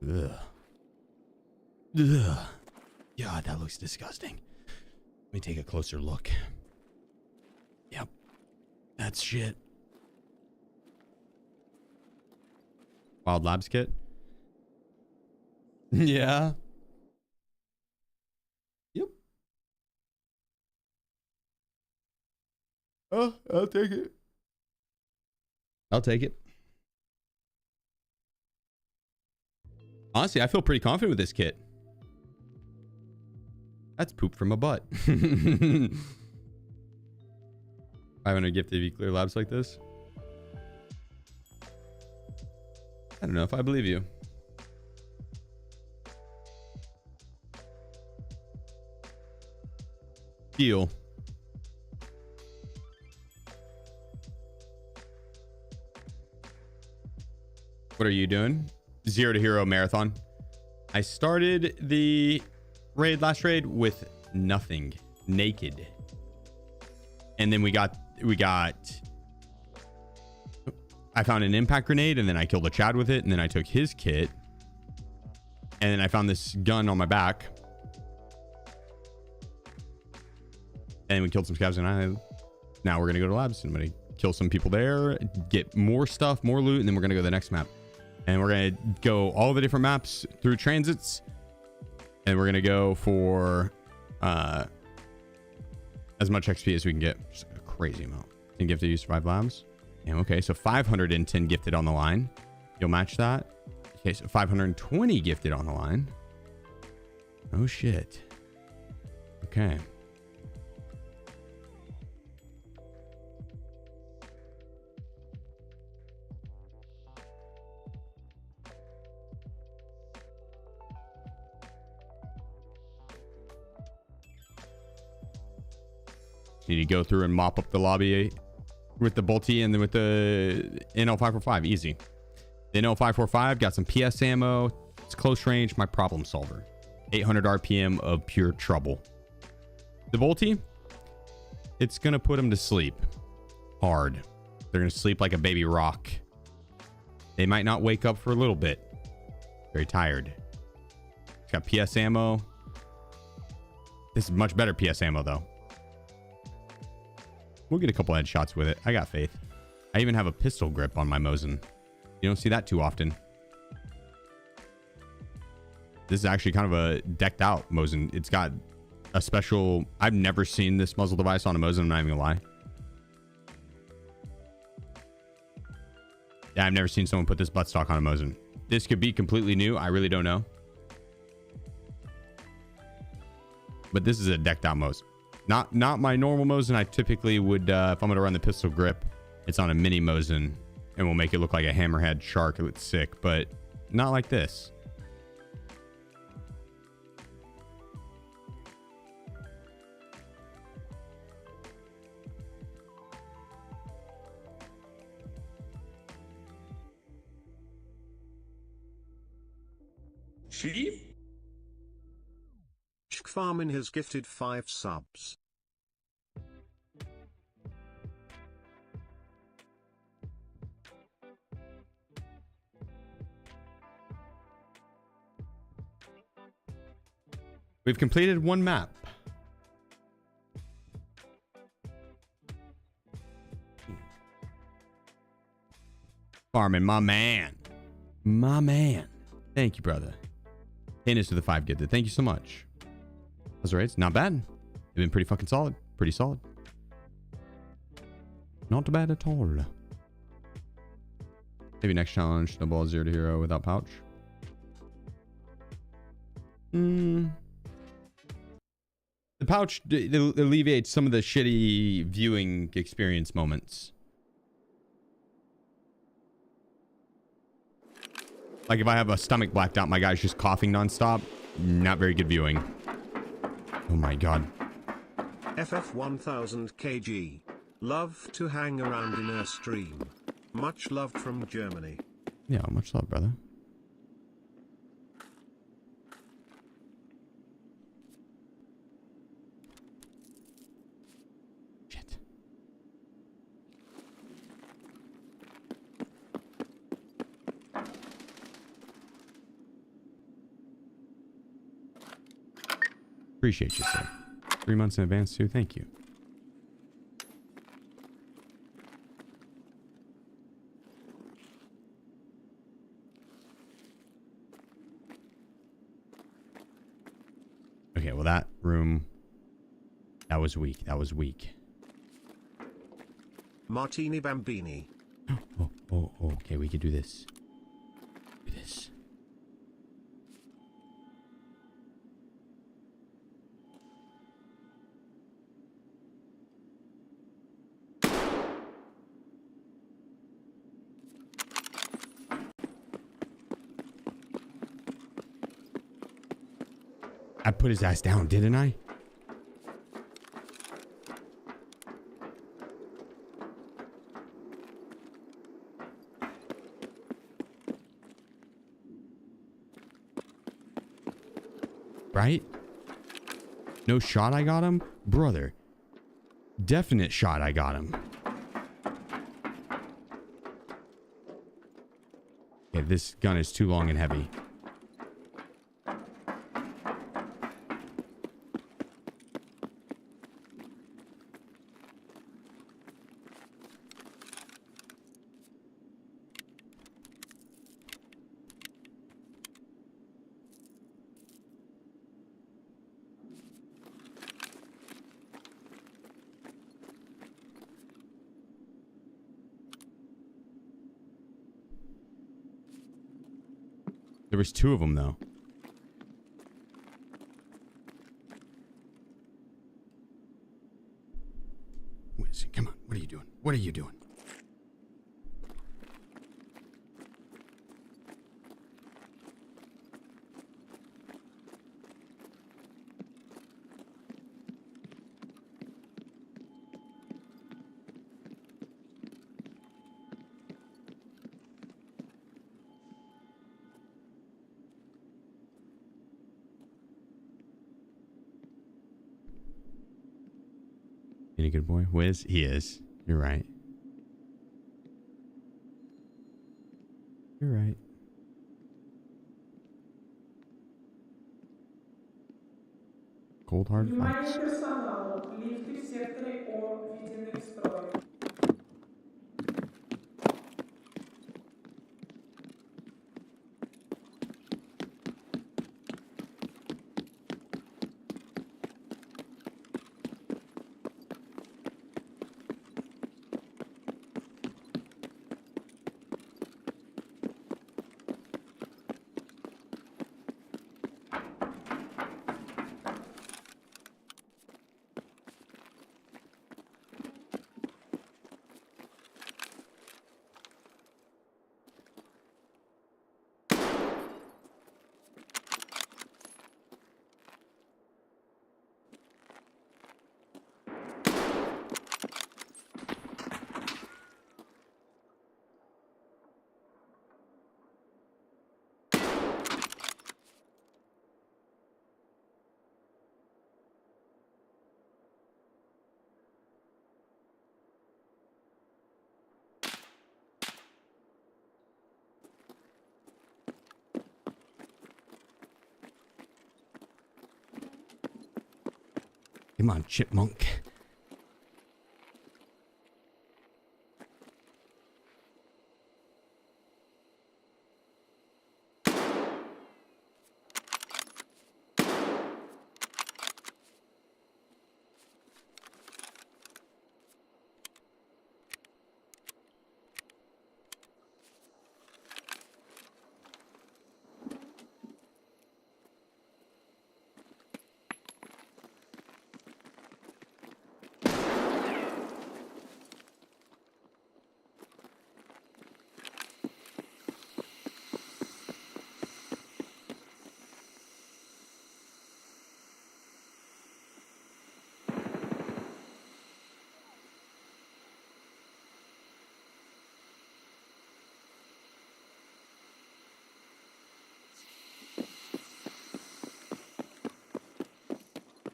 Ugh. Ugh. God, that looks disgusting. Let me take a closer look. Yep. That's shit. Wild Labs kit? Yeah. Yep. Oh, I'll take it. I'll take it. Honestly, I feel pretty confident with this kit. That's poop from a butt. 500 gifted if you clear labs like this. I don't know if I believe you. Deal. What are you doing? 0 to Hero marathon. I started the last raid with nothing, naked, and then I found an impact grenade, and then I killed a Chad with it, and then I took his kit, and then I found this gun on my back, and we killed some scavs, and now we're gonna go to labs and I'm gonna kill some people there, get more stuff, more loot, and then we're gonna go to the next map. And we're going to go all the different maps through transits. And we're going to go for as much XP as we can get. Just a crazy amount. 10 gifted, you survive labs. And okay, so 510 gifted on the line. You'll match that. Okay, so 520 gifted on the line. Oh, shit. Okay. Need to go through and mop up the lobby with the bolty and then with the NL545. Easy. The NL545 got some PS ammo. It's close range. My problem solver. 800 RPM of pure trouble. The bolty, it's going to put them to sleep. Hard. They're going to sleep like a baby rock. They might not wake up for a little bit. Very tired. It's got PS ammo. This is much better PS ammo, though. We'll get a couple headshots with it. I got faith. I even have a pistol grip on my Mosin. You don't see that too often. This is actually kind of a decked out Mosin. It's got a special... I've never seen this muzzle device on a Mosin. I'm not even gonna lie. Yeah, I've never seen someone put this buttstock on a Mosin. This could be completely new. I really don't know. But this is a decked out Mosin. Not my normal Mosin. I typically would, if I'm going to run the pistol grip, it's on a mini Mosin. And we'll make it look like a hammerhead shark. It looks sick, but not like this. Sheep? Farmin has gifted 5 subs. We've completed one map. Farming, my man. My man. Thank you, brother. Heinous to the 5 gifted. Thank you so much. Those rates, not bad. They've been pretty fucking solid. Pretty solid. Not bad at all. Maybe next challenge, snowball 0 to hero without pouch. The pouch alleviates some of the shitty viewing experience moments. Like if I have a stomach blacked out, my guy's just coughing nonstop. Not very good viewing. Oh my god. FF1000 kg. Love to hang around in her stream. Much love from Germany. Yeah, much love, brother. Shit. Appreciate you, sir. 3 months in advance, too. Thank you. Okay, well, that room... That was weak. That was weak. Martini Bambini. Oh, okay, we could do this. Do this. I put his ass down, didn't I? Right? No shot I got him? Brother. Definite shot I got him. Okay, this gun is too long and heavy. There was 2 of them, though. Wait, come on. What are you doing? What are you doing? Any good boy? Wiz? He is. You're right. You're right. Cold-hard Внимание fights. персоналу. Лифты в секторе О введены в строй. Come on, chipmunk.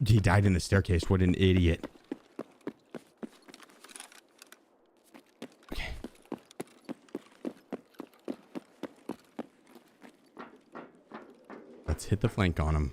He died in the staircase. What an idiot. Okay. Let's hit the flank on him.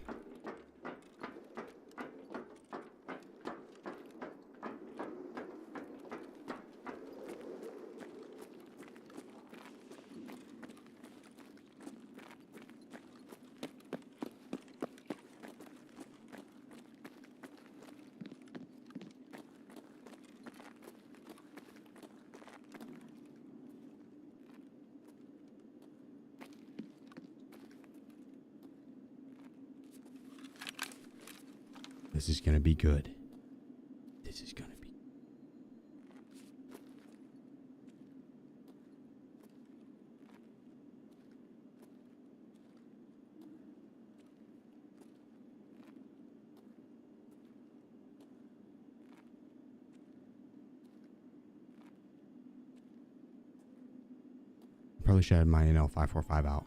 This is going to be good. This is going to be. Probably should have my NL545 out.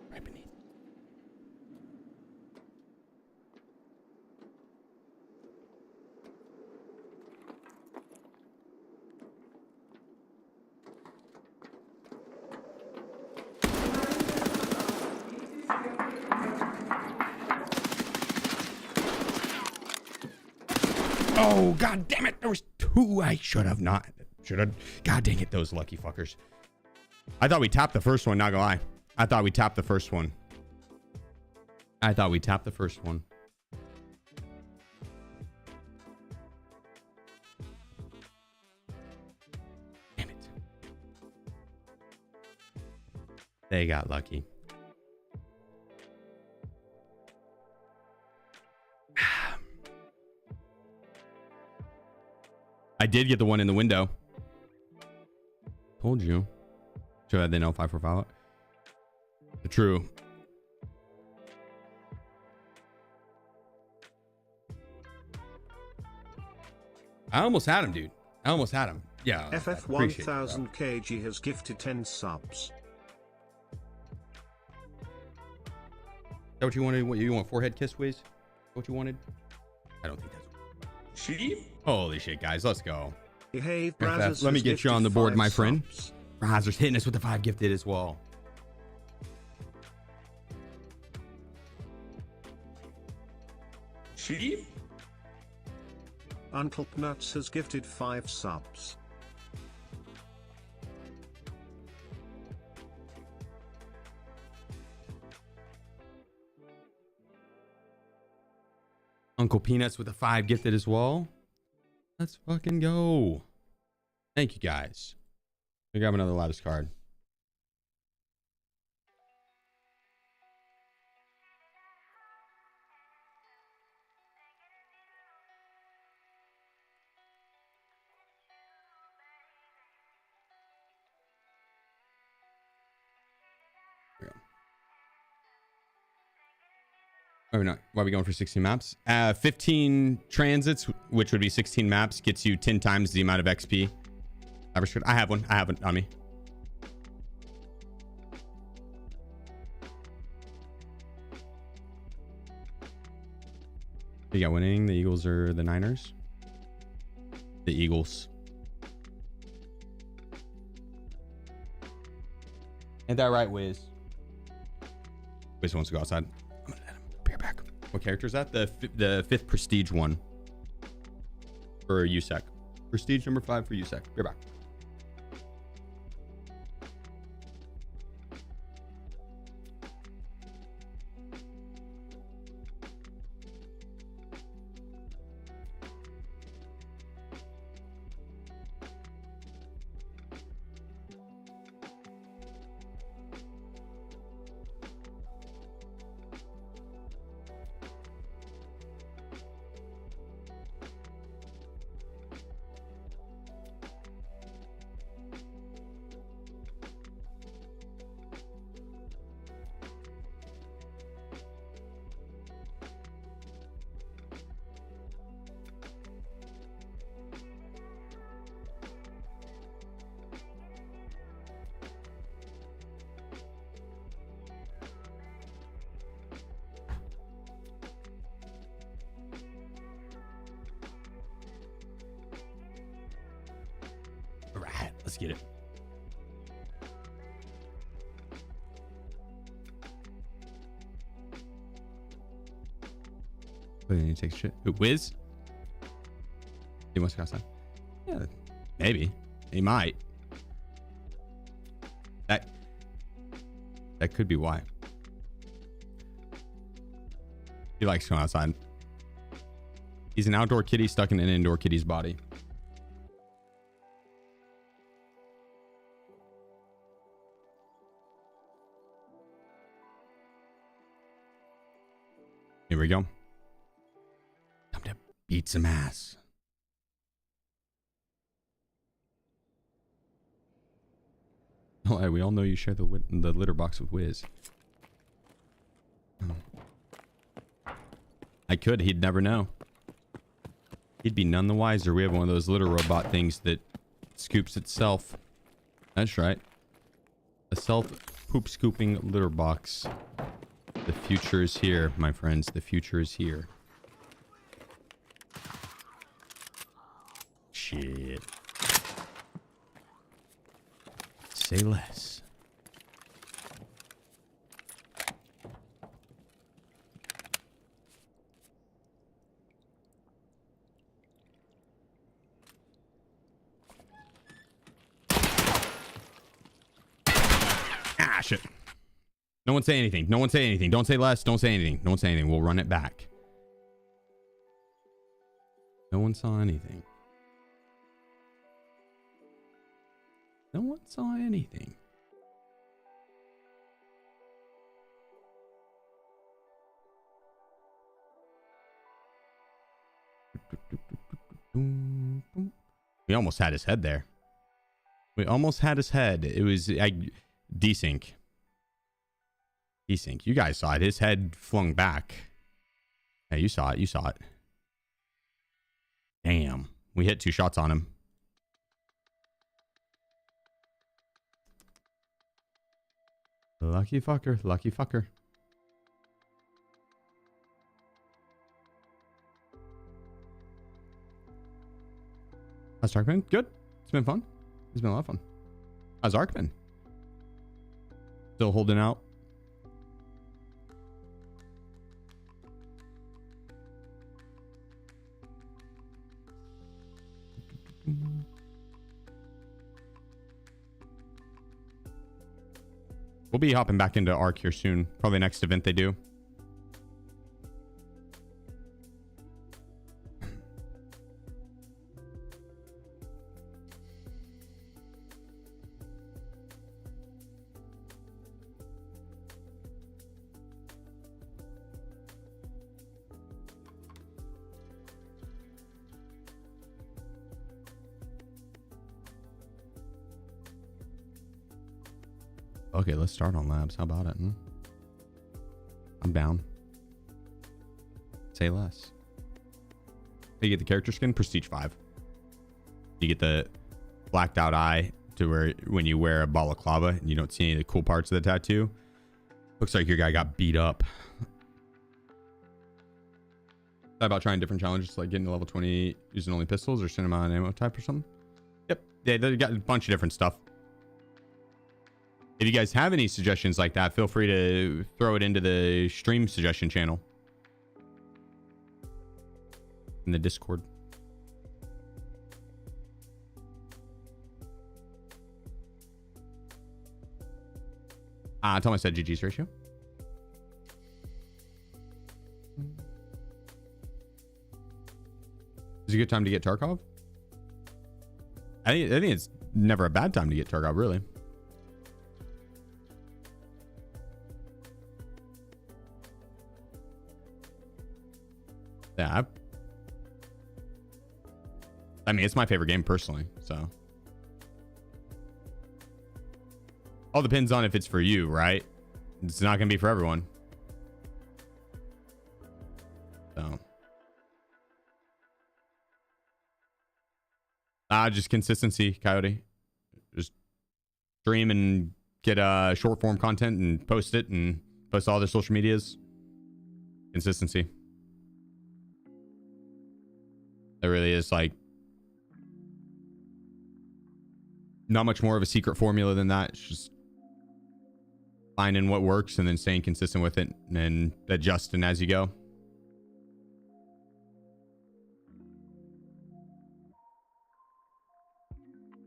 Right beneath. Oh, god damn it. There was two. I should have not. Should have. God dang it, those lucky fuckers. I thought we tapped the first one, not gonna lie. I thought we tapped the first one. Damn it. They got lucky. I did get the one in the window. Told you. Should I have the L545? True. I almost had him, dude. I almost had him. Yeah. FF1000 kg has gifted 10 subs. Is that what you wanted? What you want? Forehead kiss, Wiz? What you wanted? I don't think that's. Sheep? Holy shit, guys. Let's go. Behave, FF, Brazzers let me has get you on the gifted board, 5 my friend. subs. Brazzers hitting us with the 5 gifted as well. Sheep? Uncle Nuts has gifted 5 subs. Uncle Peanuts with a 5 gifted as well. Let's fucking go. Thank you, guys. We grab another loudest card. There we go. Or not. Why are we going for 16 maps? 15 transits, which would be 16 maps, gets you 10 times the amount of XP. I have one. I have it on me. You got winning. The Eagles or the Niners? The Eagles. Ain't that right, Wiz? Wiz wants to go outside. I'm gonna let him. Be right back. What character is that? The 5th prestige one for USEC. Prestige number 5 for USEC. Be right back. All right, let's get it. Wait, you take shit. Who, Wiz? He wants to go outside. Yeah, maybe. He might. That could be why. He likes going outside. He's an outdoor kitty stuck in an indoor kitty's body. Here we go. Time to beat some ass. Oh, we all know you share the litter box with Wiz. I could. He'd never know. He'd be none the wiser. We have one of those litter robot things that scoops itself. That's right. A self-poop scooping litter box. The future is here, my friends. The future is here. Shit. Say less. Ah, shit. No one say anything. No one say anything. Don't say less. Don't say anything. Don't say anything. We'll run it back. No one saw anything. No one saw anything. We almost had his head there. We almost had his head. It was desync. Desync. You guys saw it. His head flung back. Hey, you saw it. You saw it. Damn. We hit 2 shots on him. Lucky fucker. Lucky fucker. How's Tarkov? Good. It's been fun. It's been a lot of fun. How's Ark been? Still holding out. We'll be hopping back into Ark here soon. Probably next event they do. Okay, let's start on labs. How about it? I'm down. Say less. You get the character skin, Prestige 5. You get the blacked out eye to where when you wear a balaclava and you don't see any of the cool parts of the tattoo. Looks like your guy got beat up. Thought about trying different challenges like getting to level 20 using only pistols or cinema and ammo type or something. Yep. Yeah, they got a bunch of different stuff. If you guys have any suggestions like that, feel free to throw it into the stream suggestion channel in the Discord. Tell me I said GG's ratio. Is it a good time to get Tarkov? I think it's never a bad time to get Tarkov, really. Yeah. I mean, it's my favorite game personally, so. All depends on if it's for you, right? It's not going to be for everyone. So. Just consistency, Coyote. Just stream and get short form content and post it and post all their social medias. Consistency. There really is like not much more of a secret formula than that. It's just finding what works and then staying consistent with it and then adjusting as you go.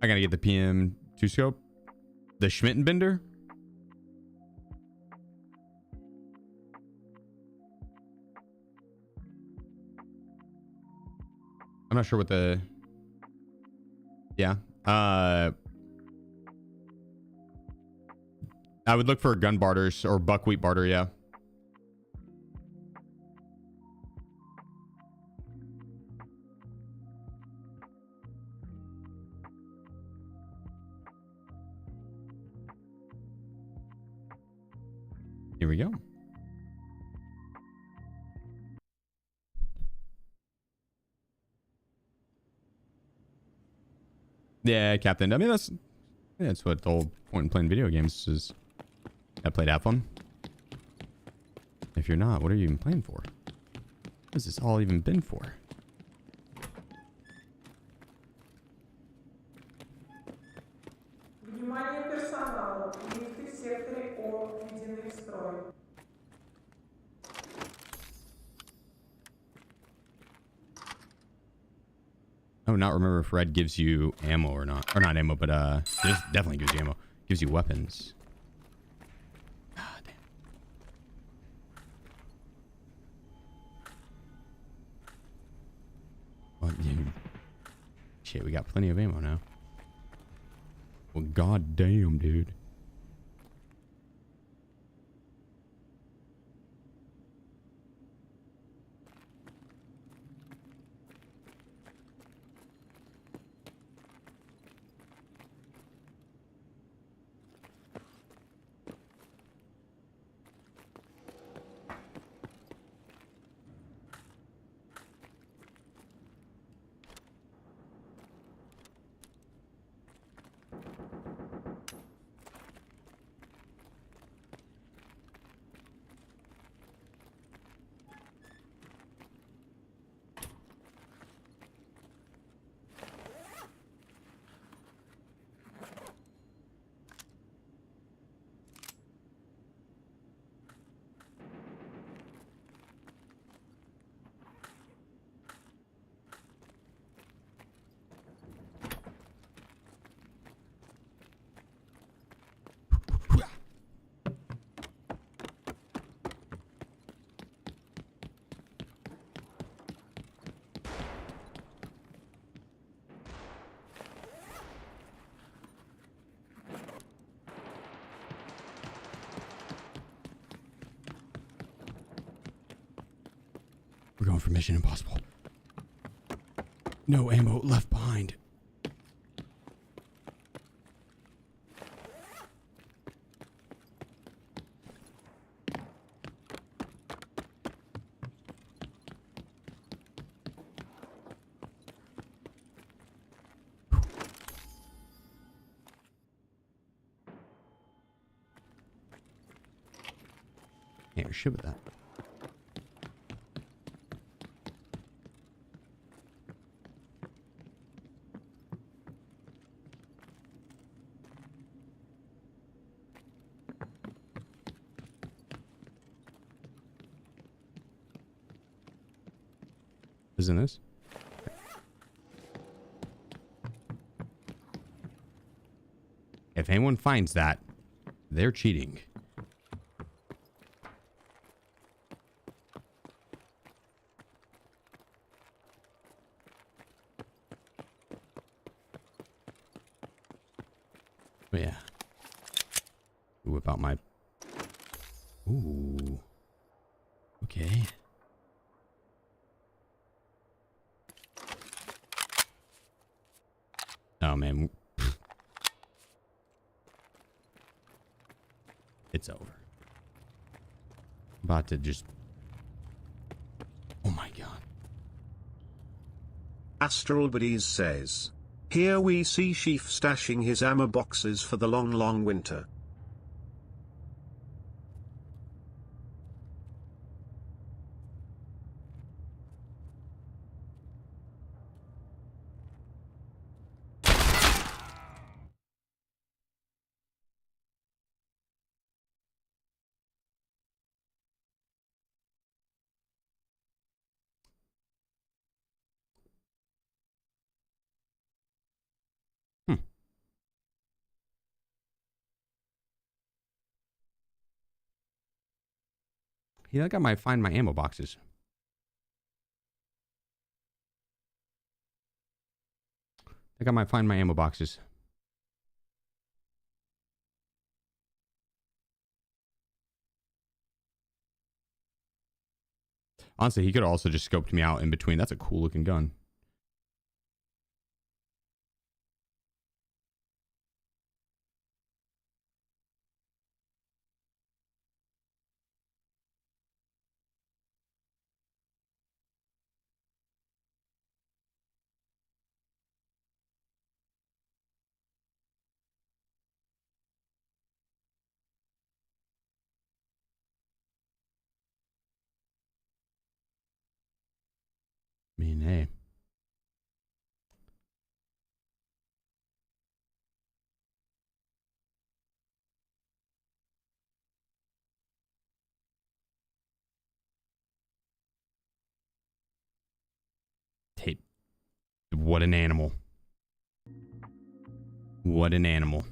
I gotta get the PM2 scope. The Schmittenbender. I'm not sure what the... Yeah. I would look for gun barters or buckwheat barter, yeah. Here we go. Yeah, Captain. I mean, that's what the whole point in playing video games is. I play to have fun. If you're not, what are you even playing for? What has this all even been for? Внимание персоналу. Лифты в секторе О введены в строй. I would not remember if red gives you ammo or not. Or not ammo, but it definitely gives you ammo. Gives you weapons. God damn. Well, shit, we got plenty of ammo now. Well, god damn, dude. We're going for Mission Impossible. No ammo left behind. my shit with that. Isn't this? If anyone finds that, they're cheating. But yeah. Whip out my... Ooh. Okay. Oh, man. It's over. About to just... Oh, my God. Astralbodies says, here we see Sheef stashing his ammo boxes for the long, long winter. You think I might find my ammo boxes? I think I might find my ammo boxes. Honestly, he could have also just scoped me out in between. That's a cool looking gun. I mean, hey. Tape. What an animal. What an animal.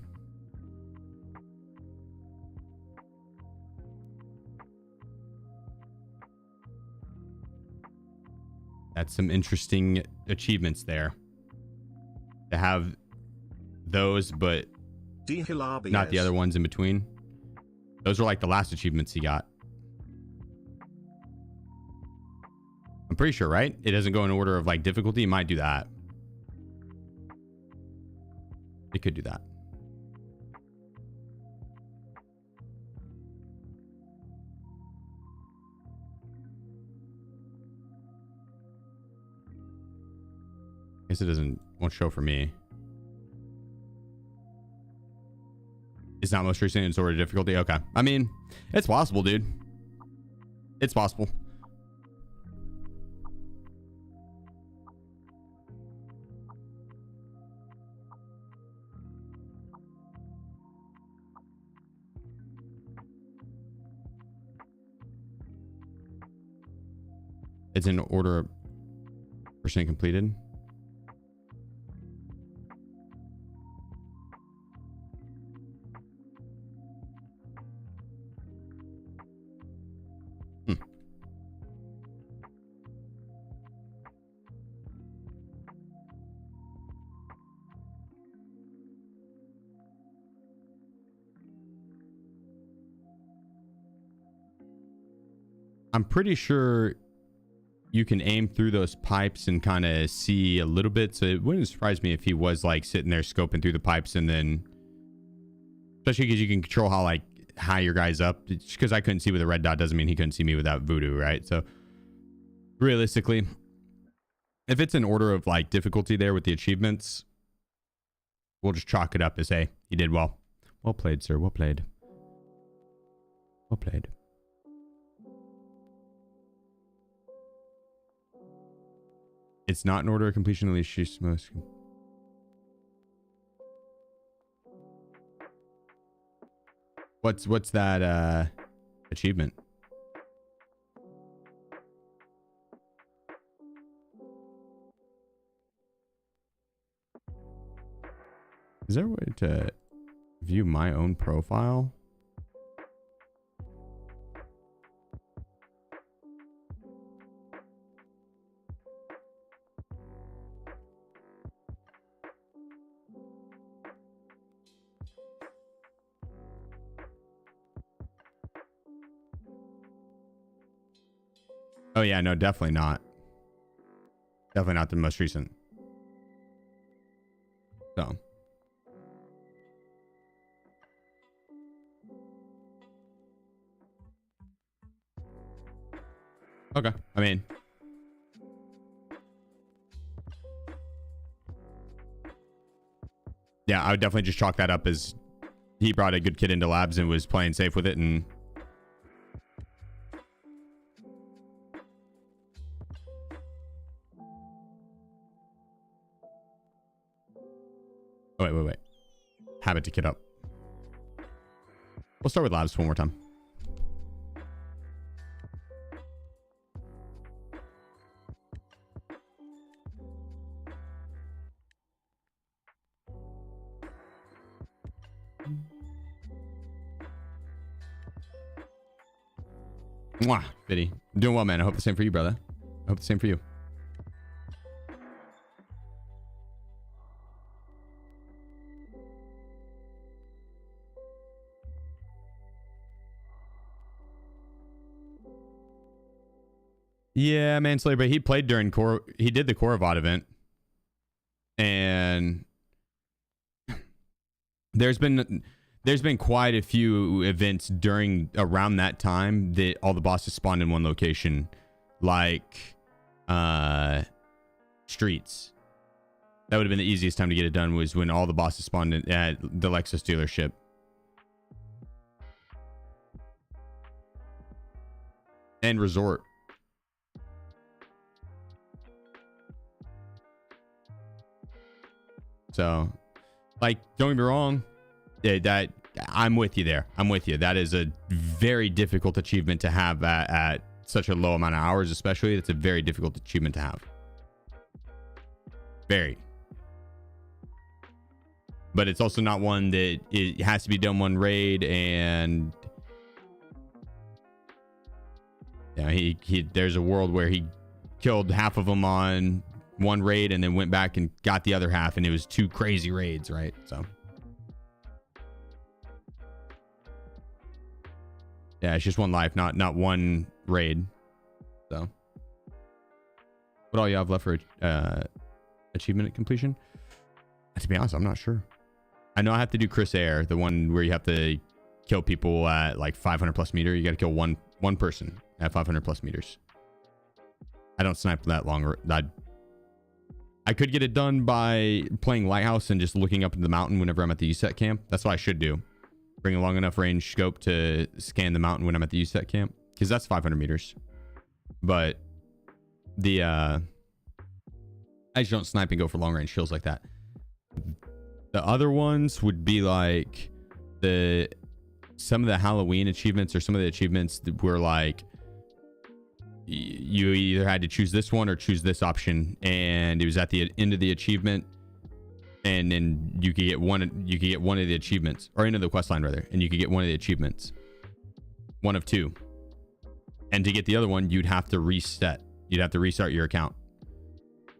That's some interesting achievements there. To have those, but not the other ones in between. Those are like the last achievements he got. I'm pretty sure, right? It doesn't go in order of like difficulty. It might do that. It could do that. I guess it won't show for me. It's not most recent in order of difficulty. Okay. I mean, it's possible, dude. It's possible. It's in order of percent completed. I'm pretty sure you can aim through those pipes and kind of see a little bit. So it wouldn't surprise me if he was like sitting there scoping through the pipes and then, especially because you can control how like high your guy's up. Just because I couldn't see with a red dot doesn't mean he couldn't see me without voodoo, right? So realistically, if it's an order of like difficulty there with the achievements, we'll just chalk it up as, hey, he did well. Well played, sir. Well played. Well played. It's not in order of completion, at least she's most. What's that achievement? Is there a way to view my own profile? Oh yeah, no, definitely not. Definitely not the most recent. So. Okay, I mean. Yeah, I would definitely just chalk that up as he brought a good kid into labs and was playing safe with it, and wait. Habit to kid up. We'll start with labs one more time. Mwah, Biddy. I'm doing well, man. I hope the same for you, brother. I hope the same for you. Yeah, Manslayer, but he played during core. He did the Korovat event, and there's been quite a few events around that time that all the bosses spawned in one location, like streets. That would have been the easiest time to get it done, was when all the bosses spawned at the Lexus dealership. And resort. So, like, don't get me wrong. That I'm with you there. I'm with you. That is a very difficult achievement to have at such a low amount of hours, especially. It's a very difficult achievement to have. Very. But it's also not one that it has to be done one raid, and yeah, he there's a world where he killed half of them on one raid and then went back and got the other half, and it was 2 crazy raids, right? So yeah, it's just one life, not one raid. So what all you have left for achievement completion? To be honest, I'm not sure. I know I have to do Chris Air, the one where you have to kill people at like 500 plus meter. You got to kill one person at 500 plus meters. I don't snipe that long. I could get it done by playing Lighthouse and just looking up into the mountain whenever I'm at the USET camp. That's what I should do. Bring a long enough range scope to scan the mountain when I'm at the USET camp, because that's 500 meters. But the I just don't snipe and go for long range kills like that. The other ones would be like some of the Halloween achievements, or some of the achievements that were like you either had to choose this one or choose this option, and it was at the end of the achievement, and then you could get one of the achievements, or end of the quest line rather, and you could get one of the achievements, one of 2. And to get the other one, you'd have to restart your account.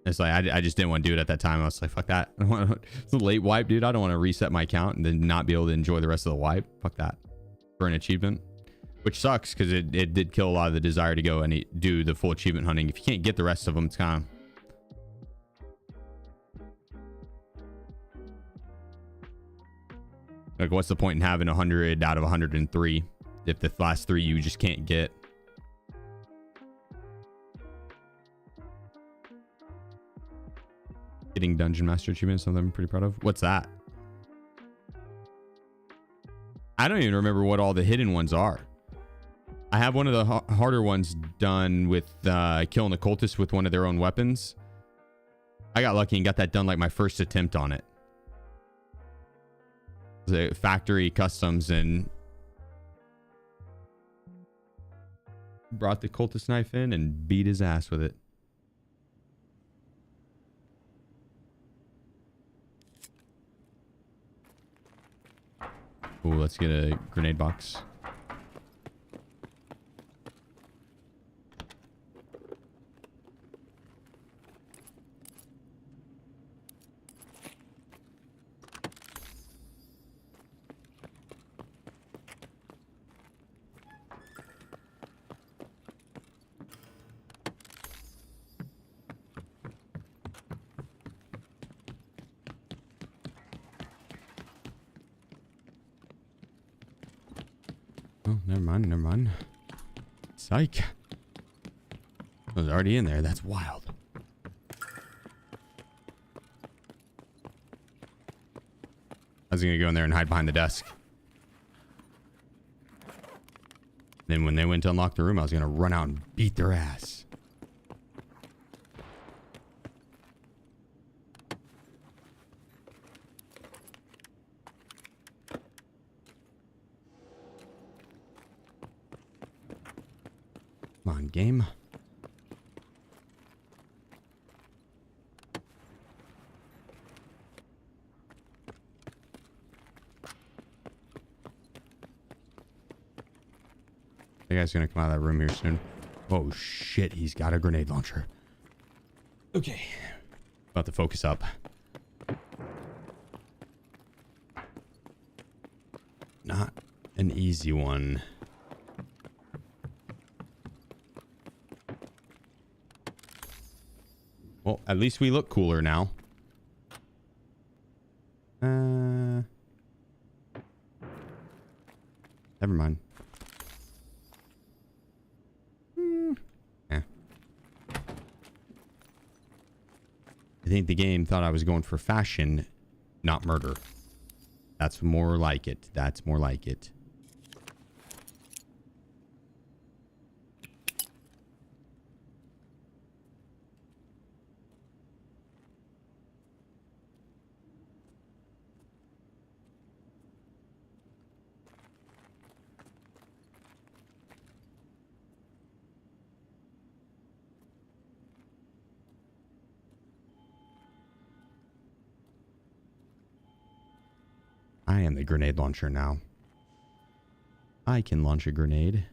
It's like I just didn't want to do it at that time. I was like, fuck that. It's a late wipe, dude. I don't want to reset my account and then not be able to enjoy the rest of the wipe. Fuck that. For an achievement, which sucks, because it did kill a lot of the desire to go and do the full achievement hunting. If you can't get the rest of them, it's kind of like, what's the point in having 100 out of 103 if the last 3 you just can't get? Getting Dungeon Master achievement, something I'm pretty proud of. What's that? I don't even remember what all the hidden ones are. I have one of the harder ones done with killing the cultists with one of their own weapons. I got lucky and got that done like my first attempt on it. The factory customs and brought the cultist knife in and beat his ass with it. Ooh, let's get a grenade box. Oh, never mind, never mind. Psych. I was already in there. That's wild. I was gonna go in there and hide behind the desk. Then when they went to unlock the room, I was gonna run out and beat their ass. Come on, game. The guy's gonna come out of that room here soon. Oh shit, he's got a grenade launcher. Okay. About to focus up. Not an easy one. Well, at least we look cooler now. Never mind. Yeah. I think the game thought I was going for fashion, not murder. That's more like it. That's more like it. I am the grenade launcher now. I can launch a grenade.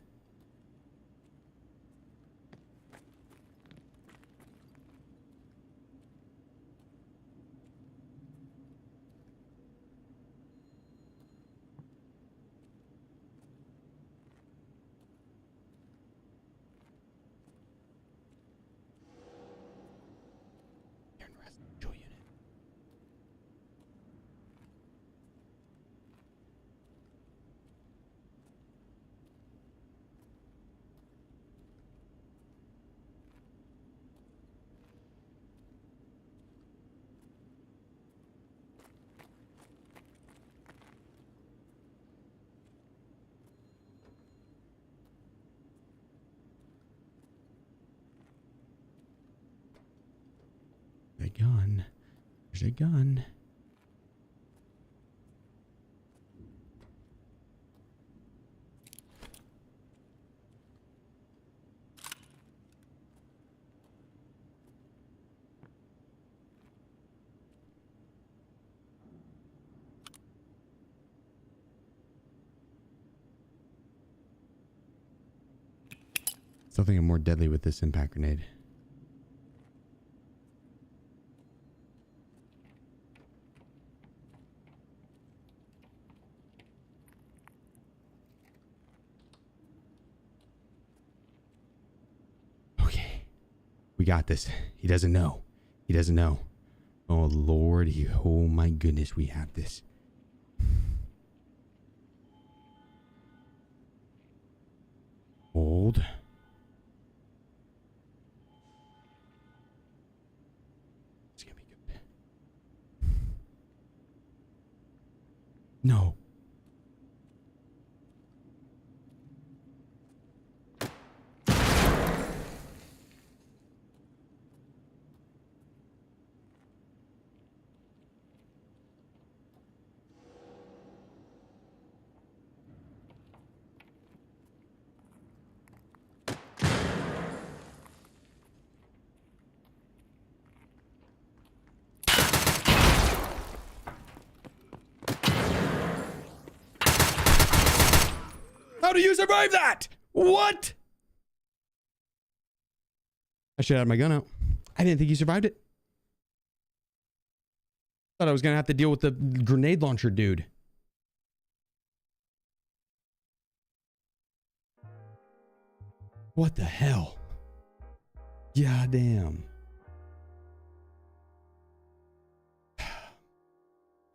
A gun. There's a gun. Something more deadly with this impact grenade. We got this. He doesn't know. He doesn't know. Oh, Lord. Oh, my goodness. We have this. Hold. It's going to be good. No. do you survive that? What? I should have had my gun out. I didn't think you survived it. Thought I was gonna have to deal with the grenade launcher dude. What the hell? Yeah, damn.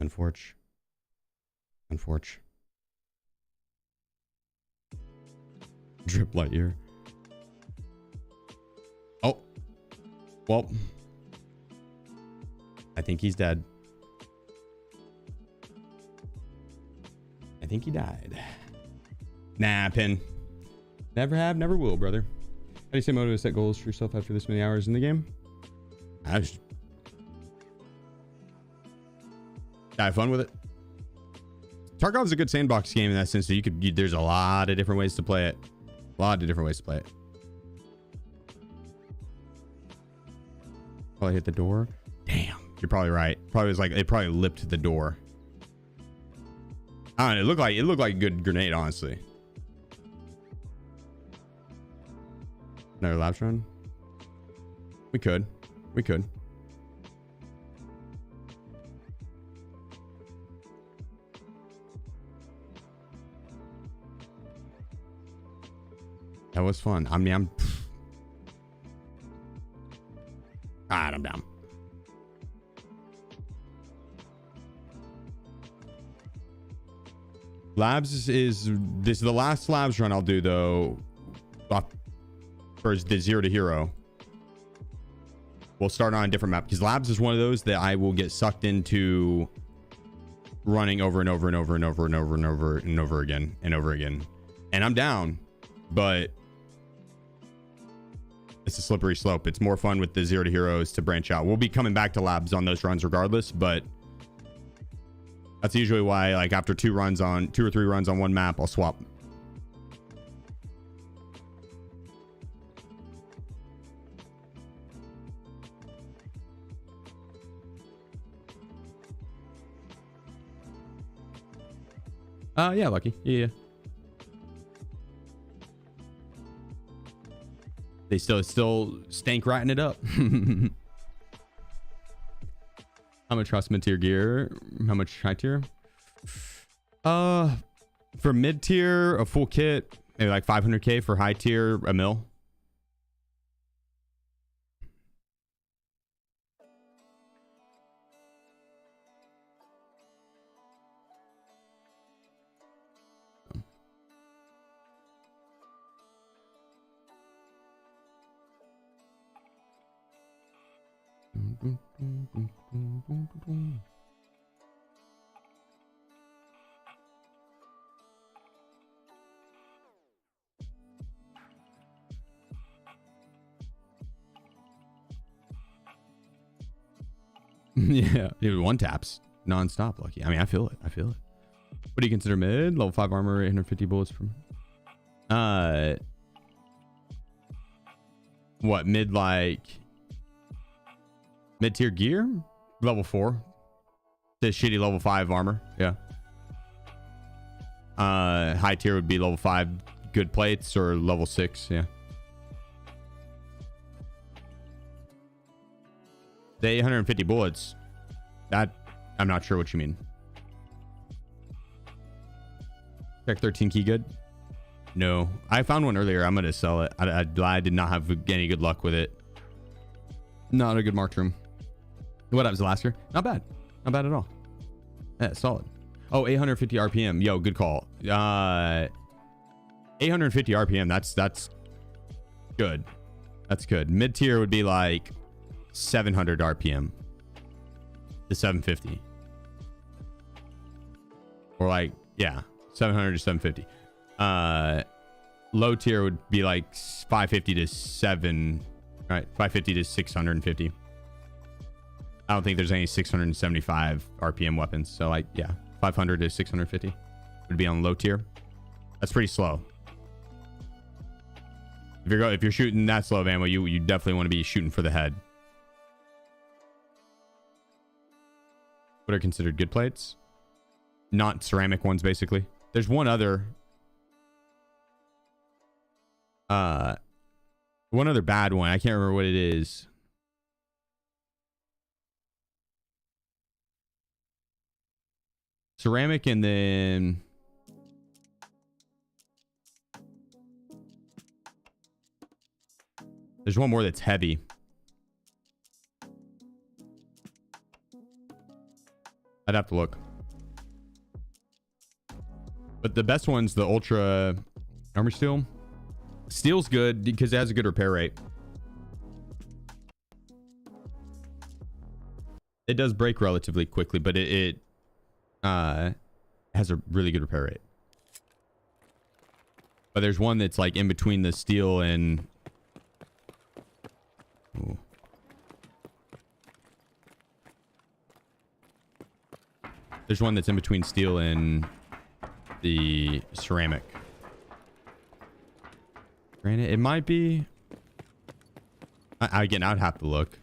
Unfortunate. Unfortunate. Drip light year. Oh. Well. I think he's dead. I think he died. Nah, Pin. Never have, never will, brother. How do you stay motivated to set goals for yourself after this many hours in the game? I just have fun with it. Tarkov is a good sandbox game in that sense that there's a lot of different ways to play it. A lot of different ways to play it. Probably hit the door. Damn, you're probably right. Probably was like it probably lipped the door. I don't know, it looked like a good grenade, honestly. Another labs run. We could. That was fun. I mean, I'm down. Labs this is the last labs run I'll do though. For the 0 to hero. We'll start on a different map because labs is one of those that I will get sucked into running over and over and over and over and over and over and over again and over again. And I'm down, but it's a slippery slope. It's more fun with the 0 to heroes to branch out. We'll be coming back to labs on those runs regardless, but that's usually why, like, after 2 or 3 runs on one map, I'll swap. Yeah, Lucky. Yeah. They still stank ratting it up. How much trust mid tier gear? How much high tier? For mid tier, a full kit, maybe like 500k. For high tier, a mil. Yeah, dude, one taps non-stop, Lucky. I mean, I feel it. What do you consider mid? Level 5 armor, 850 bullets from what mid, like mid-tier gear? Level 4. This shitty level 5 armor. Yeah. High tier would be level 5 good plates or level 6. Yeah. The 850 bullets. That I'm not sure what you mean. Check 13 key good. No, I found one earlier. I'm gonna sell it. I did not have any good luck with it. Not a good marked room. What happens last year? Not bad. Not bad at all. Yeah, solid. Oh, 850 RPM. Yo, good call. 850 RPM. That's good. That's good. Mid tier would be like 700 RPM to 750. Or like, yeah, 700 to 750. Low tier would be like 550 to 550 to 650. I don't think there's any 675 RPM weapons. So like, yeah, 500 to 650 would be on low tier. That's pretty slow. If you're shooting that slow of ammo, you definitely want to be shooting for the head. What are considered good plates? Not ceramic ones, basically. There's one other. One other bad one. I can't remember what it is. Ceramic, and then there's one more that's heavy. I'd have to look. But the best one's the Ultra Armor Steel. Steel's good because it has a good repair rate. It does break relatively quickly, but it has a really good repair rate. But there's one that's like in between the steel and... Ooh. There's one that's in between steel and the ceramic. Granted, it might be... Again, I'd have to look.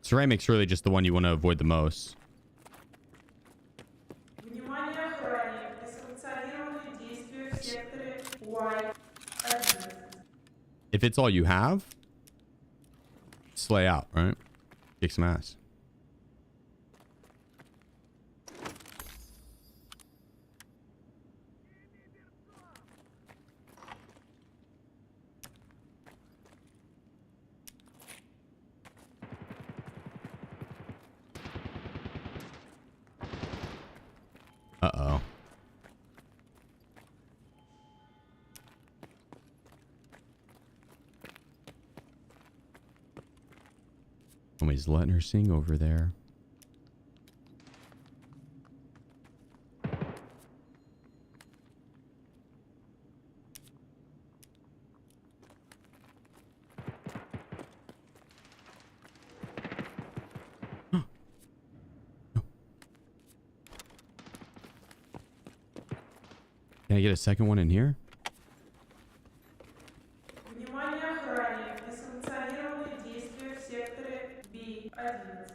Ceramic's really just the one you want to avoid the most. Внимание, охранник. Несанкционированные действия в секторе Y11. If it's all you have, slay out, right? Kick some ass. Uh-oh. Somebody's letting her sing over there. Can I get a second one in here? Внимание, охранник. Несанкционированные действия в секторе B11.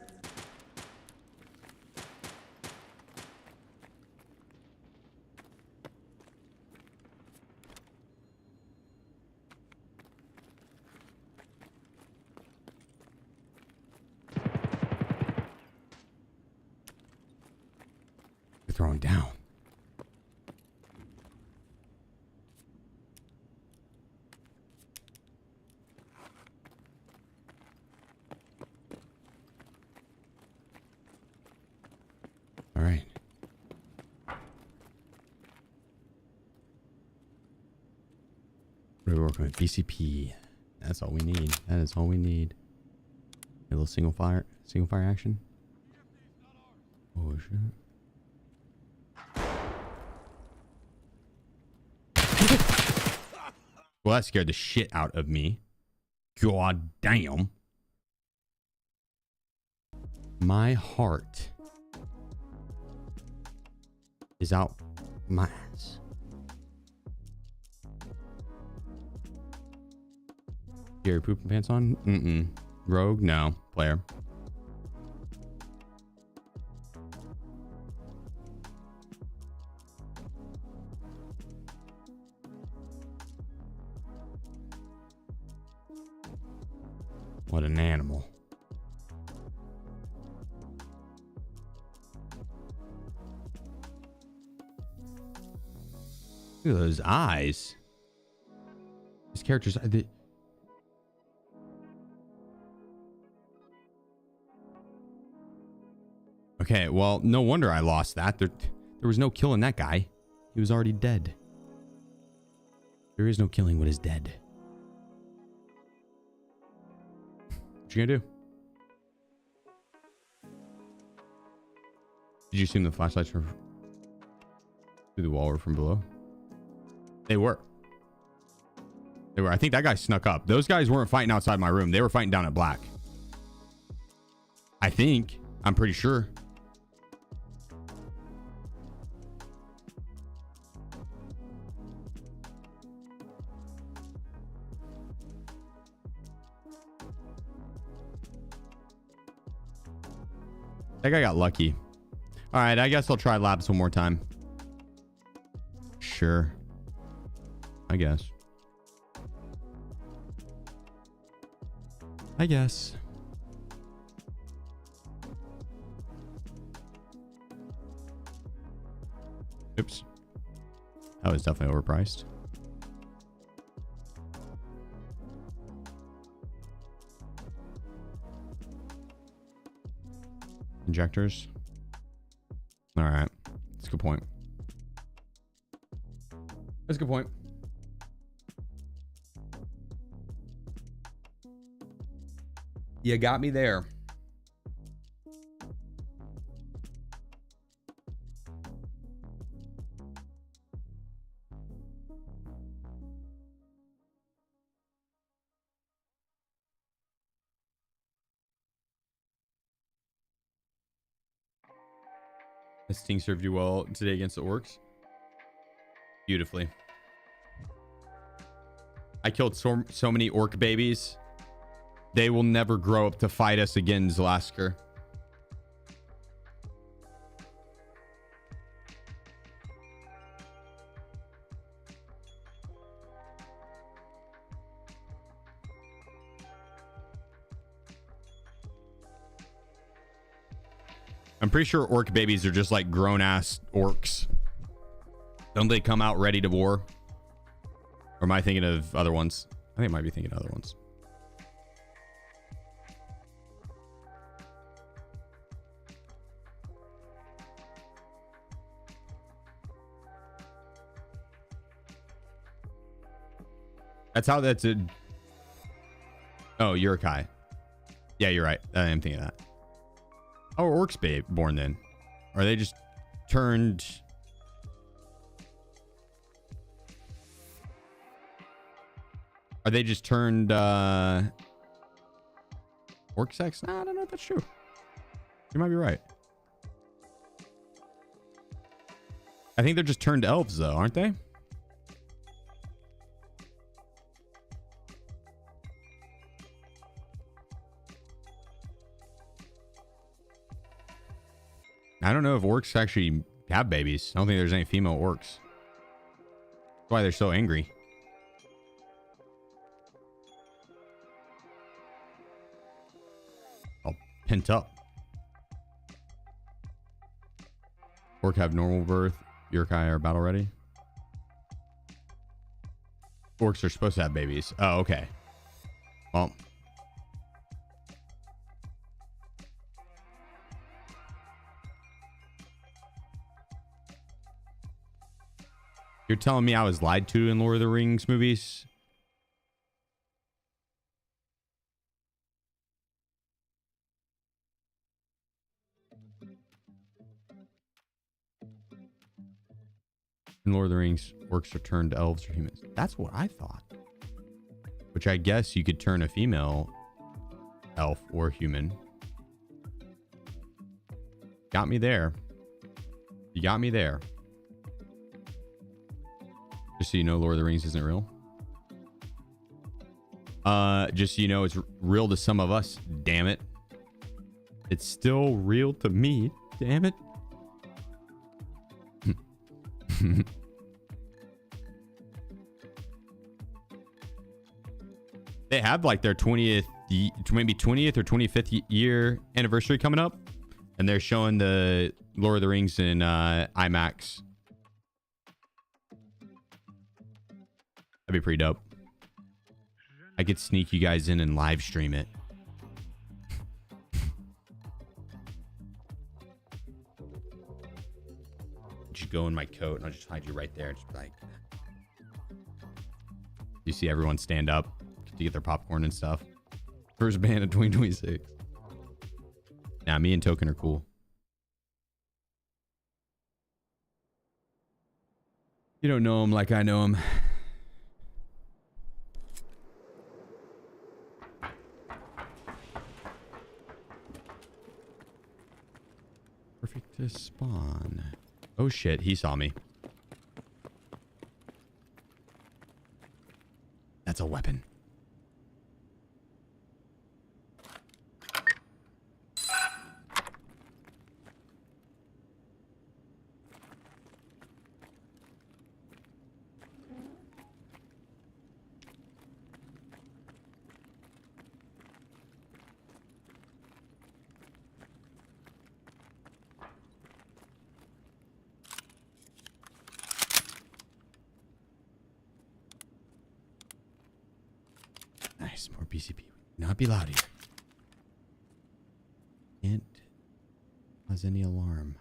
You're throwing down. All right. What are we working with? BCP. That's all we need. That is all we need. A little single fire action. Oh shit. Well, that scared the shit out of me. God damn. My heart is out my ass. Gary pooping pants on? Mm-mm. Rogue? No. Player. What an animal. Look at those eyes. These characters... Okay, well, no wonder I lost that. There was no killing that guy. He was already dead. There is no killing what is dead. What you gonna do? Did you assume the flashlights were through the wall or from below? They were. They were. I think that guy snuck up. Those guys weren't fighting outside my room. They were fighting down at black. I think. I'm pretty sure. That guy got lucky. All right, I guess I'll try labs one more time. Sure. I guess. Oops. That was definitely overpriced. Injectors. All right. That's a good point. That's a good point. You got me there. This thing served you well today against the orcs. Beautifully. I killed so many orc babies. They will never grow up to fight us again, Zalasker. I'm pretty sure orc babies are just like grown-ass orcs. Don't they come out ready to war? Or am I thinking of other ones? I think I might be thinking of other ones. That's how that's a... Oh, Yurkai. Yeah, you're right. I am thinking of that. Oh, orcs born then? Are they just turned... Are they just turned orc sex? Nah, I don't know if that's true. You might be right. I think they're just turned elves though, aren't they? I don't know if orcs actually have babies. I don't think there's any female orcs. That's why they're so angry. All pent up. Orc have normal birth. Yurkai are battle ready. Orcs are supposed to have babies. Oh, okay. Well. You're telling me I was lied to in Lord of the Rings movies? In Lord of the Rings, orcs are turned elves or humans. That's what I thought. Which I guess you could turn a female elf or human. Got me there. You got me there. Just so you know, Lord of the Rings isn't real. Just so you know, it's real to some of us. Damn it. It's still real to me. Damn it. They have like their 20th, maybe 20th or 25th year anniversary coming up. And they're showing the Lord of the Rings in IMAX. That'd be pretty dope. I could sneak you guys in and live stream it. Just go in my coat and I'll just hide you right there. Just like, you see everyone stand up to get their popcorn and stuff. First band of 2026. Nah, me and Token are cool. You don't know him like I know him. Perfect to spawn. Oh shit, he saw me. That's a weapon. Yes, more PCP. Not be loud here. Can't cause any alarm.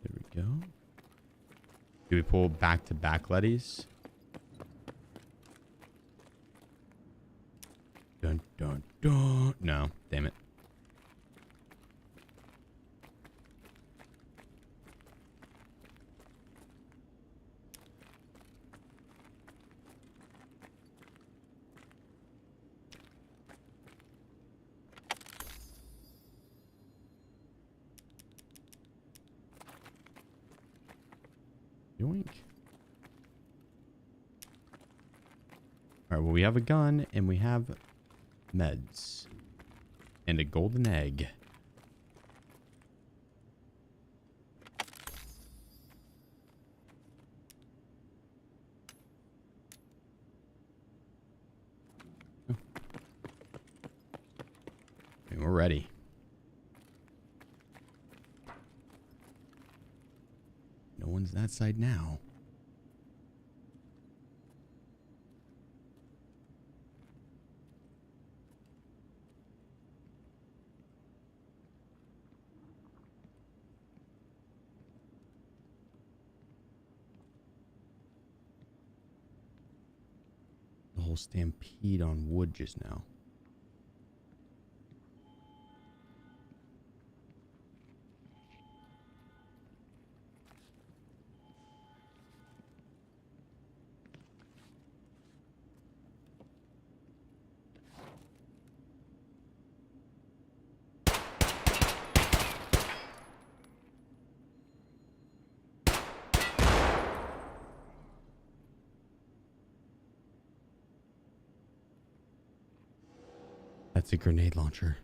There we go. Do we pull back-to-back letties? Dun, dun, dun. No, damn it. Yoink. All right, well, we have a gun and we have meds and a golden egg. Oh. Okay, we're ready. No one's that side now. The whole stampede on wood just now. That's a grenade launcher.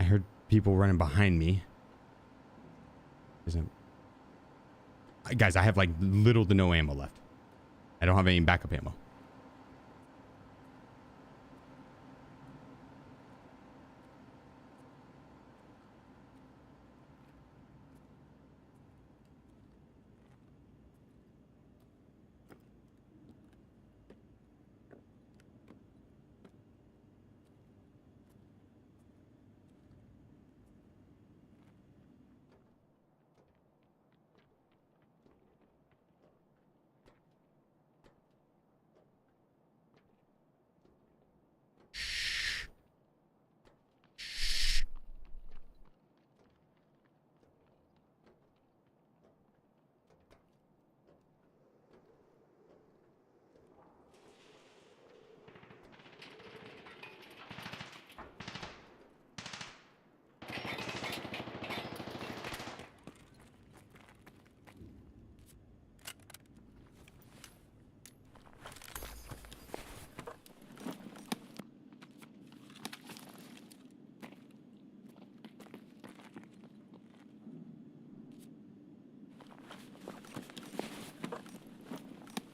I heard people running behind me. Guys, I have like little to no ammo left. I don't have any backup ammo.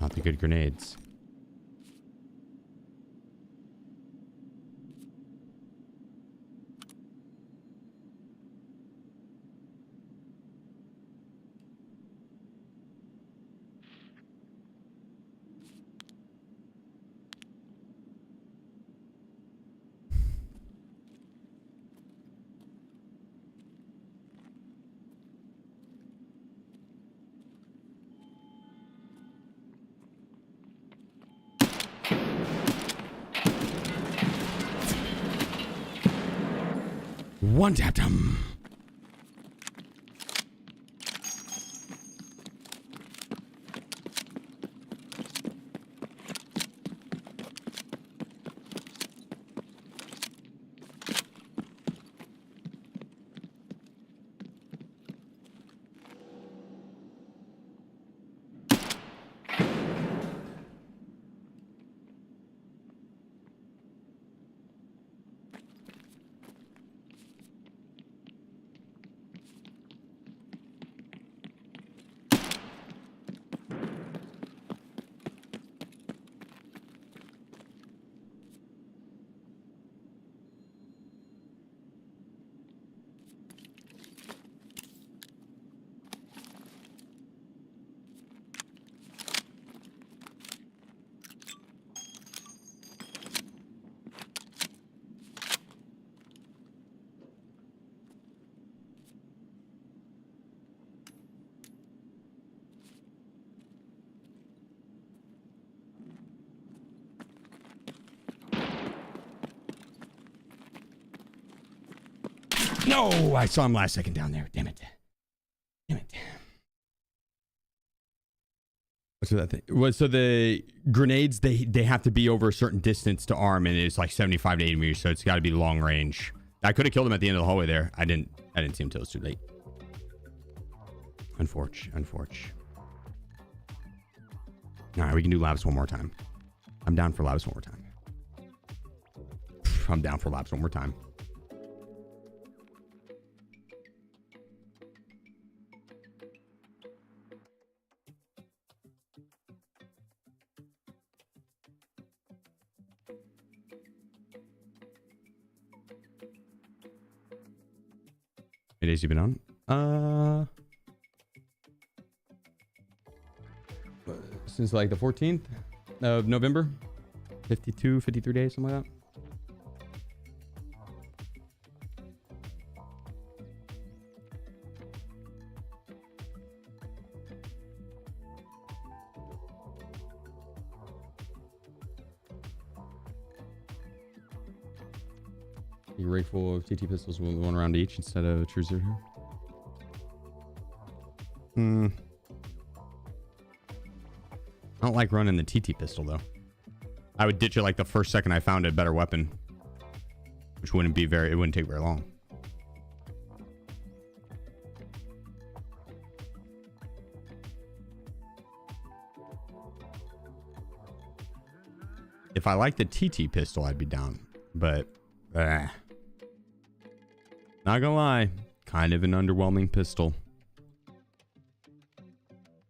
Not the good grenades. One tapped him. No, I saw him last second down there. Damn it. Damn it. What's that thing? So the grenades, they have to be over a certain distance to arm, and it's like 75 to 80 meters, so it's got to be long range. I could have killed him at the end of the hallway there. I didn't see him till it was too late. Unfortunate. All right, we can do labs one more time. I'm down for labs one more time. I'm down for labs one more time. How many days you been on? Since like the 14th of November. 52, 53 days, something like that. You rig full of TT pistols with one round each instead of a true zero. I don't like running the TT pistol though. I would ditch it like the first second I found a better weapon, which wouldn't take very long. If I like the TT pistol, I'd be down, but not gonna lie, kind of an underwhelming pistol.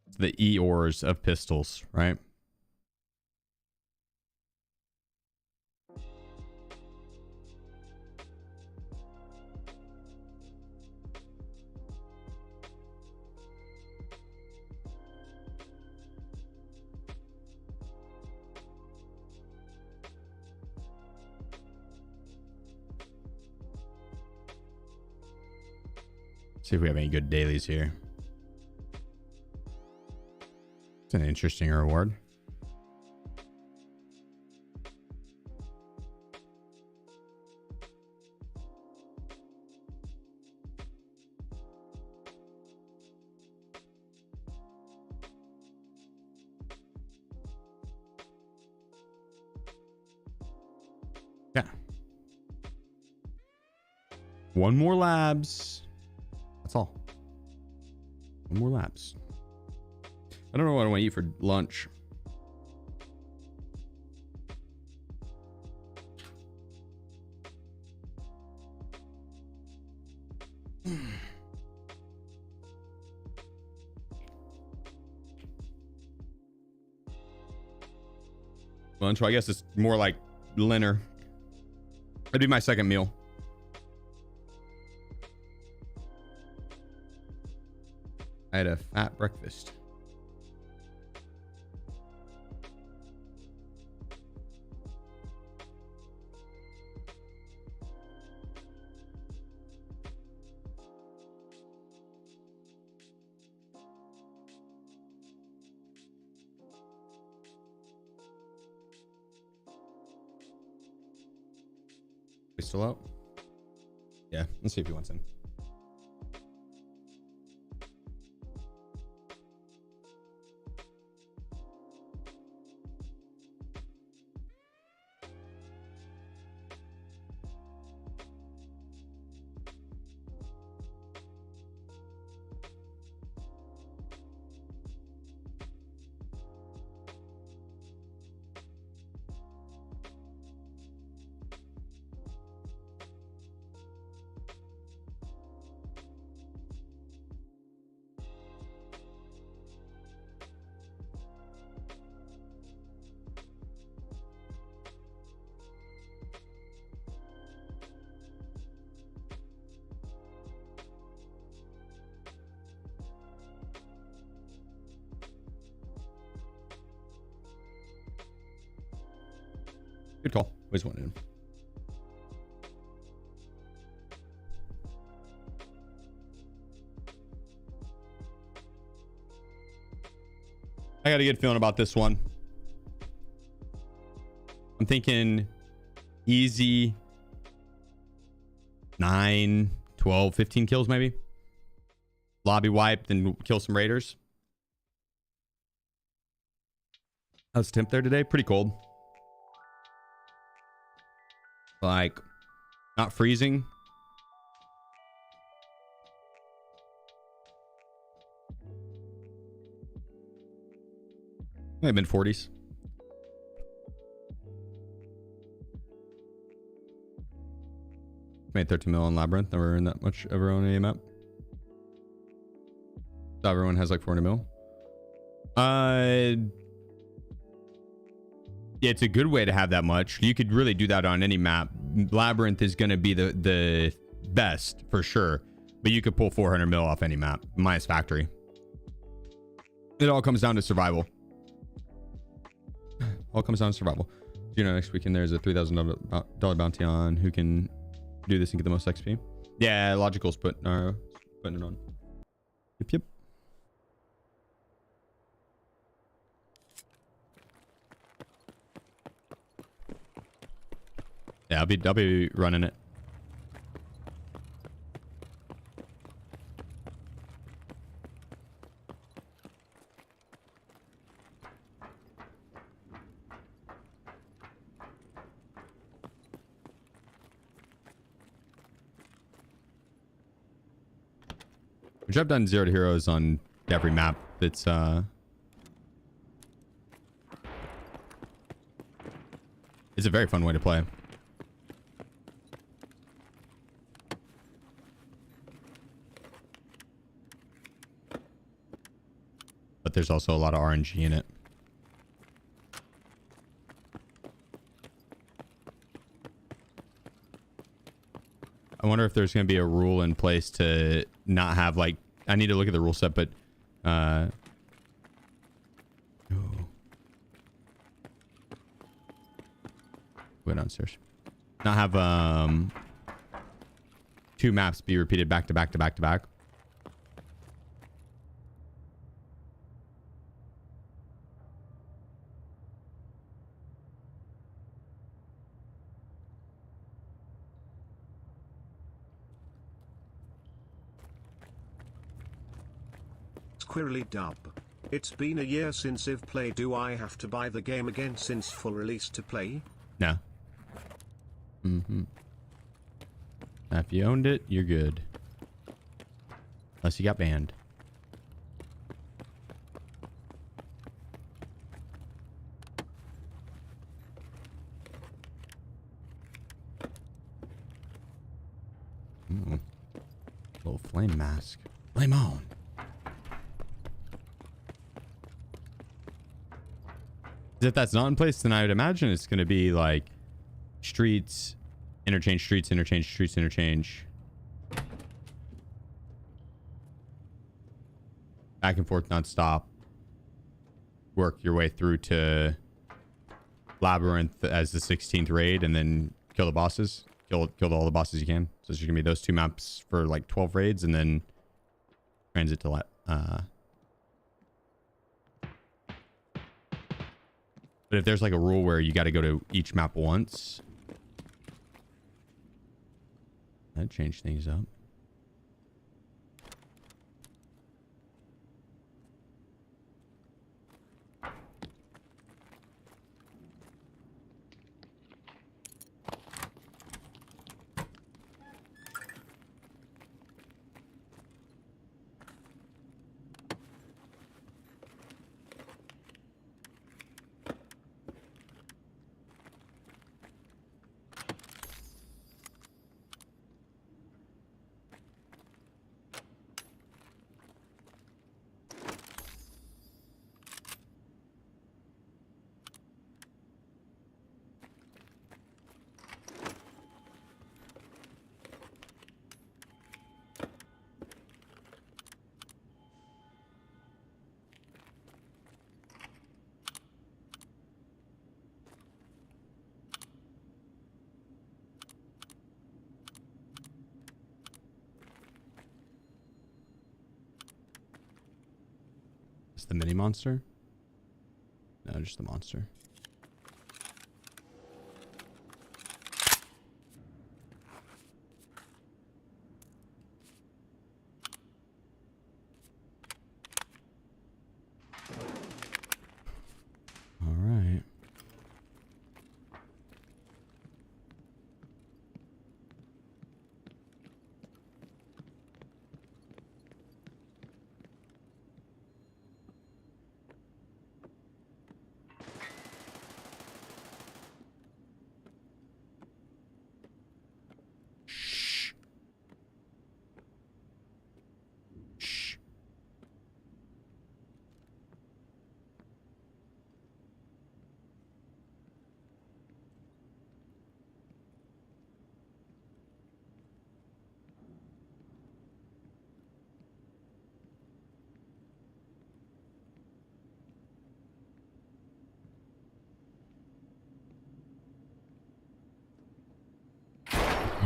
It's the Eeyores of pistols, right? See if we have any good dailies here. It's an interesting reward. Yeah. One more labs. That's all. One more labs. I don't know what I want to eat for lunch. Lunch, well, I guess it's more like dinner. That'd be my second meal. I had a fat breakfast. We still out? Yeah, let's see if he wants in. Good call. Always wanted him. I got a good feeling about this one. I'm thinking easy 9, 12, 15 kills maybe. Lobby wipe, then kill some raiders. How's temp there today? Pretty cold. Like, not freezing. Maybe mid-40s. Made 13 mil on Labyrinth. Never earned that much ever on a map. So everyone has like 400 mil. Yeah, it's a good way to have that much. You could really do that on any map. Labyrinth is going to be the best for sure, but you could pull 400 mil off any map minus factory. It all comes down to survival. All comes down to survival. You know, next weekend there's a $3,000 bounty on who can do this and get the most XP. Yeah, Logical's putting it on. Yep. Yeah, I'll be running it. Which I've done 0 to heroes on every map. It's a very fun way to play. But there's also a lot of RNG in it. I wonder if there's going to be a rule in place to not have like, I need to look at the rule set, but go downstairs. Not have 2 maps be repeated back to back to back to back. Squirrely dub. It's been a year since I've played. Do I have to buy the game again since full release to play? No. If you owned it, you're good. Unless you got banned. Little flame mask. Flame on. If that's not in place, then I would imagine it's going to be like streets, interchange streets, interchange streets, interchange. Back and forth non-stop. Work your way through to Labyrinth as the 16th raid and then kill the bosses. Kill all the bosses you can. So it's going to be those 2 maps for like 12 raids and then transit to But if there's like a rule where you got to go to each map once, That changed things up. It's the mini monster? No, just the monster. All right. Shh. Shh.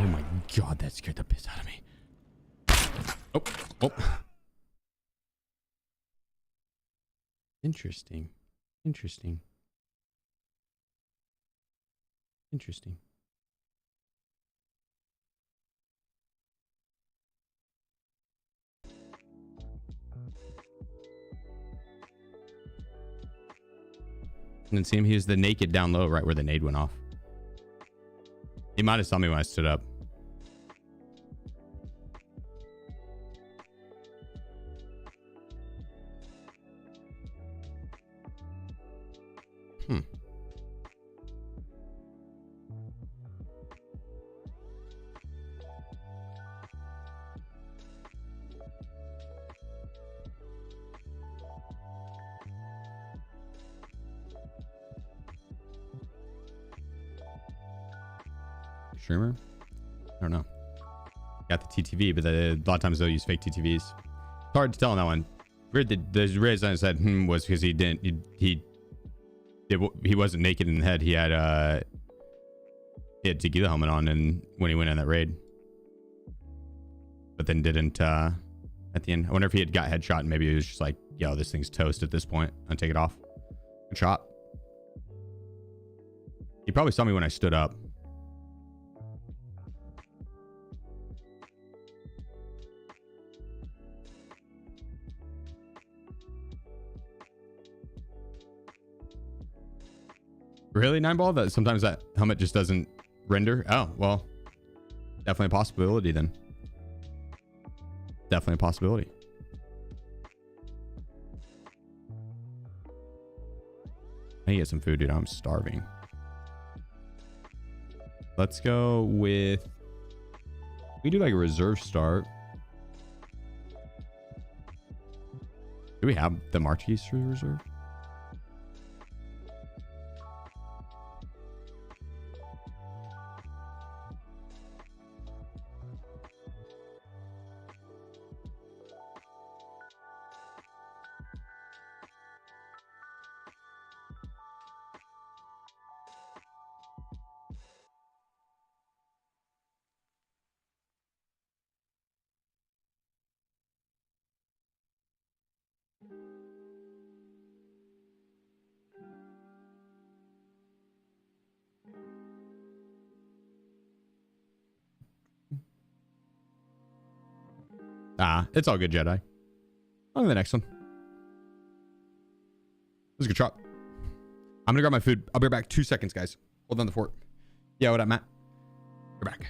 Oh my god, that scared the piss out of me. Oh, oh. Interesting. Interesting. Interesting. Didn't see him. He was the naked down low, right where the nade went off. He might have saw me when I stood up. Hmm. Streamer? I don't know. Got the TTV, but a lot of times they'll use fake TTVs. It's hard to tell on that one. The reason I said was because he wasn't naked in the head. He had tequila helmet on, and when he went in that raid, but then didn't at the end. I wonder if he had got headshot and maybe he was just like, yo, this thing's toast at this point. I'll take it off. Good shot. He probably saw me when I stood up. Really, 9ball? That sometimes that helmet just doesn't render? Oh, well, definitely a possibility then. Definitely a possibility. I need to get some food, dude. I'm starving. Let's go with... We do like a reserve start. Do we have the March keys for reserve? It's all good, Jedi. On to the next one. This is a good shot. I'm gonna grab my food. I'll be right back. 2 seconds, guys. Hold on the fort. Yeah, what up, Matt? We're back.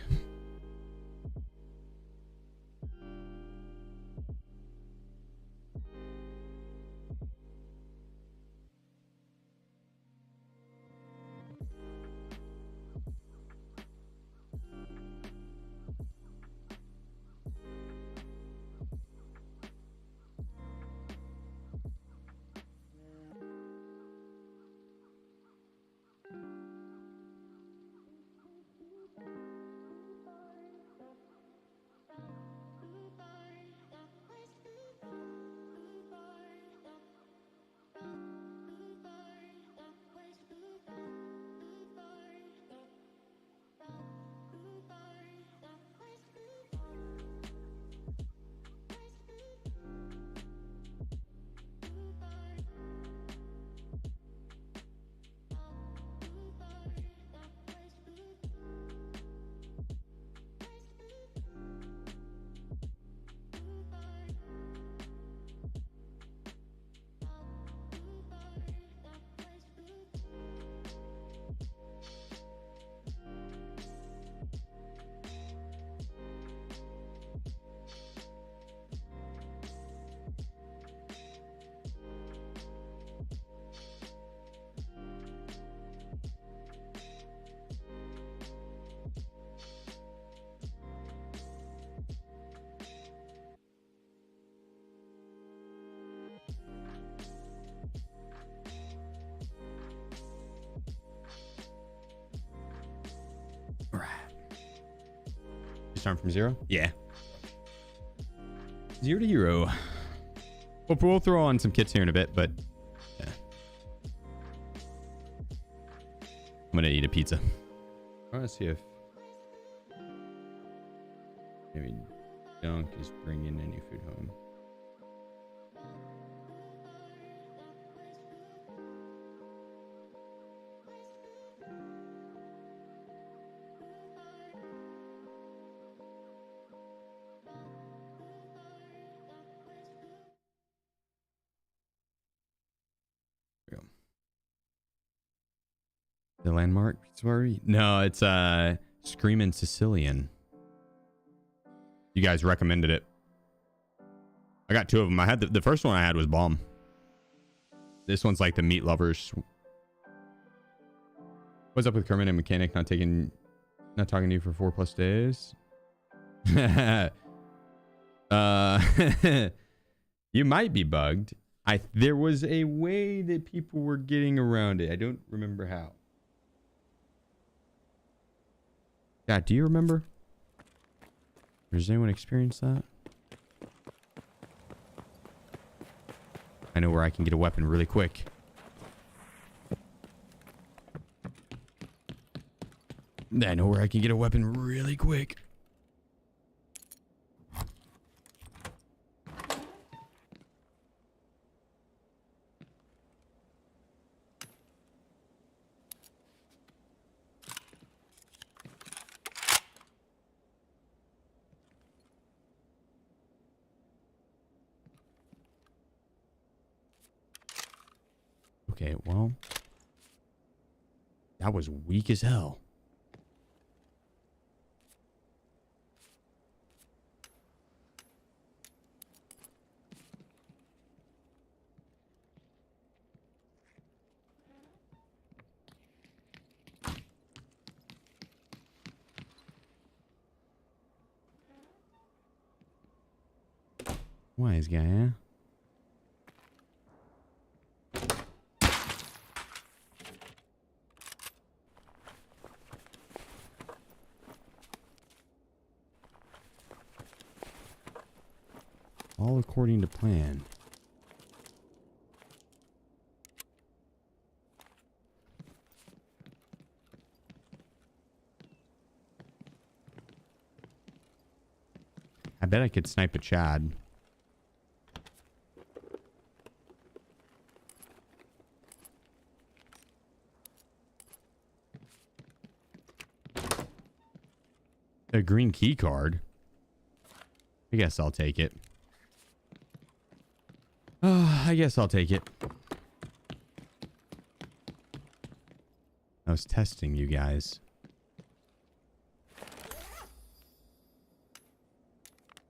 Starting from 0? Yeah. 0 to hero. We'll throw on some kits here in a bit, but yeah. I'm gonna eat a pizza. I want to see if maybe Dunk is bringing any food home. The landmark? Sorry. No, it's Screamin' Sicilian. You guys recommended it. I got 2 of them. I had the first one I had was bomb. This one's like the meat lovers. What's up with Kermit and Mechanic not talking to you for 4+ days? You might be bugged. There was a way that people were getting around it. I don't remember how. Yeah, do you remember? Does anyone experience that? I know where I can get a weapon really quick. I know where I can get a weapon really quick. Okay, well, that was weak as hell. Wise guy, huh? All according to plan. I bet I could snipe a Chad. A green key card. I guess I'll take it. I guess I'll take it. I was testing you guys.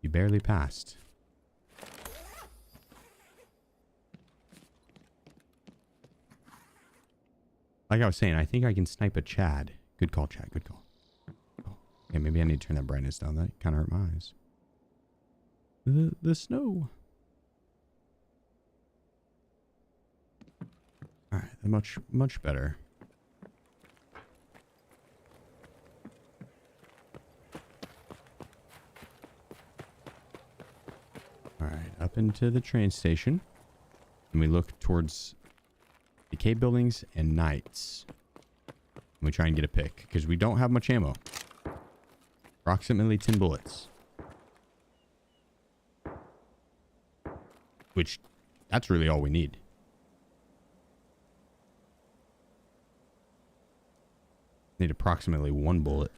You barely passed. Like I was saying, I think I can snipe a Chad. Good call, Chad. Good call. Oh, okay, maybe I need to turn that brightness down. That kind of hurt my eyes. The snow. All right, much better. All right, up into the train station, and we look towards decay buildings and knights. And we try and get a pick because we don't have much ammo. Approximately 10 bullets. Which, that's really all we need. Need approximately 1 bullet.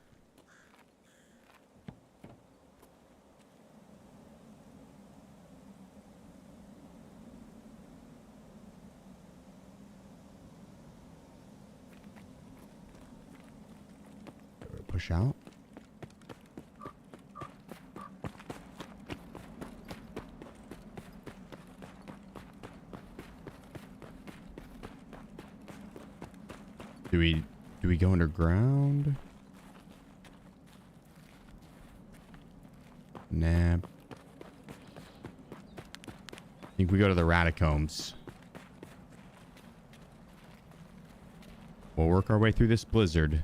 Push out. Do we go underground? Nah. I think we go to the Ratacombs. We'll work our way through this blizzard.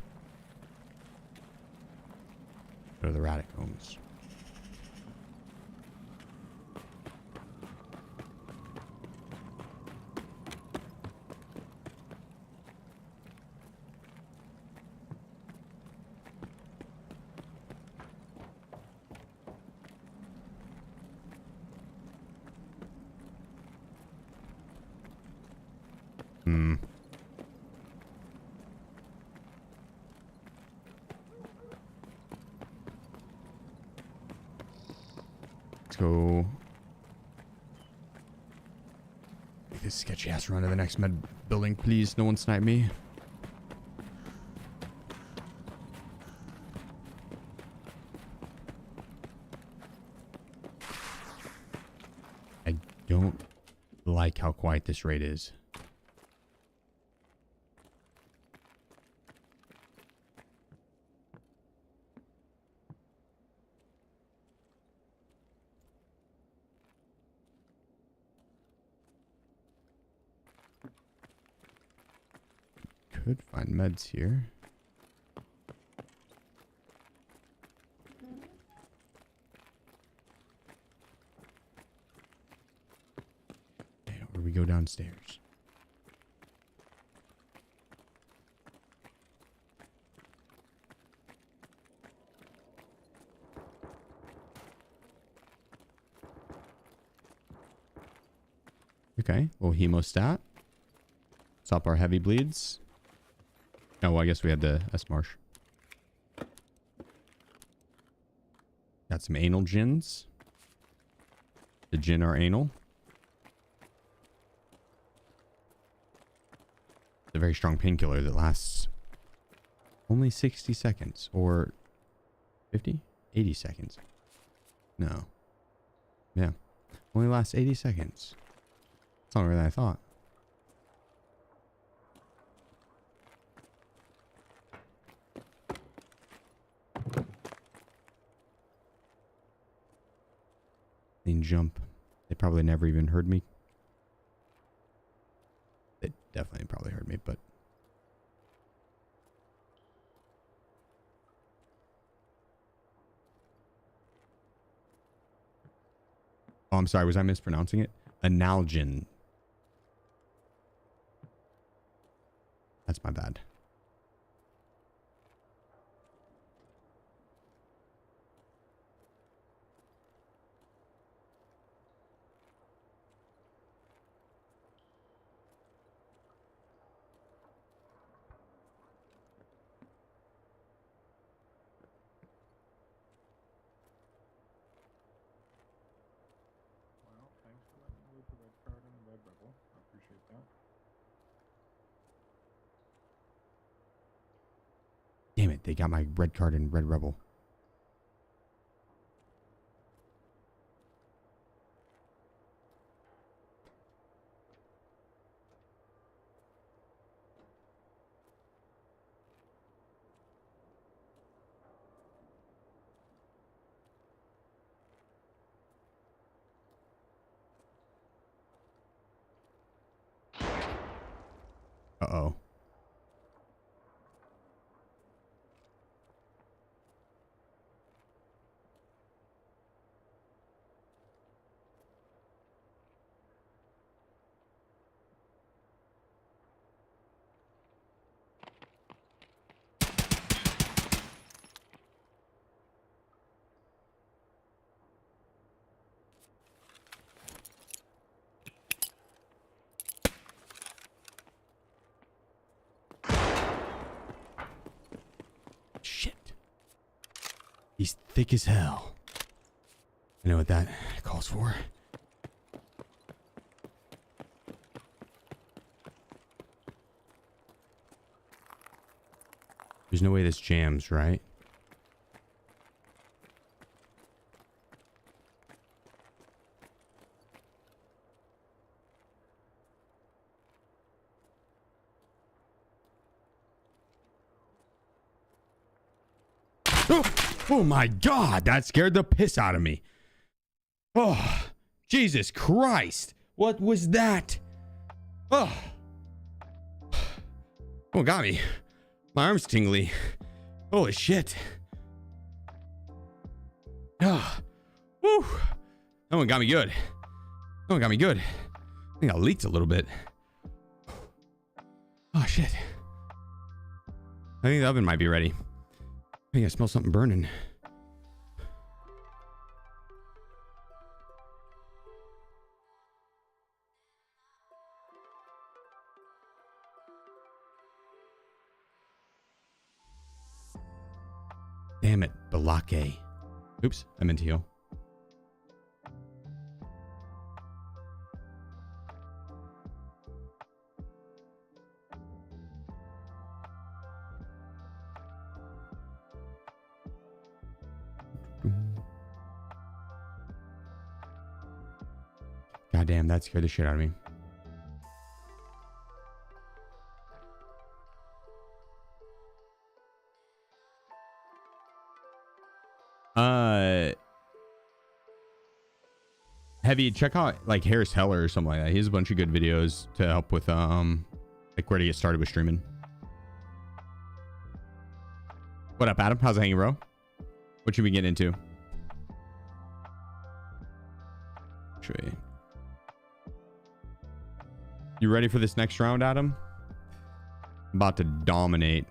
Go to the Ratacombs. Let's go. Make this sketchy ass run to the next med building, please. No one snipe me. I don't like how quiet this raid is. Could find meds here. Okay, or we go downstairs. Okay, little hemostat. Stop our heavy bleeds. Oh, well, I guess we had the S-Marsh. Got some anal gins. The gin are anal. It's a very strong painkiller that lasts only 60 seconds. Or 50? 80 seconds. No. Yeah. Only lasts 80 seconds. It's longer than I thought. Jump. They probably never even heard me. They definitely probably heard me, but oh, I'm sorry. Was I mispronouncing it? Analgin. That's my bad. they got my red card in Red Rebel. Uh-oh. Shit. He's thick as hell. I know what that calls for. There's no way this jams, right? Oh my God, that scared the piss out of me. Oh, Jesus Christ. What was that? Oh, got me. My arm's tingly. Holy shit. Ah, whew. That one got me good. That one got me good. I think I leaked a little bit. Oh shit. I think the oven might be ready. I think I smell something burning. Damn it, Balake. Oops, I meant to heal. God damn, that scared the shit out of me. Heavy, check out like Harris Heller or something like that. He has a bunch of good videos to help with like where to get started with streaming. What up, Adam? How's it hanging, bro? What should we get into? Actually, you ready for this next round, Adam? I'm about to dominate.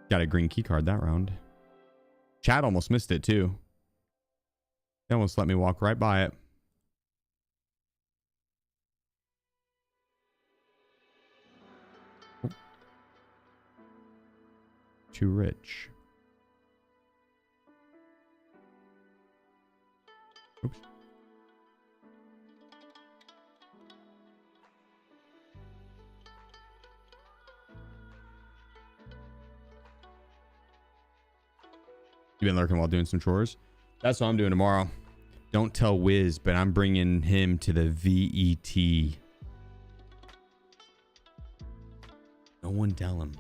Got a green key card that round. Chad almost missed it too. They almost let me walk right by it. Oh. Too rich. Oops. You've been lurking while doing some chores? That's what I'm doing tomorrow. Don't tell Wiz, but I'm bringing him to the VET. No one tell him.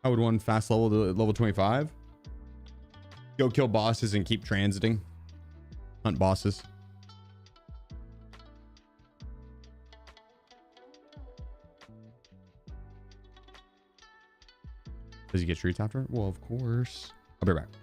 I would want fast level to level 25. Go kill bosses and keep transiting. Hunt bosses. Does he get treats after? Well, of course. I'll be right back.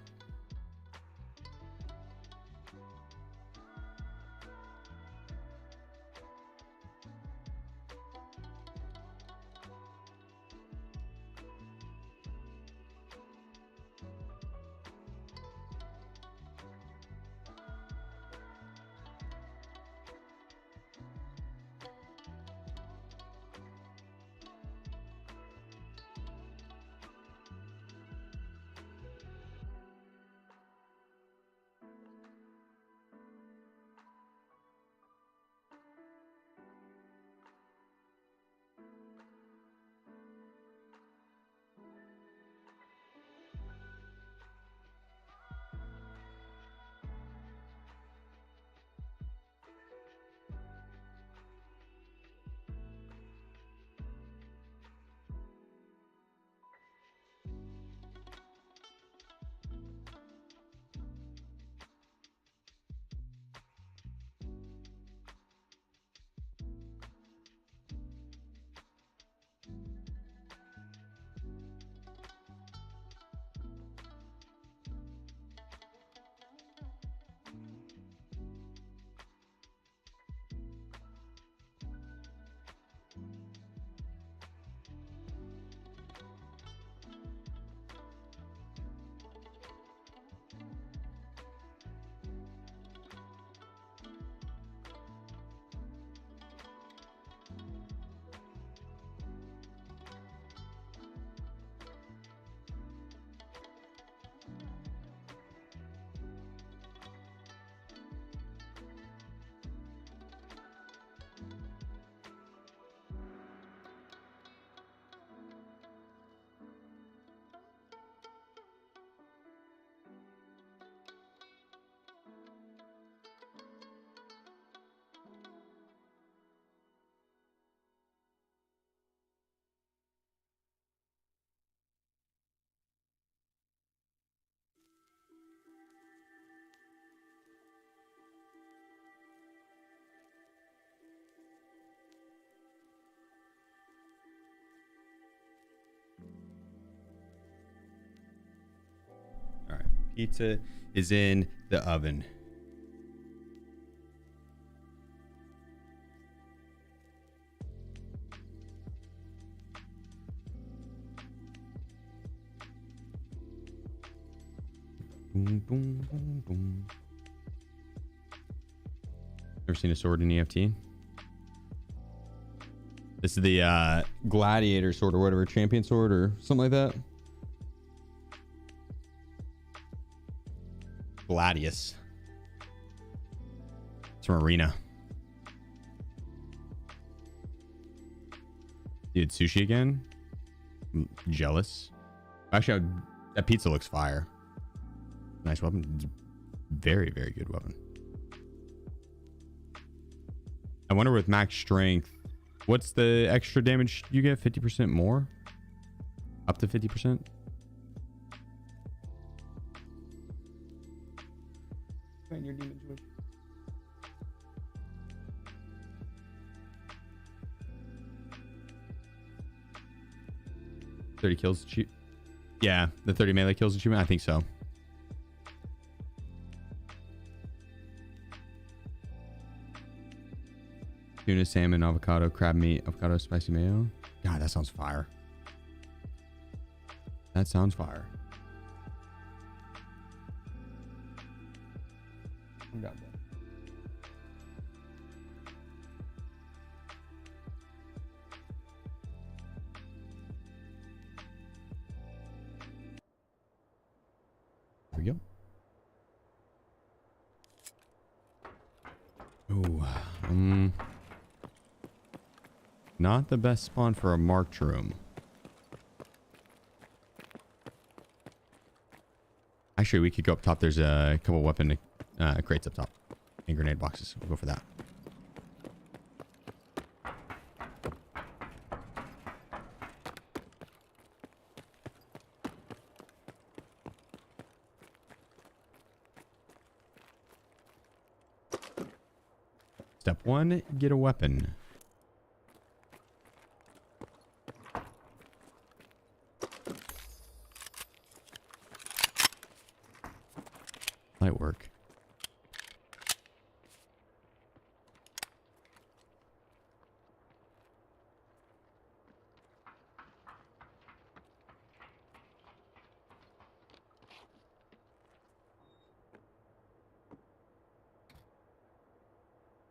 Pizza is in the oven. Boom, boom, boom, boom. Ever seen a sword in EFT? This is the gladiator sword or whatever, champion sword or something like that. Gladius. It's from Arena. Dude, sushi again? I'm jealous. Actually, that pizza looks fire. Nice weapon. It's a very, very good weapon. I wonder with max strength, what's the extra damage you get? 50% more? Up to 50%? Find your demon switch. $30 kills achievement. Yeah, the 30 melee kills achievement. I think so. Tuna, salmon, avocado, crab meat, avocado, spicy mayo. God, that sounds fire. That sounds fire. God, Here we go. Ooh, not the best spawn for a marked room. Actually, we could go up top. There's a couple weapon crates up top and grenade boxes. We'll go for that. Step 1, get a weapon. Might work.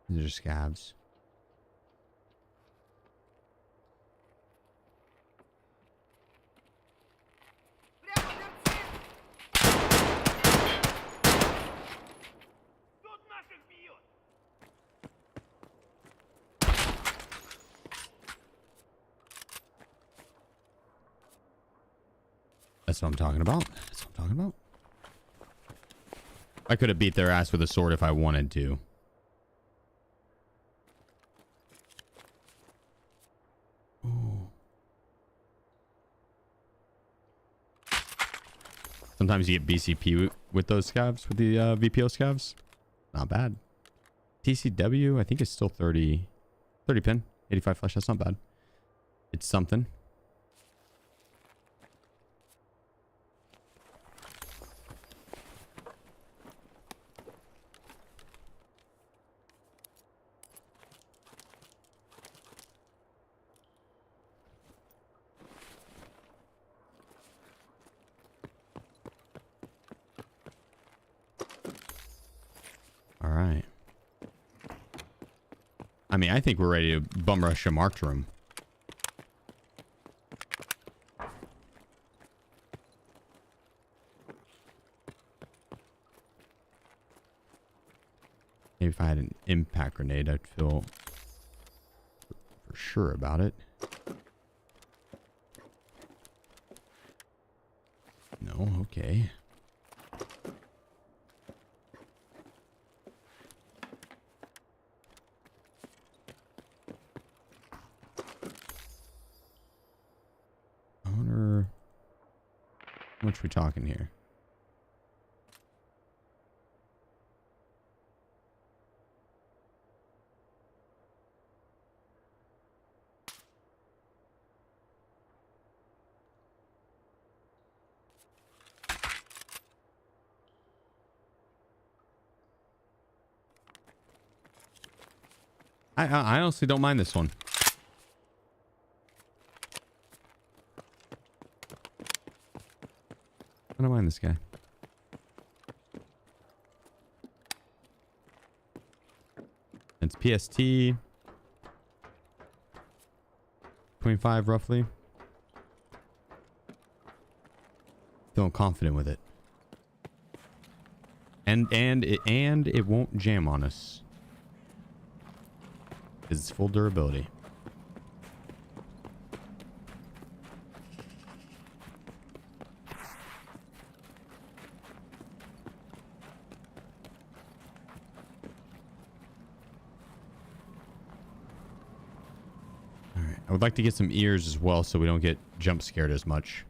These are scabs. That's what I'm talking about. That's what I'm talking about. I could have beat their ass with a sword if I wanted to. Ooh. Sometimes you get BCP with those scavs, with the VPO scavs. Not bad. TCW, I think it's still 30 pin, 85 flesh. That's not bad. It's something. All right. I mean, I think we're ready to bum rush a marked room. Maybe if I had an impact grenade, I'd feel for sure about it. No, okay. I wonder how much we talking here. I honestly don't mind this one. I don't mind this guy. It's PST. 25 roughly. Feeling confident with it. And it won't jam on us. Because it's full durability. Alright, I would like to get some ears as well so we don't get jump scared as much.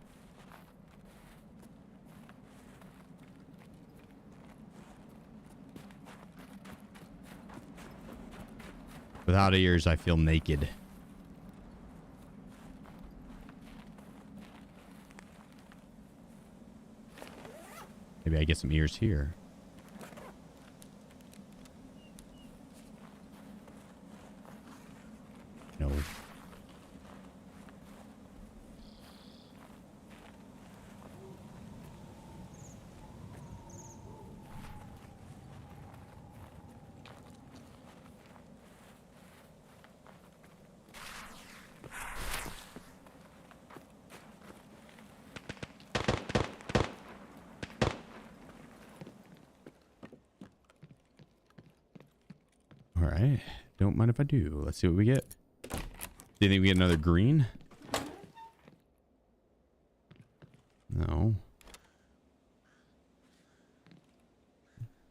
Without ears, I feel naked. Maybe I get some ears here. No. All right. Don't mind if I do. Let's see what we get. Do you think we get another green? No.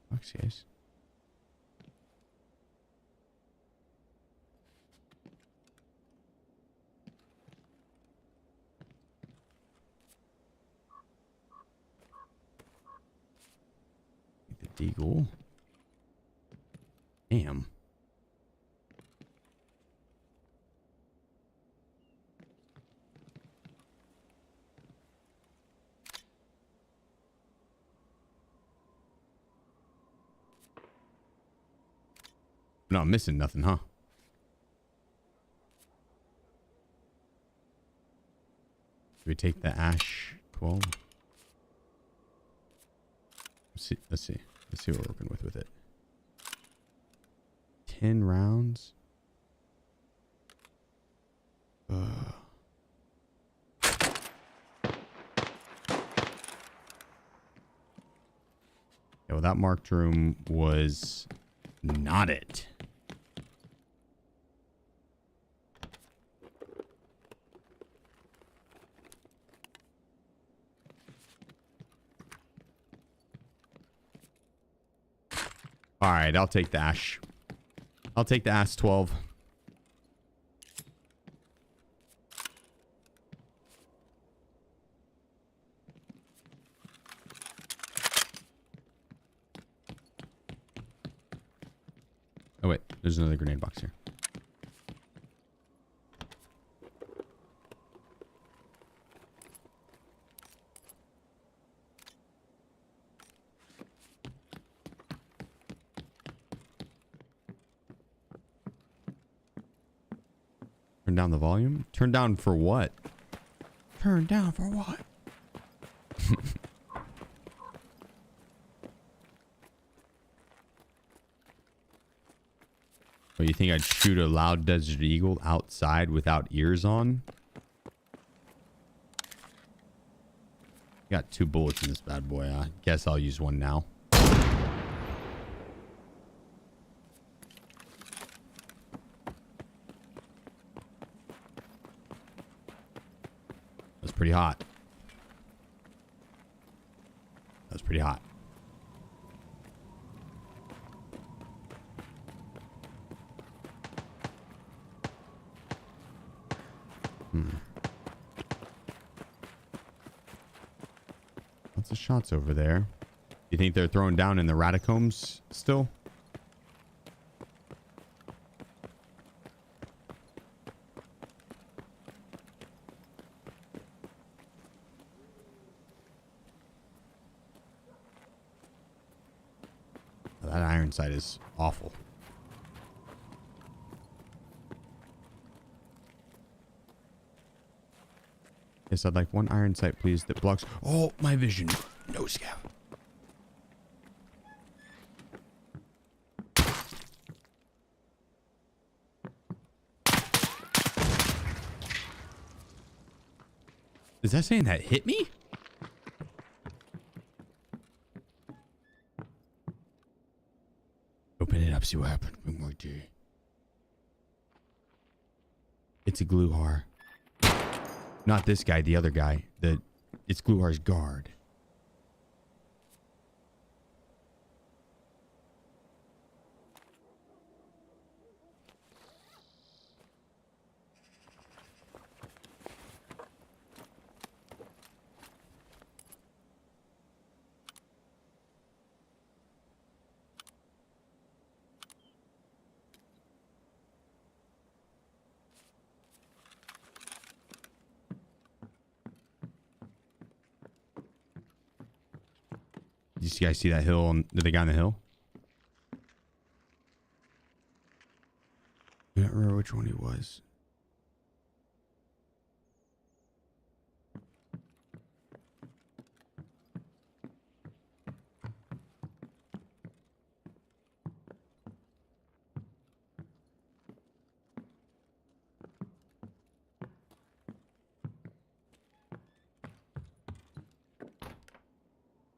Fuck's guys. The deagle. Damn. Not missing nothing, huh? Should we take the Ash 12? Let's see what we're working with it. 10 rounds. Yeah, well, that marked room was not it. All right, I'll take the Ash. I'll take the Ash 12. Oh wait, there's another grenade box here. Turn down the volume? Turn down for what? Turn down for what? Oh, you think I'd shoot a loud desert eagle outside without ears on? Got 2 bullets in this bad boy. I guess I'll use one now. That's pretty hot. That's pretty hot. Lots of shots over there. You think they're throwing down in the Ratacombs still? That iron sight is awful. Yes, I'd like one iron sight, please, that blocks all my vision. No scout. Is that saying that hit me? Open it up, see what happens. It's a Gluhar. Not this guy, the other guy. It's Gluhar's guard. Did you guys see that hill? Did the guy on the hill? I don't remember which one he was.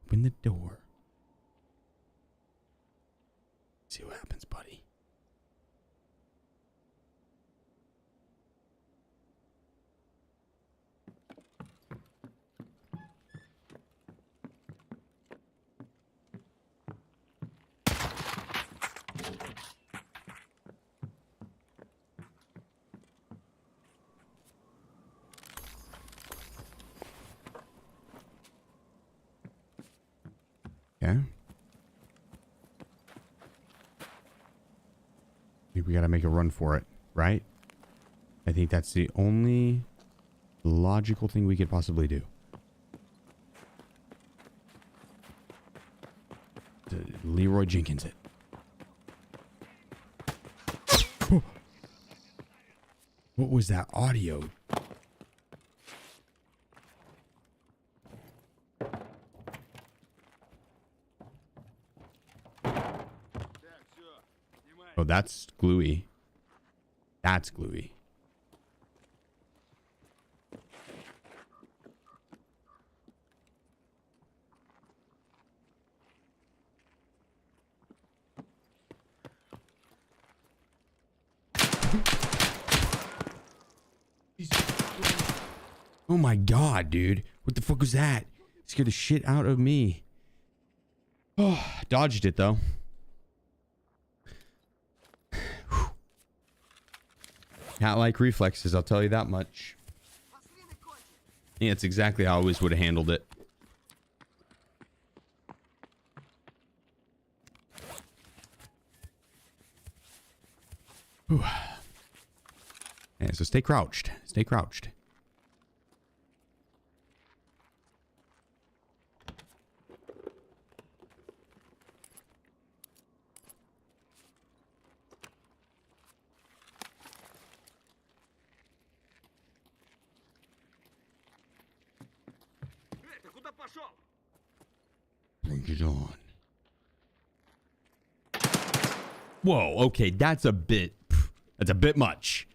Open the door. See what happens, buddy. Okay. I think we gotta make a run for it, right? I think that's the only logical thing we could possibly do. Leroy Jenkins it. What was that audio? Oh, that's gluey. That's gluey. Oh my god, dude. What the fuck was that? Scared the shit out of me. Oh, dodged it though. Cat-like reflexes, I'll tell you that much. Yeah, it's exactly how I always would have handled it. Whew. Yeah, so stay crouched. Stay crouched. Bring it on. Whoa, okay, that's a bit much.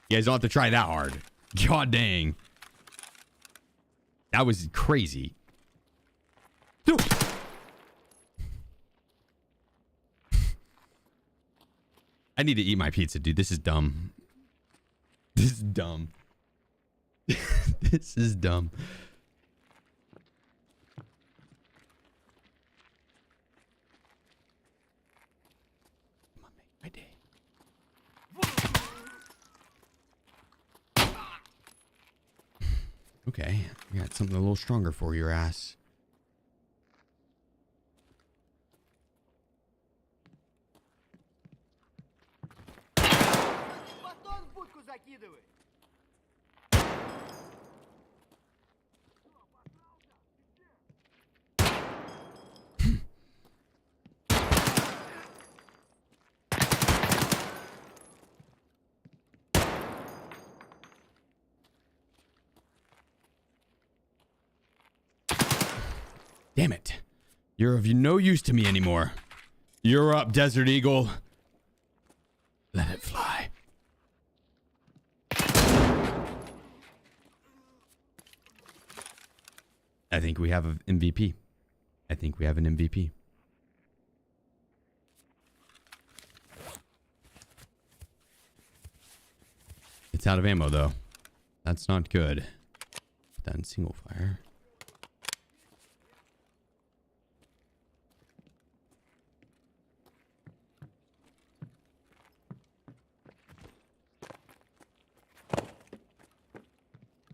You guys don't have to try that hard. God dang. That was crazy. Dude. I need to eat my pizza, dude. This is dumb. This is dumb. This is dumb. Come on, make my day. Okay, I got something a little stronger for your ass. Батон в будку закидывай. Damn it. You're of no use to me anymore. You're up, Desert Eagle. Let it fly. I think we have an MVP. I think we have an MVP. It's out of ammo, though. That's not good. Put that in single fire.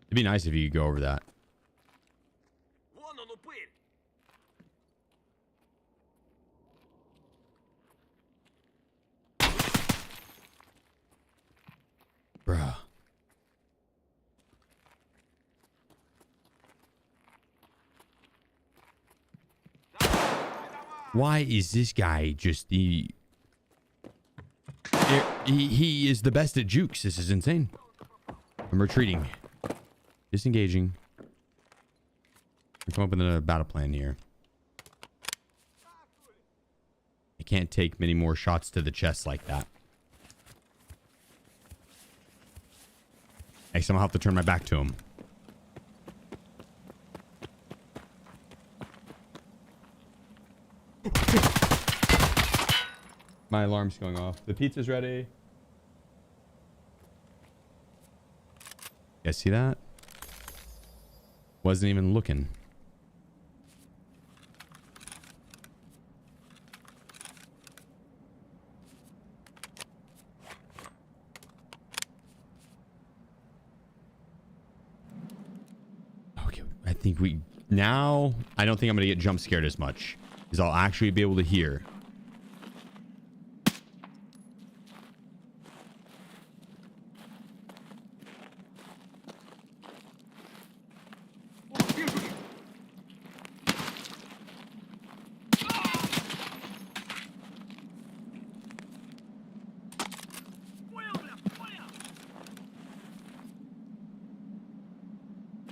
It'd be nice if you could go over that. Вон он, упырь! Bruh. Why is this guy just the... He is the best at jukes. This is insane. I'm retreating. Disengaging. Come up with another battle plan here. I can't take many more shots to the chest like that. I somehow have to turn my back to him. My alarm's going off. The pizza's ready. You guys see that? Wasn't even looking. Okay, I think we... Now, I don't think I'm going to get jump scared as much. Because I'll actually be able to hear.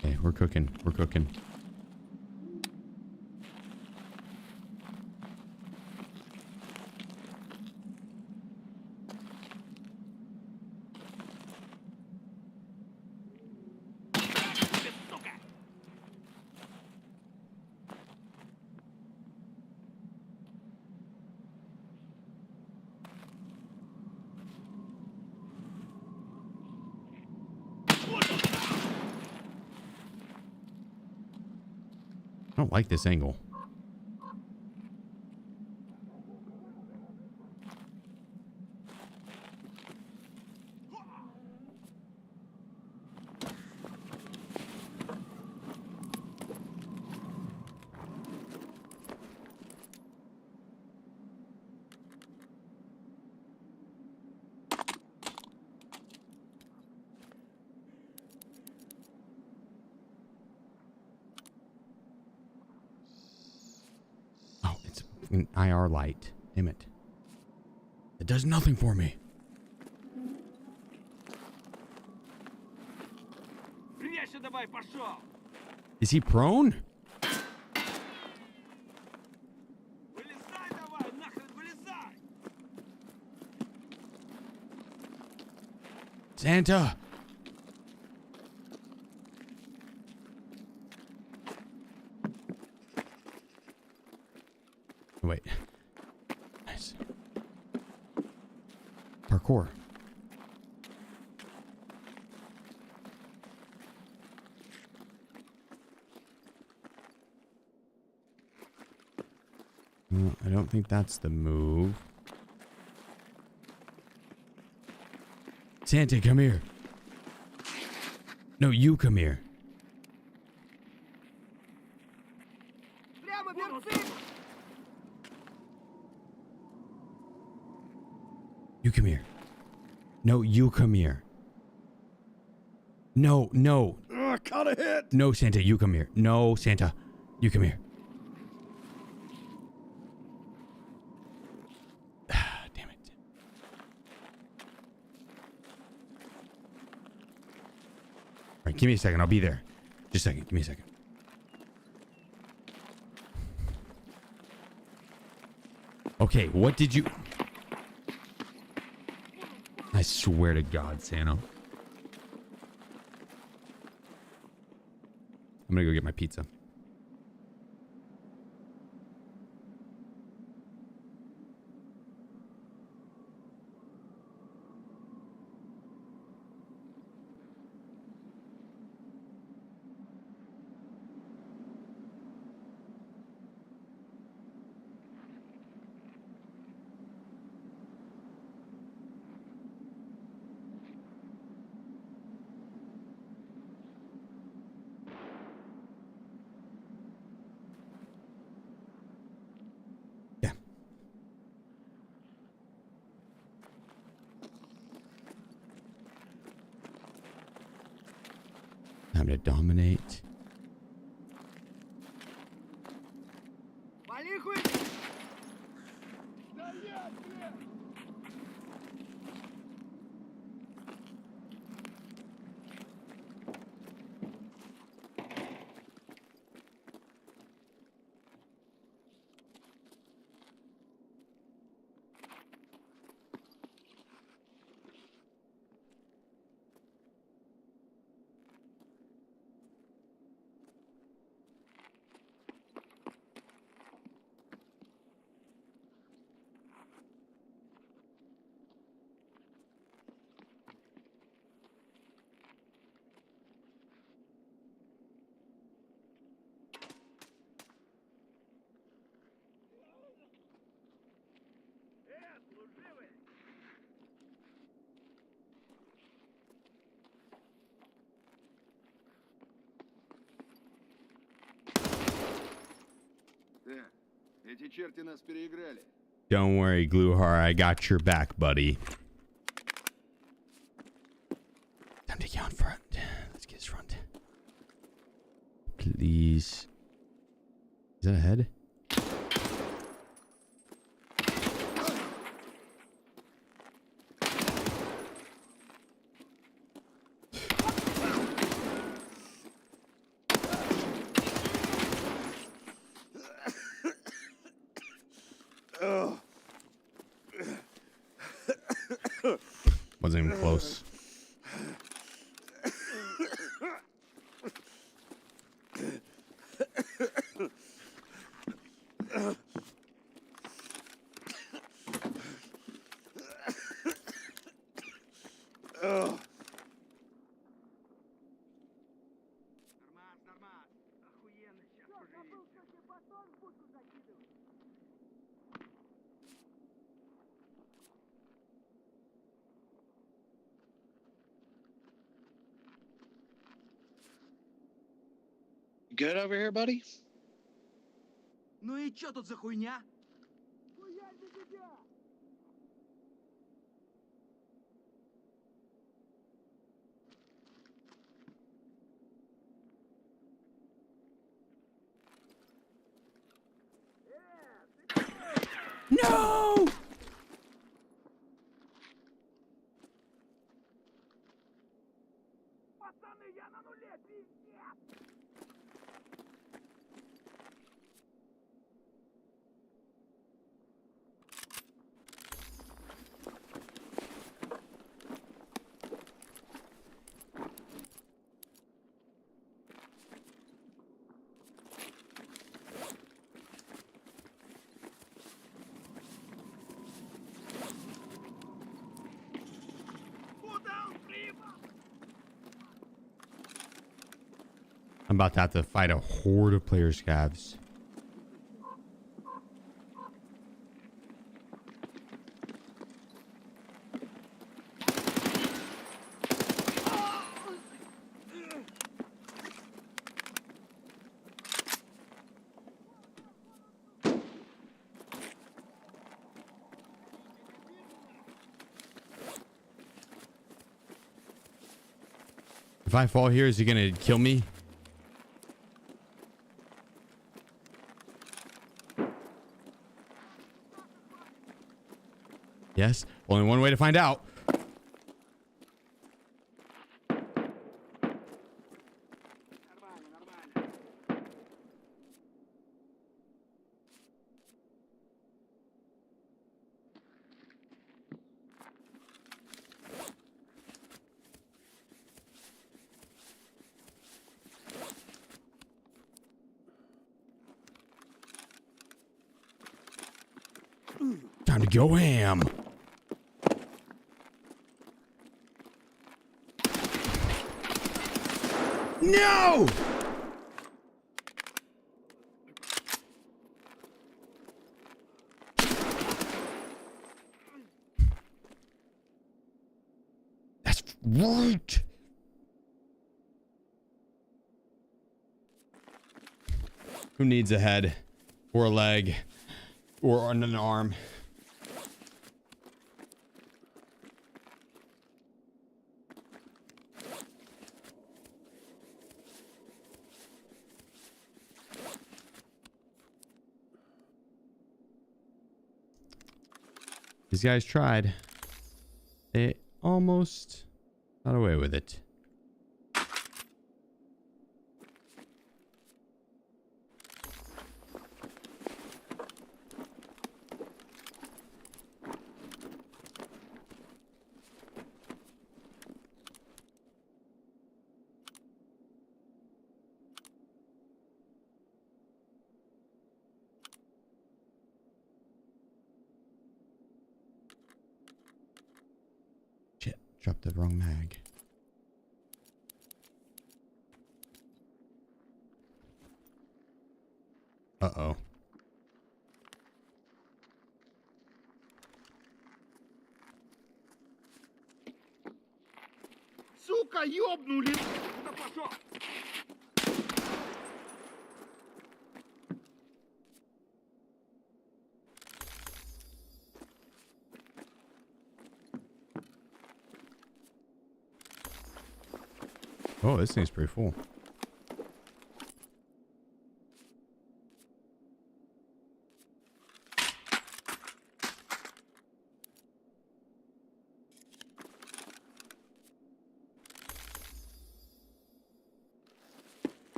Okay, we're cooking. We're cooking. I don't like this angle. An IR light. Damn it. It does nothing for me. Прячься давай, пошел! Is he prone? Вылезай давай, нахрен вылезай! Santa. Wait. Nice. Parkour. Well, I don't think that's the move. Santa, come here. No, you come here. Прямо берцы! You come here. No, you come here. No, no. Ugh, caught a hit. No, Santa, you come here. No, Santa, you come here. Damn it. All right, give me a second. I'll be there. Just a second. Give me a second. Okay, what did you... I swear to God, Santa. I'm gonna go get my pizza. Time to dominate. Вали хуй! Эти черти нас переиграли. Don't worry, Gluhar. I got your back, buddy. Time to get on front. Let's get his front. Please. Is that a head? Wasn't even close. Нормас, нормас. Охуенно, сейчас забыл, что тебе батон в будку закидывать. Good over here, buddy? Ну и чё тут за хуйня? Хуярь за тебя! No! Пацаны, я на нуле, пиздец! I'm about to have to fight a horde of player scavs. If I fall here, is he gonna kill me? Yes. Only one way to find out. Нормально, нормально. Time to go ham. No! That's right. Who needs a head or a leg or an arm? These guys tried. They almost got away with it. Shit, dropped the wrong mag. Uh-oh. Сука, ёбнули! Куда пошел? Oh, this thing's pretty full.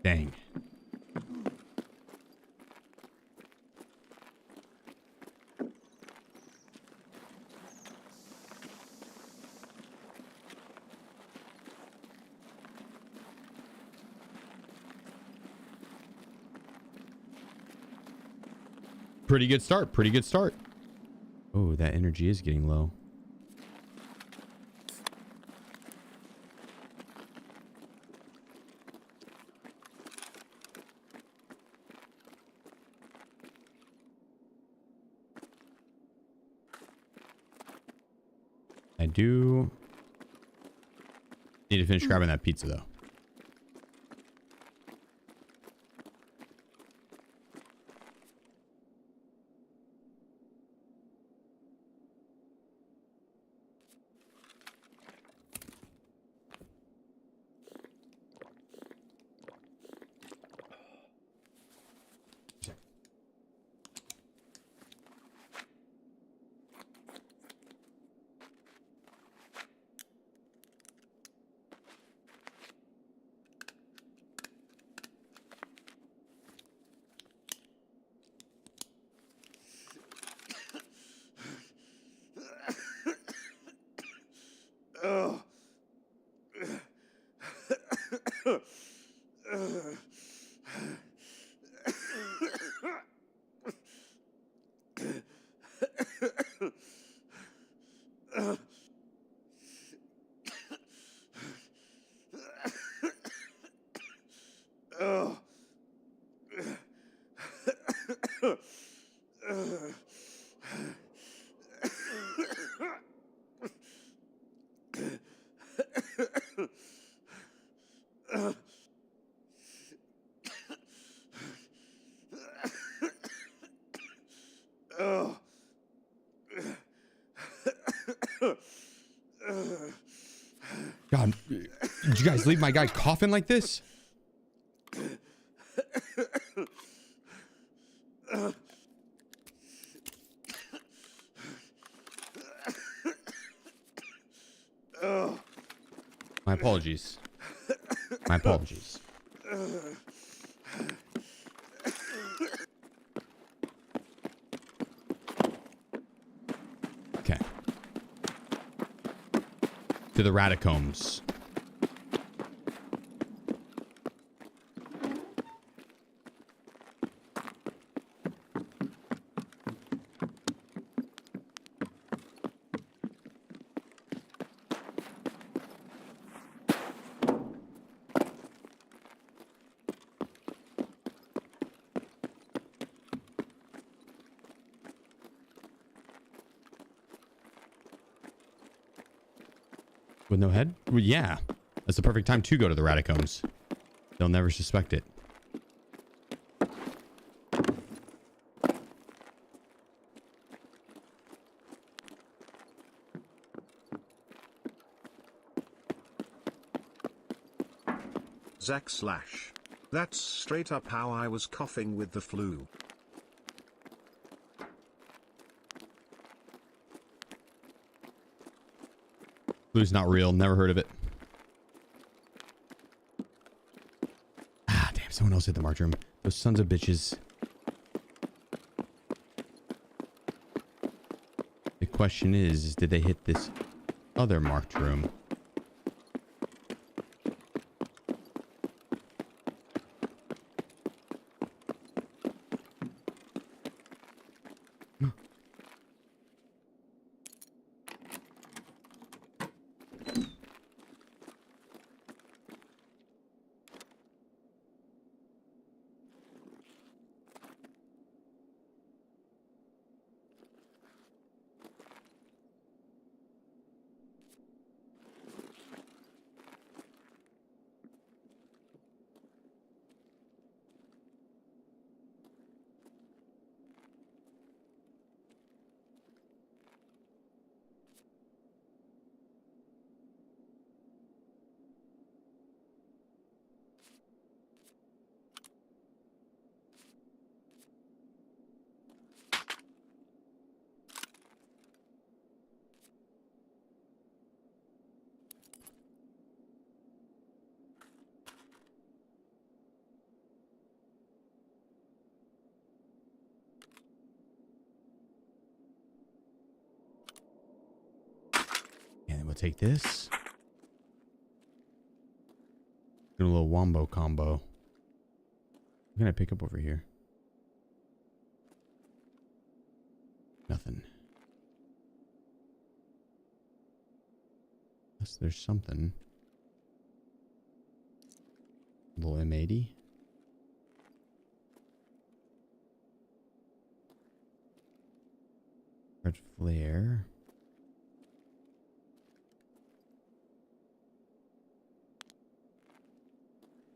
Dang. Pretty good start. Pretty good start. Oh, that energy is getting low. I do need to finish grabbing that pizza though. God, did you guys leave my guy coughing like this? My apologies. My apologies. Okay. To the Ratacombs. With no head? Well, yeah. That's the perfect time to go to the Radicombs. They'll never suspect it. Zach Slash. That's straight up how I was coughing with the flu. Flu's not real. Never heard of it. Ah, damn. Someone else hit the marked room. Those sons of bitches. The question is did they hit this other marked room? And then we'll take this. Do a little wombo combo. What can I pick up over here? Nothing. Unless there's something. Little M80. Red flare.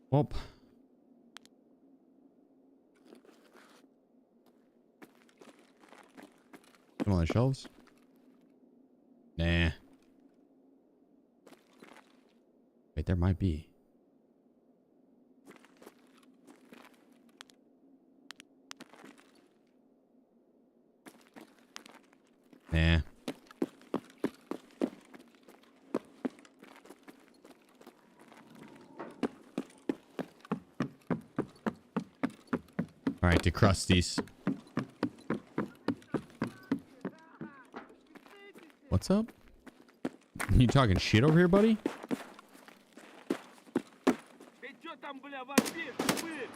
Whoop. Come on the shelves. Nah. Wait, there might be. Nah. All right, to Krusty's. What's up? You talking shit over here, buddy? Ты чё там, бля, вампир? Вы?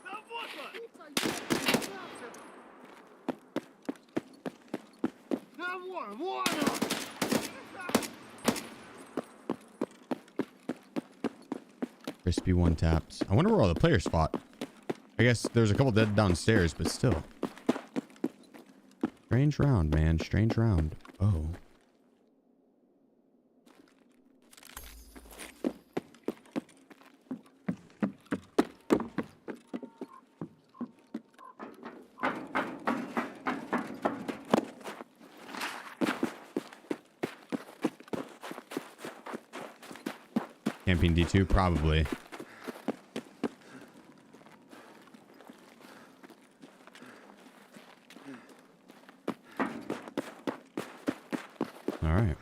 Да вот он! Да вон, вон он! Crispy one taps. I wonder where all the players fought. I guess there's a couple dead downstairs, but still. Strange round, man. Strange round. Oh. Camping D2, probably. All right.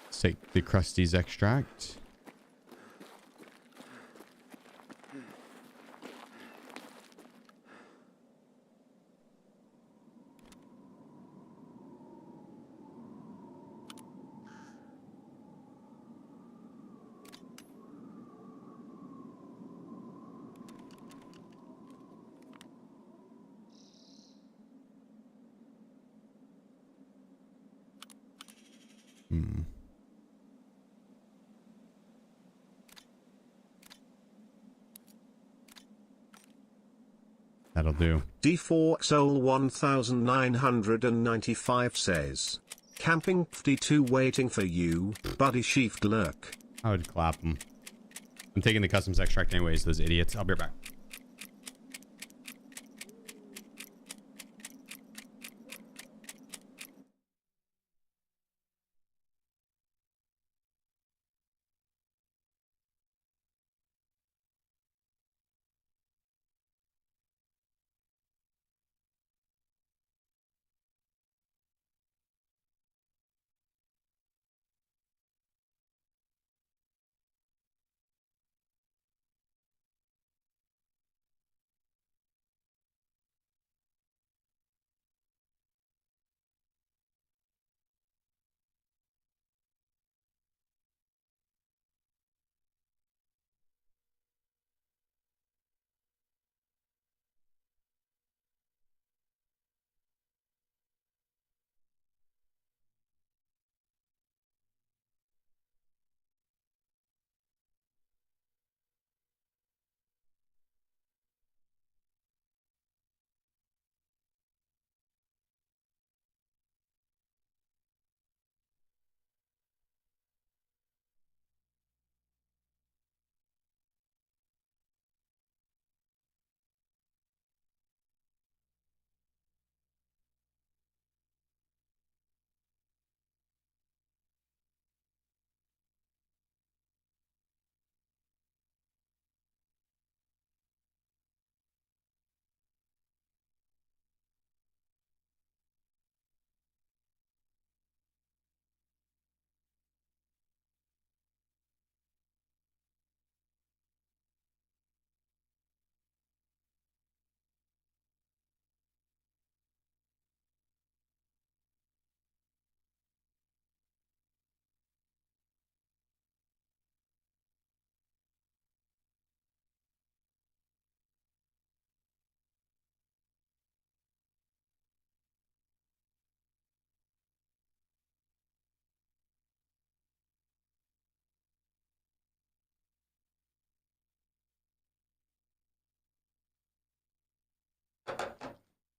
Let's take the Krusty's extract. That'll do. D4 Soul 1995 says. Camping 52 waiting for you, buddy Sheef lurk. I would clap them. I'm taking the customs extract anyways, those idiots. I'll be right back.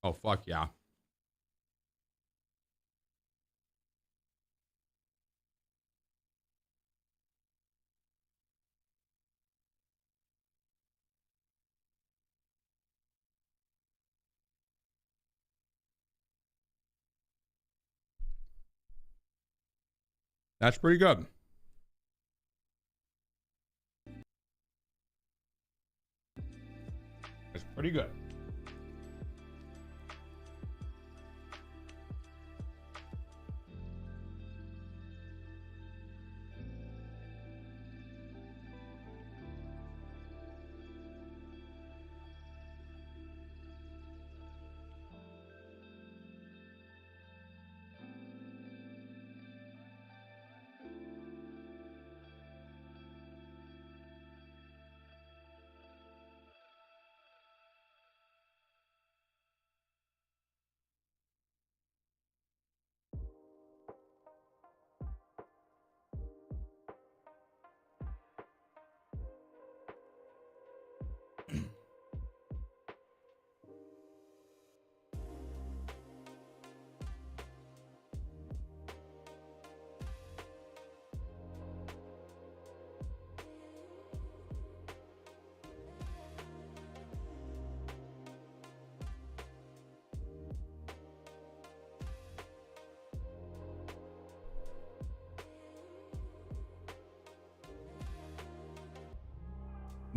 Oh, fuck yeah. That's pretty good. That's pretty good.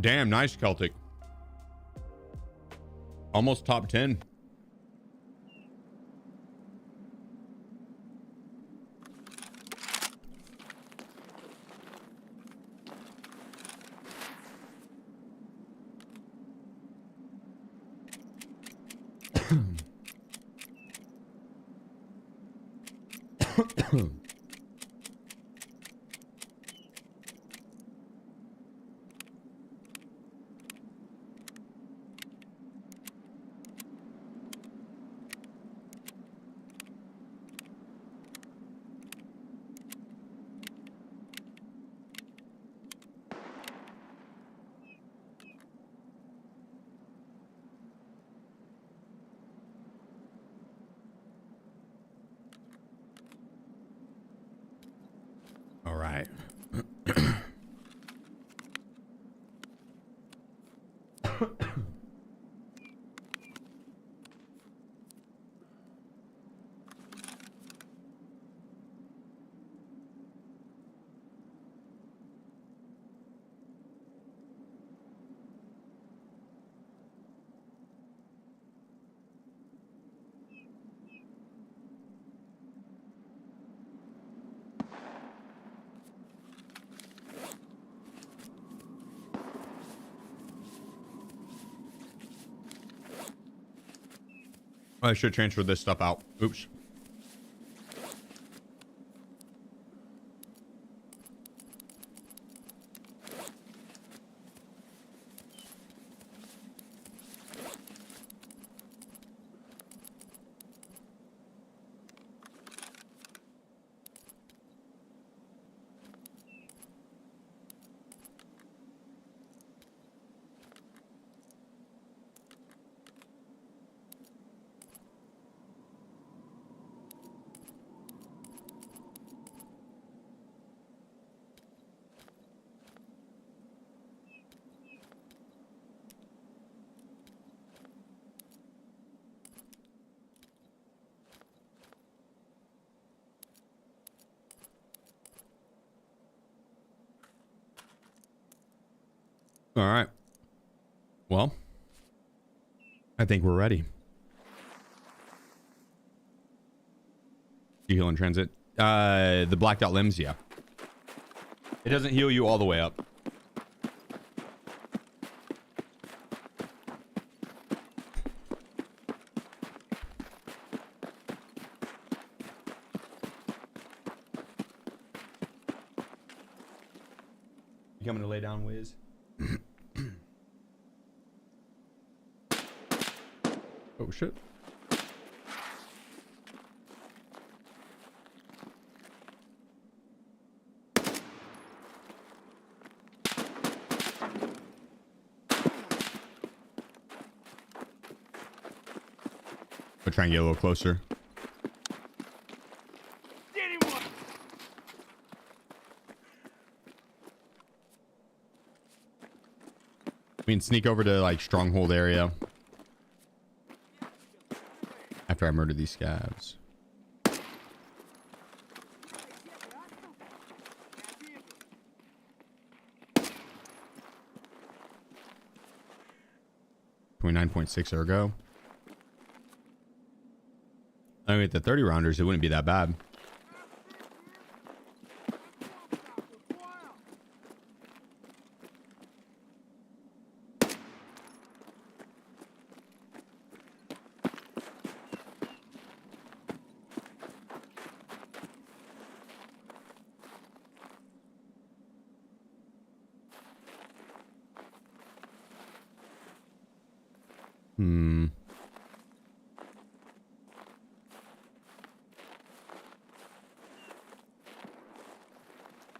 Damn, nice Celtic. Almost top 10. I should transfer this stuff out. Oops. All right. Well, I think we're ready. You heal in transit? The blacked out limbs, yeah. It doesn't heal you all the way up. You coming to lay down, Wiz? Oh shit. We'll try and get a little closer. We can sneak over to like stronghold area after I murder these scavs. .6 ergo. I mean, at the 30 rounders, it wouldn't be that bad.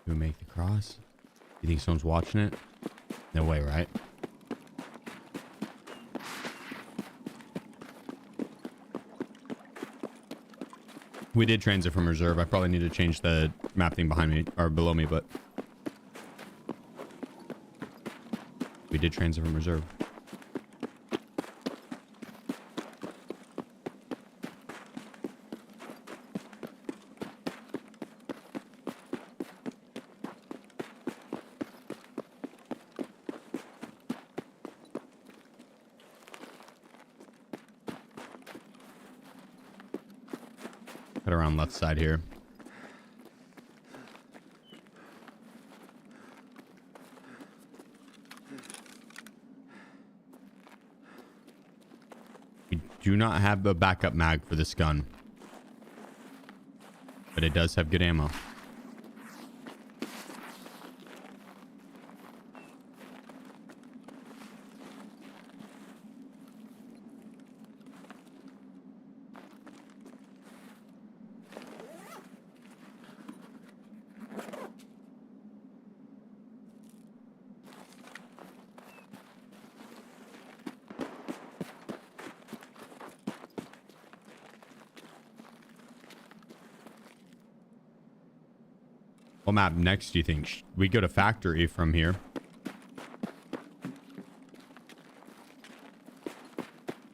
Do we make the cross? You think someone's watching it? No way, right? We did transit from reserve. I probably need to change the map thing behind me or below me, but we did transit from reserve. Cut around left side here. We do not have the backup mag for this gun, but it does have good ammo. What map next do you think? We go to factory from here.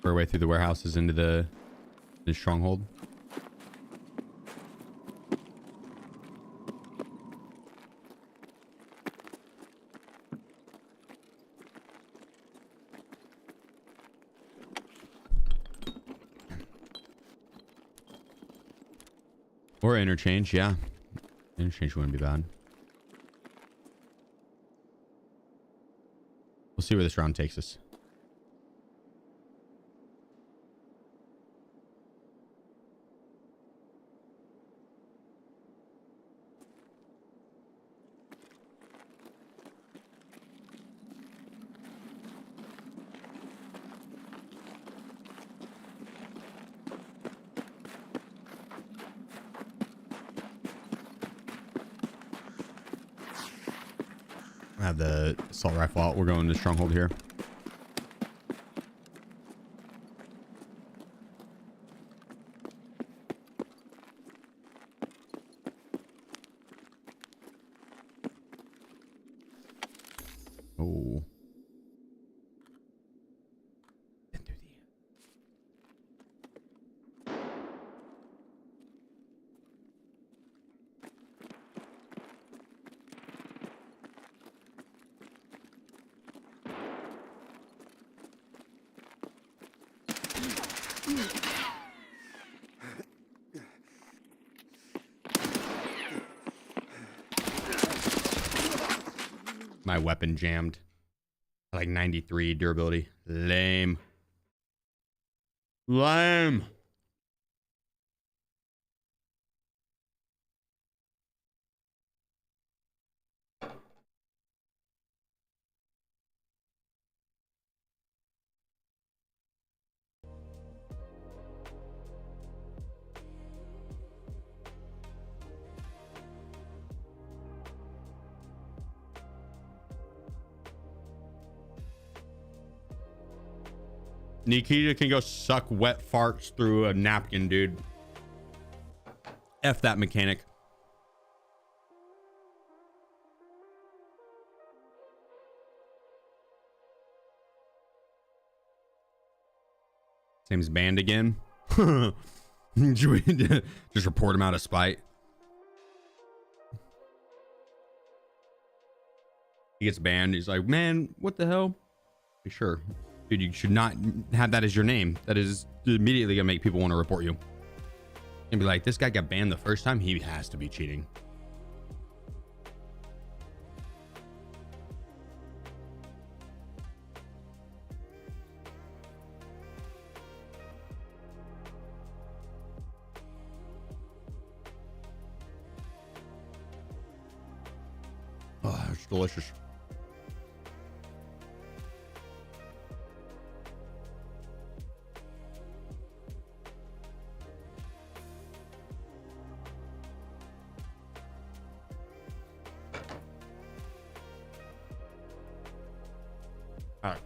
our way through the warehouses into the stronghold. Or interchange, yeah. Interchange wouldn't be bad. We'll see where this round takes us. I have the assault rifle out. We're going to stronghold here. Oh. My weapon jammed. Like 93 durability. Lame. Lame. Nikita can go suck wet farts through a napkin, dude. F that mechanic. Same's banned again. Should we just report him out of spite? He gets banned. He's like, man, what the hell? Sure. Dude, you should not have that as your name. That is immediately gonna make people want to report you. And be like, this guy got banned the first time. He has to be cheating. Oh, it's delicious. All right.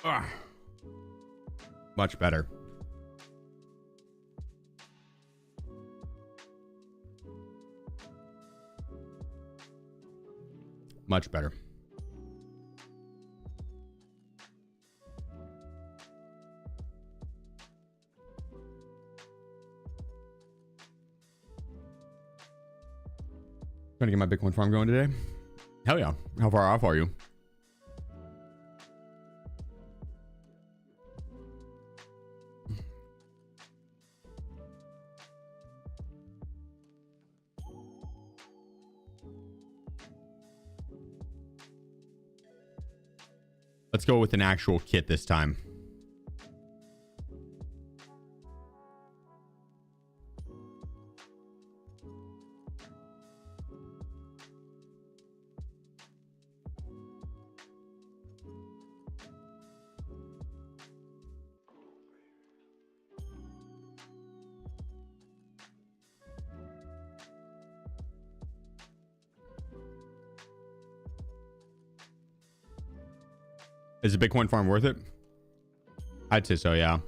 Ah, much better. Much better. Trying to get my Bitcoin farm going today. Hell yeah. How far off are you? Let's go with an actual kit this time. Is a Bitcoin farm worth it? I'd say so, yeah.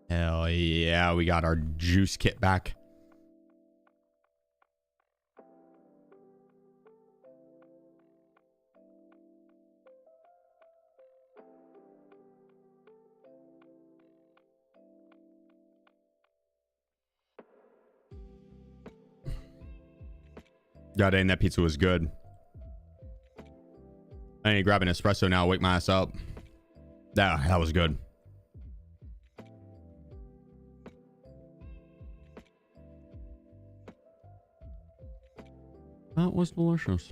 Hell yeah, we got our juice kit back. God dang, that pizza was good. I need to grab an espresso now, wake my ass up. That was good. That was delicious.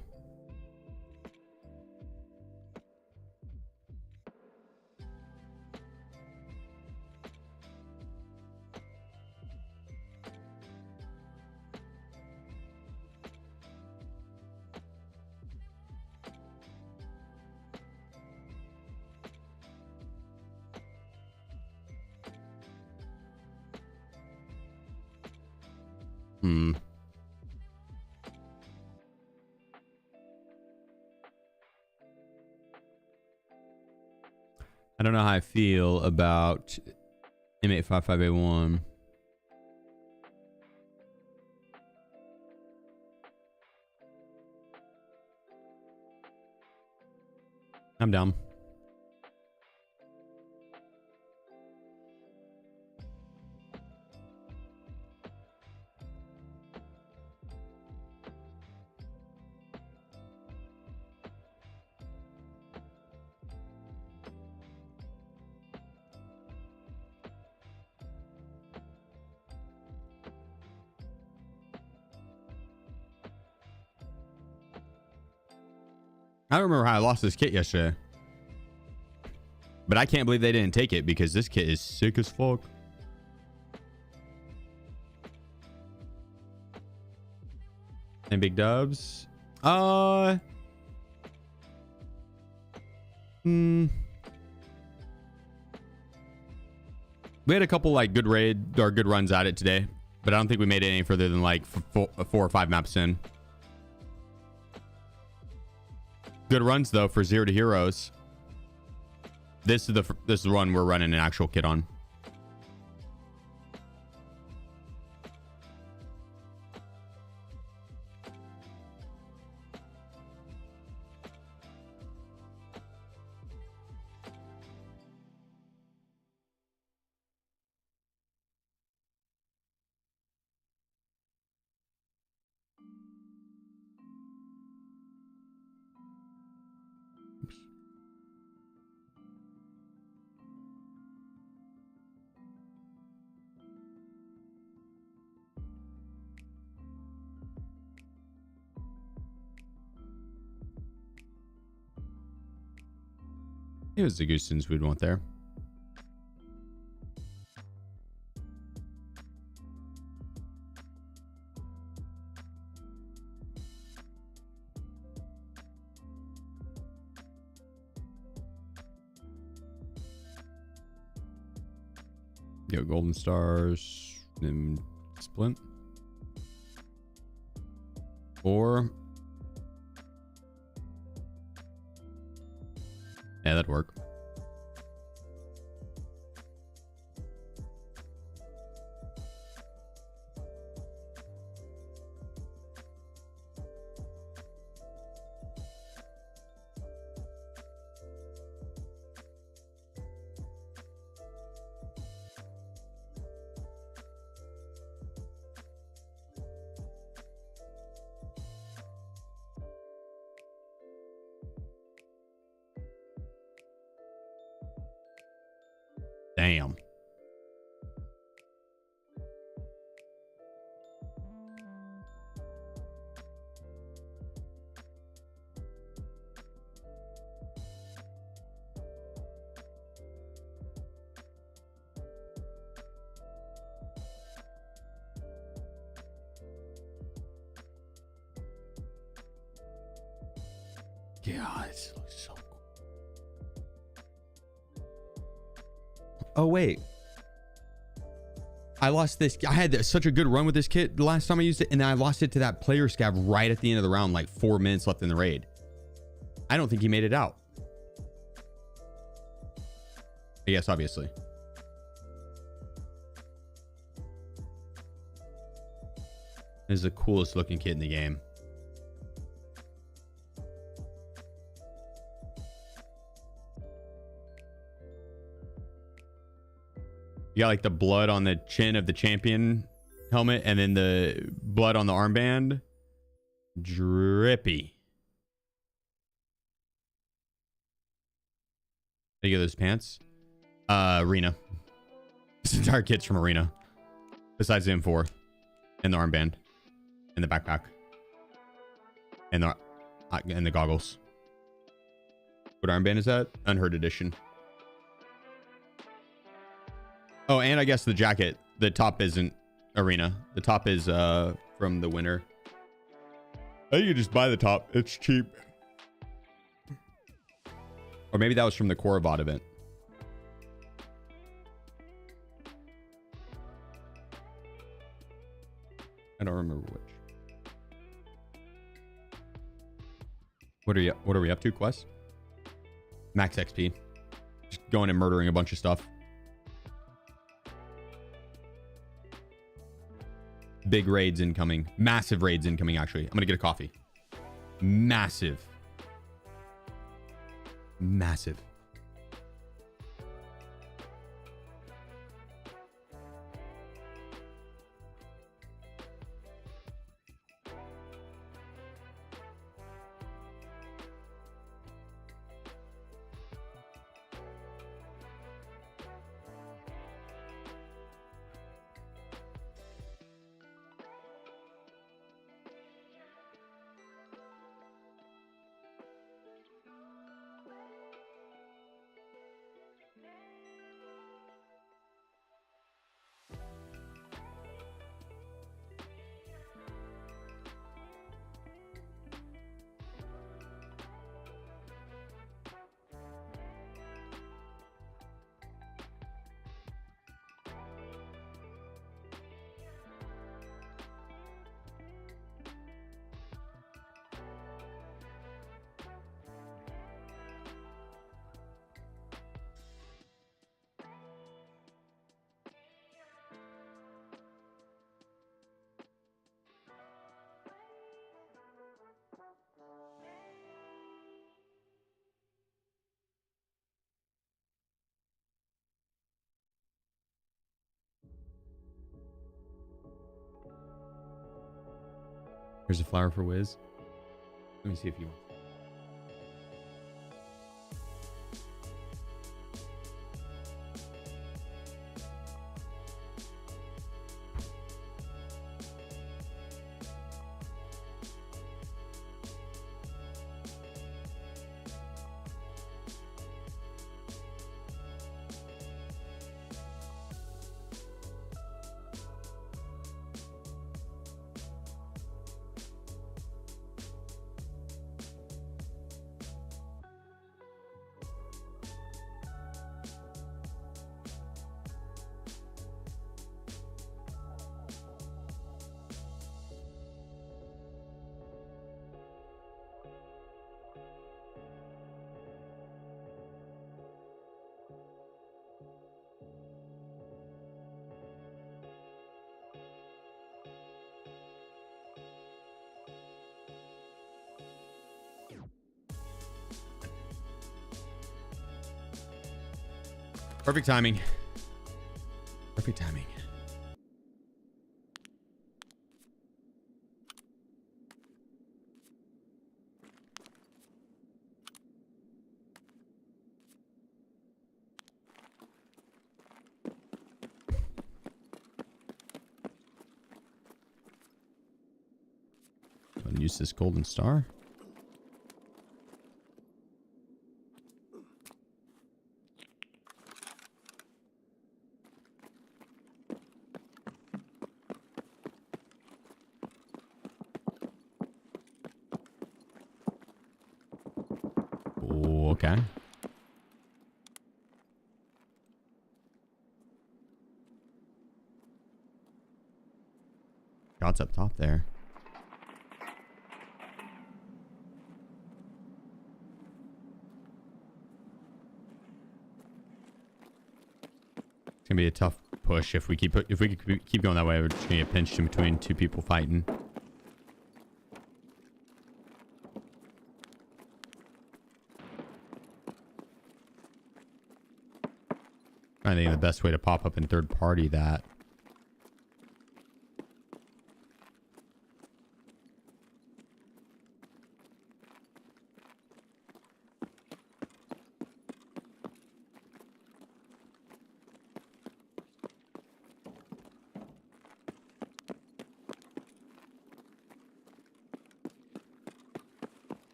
I don't know how I feel about M855A1. I'm down. I don't remember how I lost this kit yesterday. But I can't believe they didn't take it because this kit is sick as fuck. And big dubs. We had a couple like good raid or good runs at it today, but I don't think we made it any further than like 4 or 5 maps in. Good runs though for 0 to heroes. This is the run we're running an actual kit on. It was the Goosens we'd want there. Go golden stars, then splint. Or yeah, that'd work. Damn. God, this looks so cool. Oh, wait. I lost this. I had such a good run with this kit the last time I used it, and then I lost it to that player scav right at the end of the round, like 4 minutes left in the raid. I don't think he made it out. Yes, obviously. This is the coolest looking kit in the game. You got like the blood on the chin of the champion helmet and then the blood on the armband. Drippy. How do you get those pants? Arena. This entire kit's from Arena. Besides the M4 and the armband and the backpack and the goggles. What armband is that? Unheard edition. Oh, and I guess the jacket. The top isn't Arena. The top is from the winter. I think you just buy the top. It's cheap. Or maybe that was from the Korovat event. I don't remember which. What are we up to, Quest? Max XP. Just going and murdering a bunch of stuff. Big raids incoming. Massive raids incoming, actually. I'm gonna get a coffee. Massive. Massive. Here's a flower for Wiz. Let me see if you want. Perfect timing. Perfect timing. use this golden star. Okay. Shots up top there. It's gonna be a tough push if we keep going that way. We're just gonna get pinched in between two people fighting. I think the best way to pop up in third party that.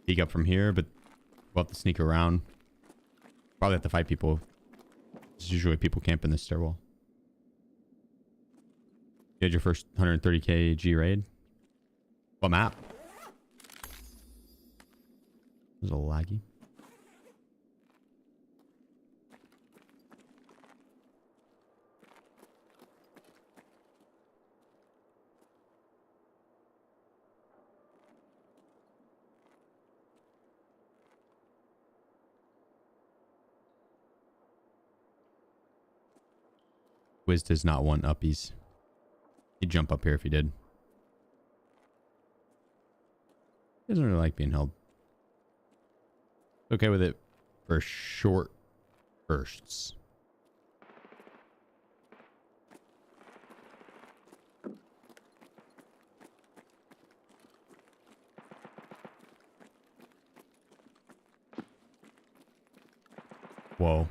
Peek up from here, but we'll have to sneak around. Probably have to fight people. There's usually people camp in this stairwell. You had your first 130k G raid. What map? It was a little laggy. Wiz does not want uppies. He'd jump up here if he did. He doesn't really like being held. Okay with it for short bursts. Whoa.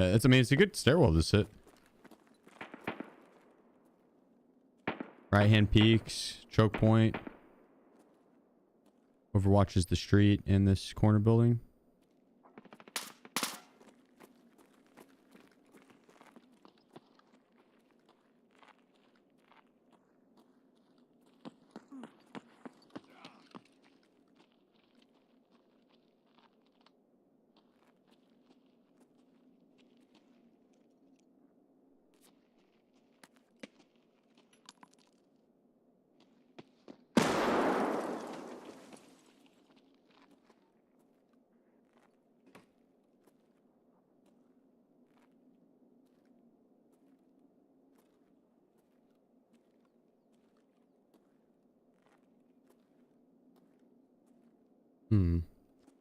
It's, I mean, it's a good stairwell to sit. Right hand peaks, choke point. Overwatches the street in this corner building.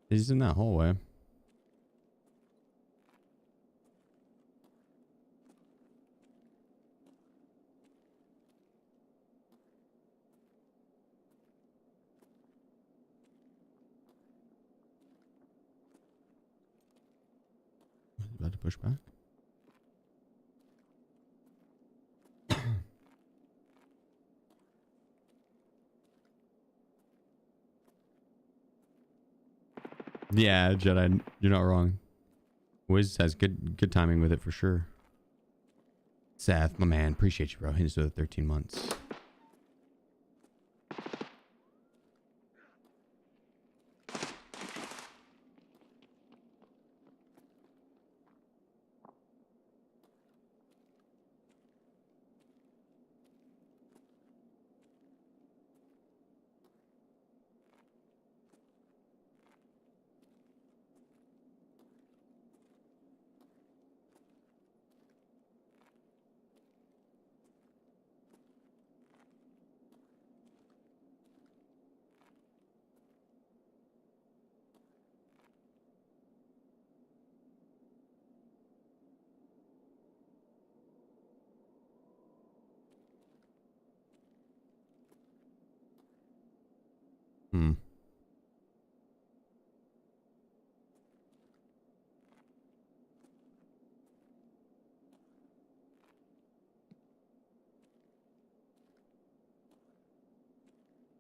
He's in that hallway. About to push back. Yeah, Jedi, you're not wrong. Wiz has good timing with it for sure. Seth, my man, appreciate you, bro. He's the 13 months.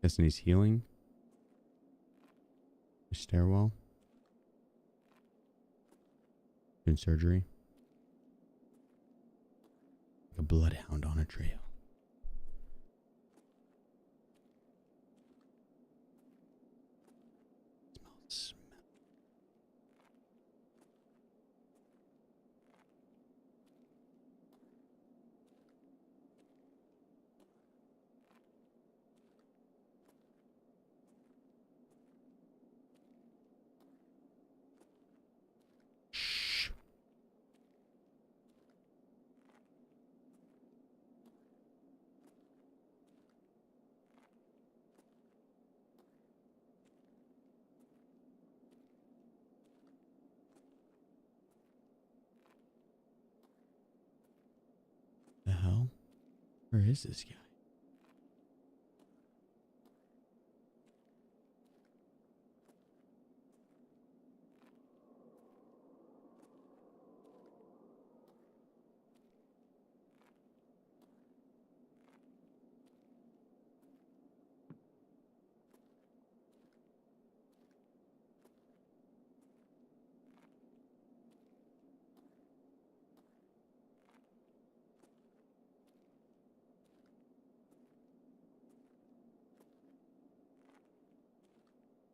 Guessing he's healing. Stairwell. Doing surgery. A bloodhound on a trail. Smells. Shh. The hell? Where is this guy?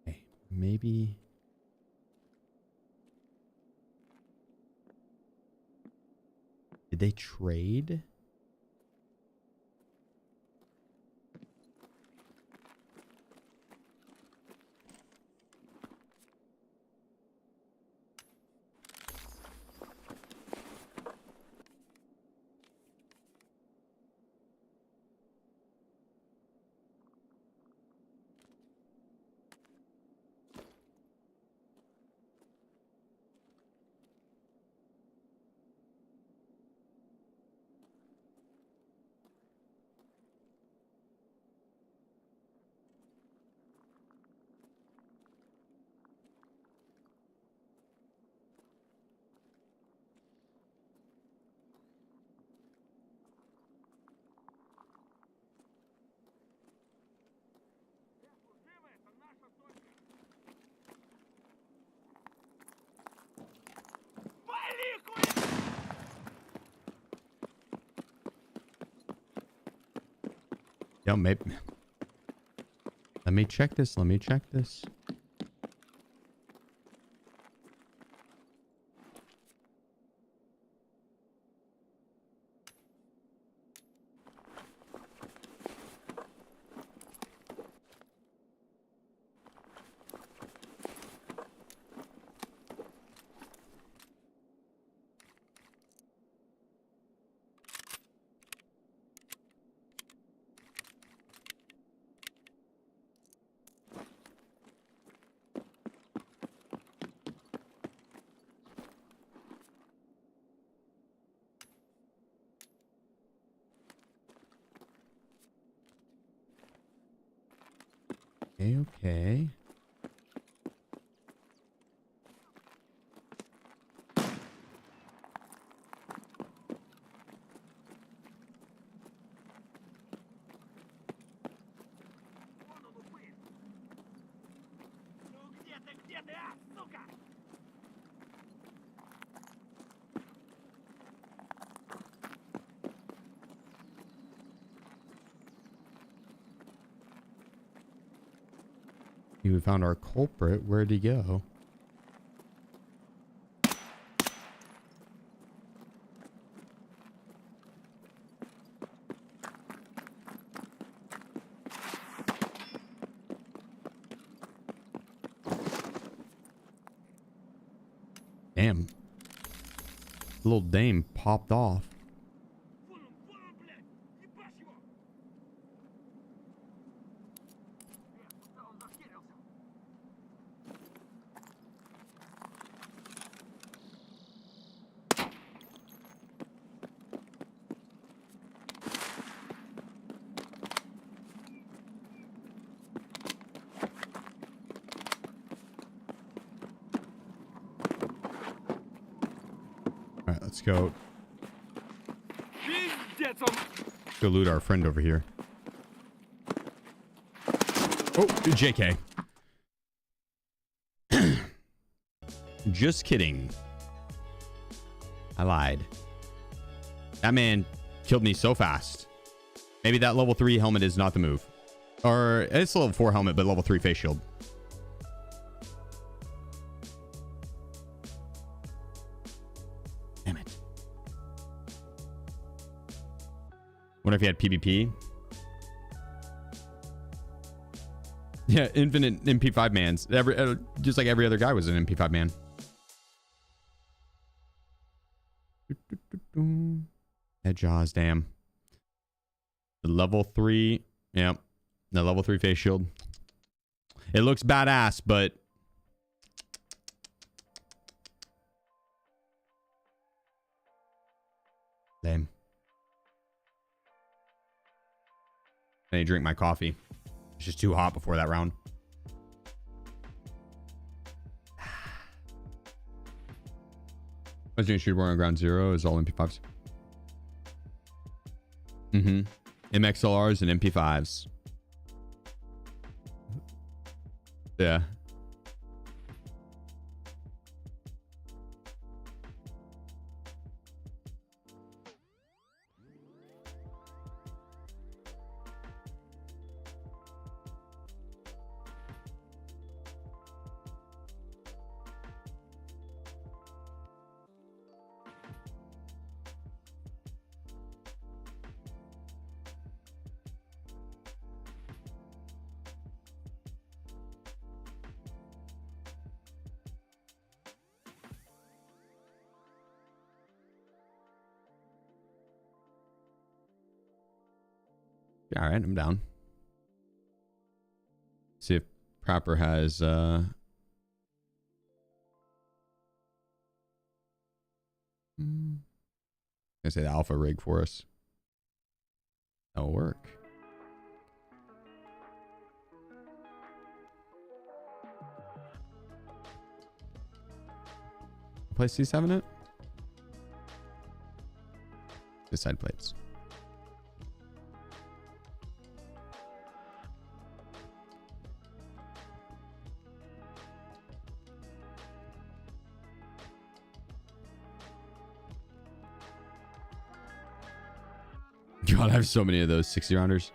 Okay, maybe. Did they trade? Yeah, maybe. Let me check this. Let me check this. Okay, okay. Где ты, а, сука? We found our culprit. Where'd he go? Damn. Little dame popped off. Вон он, блядь! Ебашь его! Куда он захерился? All right, let's go. Пиздец он! Go loot our friend over here. Oh, JK. Just kidding. I lied. That man killed me so fast. Maybe that level 3 helmet is not the move. Or it's a level 4 helmet, but level 3 face shield. Damn it. Wonder if he had PvP. Yeah, infinite MP5 mans. Just like every other guy was an MP5 man. Head jaws, damn. The level 3. Yep. The level 3 face shield. It looks badass, but lame. I need to drink my coffee. It's just too hot before that round. Legendary shooter on ground 0 is all MP5s. MXLRs and MP5s. Yeah. All right, I'm down. See if Proper has I say the alpha rig for us. That'll work. Play C7 it? The side plates. God, I have so many of those 60 rounders.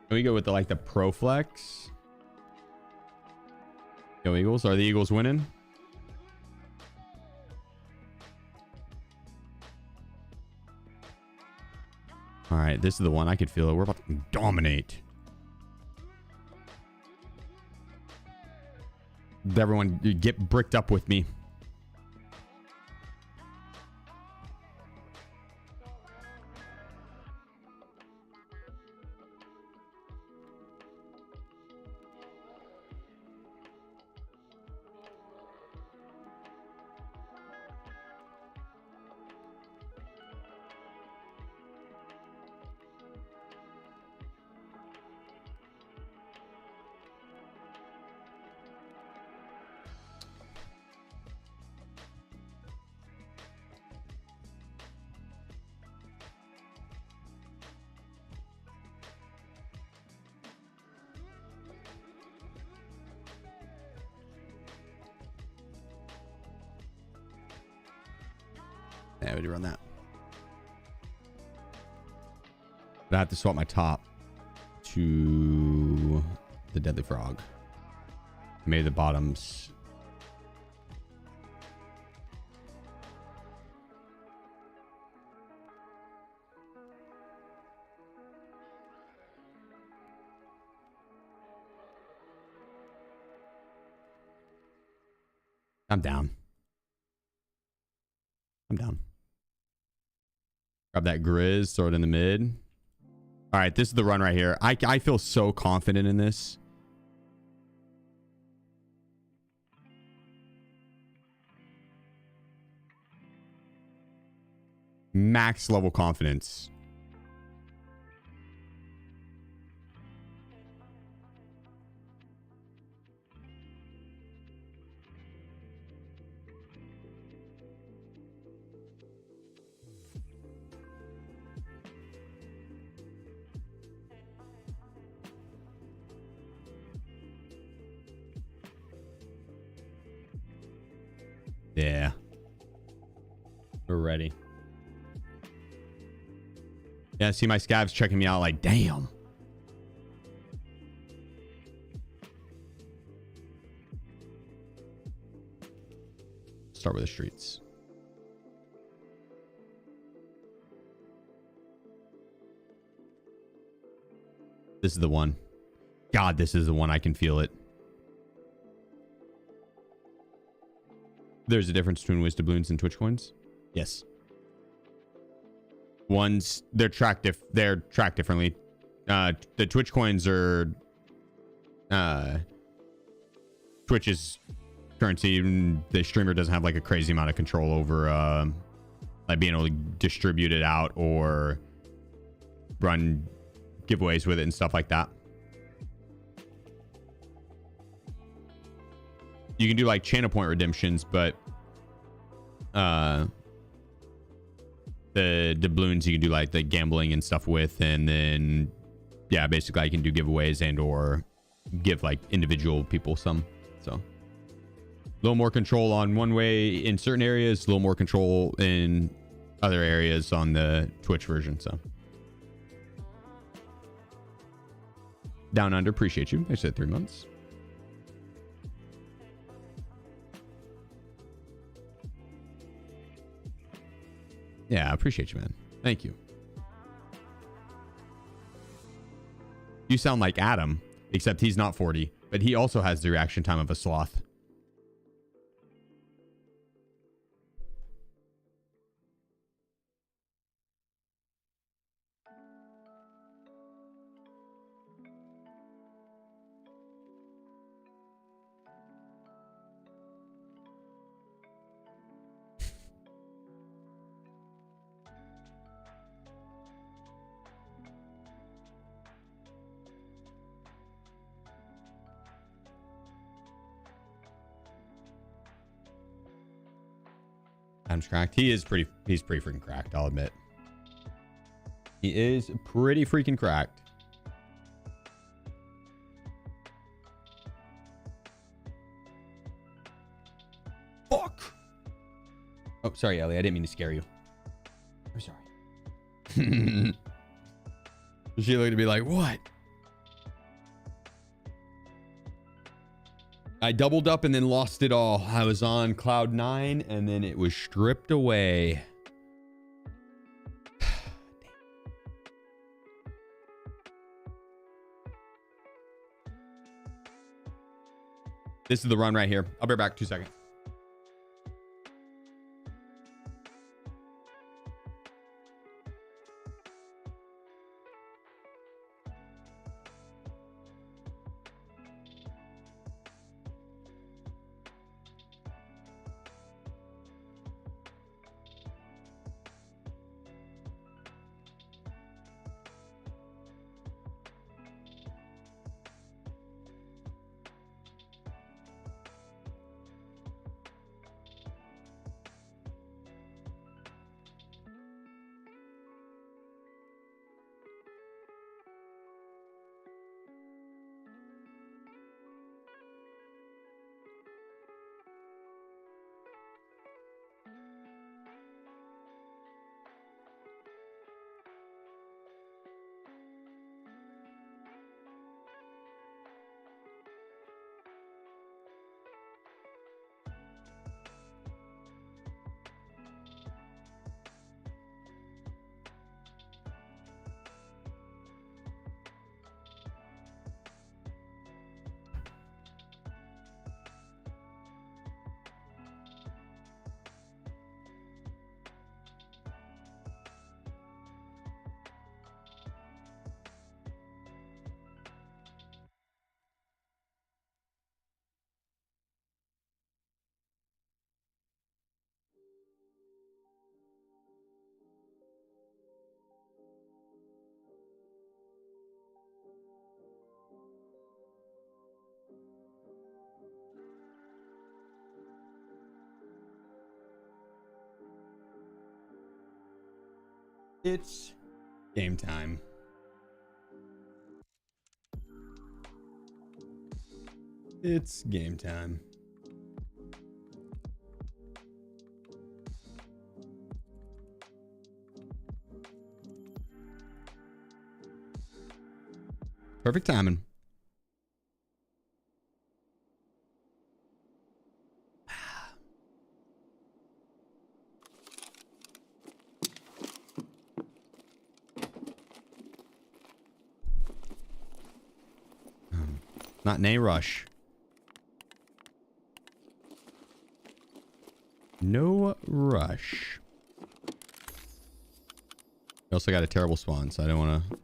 Can we go with the Pro Flex? Go Eagles. Are the Eagles winning? All right, this is the one. I could feel it. We're about to dominate. Everyone, get bricked up with me. Yeah, we do run that. But I have to swap my top to the Deadly Frog. Maybe the bottoms. I'm down. I'm down. Grab that Grizz, throw it in the mid. All right, this is the run right here. I feel so confident in this. Max level confidence. Yeah. We're ready. Yeah, see my scavs checking me out like, damn. Start with the streets. This is the one. God, this is the one. I can feel it. There's a difference between Wiz doubloons and Twitch coins. Yes. One's they're tracked differently. The Twitch coins are Twitch's currency. The streamer doesn't have like a crazy amount of control over like being able to distribute it out or run giveaways with it and stuff like that. You can do like channel point redemptions, but the doubloons you can do like the gambling and stuff with, and then yeah, basically I can do giveaways and or give like individual people some. So a little more control on one way in certain areas, a little more control in other areas on the Twitch version. So Down Under, appreciate you. I said 3 months. Yeah, I appreciate you, man. Thank you. You sound like Adam, except he's not 40, but he also has the reaction time of a sloth. Adam's cracked. He's pretty freaking cracked, I'll admit. He is pretty freaking cracked. Fuck. Oh, sorry, Ellie. I didn't mean to scare you. I'm sorry. She looked at me like, what? I doubled up and then lost it all. I was on cloud 9 and then it was stripped away. This is the run right here. I'll be back 2 seconds. It's game time. It's game time. Perfect timing. Not in any rush. No rush. We also got a terrible spawn, so I don't want to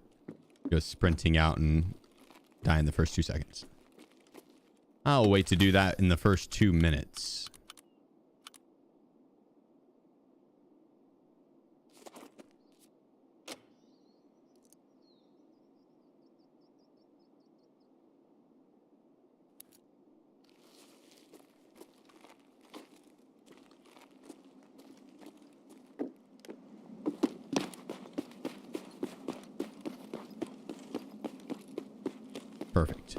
go sprinting out and die in the first 2 seconds. I'll wait to do that in the first 2 minutes. Perfect.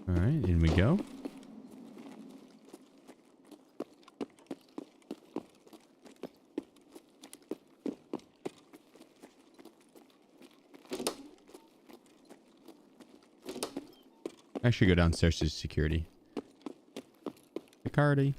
All right, in we go. I should go downstairs to security. Security.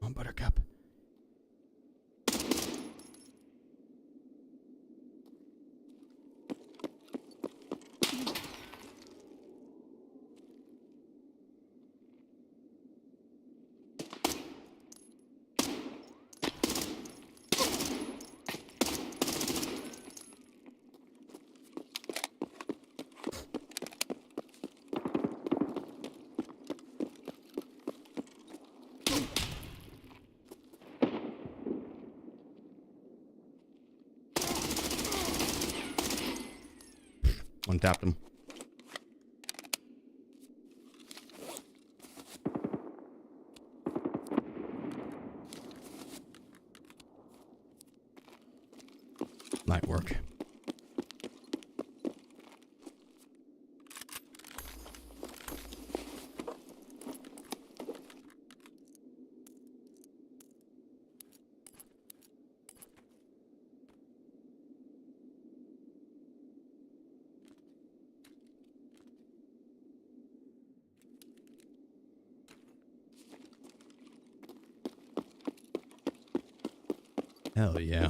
Come on, Buttercup. One tapped him. Might work. Hell yeah.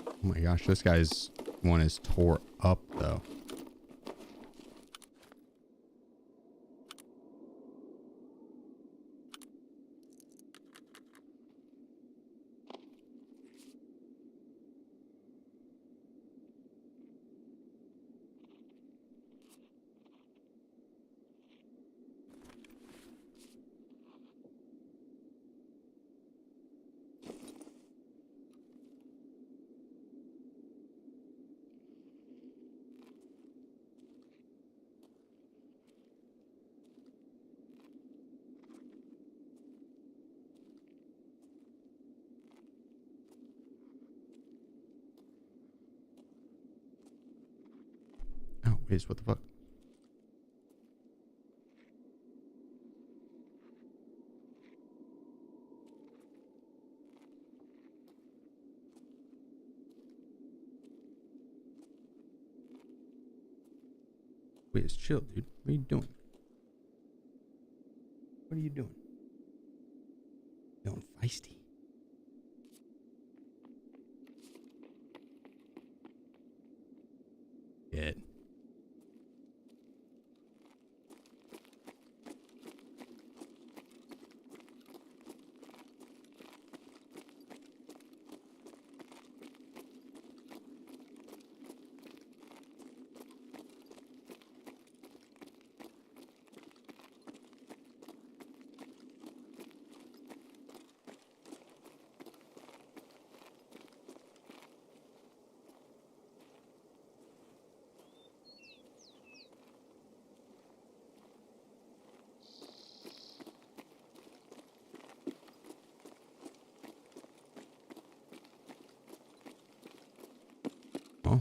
Oh my gosh, this guy's one is tore up though. Oh, wait, what the fuck? Wait, it's chill, dude. What are you doing? What are you doing? Feeling feisty. Good. Oh.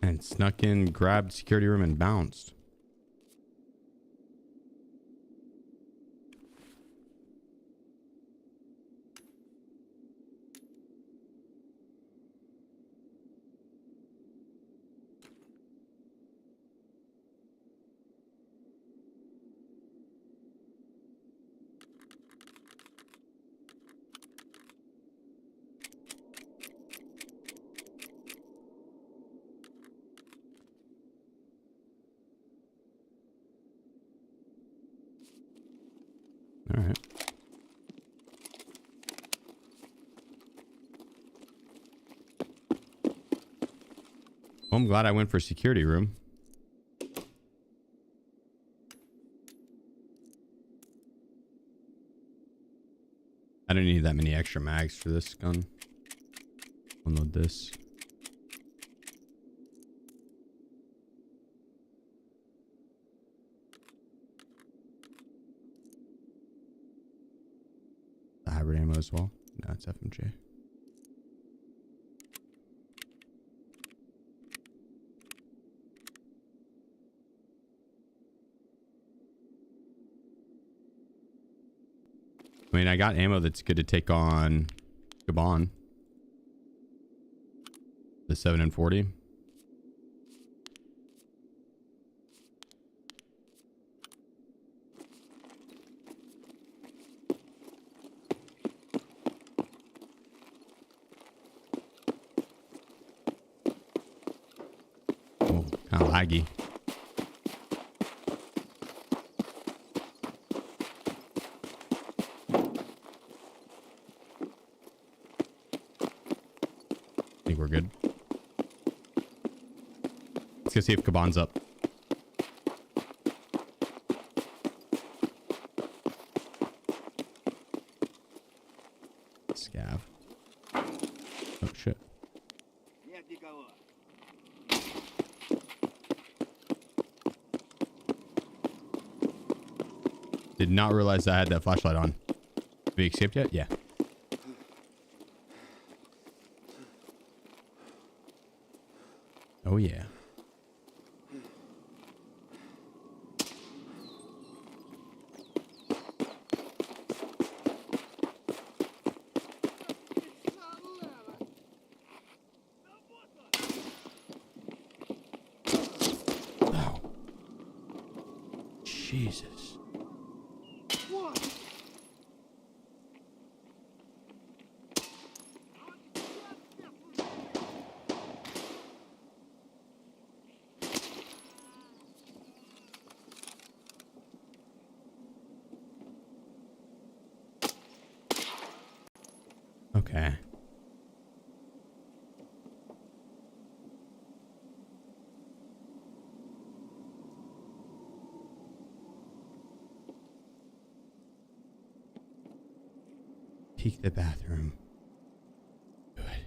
And snuck in, grabbed security room, and bounced. All right. Well, I'm glad I went for security room. I don't need that many extra mags for this gun. Unload this. The hybrid ammo as well. No, it's FMJ. I mean, I got ammo that's good to take on Gabon. The 7 and 40. Oh, kind of laggy. We're good. Let's go see if Kaban's up. Scav. Oh shit. Did not realize I had that flashlight on. Have we escaped yet? Yeah. Oh yeah. Oh. Jesus. Okay. Peek the bathroom. Do it.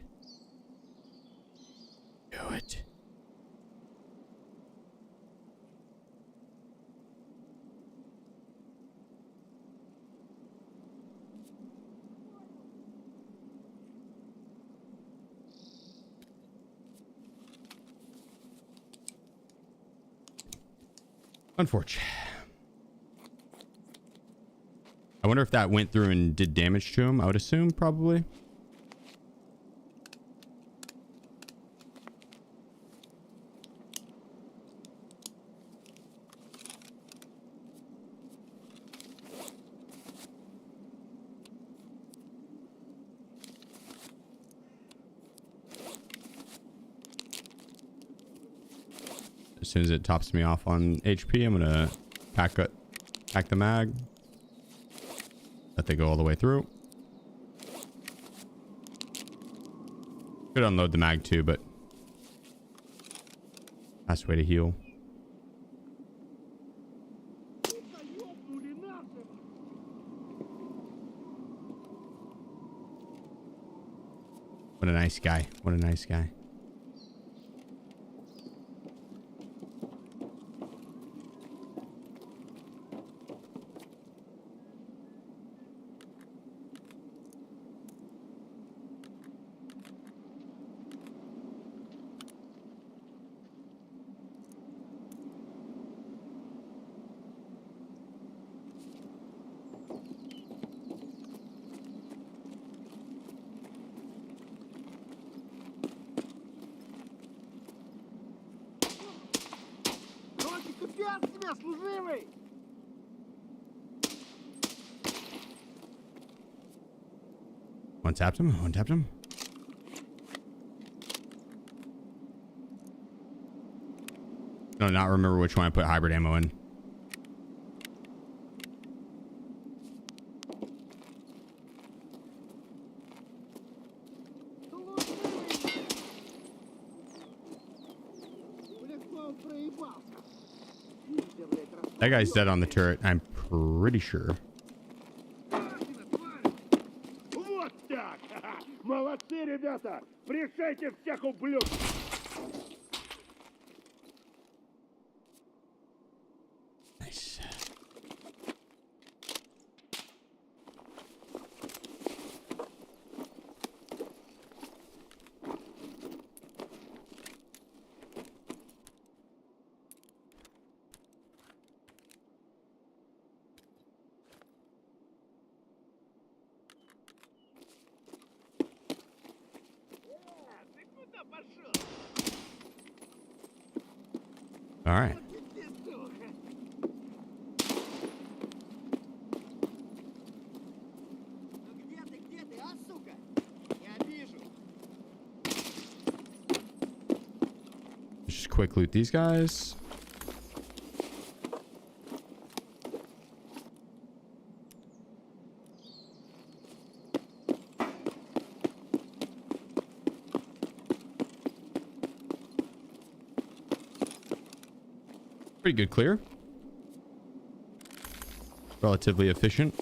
Do it. Unfortunate. I wonder if that went through and did damage to him. I would assume probably. soon as it tops me off on HP, I'm gonna pack the mag. Let they go all the way through. Could unload the mag too, but fast way to heal. What a nice guy. What a nice guy. One tapped him. One tapped him. No, not remember which one I put hybrid ammo in. That guy's dead on the turret, I'm pretty sure. Вот так! Молодцы, ребята! Пришейте всех ублюдков! Nice. All right. Just quick loot these guys. Pretty good clear. Relatively efficient.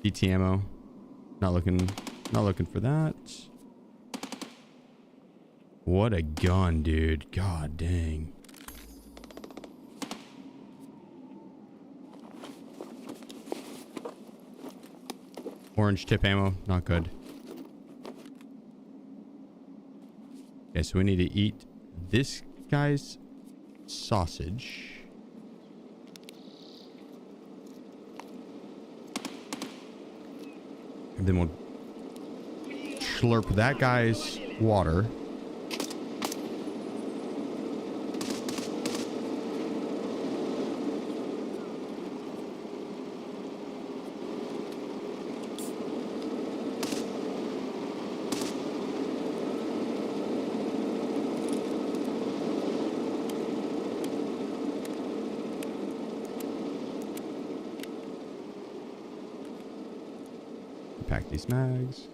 DT ammo. Not looking for that. What a gun, dude. God dang. Orange tip ammo, not good. Okay, so we need to eat this guy's sausage. And then we'll slurp that guy's water. Pack these mags.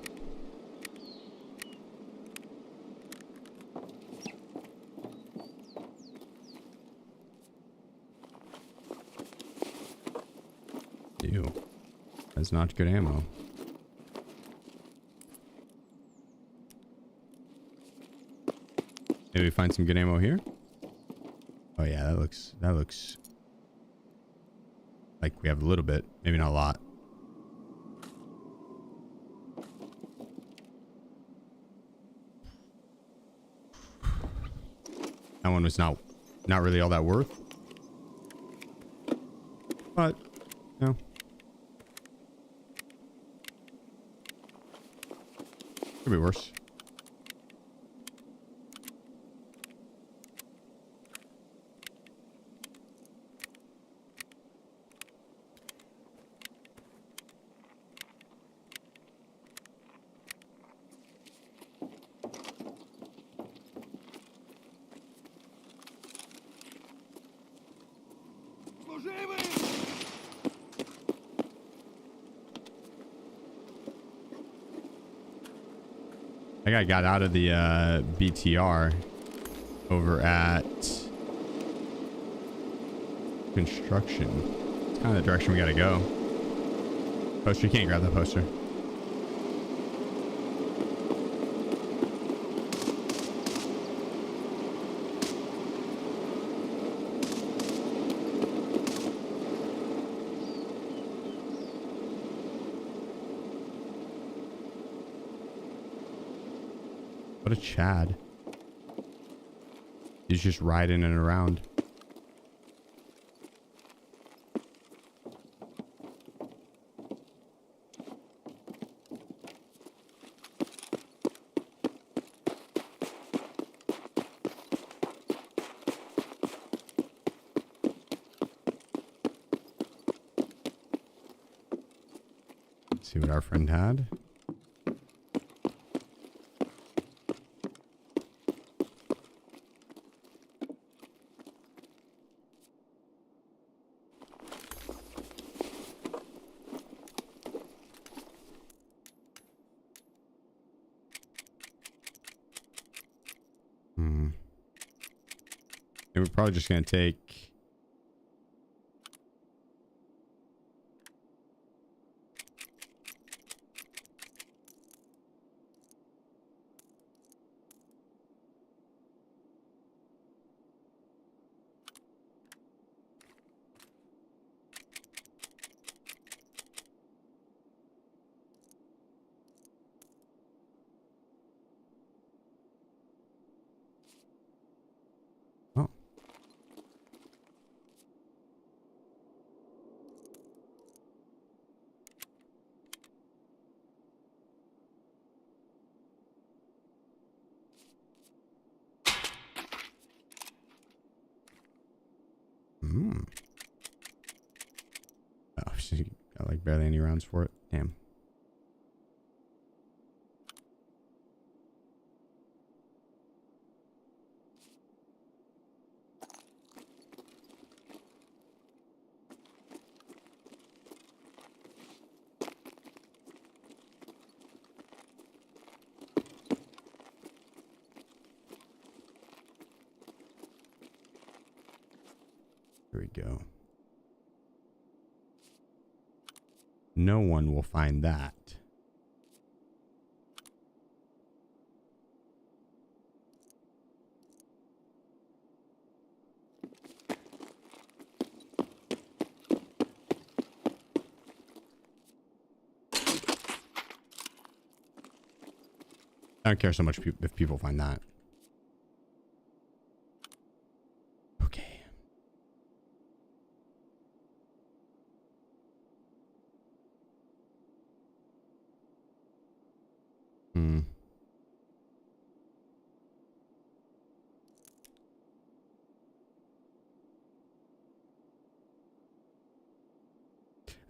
Ew. That's not good ammo. Maybe we find some good ammo here. Oh yeah, that looks like we have a little bit, maybe not a lot. That one was not really all that worth. But, no. Could be worse. I think I got out of the BTR over at construction. It's kind of the direction we got to go. Poster, you can't grab that poster. What a Chad. He's just riding and around. Let's see what our friend had. We're probably just going to take... Oh. Oh, she got like barely any rounds for it. Damn. Here we go. No one will find that. I don't care so much if people find that. Okay.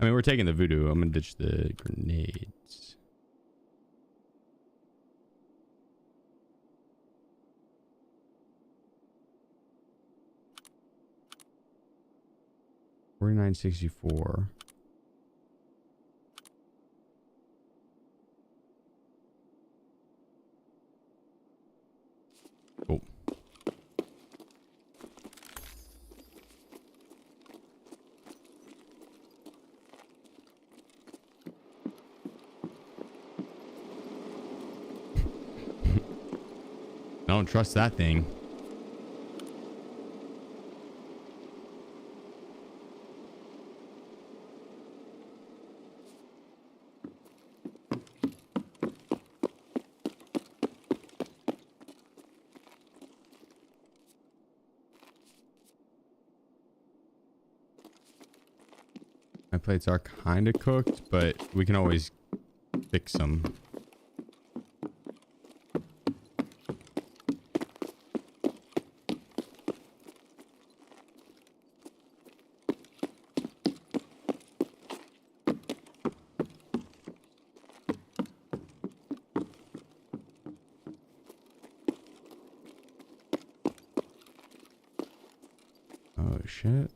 I mean, we're taking the voodoo. I'm gonna ditch the grenades. $49.64. Oh. I don't trust that thing. My plates are kind of cooked, but we can always fix them. Oh shit.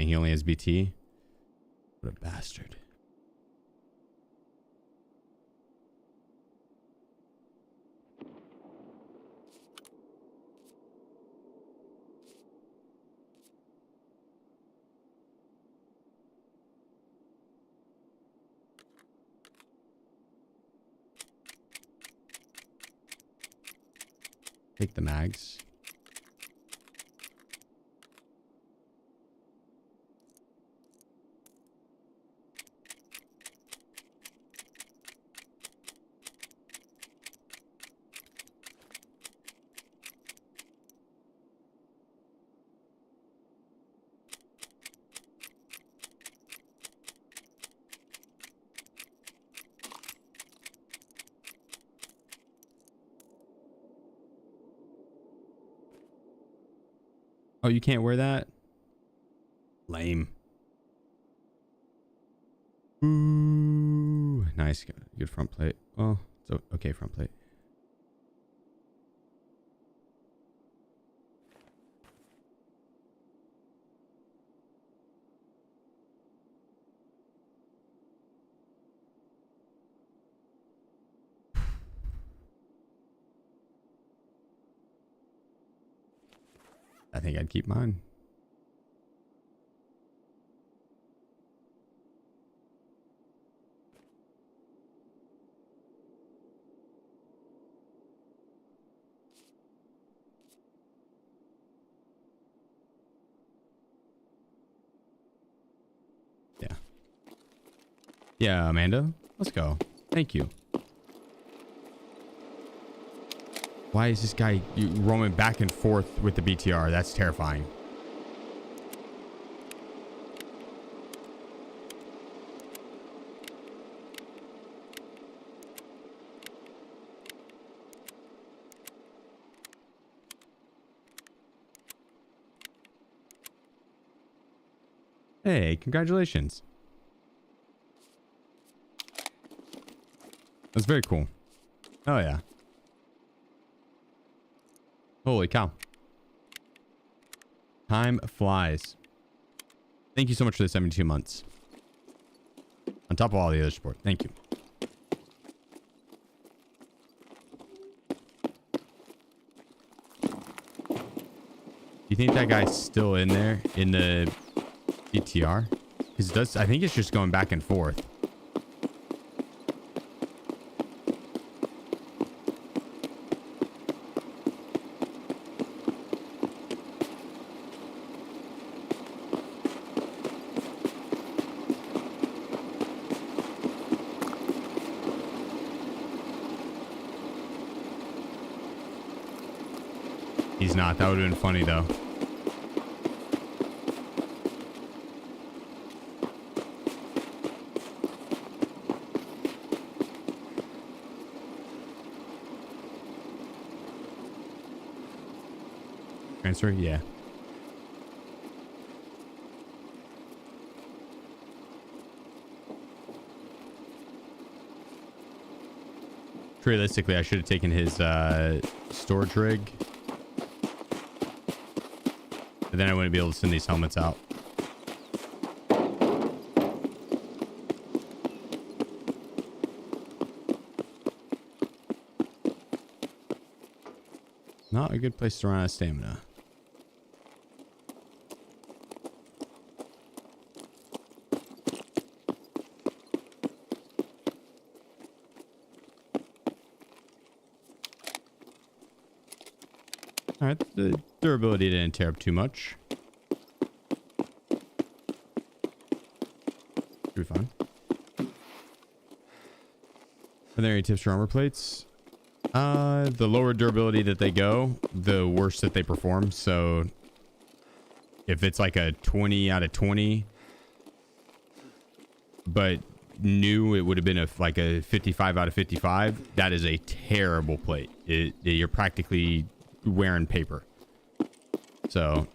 saying he only has BT. What a bastard. Take the mags. Oh, you can't wear that? Lame. Ooh, nice. Good front plate. Oh, it's okay front plate. I think I'd keep mine. Yeah. Yeah, Amanda. Let's go. Thank you. Why is this guy roaming back and forth with the BTR? That's terrifying. Hey, congratulations. That's very cool. Oh, yeah. Holy cow. Time flies. Thank you so much for the 72 months. On top of all the other support. Thank you. You think that guy's still in there in the BTR? Because I think it's just going back and forth. He's not. That would have been funny, though. Transfer? Yeah. Realistically, I should have taken his storage rig. But then I wouldn't be able to send these helmets out. Not a good place to run out of stamina. All right, the durability didn't tear up too much. Should be fine. Are there any tips for armor plates? The lower durability that they go, the worse that they perform. So if it's like a 20 out of 20, but new, it would have been like a 55 out of 55. That is a terrible plate. You're practically wearing paper. So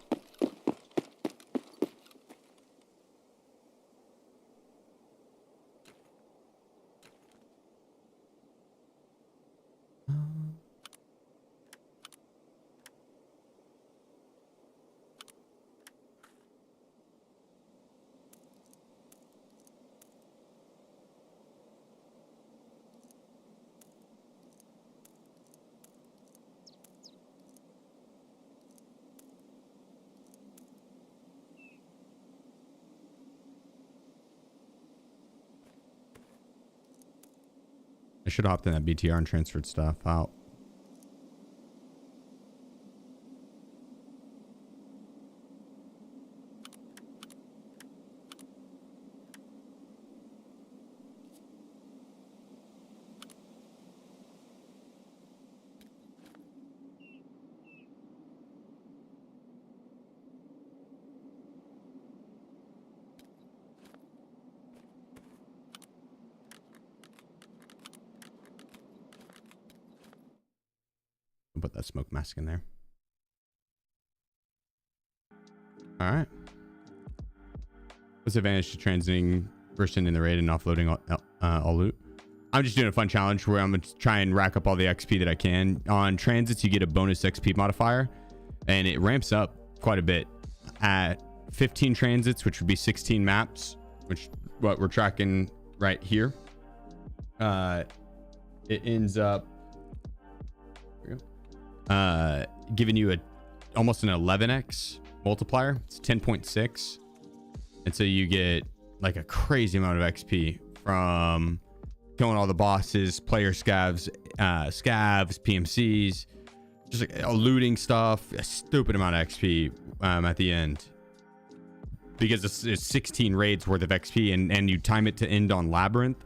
I should have hopped in that BTR and transferred stuff out. I'll put that smoke mask in there. All right. What's the advantage to transiting versus in the raid and offloading all loot? I'm just doing a fun challenge where I'm going to try and rack up all the XP that I can. On transits, you get a bonus XP modifier, and it ramps up quite a bit. At 15 transits, which would be 16 maps, which what we're tracking right here, it ends up giving you almost an 11x multiplier. It's 10.6, and so you get like a crazy amount of XP from killing all the bosses, player scavs, PMCs, just like looting stuff. A stupid amount of XP at the end, because it's 16 raids worth of XP, and you time it to end on Labyrinth,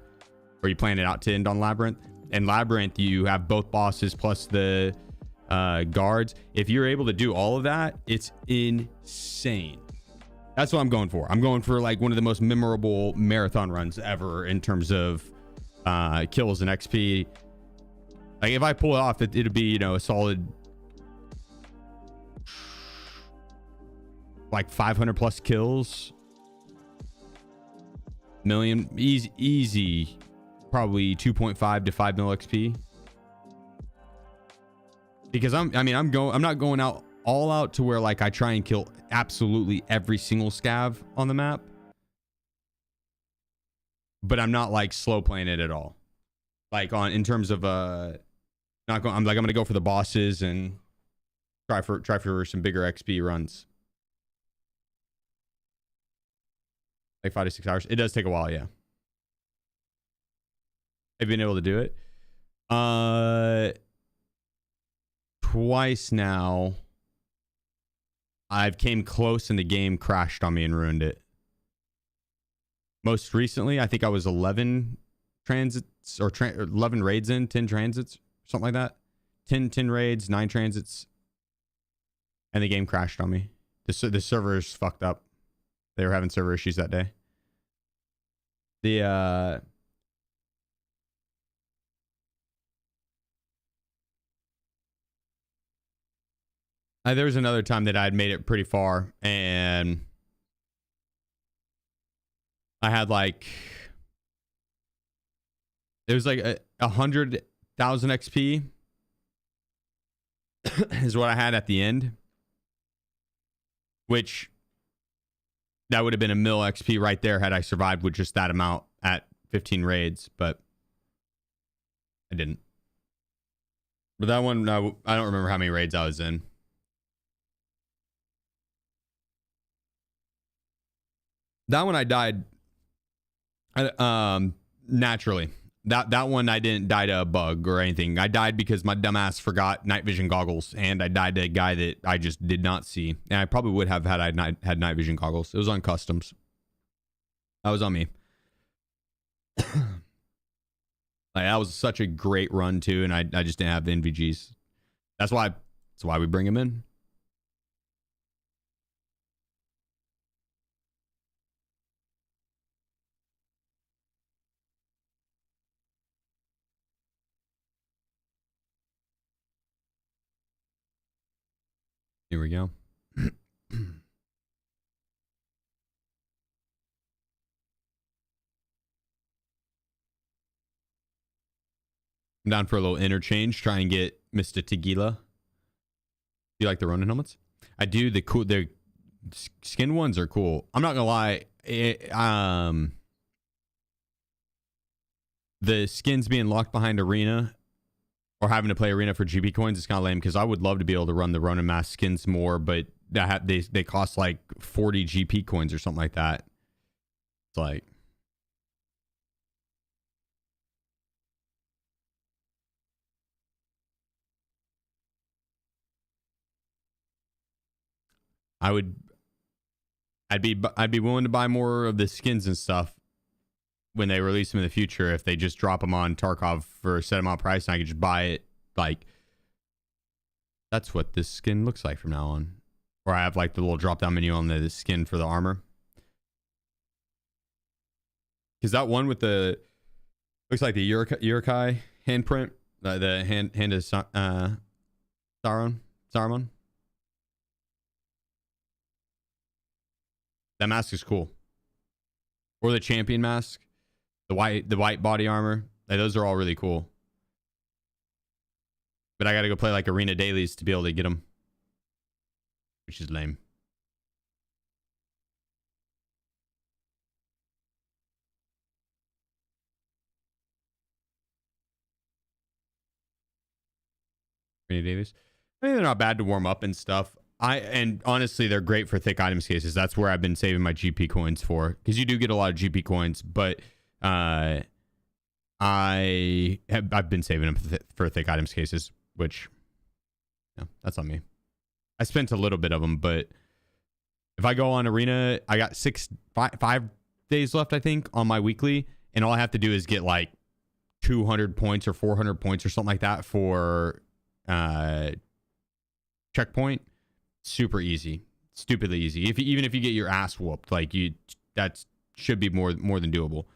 or you plan it out to end on Labyrinth. And Labyrinth, you have both bosses plus the guards. If you're able to do all of that, it's insane. That's what I'm going for. I'm going for like one of the most memorable marathon runs ever in terms of kills and XP. Like if I pull it off, it'd be, you know, a solid like 500 plus kills, million, easy, probably 2.5 to 5 mil XP. Because I'm not going out all out to where like I try and kill absolutely every single scav on the map, but I'm not like slow playing it at all. Like in terms of not going, I'm gonna go for the bosses and try for some bigger XP runs. Like 5 to 6 hours. It does take a while, yeah. I've been able to do it twice now. I've came close and the game crashed on me and ruined it. Most recently, I think I was 11 transits or 11 raids in, 10 transits, something like that. 10 raids, 9 transits, and the game crashed on me. The servers fucked up. They were having server issues that day. There was another time that I'd made it pretty far, and I had like, it was like 100,000 XP is what I had at the end, which that would have been a mil XP right there had I survived with just that amount at 15 raids, but I didn't. But that one, I don't remember how many raids I was in. That one I died naturally. That one I didn't die to a bug or anything. I died because my dumbass forgot night vision goggles, and I died to a guy that I just did not see. And I probably would have had had night vision goggles. It was on customs. That was on me. Like, that was such a great run too, and I just didn't have the NVGs. That's why we bring him in. Here we go. I'm down for a little interchange. Try and get Mr. Tequila. Do you like the Ronin helmets? I do. The skin ones are cool. I'm not gonna lie. The skins being locked behind arena, or having to play arena for GP coins, is kind of lame, because I would love to be able to run the Ronin mask skins more, but they cost like 40 GP coins or something like that. It's like, I'd be willing to buy more of the skins and stuff when they release them in the future. If they just drop them on Tarkov for a set amount price, and I could just buy it. Like, that's what this skin looks like from now on. Or I have like the little drop down menu on the skin for the armor. Because that one with the looks like the Urukai handprint, the hand of Saruman. That mask is cool. Or the champion mask, the white body armor. Like, those are all really cool. But I got to go play like arena dailies to be able to get them, which is lame. Arena dailies. I mean, they're not bad to warm up and stuff. And honestly, they're great for thick items cases. That's where I've been saving my GP coins for, because you do get a lot of GP coins, but I've been saving them for thick items cases, which, yeah, that's on me. I spent a little bit of them, but if I go on arena, I got 5 days left, I think, on my weekly, and all I have to do is get like 200 points or 400 points or something like that for checkpoint. Super easy, stupidly easy. Even if you get your ass whooped, like that should be more than doable.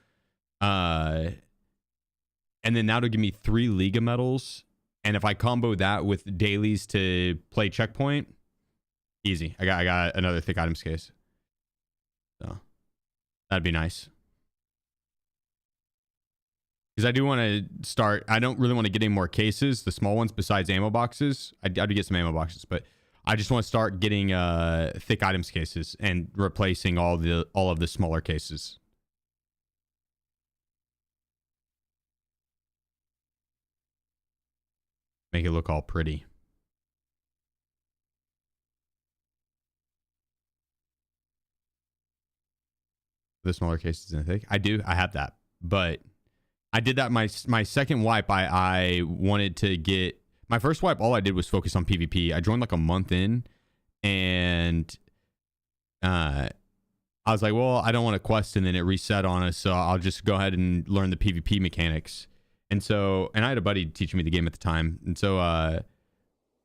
And then that'll give me 3 Liga medals, and if I combo that with dailies to play checkpoint, easy. I got another thick items case, so that'd be nice. Because I do want to start. I don't really want to get any more cases, the small ones besides ammo boxes. I'd get some ammo boxes, but I just want to start getting thick items cases and replacing all of the smaller cases. Make it look all pretty. The smaller cases in thick. I have that, but I did that my second wipe. I wanted to get. My first wipe, all I did was focus on PvP. I joined like a month in, and I was like, well, I don't want to quest, and then it reset on us, so I'll just go ahead and learn the PvP mechanics. And I had a buddy teaching me the game at the time, and so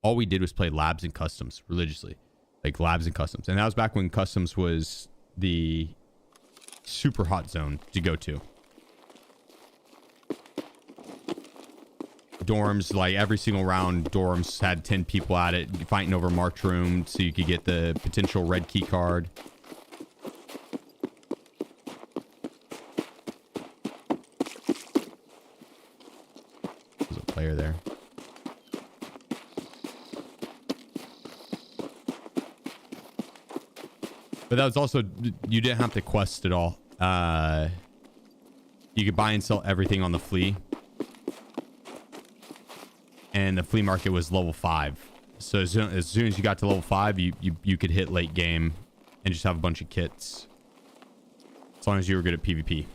all we did was play labs and customs religiously, like labs and customs. And that was back when customs was the super hot zone to go to. Dorms, like every single round, dorms had 10 people at it fighting over marked room so you could get the potential red key card. There's a player there. But that was also, you didn't have to quest at all. You could buy and sell everything on the flea. And the flea market was level 5. So as soon as you got to level 5, you could hit late game and just have a bunch of kits. As long as you were good at PvP.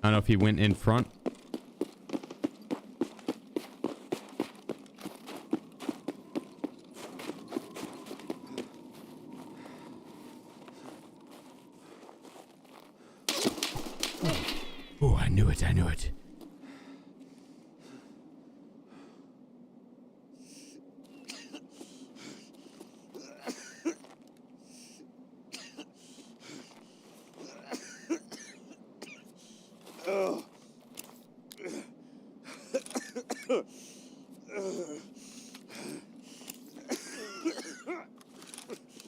I don't know if he went in front. Oh, I knew it. I knew it.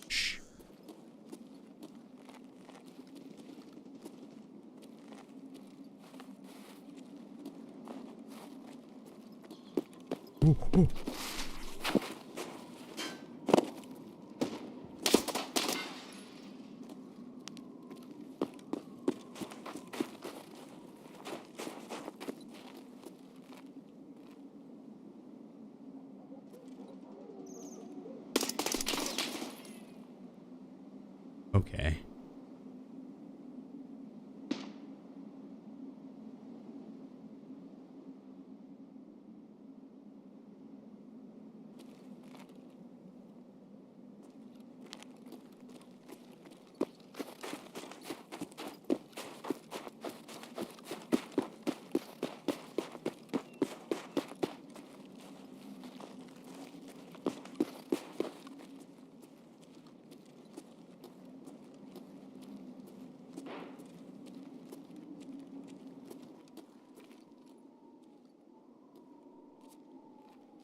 Shh. Ooh, ooh. Okay.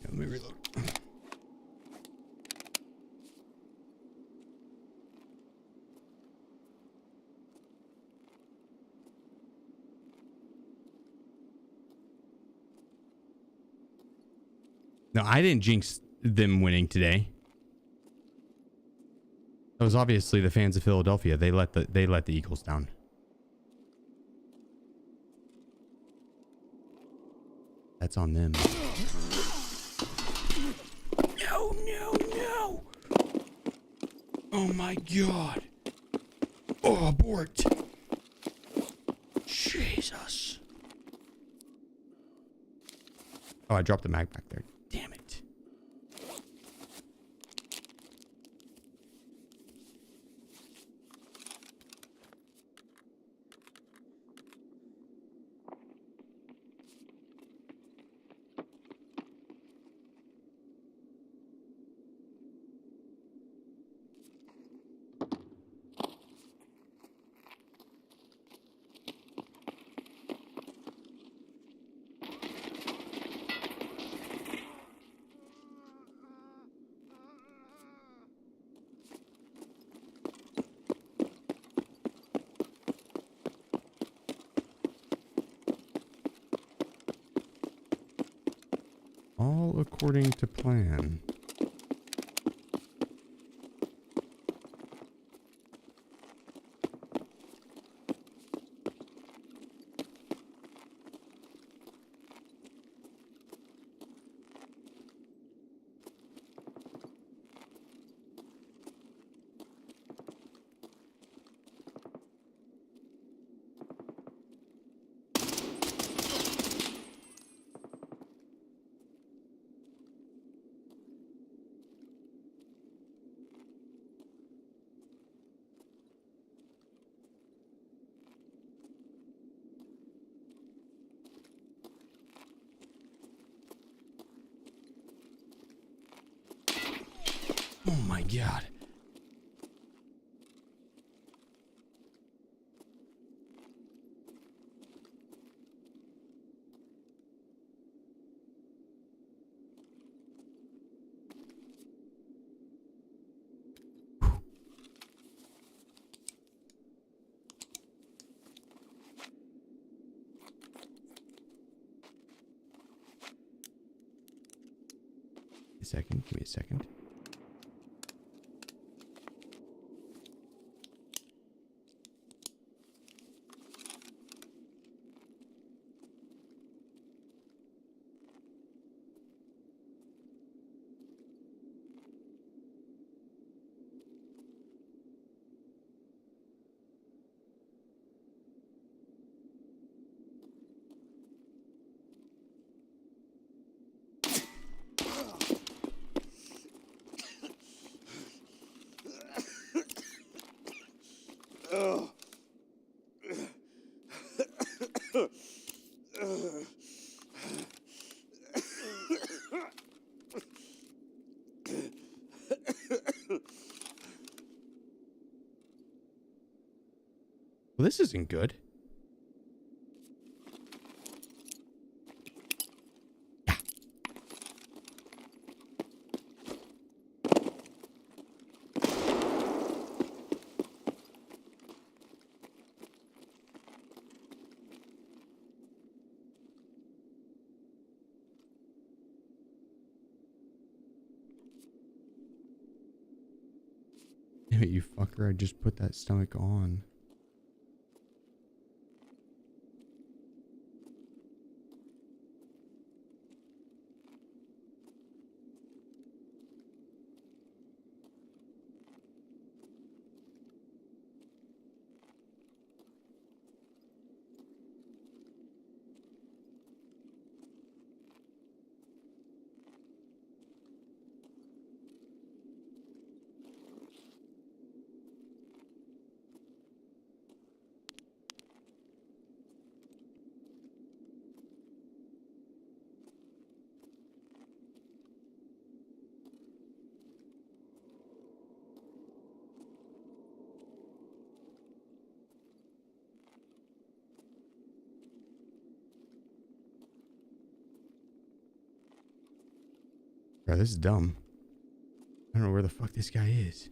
Let me reload. No, I didn't jinx them winning today. That was obviously the fans of Philadelphia. They let the Eagles down. That's on them. No, no, no. Oh my God. Oh, abort. Jesus. Oh, I dropped the mag back there. Damn it. All according to plan. Oh my God. A second, give me a second. Well, this isn't good. Damn it, you fucker. I just put that stomach on. Bro, this is dumb. I don't know where the fuck this guy is.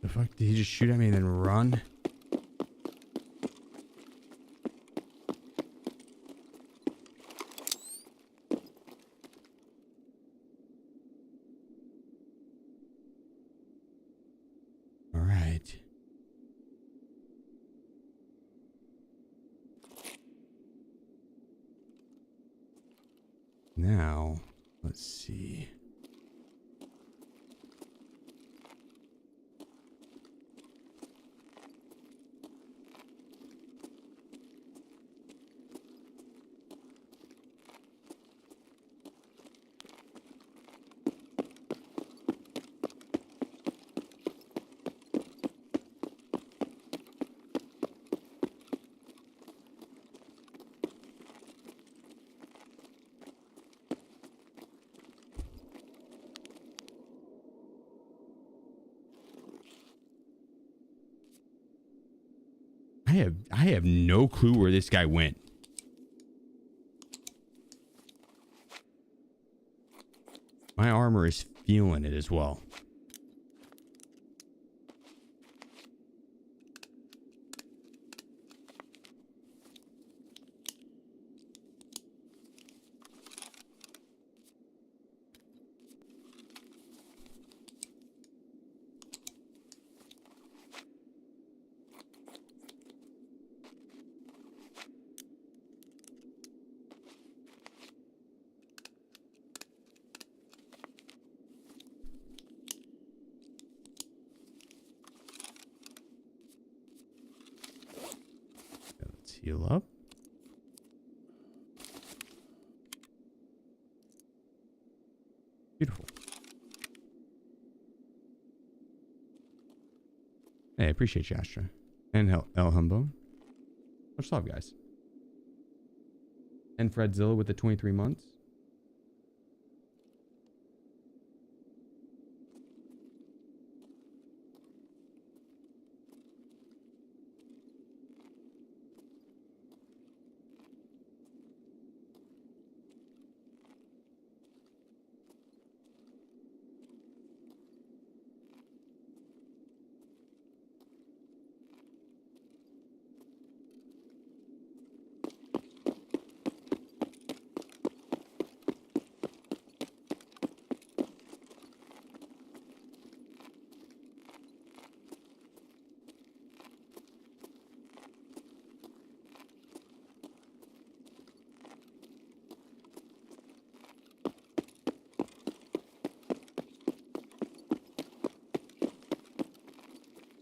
The fuck? Did he just shoot at me and then run? All right. Now, let's see. I have no clue where this guy went. My armor is feeling it as well. Heal up. Beautiful. Hey, I appreciate you, Astra. And El Humbo. Much love, guys. And Fredzilla with the 23 months.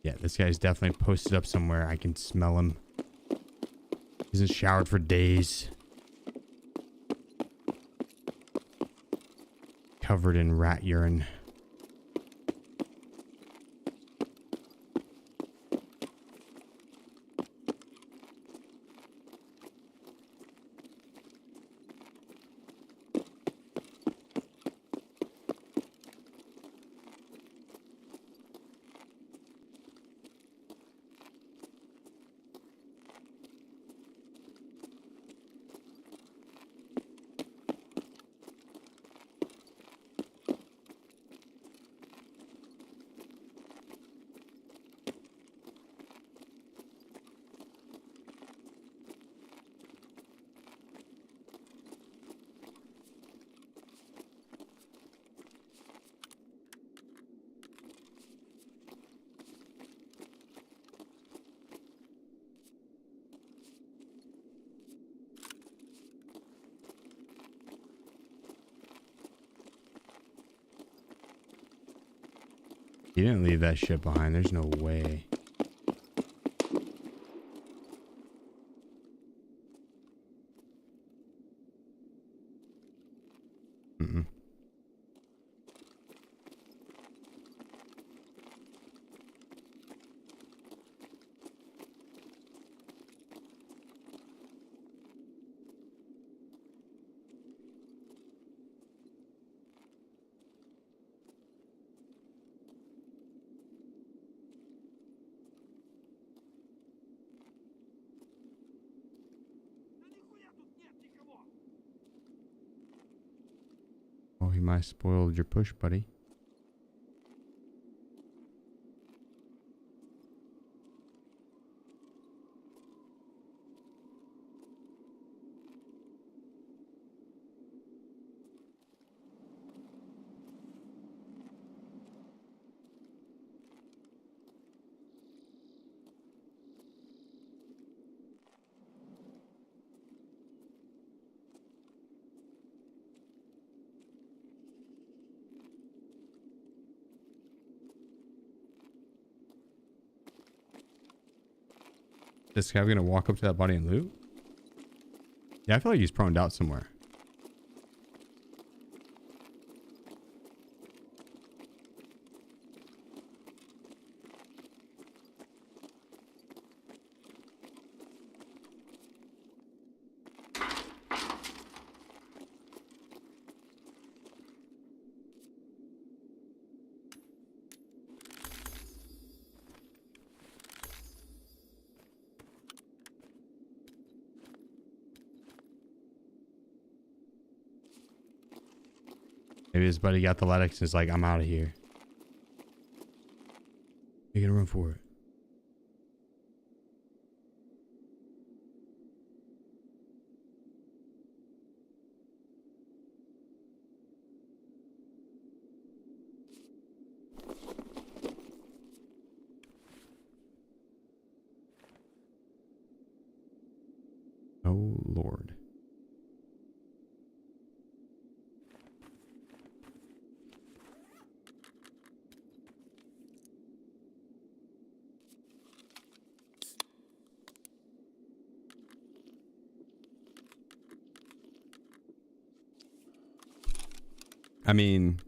Yeah, this guy's definitely posted up somewhere. I can smell him. He hasn't showered for days. Covered in rat urine. He didn't leave that shit behind. There's no way. Mm-mm. Oh, he might have spoiled your push, buddy. This guy gonna walk up to that body and loot? Yeah, I feel like he's proned out somewhere. Maybe his buddy got the Lennox and is like, I'm out of here. You're gonna run for it. Oh, Lord. I mean,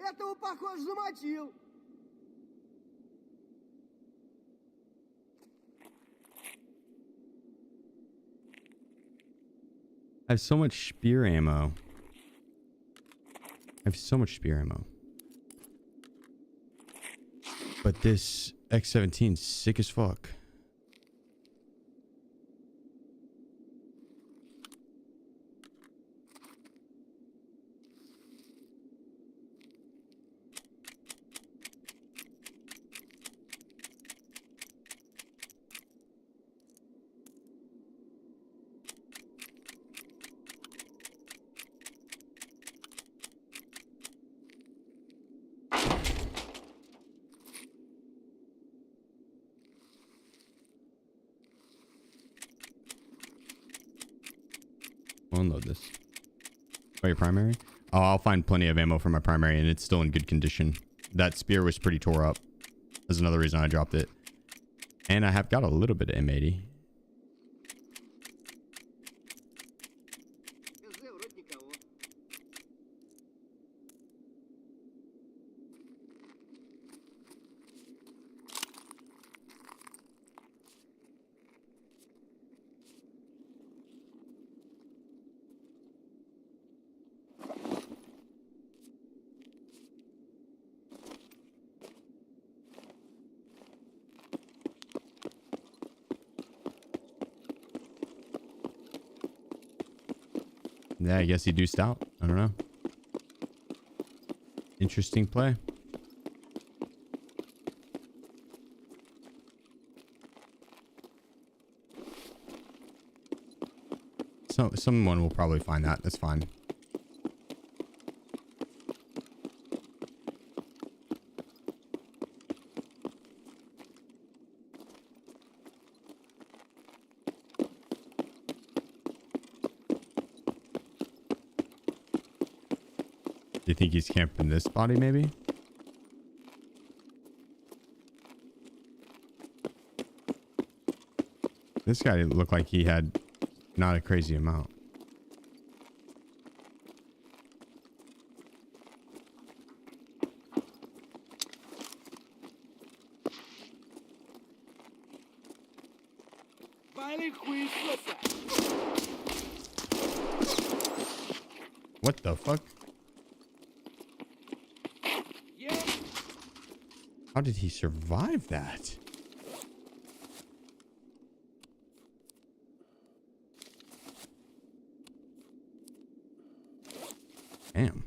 Этого, похоже, замочил. I have so much spear ammo. I have so much spear ammo. But this X-17 is sick as fuck. We'll unload this. Oh, your primary? Oh, I'll find plenty of ammo for my primary, and it's still in good condition. That spear was pretty tore up. That's another reason I dropped it. And I have got a little bit of M80. Yeah, I guess he deuced out. I don't know. Interesting play. So someone will probably find that. That's fine. you think he's camping this body maybe? This guy looked like he had not a crazy amount. What the fuck? How did he survive that? Damn.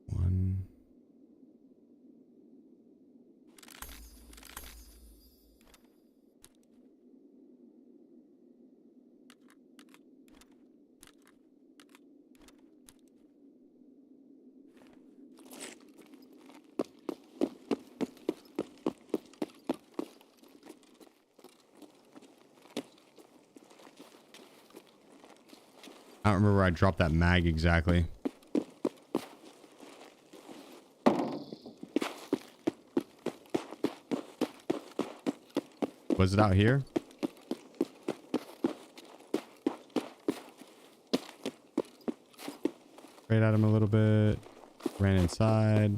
One. I don't remember where I dropped that mag exactly. Was it out here? Sprayed at him a little bit. Ran inside.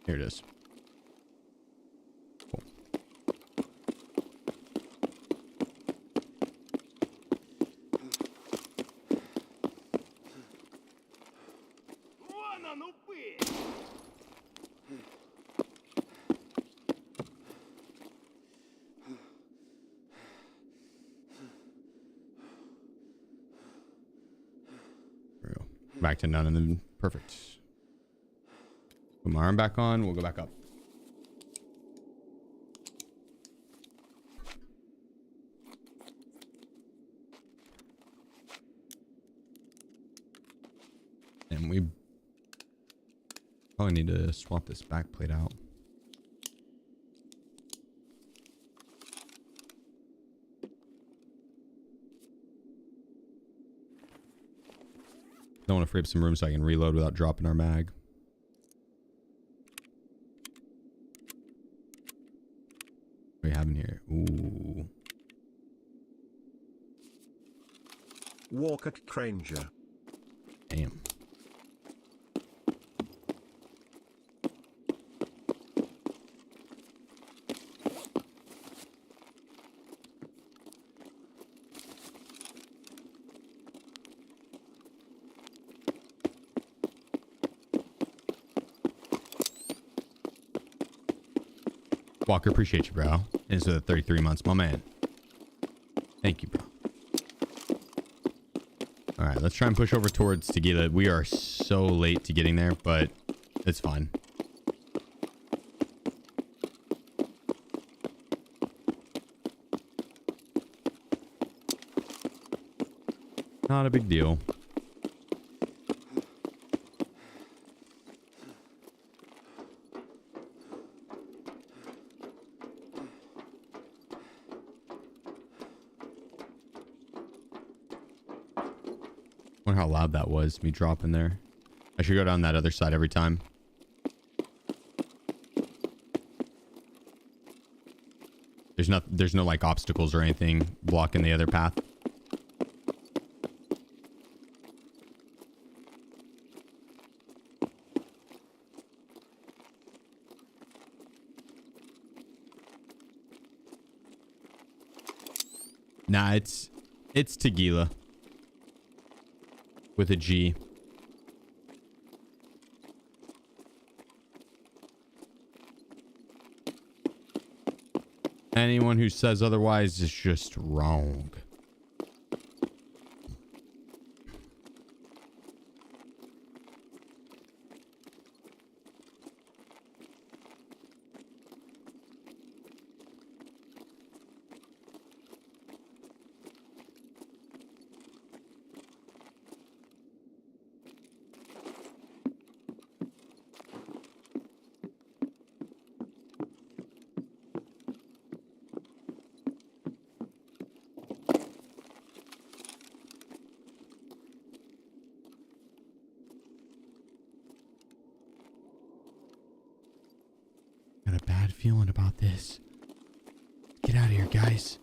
Here it is. Cool. There we go. Back to none and then perfect. Put my arm back on. We'll go back up. And we probably need to swap this back plate out. Don't want to free up some room so I can reload without dropping our mag. What do we have in here? Ooh. Walker Granger. Damn. Walker, appreciate you, bro. Into the 33 months, my man. Thank you, bro. All right, let's try and push over towards Tequila. We are so late to getting there, but it's fine. Not a big deal. Wonder how loud that was, me dropping there. I should go down that other side every time. There's no like obstacles or anything blocking the other path. Nah, it's Tequila with a G. Anyone who says otherwise is just wrong. Got a bad feeling about this. Get out of here, guys.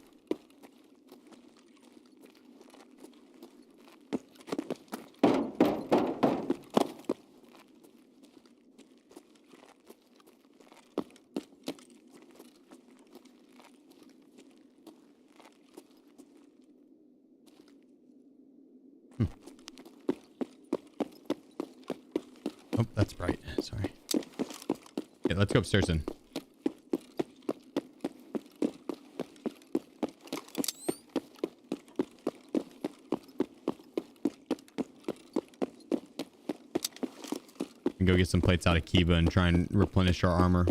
Oh, that's bright. Sorry. Okay, let's go upstairs then. Go get some plates out of Kiba and try and replenish our armor.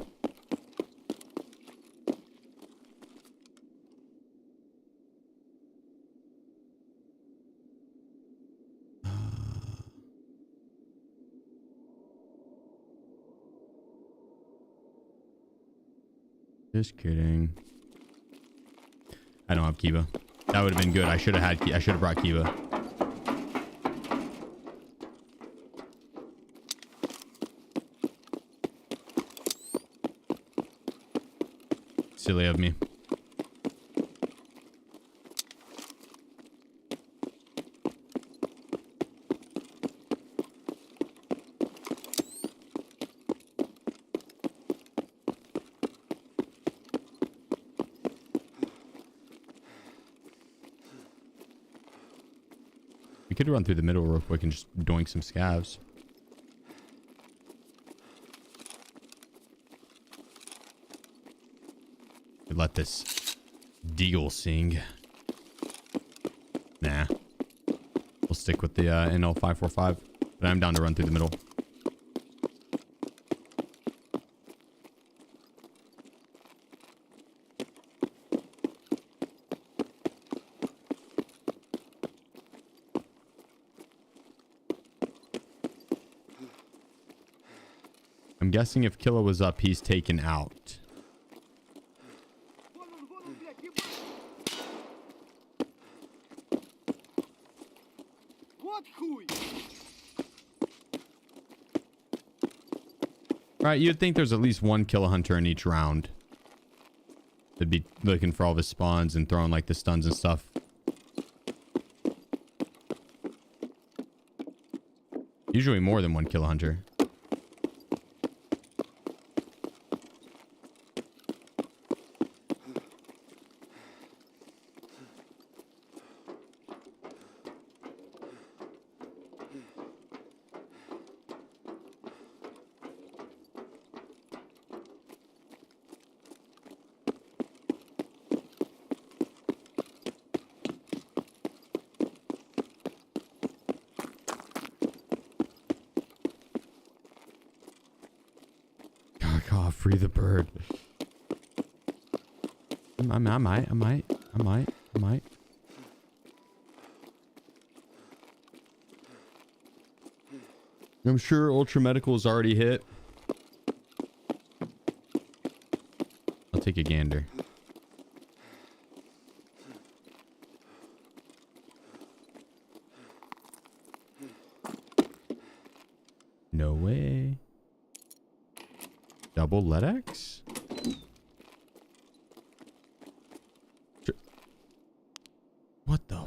Just kidding. I don't have Kiba. That would have been good. I should have brought Kiba. Silly of me. We could run through the middle real quick and just doink some scavs. Let this deagle sing. Nah. We'll stick with the NL545. But I'm down to run through the middle. I'm guessing if Killa was up, he's taken out. Right, you'd think there's at least one Killa hunter in each round. They'd be looking for all of his spawns and throwing like the stuns and stuff. Usually more than one Killa hunter. Free the bird. I might. I'm sure Ultra Medical is already hit. I'll take a gander. No way. Double LEDX? What the?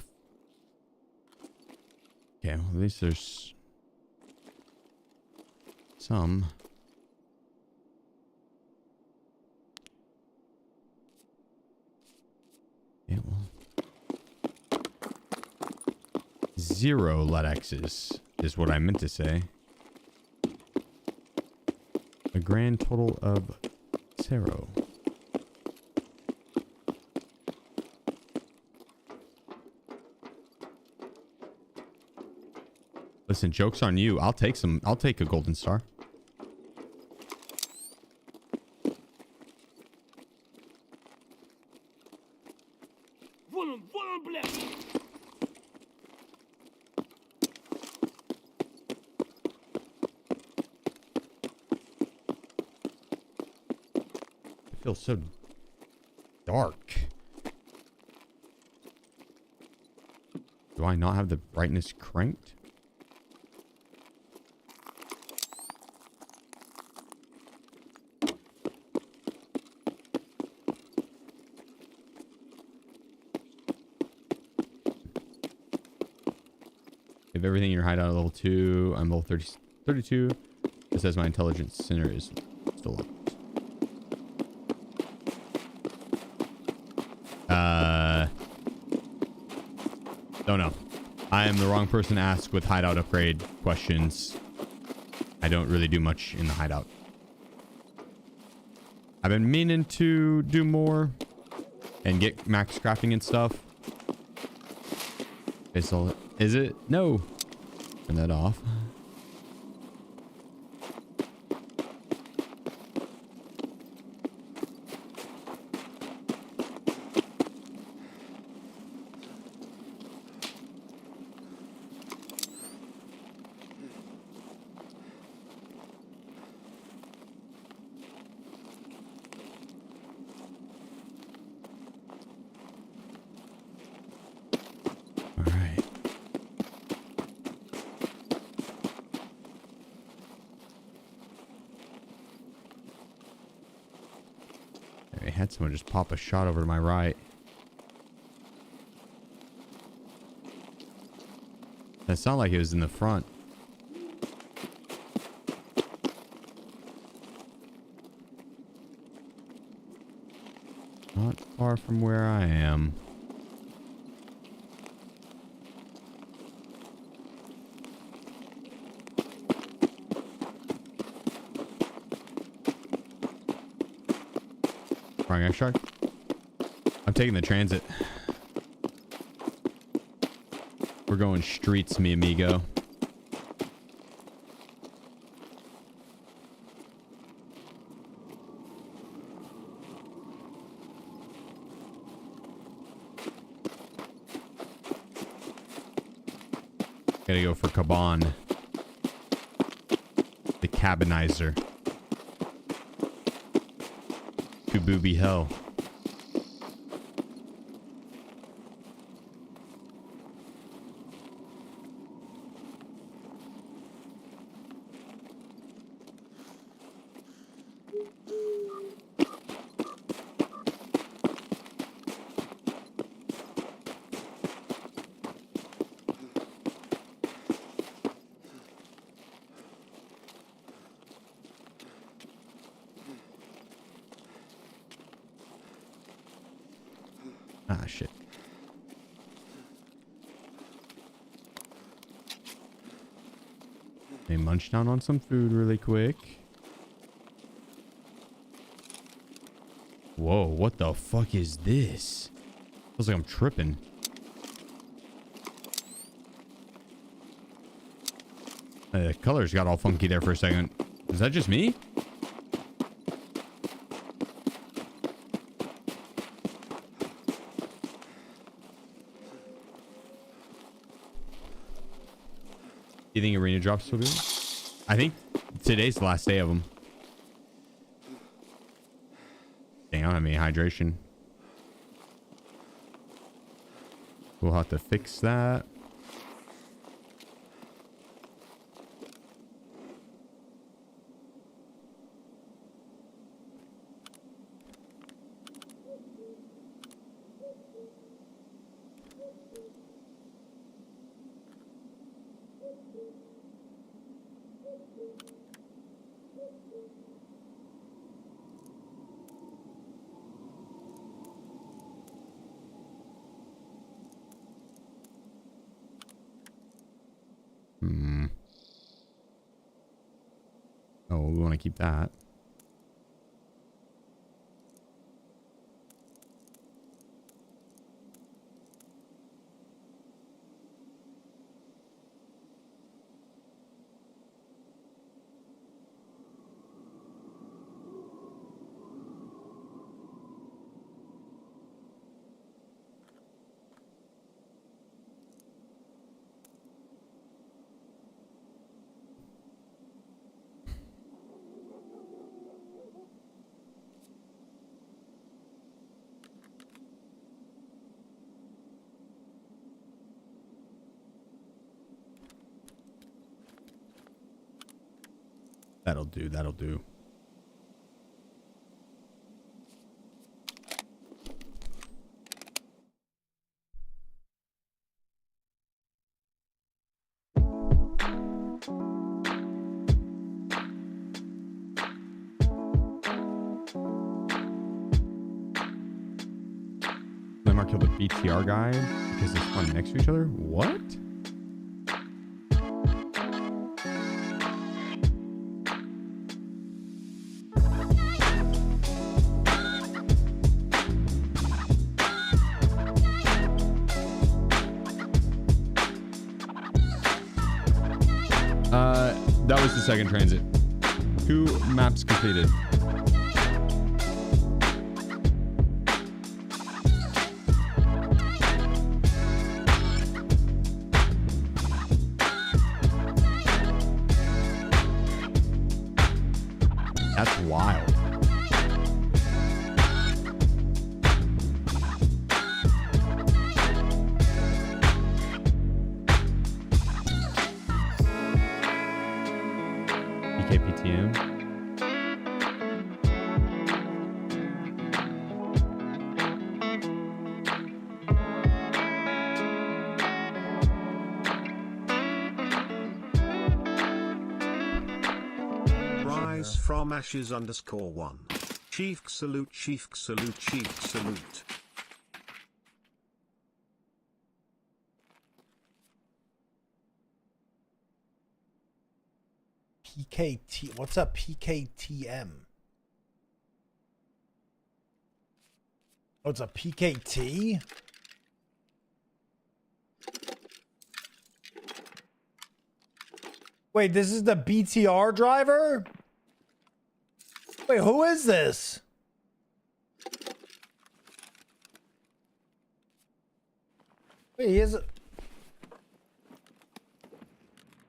Okay, well, at least there's some. Yeah, well. 0 LEDXs is what I meant to say. A grand total of 0. Listen, joke's on you. I'll take some. I'll take a golden star. Вон он, блядь! It feels so dark. Do I not have the brightness cranked? If everything in your hideout at level 2, I'm level 32. It says my intelligence center is still locked. Don't know. I am the wrong person to ask with hideout upgrade questions. I don't really do much in the hideout. I've been meaning to do more and get max crafting and stuff. Okay, so is it? No. Turn that off. Had someone just pop a shot over to my right. That sounded like it was in the front. Not far from where I am. Wrong extract. I'm taking the transit. We're going streets, mi amigo. Gotta go for Kaban. The cabinizer. To booby hell. Ah, shit. They munch down on some food really quick. Whoa, what the fuck is this? Feels like I'm tripping. The colors got all funky there for a second. Is that just me? You think arena drops will be? I think today's the last day of them. Dang, I don't have any hydration. We'll have to fix that. Oh, we want to keep that. That'll do. That'll do. Lemar killed the BTR guy because they spawned next to each other. What? That was the second transit. 2 maps completed. That's wild. PKPTM. Rise from ashes _1. Chief salute, chief salute, chief salute. PKT. What's up, PKTM? Oh, it's a PKT? Wait, this is the BTR driver? Wait, who is this? Wait, he is a...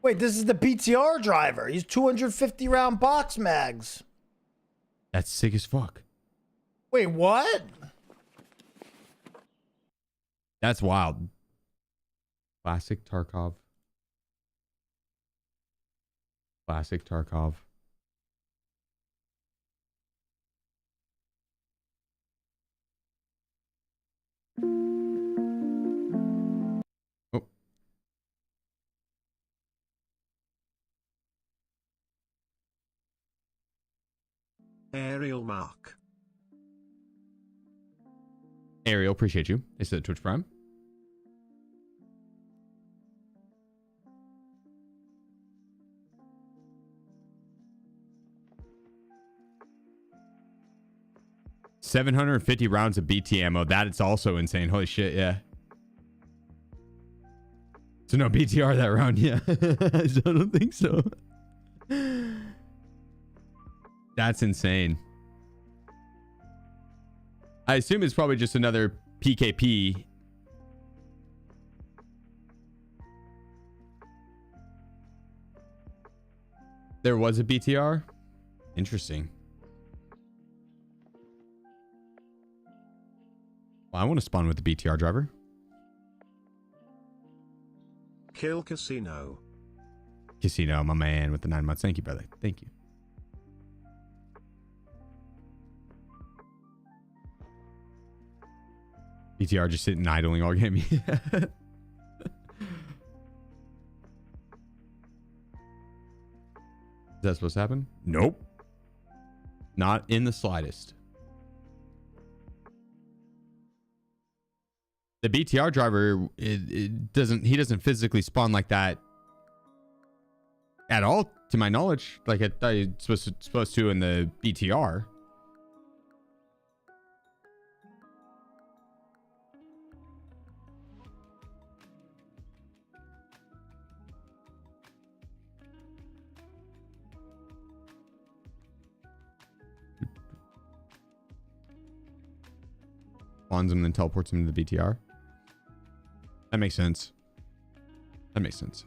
Wait, this is the BTR driver. He's 250 round box mags. That's sick as fuck. Wait, what? That's wild. Classic Tarkov. Classic Tarkov. Oh. Aerial Mark. Ariel, appreciate you. It's the Twitch Prime. $750 rounds of BT ammo. That is also insane. Holy shit, yeah. So no BTR that round, yeah. I don't think so. That's insane. I assume it's probably just another PKP. There was a BTR? Interesting. Well, I want to spawn with the BTR driver. Kill Casino. Casino, my man, with the 9 months. Thank you, brother. Thank you. BTR just sitting idling all game. Is that supposed to happen? Nope. Not in the slightest. The BTR driver, he doesn't physically spawn like that at all, to my knowledge. Like I thought he was supposed to in the BTR. Spawns him and then teleports him to the BTR. That makes sense. That makes sense.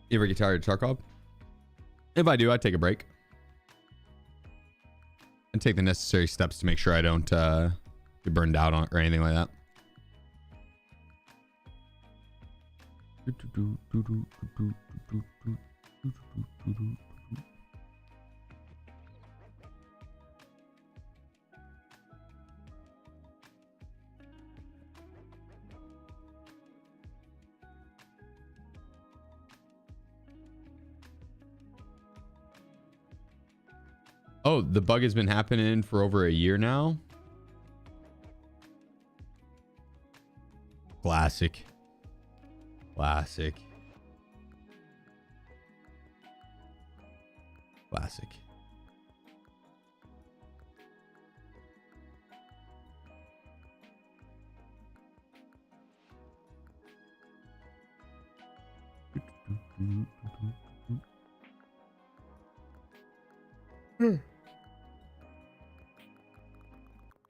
You ever get tired of Tarkov? If I do, I take a break and take the necessary steps to make sure I don't get burned out on or anything like that. Oh, the bug has been happening for over a year now. Classic. Classic. Classic.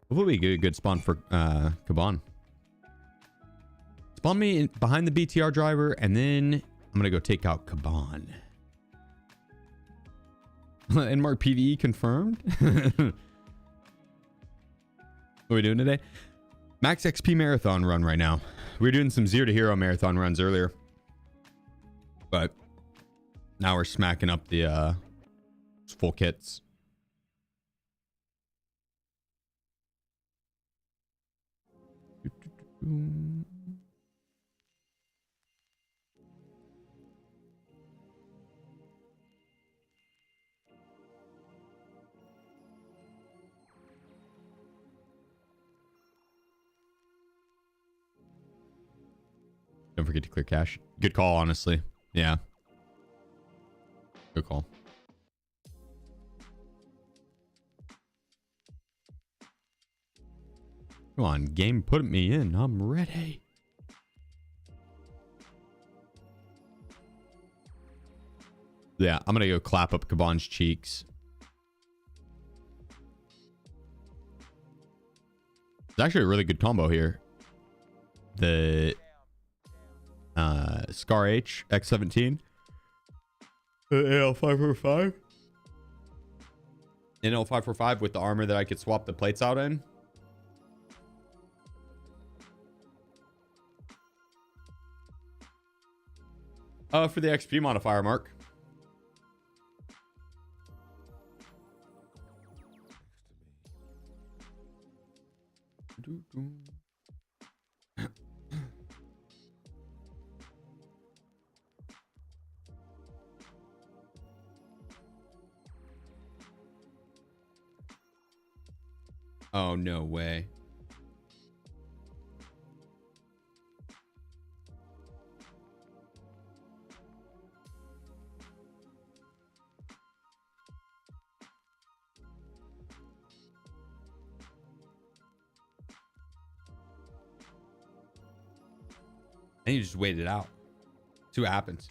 Hopefully we get a good spawn for Kaban. Spawn me behind the BTR driver, and then I'm gonna go take out Kaban. And Mark PvE confirmed. What are we doing today? Max XP marathon run right now. We were doing some 0 to hero marathon runs earlier, but now we're smacking up the full kits. Don't forget to clear cache. Good call, honestly. Yeah. Good call. Come on, game, put me in. I'm ready. Yeah, I'm gonna go clap up Kaban's cheeks. It's actually a really good combo here. The Scar H X17, AL545, NL545 with the armor that I could swap the plates out in. For the XP modifier, Mark. Oh, no way. And you just wait it out. See what happens.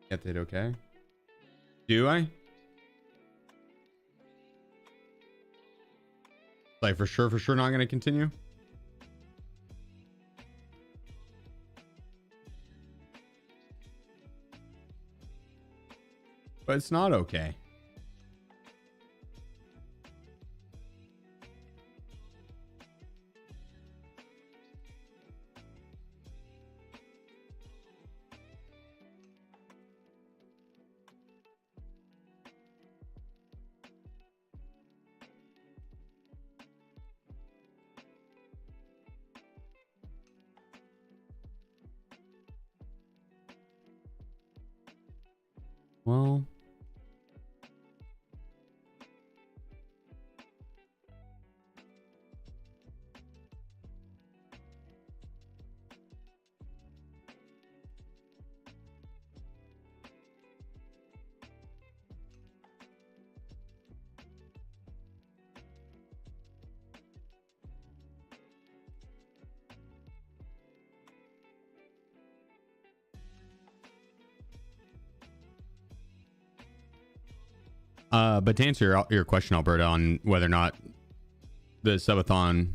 Get that okay? Do I? Like for sure not gonna continue? But it's not okay. Well, But to answer your question, Alberta, on whether or not the subathon,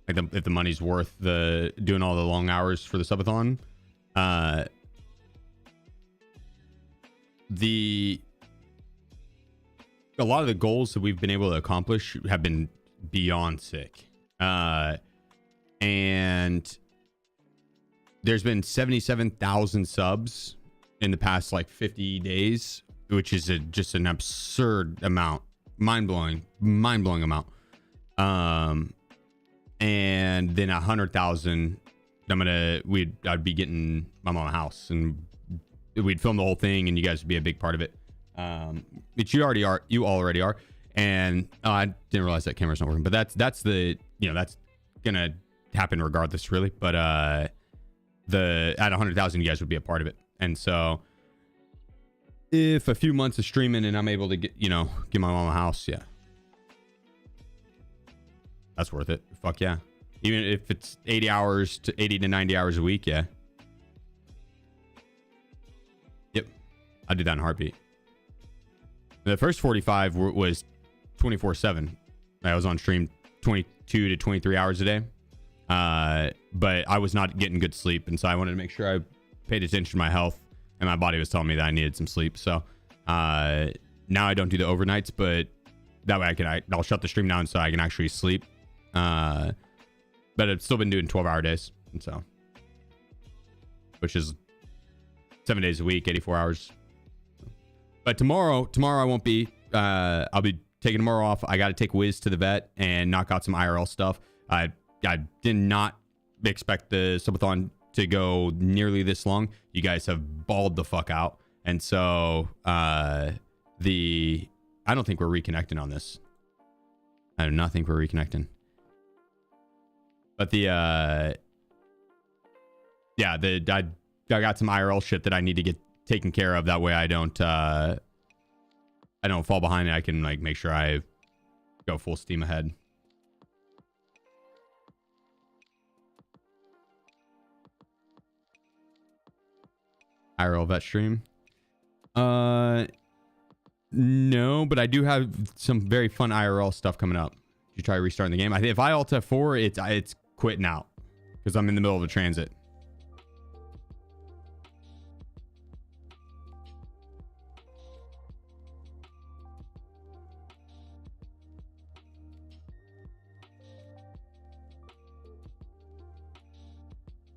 like if the money's worth the doing all the long hours for the subathon, a lot of the goals that we've been able to accomplish have been beyond sick. And there's been 77,000 subs in the past like 50 days, which is just an absurd amount, mind-blowing amount. And then 100,000, I'd be getting my mom a house, and we'd film the whole thing, and you guys would be a big part of it. Which you already are. And I didn't realize that camera's not working, but that's that's gonna happen regardless, really. But at 100,000, you guys would be a part of it. And so if a few months of streaming and I'm able to get my mom a house, yeah, that's worth it. Fuck yeah. Even if it's 80 to 90 hours a week, yeah. Yep. I'd do that in a heartbeat. The first 45 was 24/7. I was on stream 22 to 23 hours a day. But I was not getting good sleep, and so I wanted to make sure I paid attention to my health, and my body was telling me that I needed some sleep. So now I don't do the overnights, but that way I'll shut the stream down so I can actually sleep. But I've still been doing 12-hour days, and so, which is 7 days a week, 84 hours. But tomorrow I won't be. I'll be taking tomorrow off. I got to take Wiz to the vet and knock out some IRL stuff. I did not expect the subathon to go nearly this long. You guys have balled the fuck out, and so I don't think we're reconnecting on this. I do not think we're reconnecting. But I got some IRL shit that I need to get taken care of. That way I don't fall behind, and I can like make sure I go full steam ahead. IRL vet stream? No, but I do have some very fun IRL stuff coming up. You try restarting the game. I think if I alt F4, it's quitting out because I'm in the middle of a transit.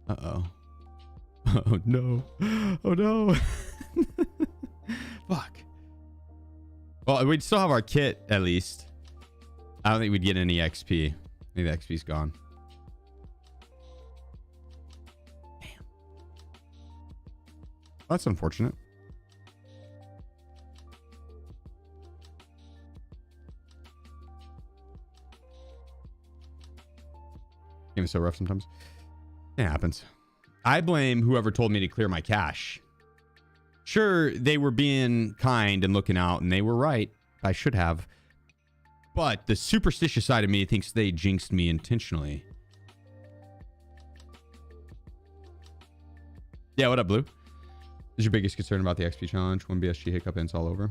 Uh-oh. Oh no. Oh no. Fuck. Well, we'd still have our kit at least. I don't think we'd get any XP. Maybe the XP's gone. Damn. That's unfortunate. Game is so rough sometimes. It happens. I blame whoever told me to clear my cache. Sure, they were being kind and looking out, and they were right. I should have. But the superstitious side of me thinks they jinxed me intentionally. Yeah, what up, Blue? Is your biggest concern about the XP challenge? One BSG hiccup and it's all over?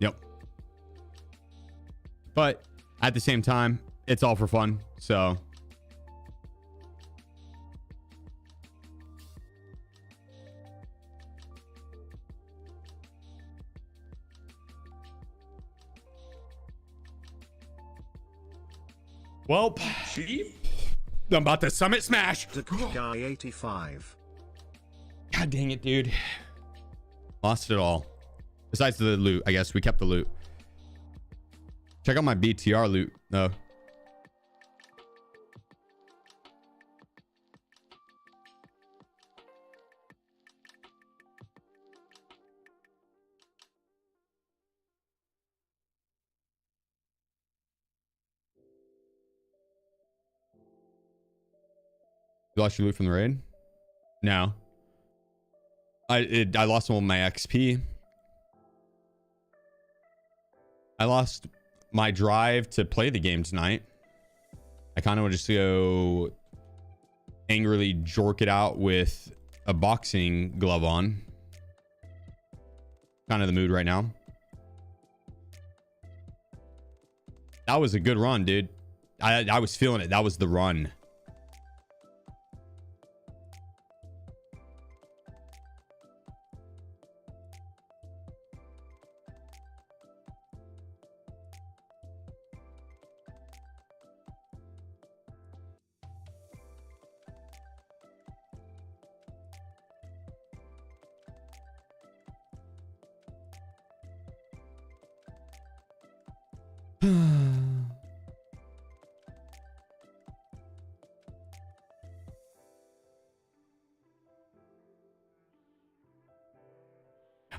Yep. But at the same time, it's all for fun, so. Well, I'm about to summit smash. The guy 85. God dang it, dude. Lost it all. Besides the loot, I guess we kept the loot. Check out my BTR loot, though. You lost your loot from the raid? No. I lost all my XP. I lost my drive to play the game tonight. I kind of want to just go angrily jork it out with a boxing glove on. Kind of the mood right now. That was a good run, dude. I was feeling it. That was the run.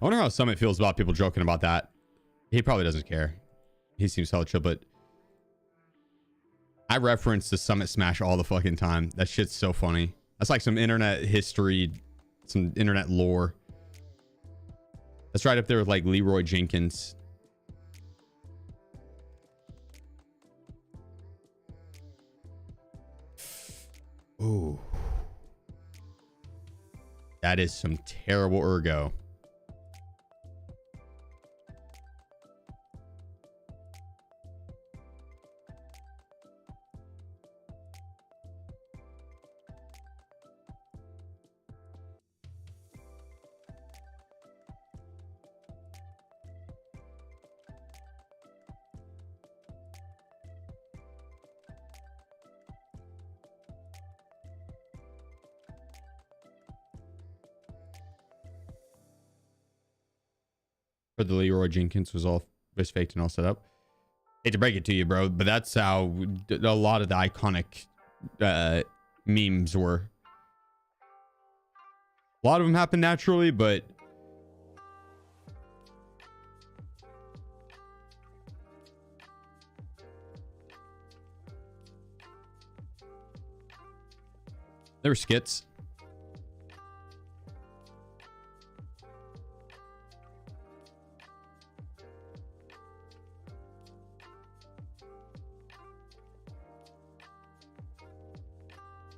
I wonder how Summit feels about people joking about that. He probably doesn't care. He seems hella chill, but I reference the Summit Smash all the fucking time. That shit's so funny. That's like some internet history, some internet lore. That's right up there with like Leroy Jenkins. Ooh. That is some terrible ergo. For the Leroy Jenkins was faked and all set up. Hate to break it to you, bro, but that's how a lot of the iconic memes were. A lot of them happen naturally, but there were skits.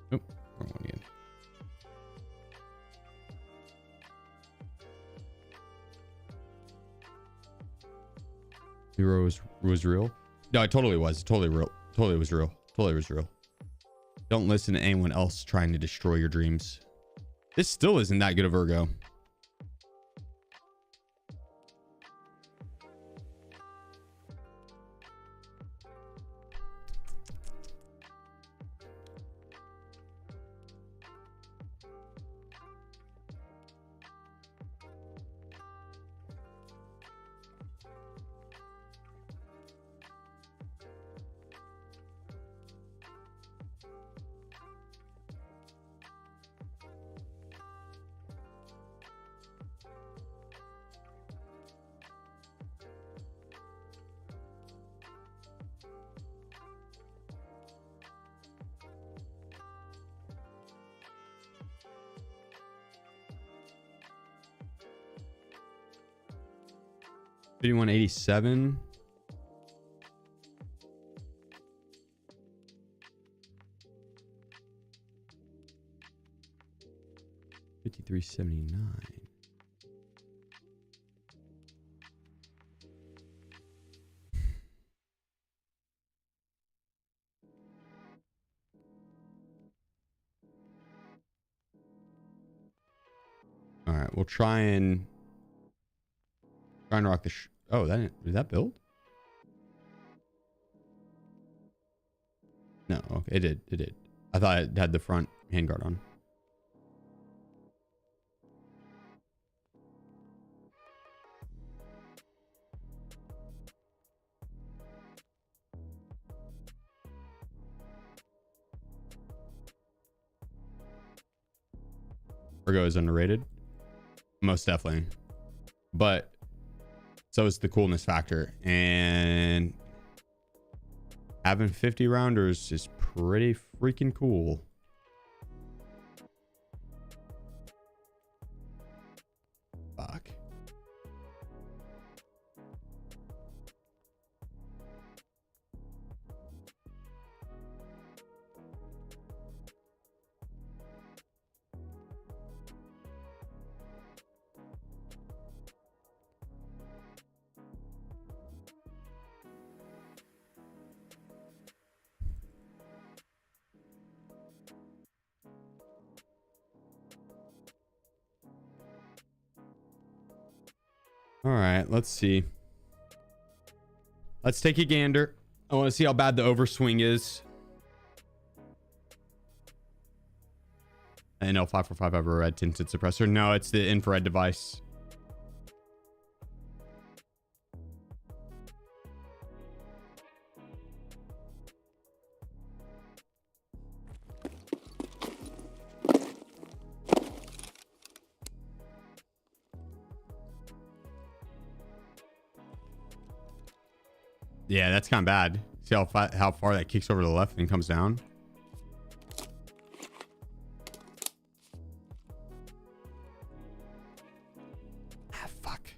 Nope, wrong one again. Zero was real. No, it totally was. Totally real. Totally was real. Totally was real. Don't listen to anyone else trying to destroy your dreams. This still isn't that good of Virgo. $51.87. $53.79. All right, we'll try and rock the oh, did that build? No, okay, it did. I thought it had the front handguard on. Virgo is underrated. Most definitely. But so is the coolness factor. And having 50 rounders is pretty freaking cool. Fuck. All right, let's see. Let's take a gander. I want to see how bad the overswing is. I know 545 have a red tinted suppressor. No, it's the infrared device. Yeah, that's kind of bad. See how far that kicks over to the left and comes down. Ah, fuck.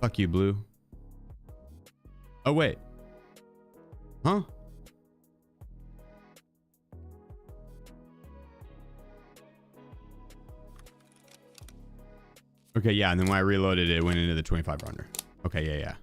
Fuck you, blue. Oh, wait. Huh? Okay, yeah, and then when I reloaded it, it went into the 25 rounder. Okay, yeah.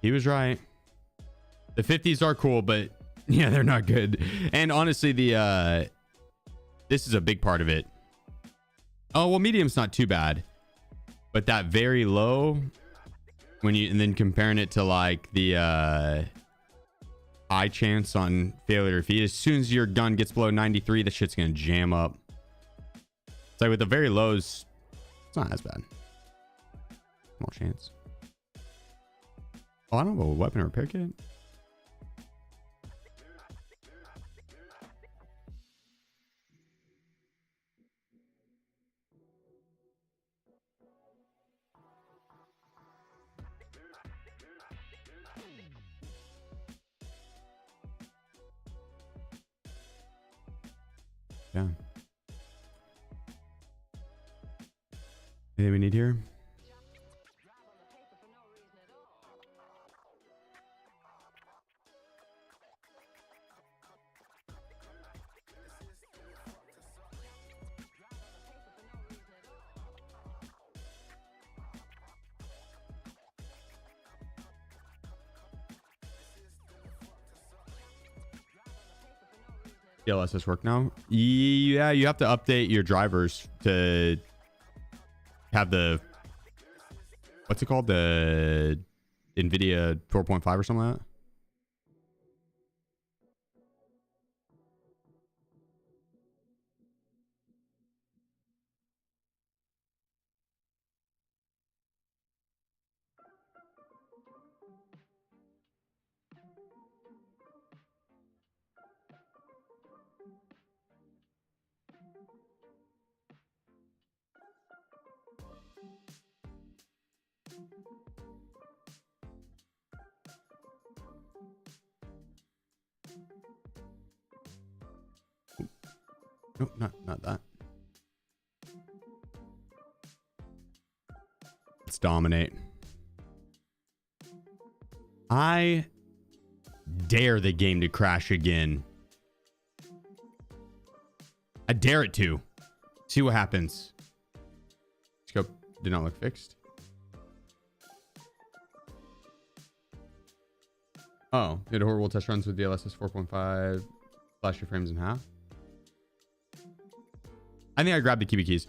He was right. The 50s are cool, but yeah, they're not good. And honestly, this is a big part of it. Oh, well, medium's not too bad. But that very low, and then comparing it to like the high chance on failure to feed, as soon as your gun gets below 93, the shit's gonna jam up. It's like with the very lows, it's not as bad. Small chance. Oh, I don't have a weapon repair kit. Yeah. Anything we need here? DLSS work now? Yeah, you have to update your drivers to have the, what's it called? The NVIDIA 4.5 or something like that. Nope, not that. Let's dominate. I dare the game to crash again. I dare it to. See what happens. Scope did not look fixed. Oh, did horrible test runs with DLSS 4.5. Flash your frames in half. I think I grabbed the Keybinds keys.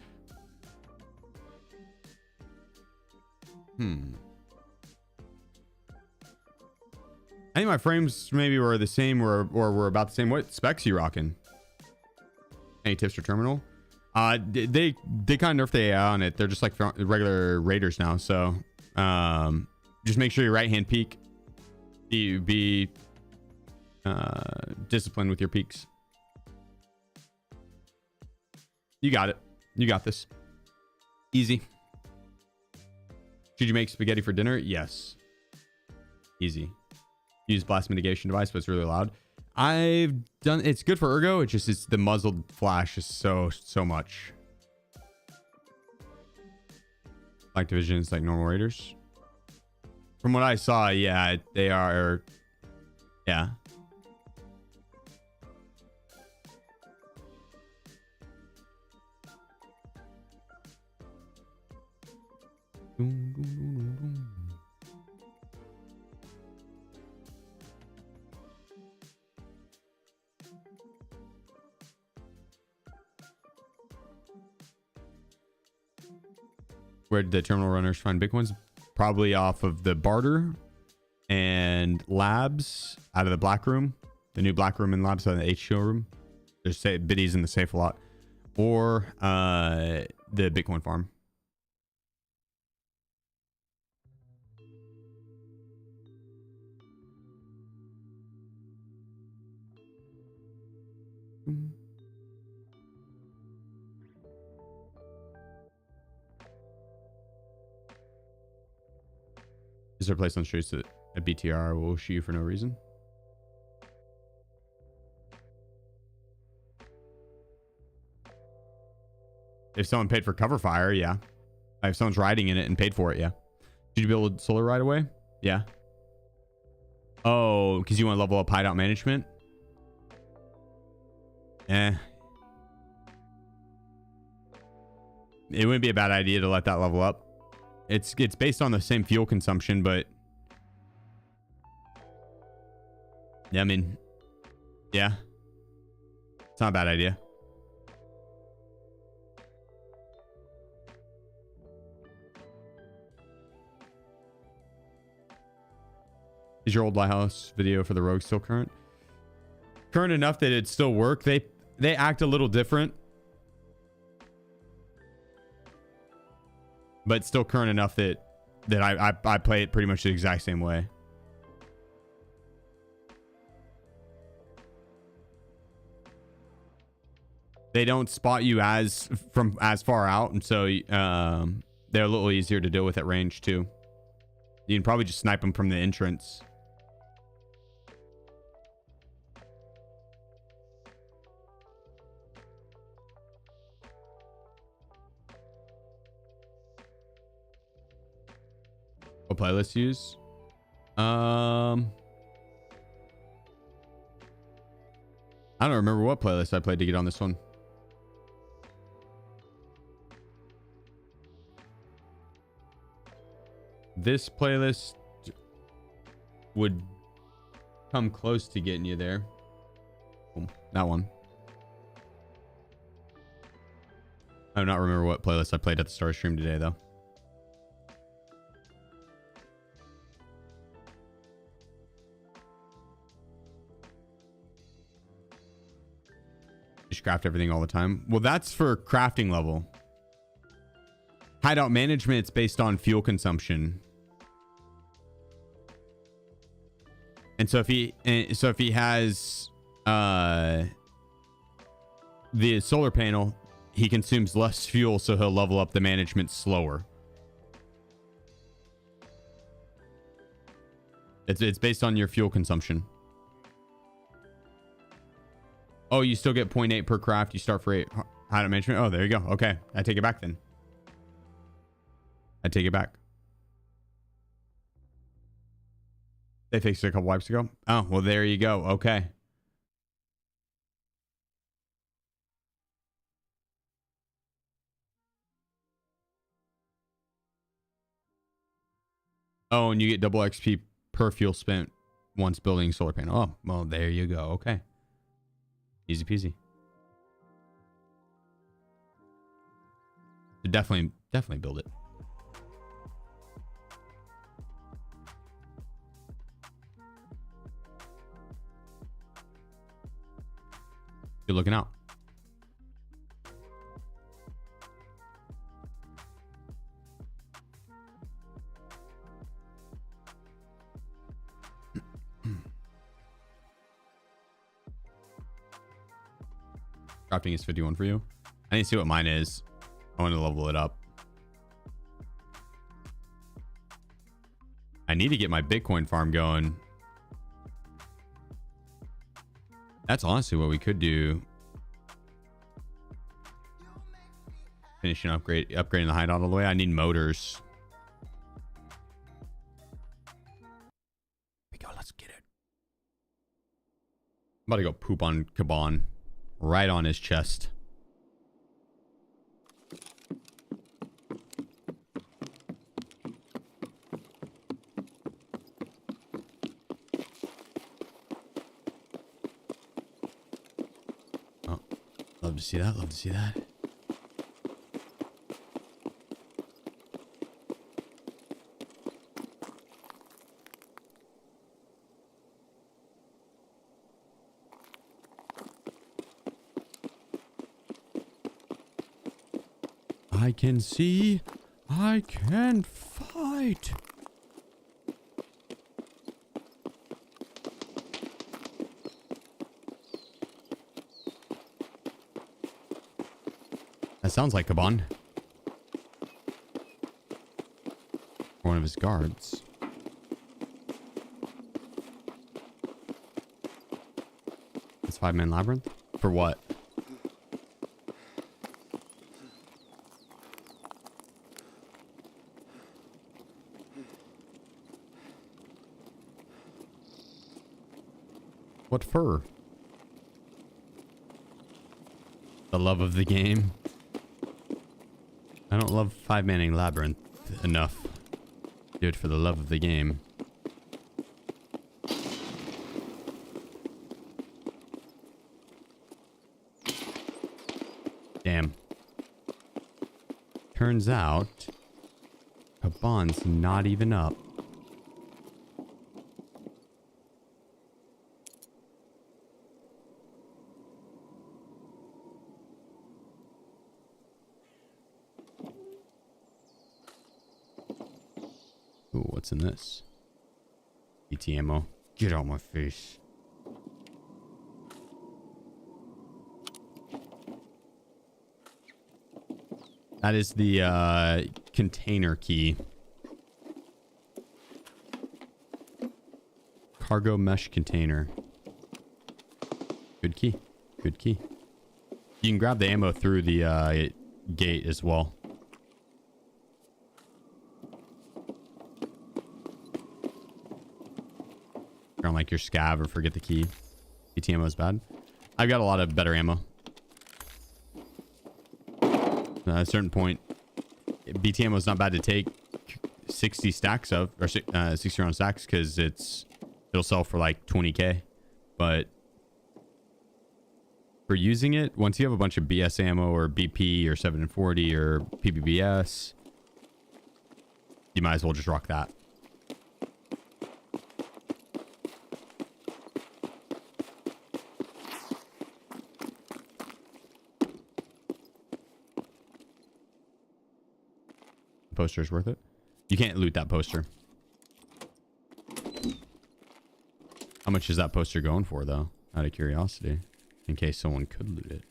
I think my frames maybe were the same or were about the same. What specs you rocking? Any tips for terminal? They kind of nerfed the AI on it. They're just like regular raiders now. So just make sure your right hand peek. Be disciplined with your peaks. You got it. You got this. Easy. Should you make spaghetti for dinner? Yes. Easy. Use blast mitigation device, but it's really loud. I've done, it's good for ergo. It's the muzzled flash is so much. Like divisions like normal raiders. From what I saw, yeah, they are. Yeah. Where did the terminal runners find Bitcoins? Probably off of the barter and labs out of the black room, the new black room and labs out of the HTO room. There's biddies in the safe a lot, or the Bitcoin farm. Is there a place on the streets that a BTR will shoot you for no reason? If someone paid for cover fire, yeah. If someone's riding in it and paid for it, yeah. Did you build solar right away? Yeah. Oh, because you want to level up hideout management? Eh. It wouldn't be a bad idea to let that level up. It's based on the same fuel consumption, but yeah, I mean, yeah, it's not a bad idea. Is your old lighthouse video for the rogue still current? Current enough that it still work. They act a little different, but still current enough that I play it pretty much the exact same way. They don't spot you as far out, and so they're a little easier to deal with at range too. You can probably just snipe them from the entrance. What playlist use? I don't remember what playlist I played to get on this one. This playlist would come close to getting you there. Boom. That one. I do not remember what playlist I played at the start of stream today, though. Just craft everything all the time. Well, that's for crafting level. Hideout management, it's based on fuel consumption. And so if he has the solar panel, he consumes less fuel, so he'll level up the management slower. It's based on your fuel consumption. Oh, you still get 0.8 per craft. You start for 8 hideout management. Oh, there you go. Okay, I take it back then. I take it back. They fixed it a couple wipes ago. Oh, well, there you go. Okay. Oh, and you get double XP per fuel spent once building solar panel. Oh, well, there you go. Okay. Easy peasy. Definitely build it. Good looking out. Crafting is 51 for you. I need to see what mine is. I want to level it up. I need to get my Bitcoin farm going. That's honestly what we could do. Finishing upgrading the hideout all the way. I need motors. about to go poop on Kaban. Right on his chest. Oh, love to see that. Love to see that. I can see. I can fight. That sounds like Kaban. One of his guards. It's 5-man labyrinth? For what? What for? The love of the game. I don't love 5-manning labyrinth enough. Do it for the love of the game. Damn. Turns out, Kaban's not even up. Ooh, what's in this? ET ammo. Get out my face. That is the container key. Cargo mesh container. Good key. Good key. You can grab the ammo through the gate as well. Around like your scav or forget the key. ET ammo is bad. I've got a lot of better ammo. At a certain point, BT ammo is not bad to take 60 stacks of, or 60 round stacks, because it'll sell for like 20k. But for using it, once you have a bunch of BS ammo or BP or 740 or PPBS, you might as well just rock that. Poster is worth it. You can't loot that poster. How much is that poster going for, though? Out of curiosity, in case someone could loot it.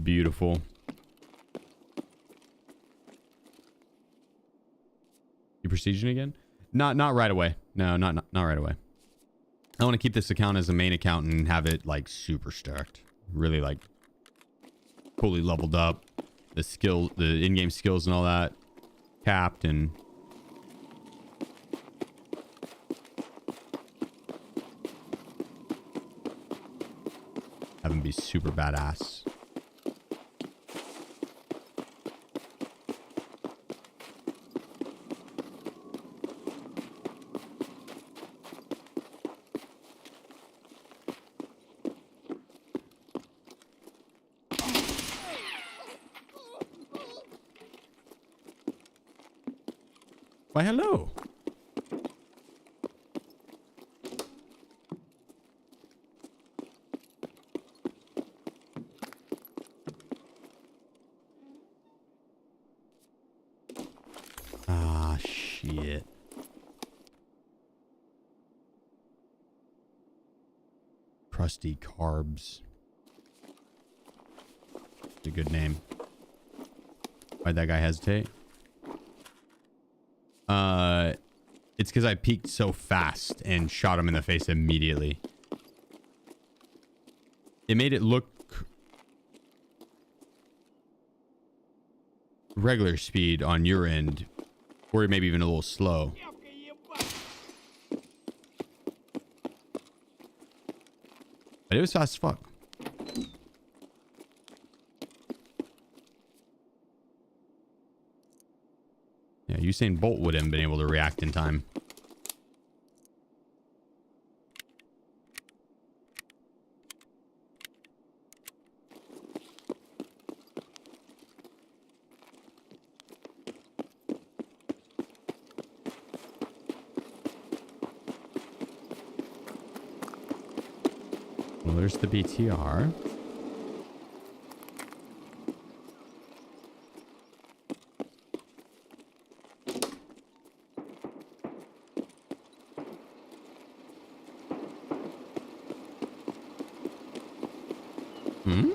Beautiful. You prestiging again? Not right away. No, not right away. I want to keep this account as a main account and have it like super stacked. Really like fully leveled up. The skill, the in-game skills and all that capped, and have them be super badass. Why, hello. Ah, shit. Crusty Carbs. It's a good name. Why'd that guy hesitate? It's because I peeked so fast and shot him in the face immediately. It made it look regular speed on your end, or maybe even a little slow. But it was fast as fuck. Yeah, Usain Bolt wouldn't have been able to react in time. Well, there's the BTR. Hmm?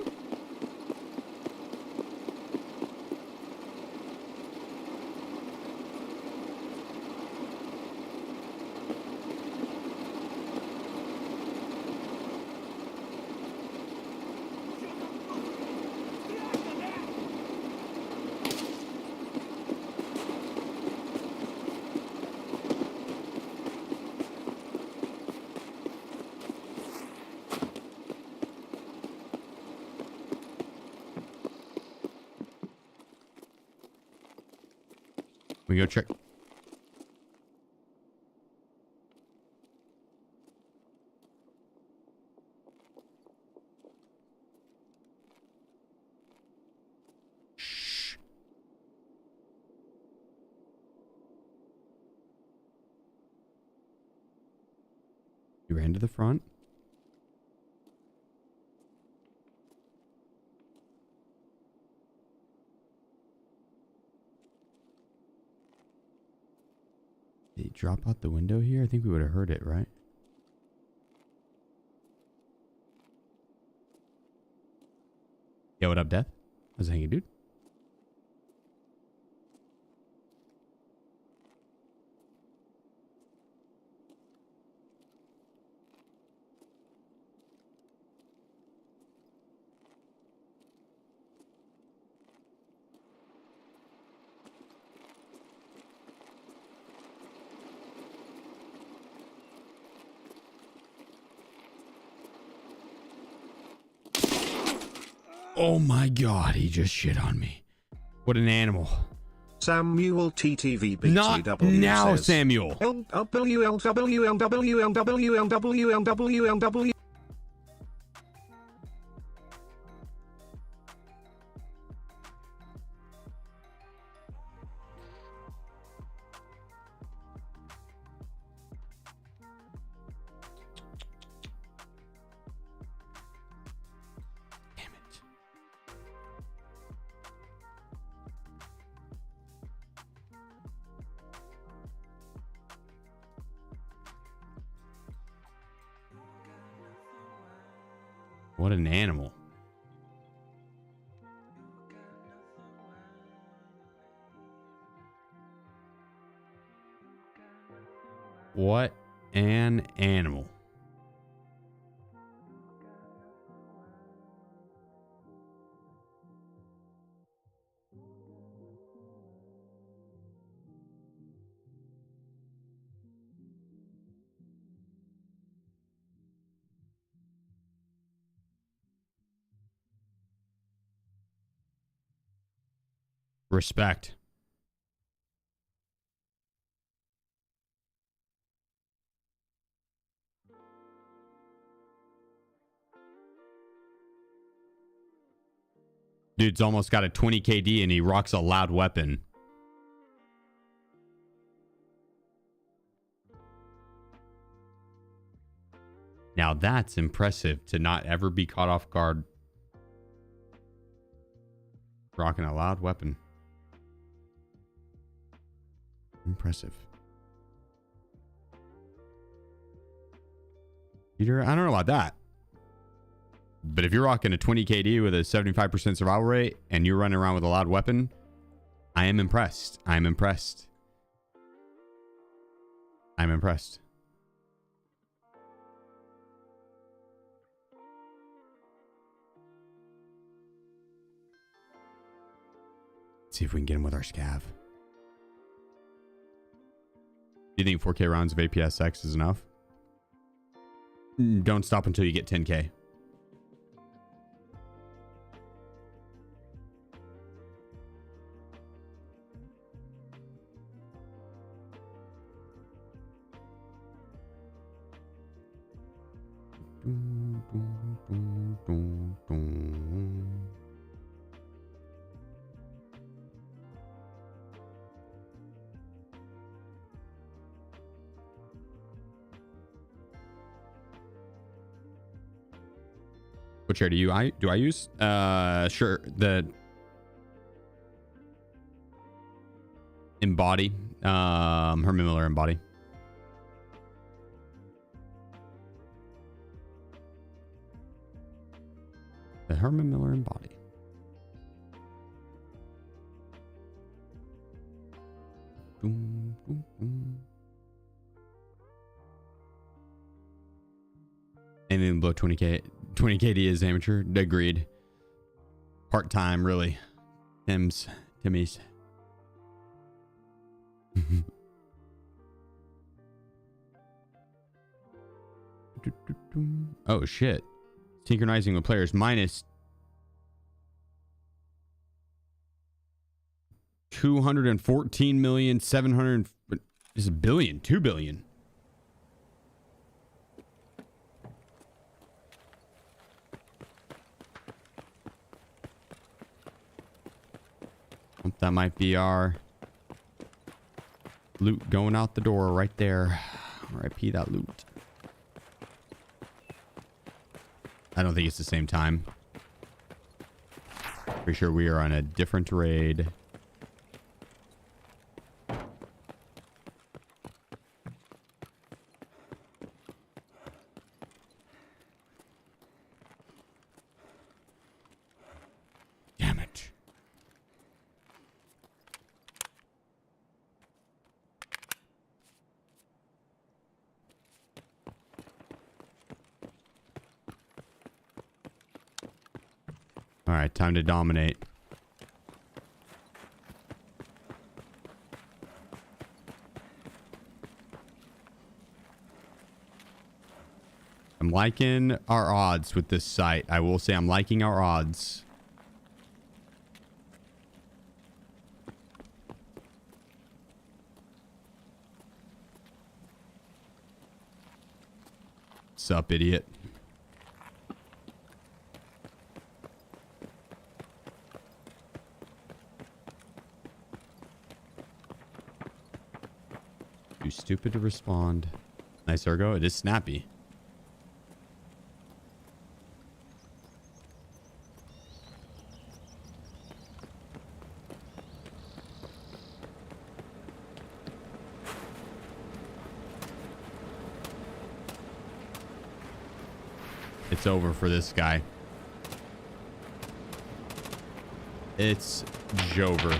We go check. Shh. You ran to the front. Did he drop out the window here? I think we would have heard it, right? Yo, what up, Death? How's it hanging, dude? Oh my god, he just shit on me. What an animal. Samuel TTV BTW Not now, says, Samuel. LWLWLWLWLWLWLW. Damn it. What an animal. What an animal. Respect. Dude's almost got a 20 KD and he rocks a loud weapon. Now that's impressive to not ever be caught off guard. Rocking a loud weapon. Impressive. Peter, I don't know about that. But if you're rocking a 20 KD with a 75% survival rate and you're running around with a loud weapon, I am impressed. I'm impressed. I'm impressed. Let's see if we can get him with our scav. Do you think 4K rounds of APSX is enough? Don't stop until you get 10K. What chair do I use? Sure. The Embody. Herman Miller Embody. The Herman Miller Embody. Boom, boom, boom. Anything below 20K 20KD is amateur. Agreed. Part-time, really. Timmy's. Oh shit. Synchronizing with players minus 214,700,000. Is a billion, 2 billion. That might be our loot going out the door right there. RIP that loot. I don't think it's the same time. Pretty sure we are on a different raid. Damn it. All right, time to dominate. I'm liking our odds with this site. I will say I'm liking our odds. Sup, idiot? Too stupid to respond. Nice, Ergo. It is snappy. It's over for this guy. It's Jover.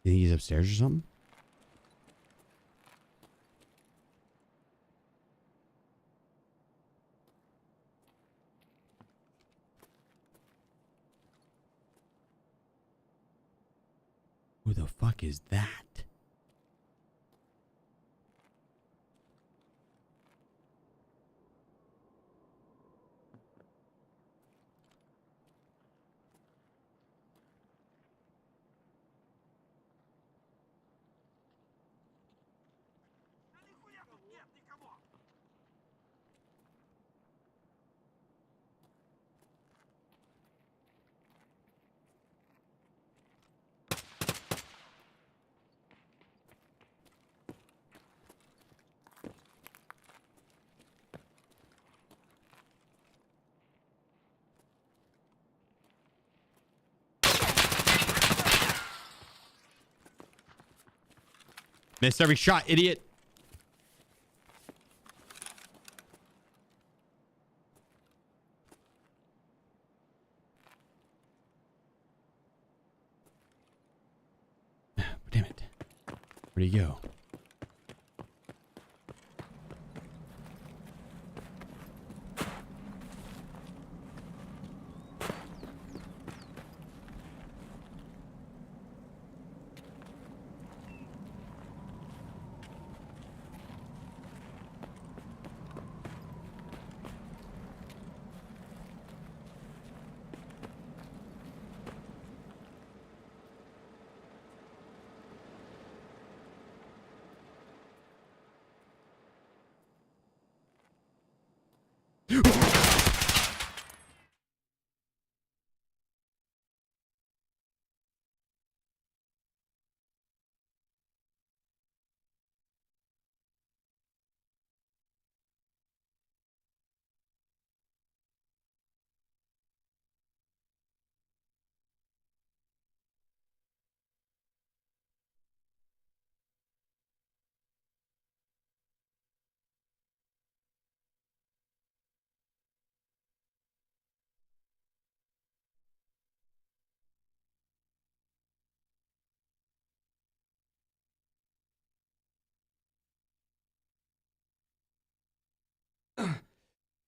You think he's upstairs or something? Who the fuck is that? Missed every shot, idiot. Damn it. Where'd he go?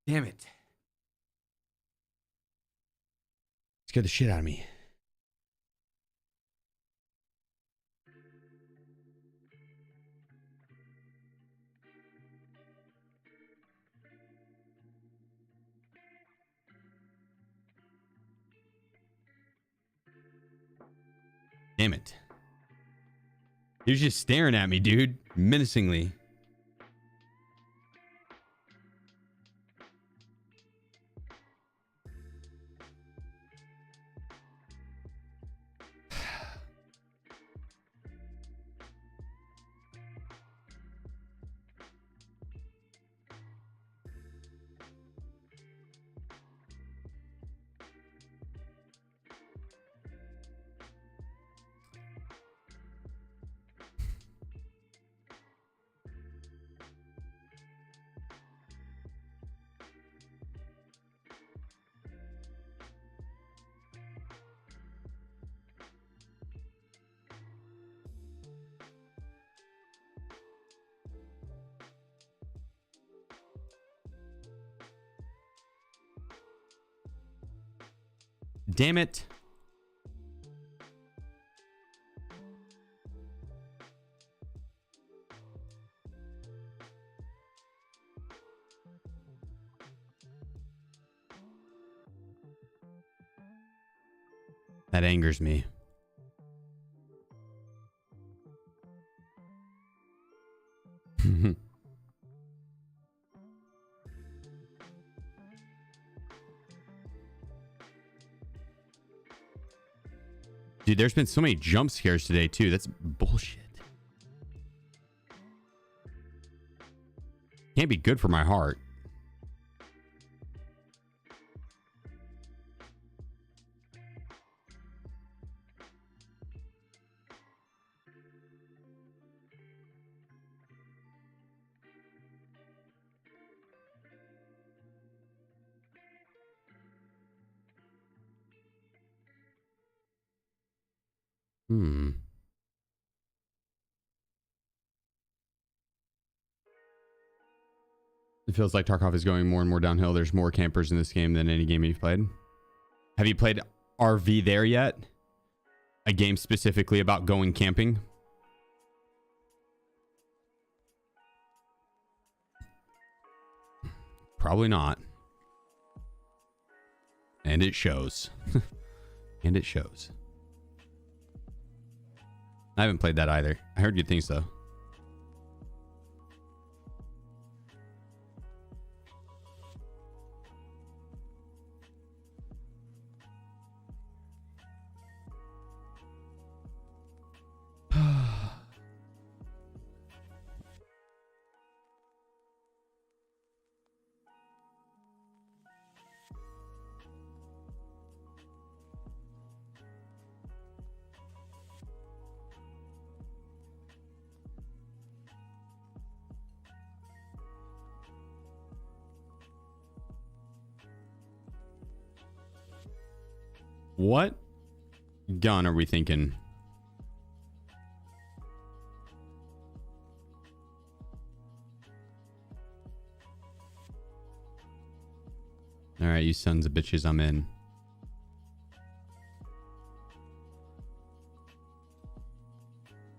Damn it. Scared the shit out of me. Damn it. He was just staring at me, dude. Menacingly. Damn it. That angers me. Dude, there's been so many jump scares today, too. That's bullshit. Can't be good for my heart. It feels like Tarkov is going more and more downhill. There's more campers in this game than any game you've played. Have you played RV There yet? A game specifically about going camping? Probably not. And it shows. And it shows. I haven't played that either. I heard good things though. What gun are we thinking? All right, you sons of bitches, I'm in.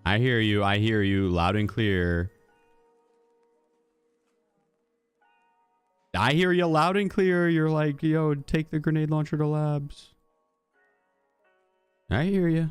I hear you loud and clear. I hear you loud and clear. You're like, yo, take the grenade launcher to labs. I hear you.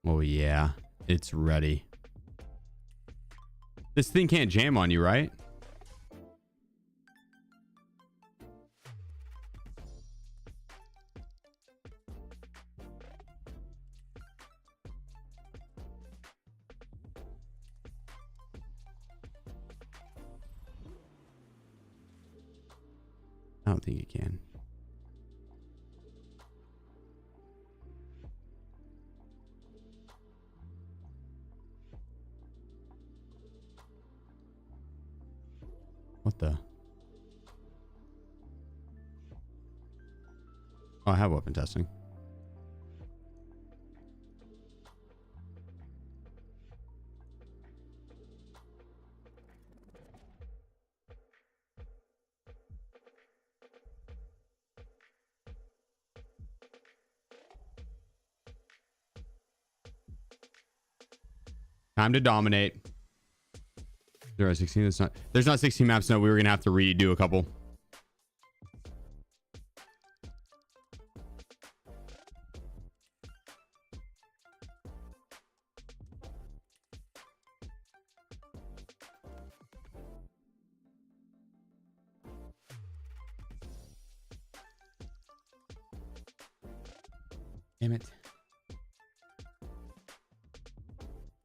Oh yeah, it's ready. This thing can't jam on you, right? I don't think it can. What the? Oh, I have weapon testing. Time to dominate. There are 16. It's not. There's not 16 maps. No, we were gonna have to redo a couple. Damn it.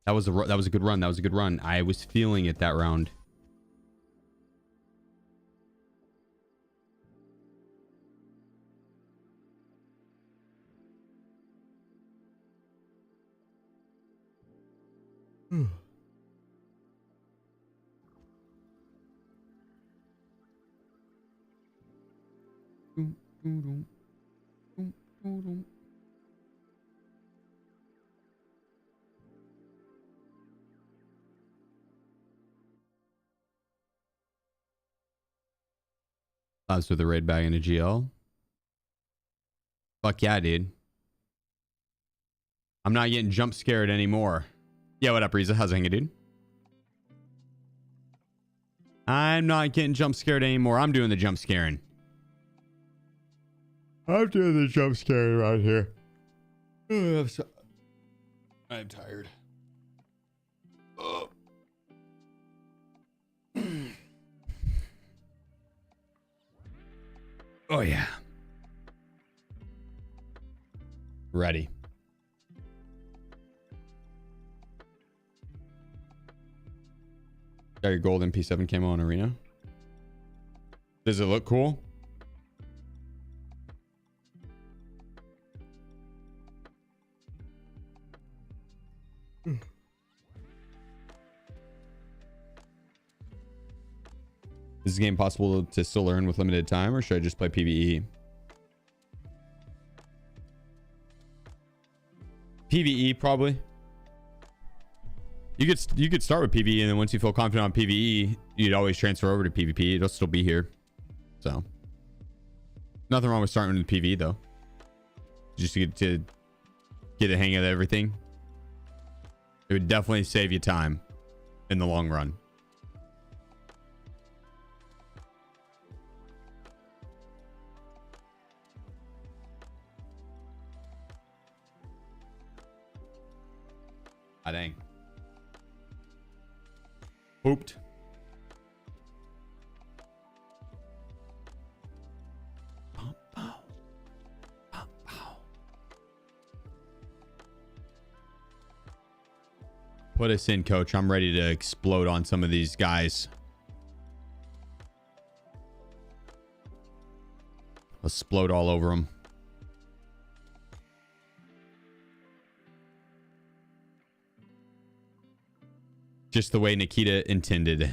That was a good run. That was a good run. I was feeling it that round. Labs with a raid bag and a GL. Fuck yeah, dude. I'm not getting jump scared anymore. Yeah, what up, Riza? How's it hanging, dude? I'm not getting jump scared anymore. I'm doing the jump scaring. I'm doing the jump scaring right here. I'm tired. Oh yeah. Ready. Got your gold MP7 camo on arena. Does it look cool? Is this game possible to still learn with limited time, or should I just play PvE? PvE probably. You could start with PvE, and then once you feel confident on PvE, you'd always transfer over to PvP. It'll still be here. So nothing wrong with starting with PvE though. Just to get a hang of everything. It would definitely save you time in the long run. Ah, dang. Pooped. Put us in, coach. I'm ready to explode on some of these guys. Let's explode all over them. Just the way Nikita intended.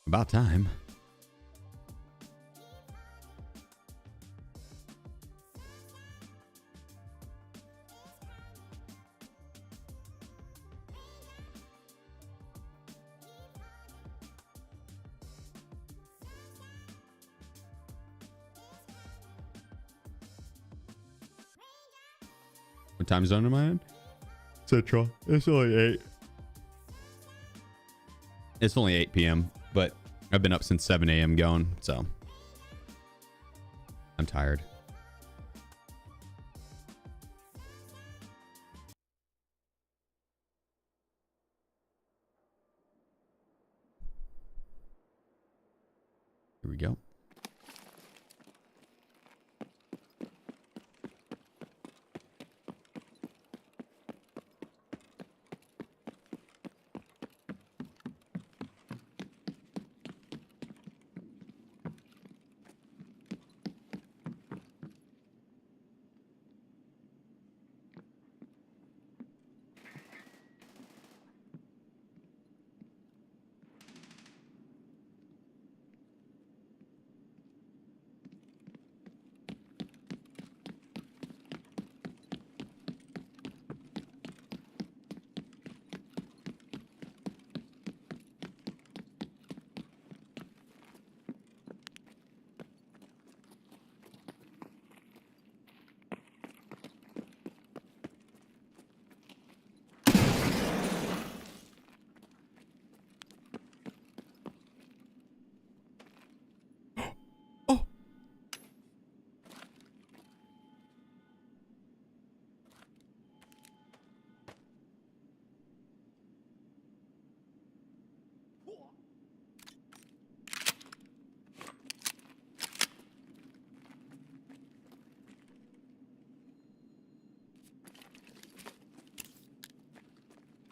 About time. What time zone am I in? Central. It's only 8. It's only 8 p.m., but I've been up since 7 a.m. going, so I'm tired. Here we go.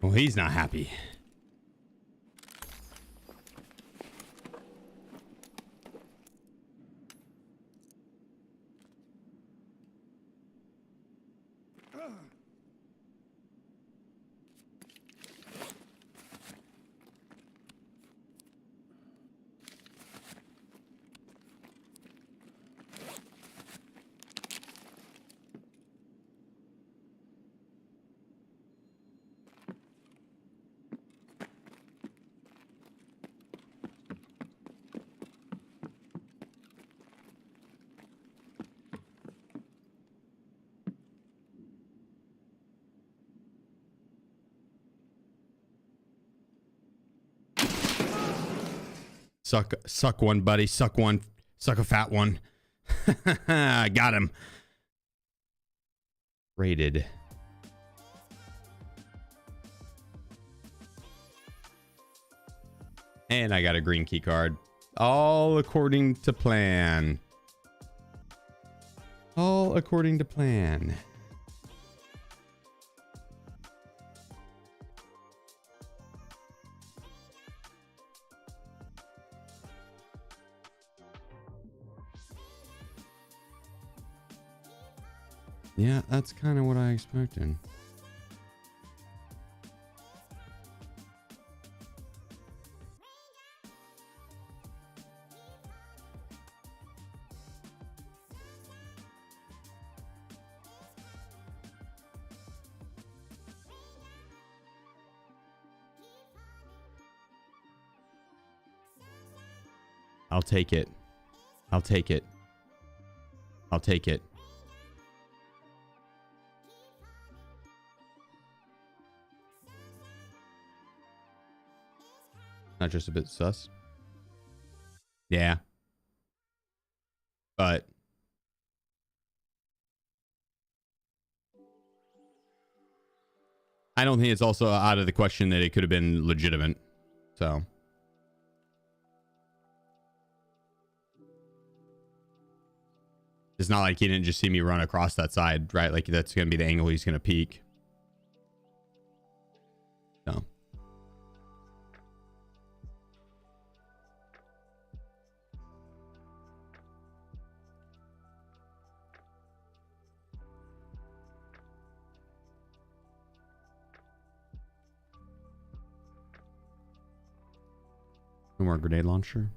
Well, he's not happy. Suck one, buddy. Suck one. Suck a fat one. Got him. Rated. And I got a green key card. All according to plan. All according to plan. Yeah, that's kind of what I expected. I'll take it. I'll take it. I'll take it. Not just a bit sus. Yeah. But I don't think it's also out of the question that it could have been legitimate. So it's not like he didn't just see me run across that side, right? Like that's going to be the angle he's going to peek. So. No more grenade launcher.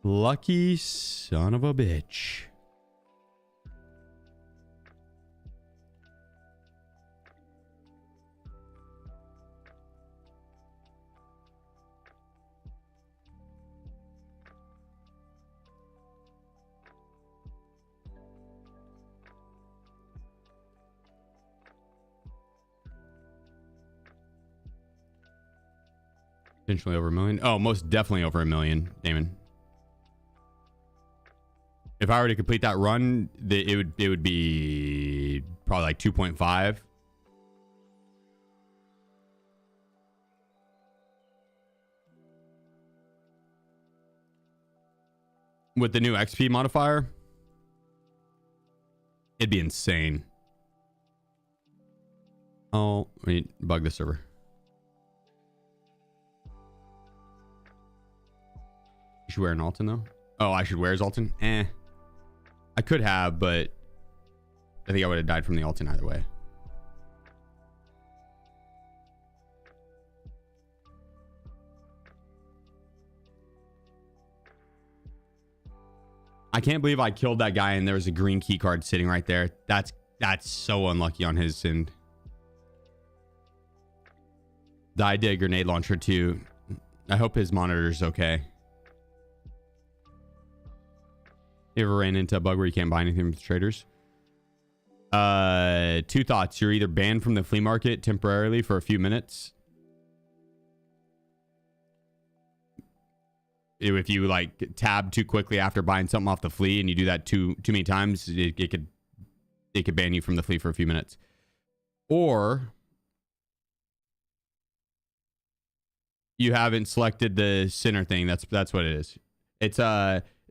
Lucky son of a bitch. Potentially over 1 million. Oh, most definitely over 1 million, Damon. If I were to complete that run, it would be probably like 2.5. With the new XP modifier, it'd be insane. Oh, wait, bug the server. You should wear an Alton though. Oh, I should wear his Alton? I could have, but I think I would have died from the Alton either way. I can't believe I killed that guy and there was a green key card sitting right there. That's so unlucky on his end. I did a grenade launcher too. I hope his monitor's okay. You ever ran into a bug where you can't buy anything with traders? Two thoughts. You're either banned from the flea market temporarily for a few minutes. If you like tab too quickly after buying something off the flea and you do that too many times, it could ban you from the flea for a few minutes. Or you haven't selected the center thing. That's what it is. It's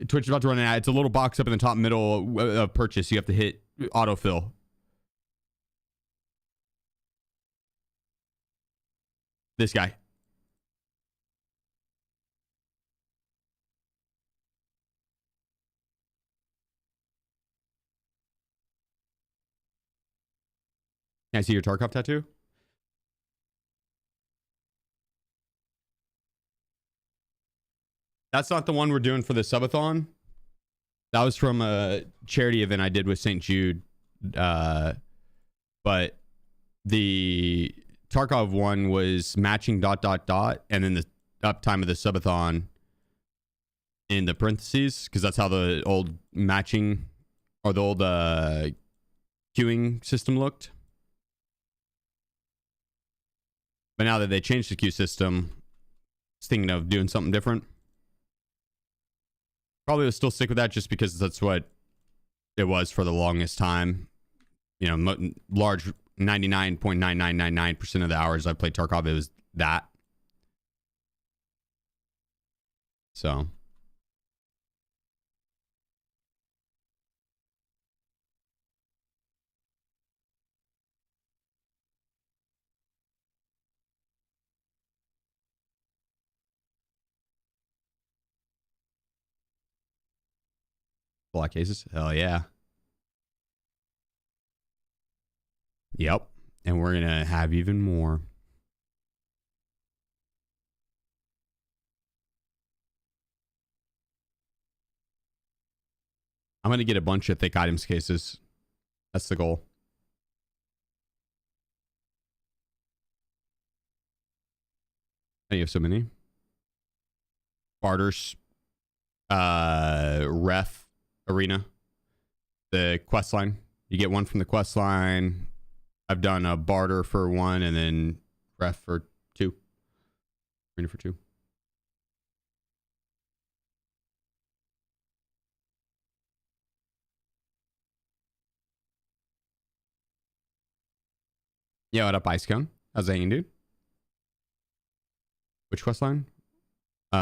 Twitch is about to run an ad. It's a little box up in the top middle of purchase. You have to hit autofill. This guy. Can I see your Tarkov tattoo? That's not the one we're doing for the subathon. That was from a charity event I did with St. Jude. But the Tarkov one was matching ... and then the uptime of the subathon in the parentheses, because that's how the old matching or the old queuing system looked. But now that they changed the queue system, I was thinking of doing something different. Probably will still stick with that just because that's what it was for the longest time. You know, large 99.9999% of the hours I played Tarkov, it was that. So. Black cases? Hell yeah. Yep. And we're going to have even more. I'm going to get a bunch of thick items cases. That's the goal. You have so many. Barters. Ref arena. The quest line. You get one from the quest line. I've done a barter for one and then ref for two. Arena for two. Yeah, what up, Icecone? How's it hanging, dude? Which quest line? For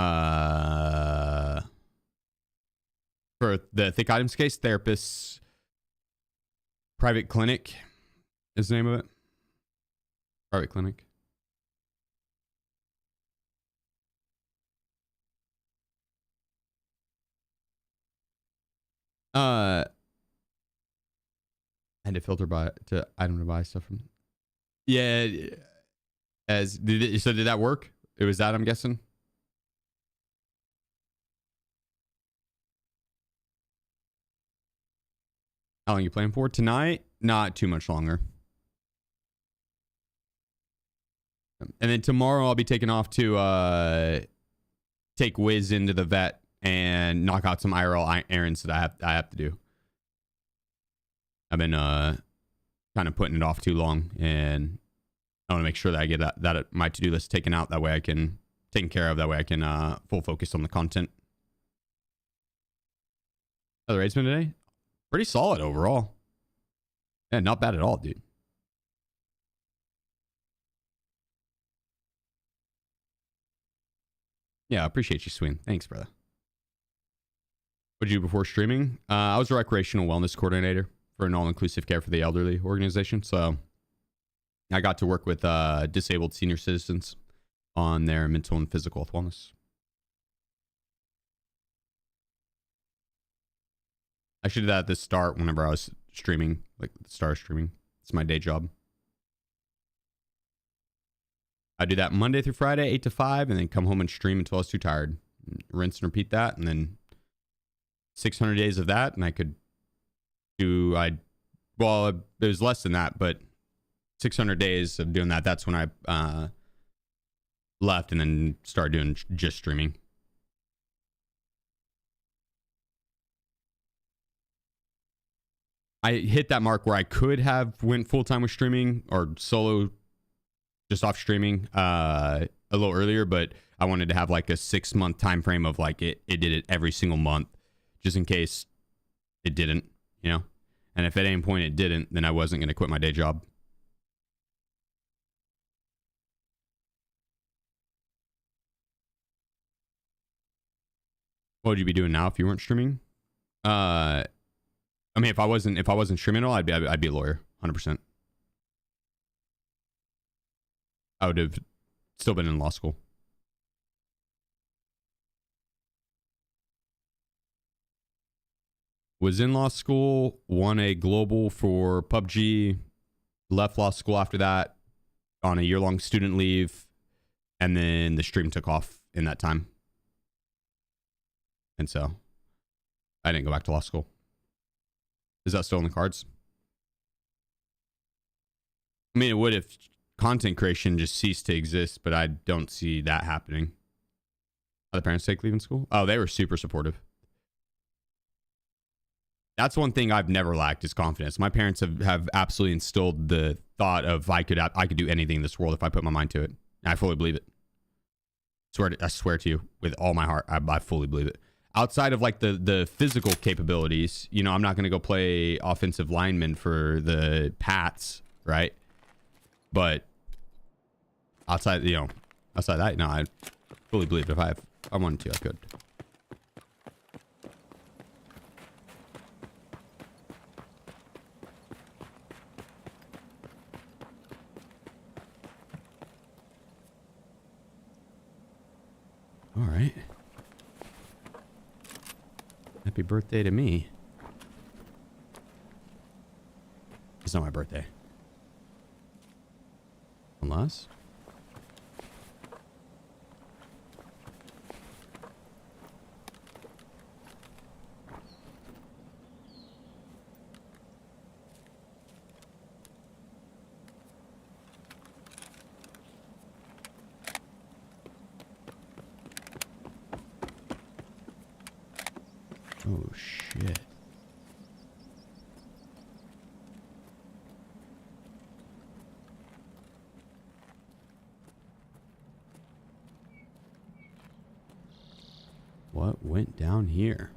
the thick items case, therapist private clinic is the name of it. Private clinic. I had to filter by to item to buy stuff from. Yeah, as did it, so did that work? It was that, I'm guessing. How long you playing for tonight? Not too much longer. And then tomorrow I'll be taking off to take Wiz into the vet and knock out some IRL errands that I have to do. I've been kind of putting it off too long, and I want to make sure that I get that my to-do list taken out. That way I can taken care of. That way I can full focus on the content. How the raid's been today? Pretty solid overall. Yeah, not bad at all, dude. Yeah, I appreciate you, Sween. Thanks, brother. What did you do before streaming? I was a recreational wellness coordinator for an all-inclusive care for the elderly organization. So I got to work with disabled senior citizens on their mental and physical health wellness. I should do that at the start whenever I was streaming, like the start of streaming. It's my day job. I do that Monday through Friday, 8 to 5, and then come home and stream until I was too tired. Rinse and repeat that, and then 600 days of that, and I could do, well, it was less than that, but 600 days of doing that, that's when I left and then started doing just streaming. I hit that mark where I could have went full-time with streaming or solo just off streaming a little earlier, but I wanted to have like a 6-month time frame of like it did it every single month just in case it didn't, you know? And if at any point it didn't, then I wasn't going to quit my day job. What would you be doing now if you weren't streaming? I mean, if I wasn't streaming at all, I'd be a lawyer, 100%. I would have still been in law school. Was in law school, won a global for PUBG, left law school after that on a year-long student leave, and then the stream took off in that time. And so I didn't go back to law school. Is that still in the cards? I mean, it would if content creation just ceased to exist, but I don't see that happening. How the parents take leave in school? Oh, they were super supportive. That's one thing I've never lacked is confidence. My parents have absolutely instilled the thought of I could do anything in this world if I put my mind to it. And I fully believe it. I swear to you with all my heart, I fully believe it. Outside of like the physical capabilities, you know, I'm not going to go play offensive lineman for the Pats, right? But outside that, no, I fully believe if I wanted to, I could. All right. Happy birthday to me. It's not my birthday. Unless. Oh shit. What went down here?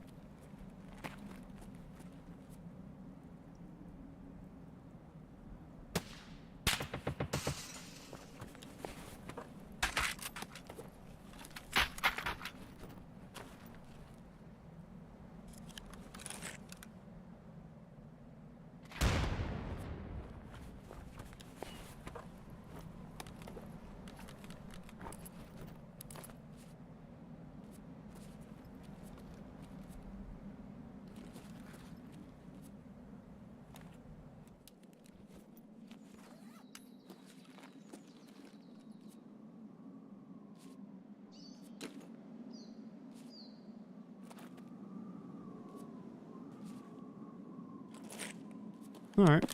All right.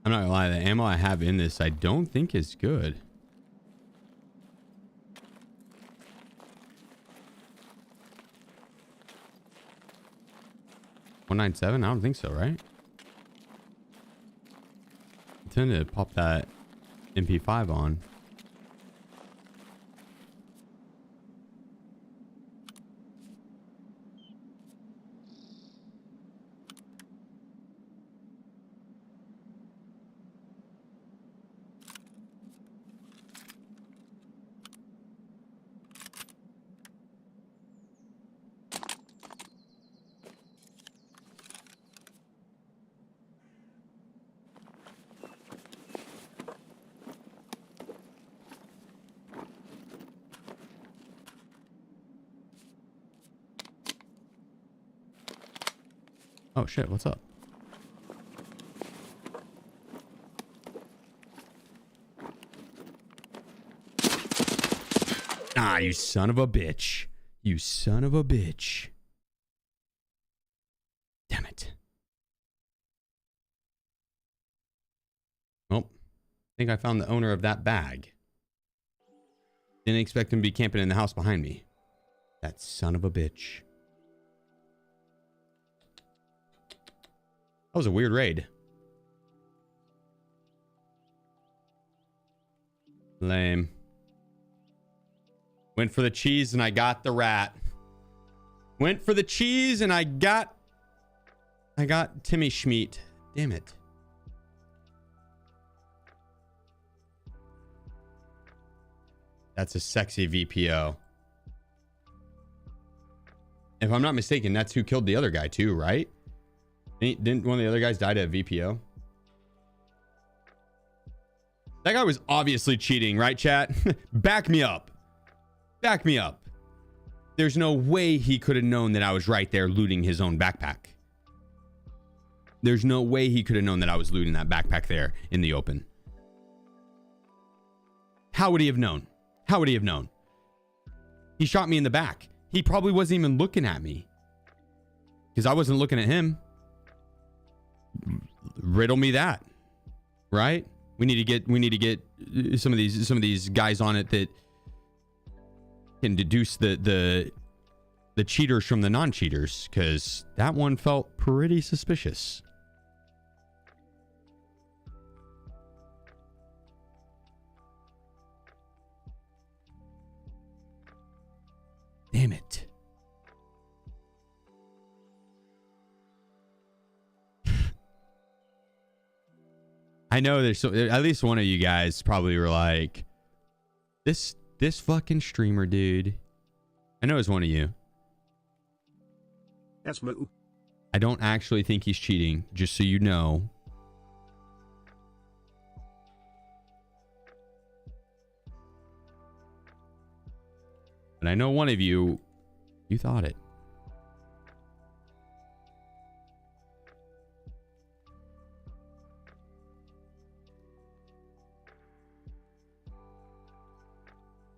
I'm not gonna lie, the ammo I have in this I don't think is good. .197? I don't think so, right? I tend to pop that MP5 on. Oh shit, what's up? Ah, you son of a bitch. You son of a bitch. Damn it. Well, I think I found the owner of that bag. Didn't expect him to be camping in the house behind me. That son of a bitch. That was a weird raid. Lame. Went for the cheese and I got the rat. Went for the cheese and I got Timmy Schmeat. Damn it. That's a sexy VPO. If I'm not mistaken, that's who killed the other guy too, right? Didn't one of the other guys die to a VPO? That guy was obviously cheating, right, chat? Back me up. Back me up. There's no way he could have known that I was right there looting his own backpack. There's no way he could have known that I was looting that backpack there in the open. How would he have known? How would he have known? He shot me in the back. He probably wasn't even looking at me because I wasn't looking at him. Riddle me that, right? We need to get some of these guys on it that can deduce the cheaters from the non-cheaters, because that one felt pretty suspicious. Damn it. I know there's at least one of you guys probably were like, this fucking streamer, dude. I know it's one of you. That's Moo. I don't actually think he's cheating, just so you know. But I know one of you thought it.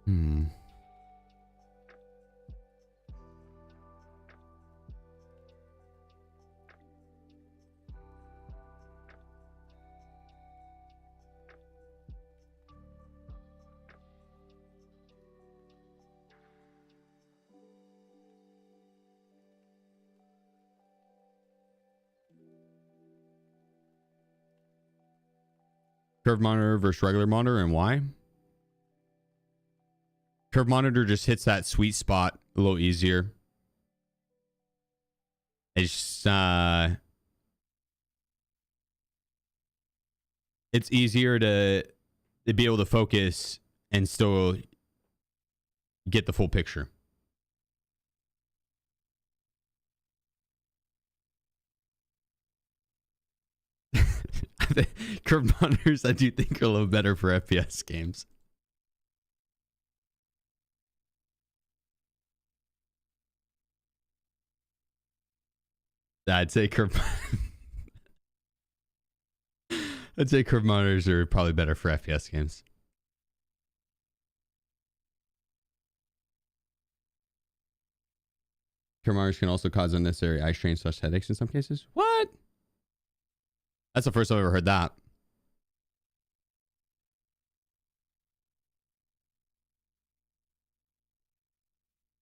Hmm. Curve monitor versus regular monitor, and why? Curve monitor just hits that sweet spot a little easier. It's easier to be able to focus and still get the full picture. Curve monitors, I do think, are a little better for FPS games. I'd say curve monitors are probably better for FPS games. Curve monitors can also cause unnecessary eye strain / headaches in some cases. What? That's the first I've ever heard that.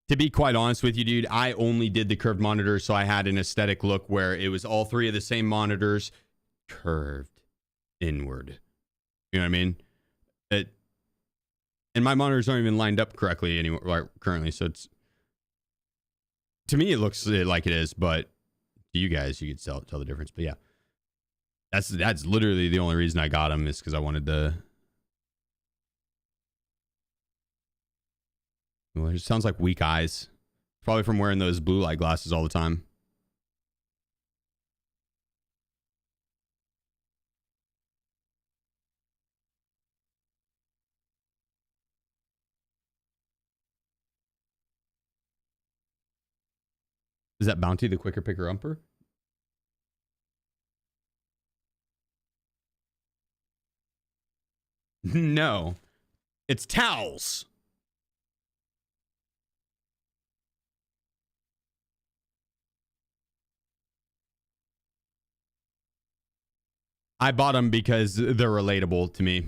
To be quite honest with you, dude, I only did the curved monitor so I had an aesthetic look where it was all three of the same monitors curved inward. You know what I mean? And my monitors aren't even lined up correctly anymore, like, currently, so it's, to me it looks like it is, but to you guys, you could tell the difference. But yeah, that's literally the only reason I got them, is because I wanted the. Well, it sounds like weak eyes. Probably from wearing those blue light glasses all the time. Is that Bounty the quicker picker umper? No. It's towels. I bought them because they're relatable to me.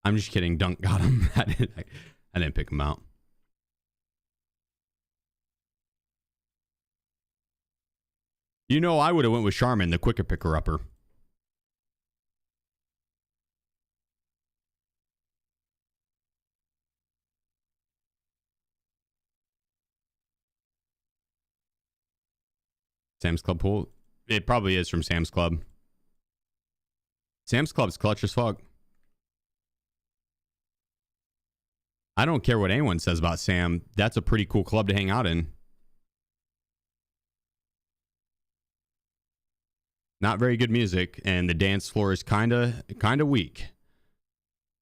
I'm just kidding. Dunk got them. I didn't pick them out. You know, I would have went with Charmin, the quicker picker upper. Sam's Club pool. It probably is from Sam's Club. Sam's Club's clutch as fuck. I don't care what anyone says about Sam. That's a pretty cool club to hang out in. Not very good music, and the dance floor is kind of weak.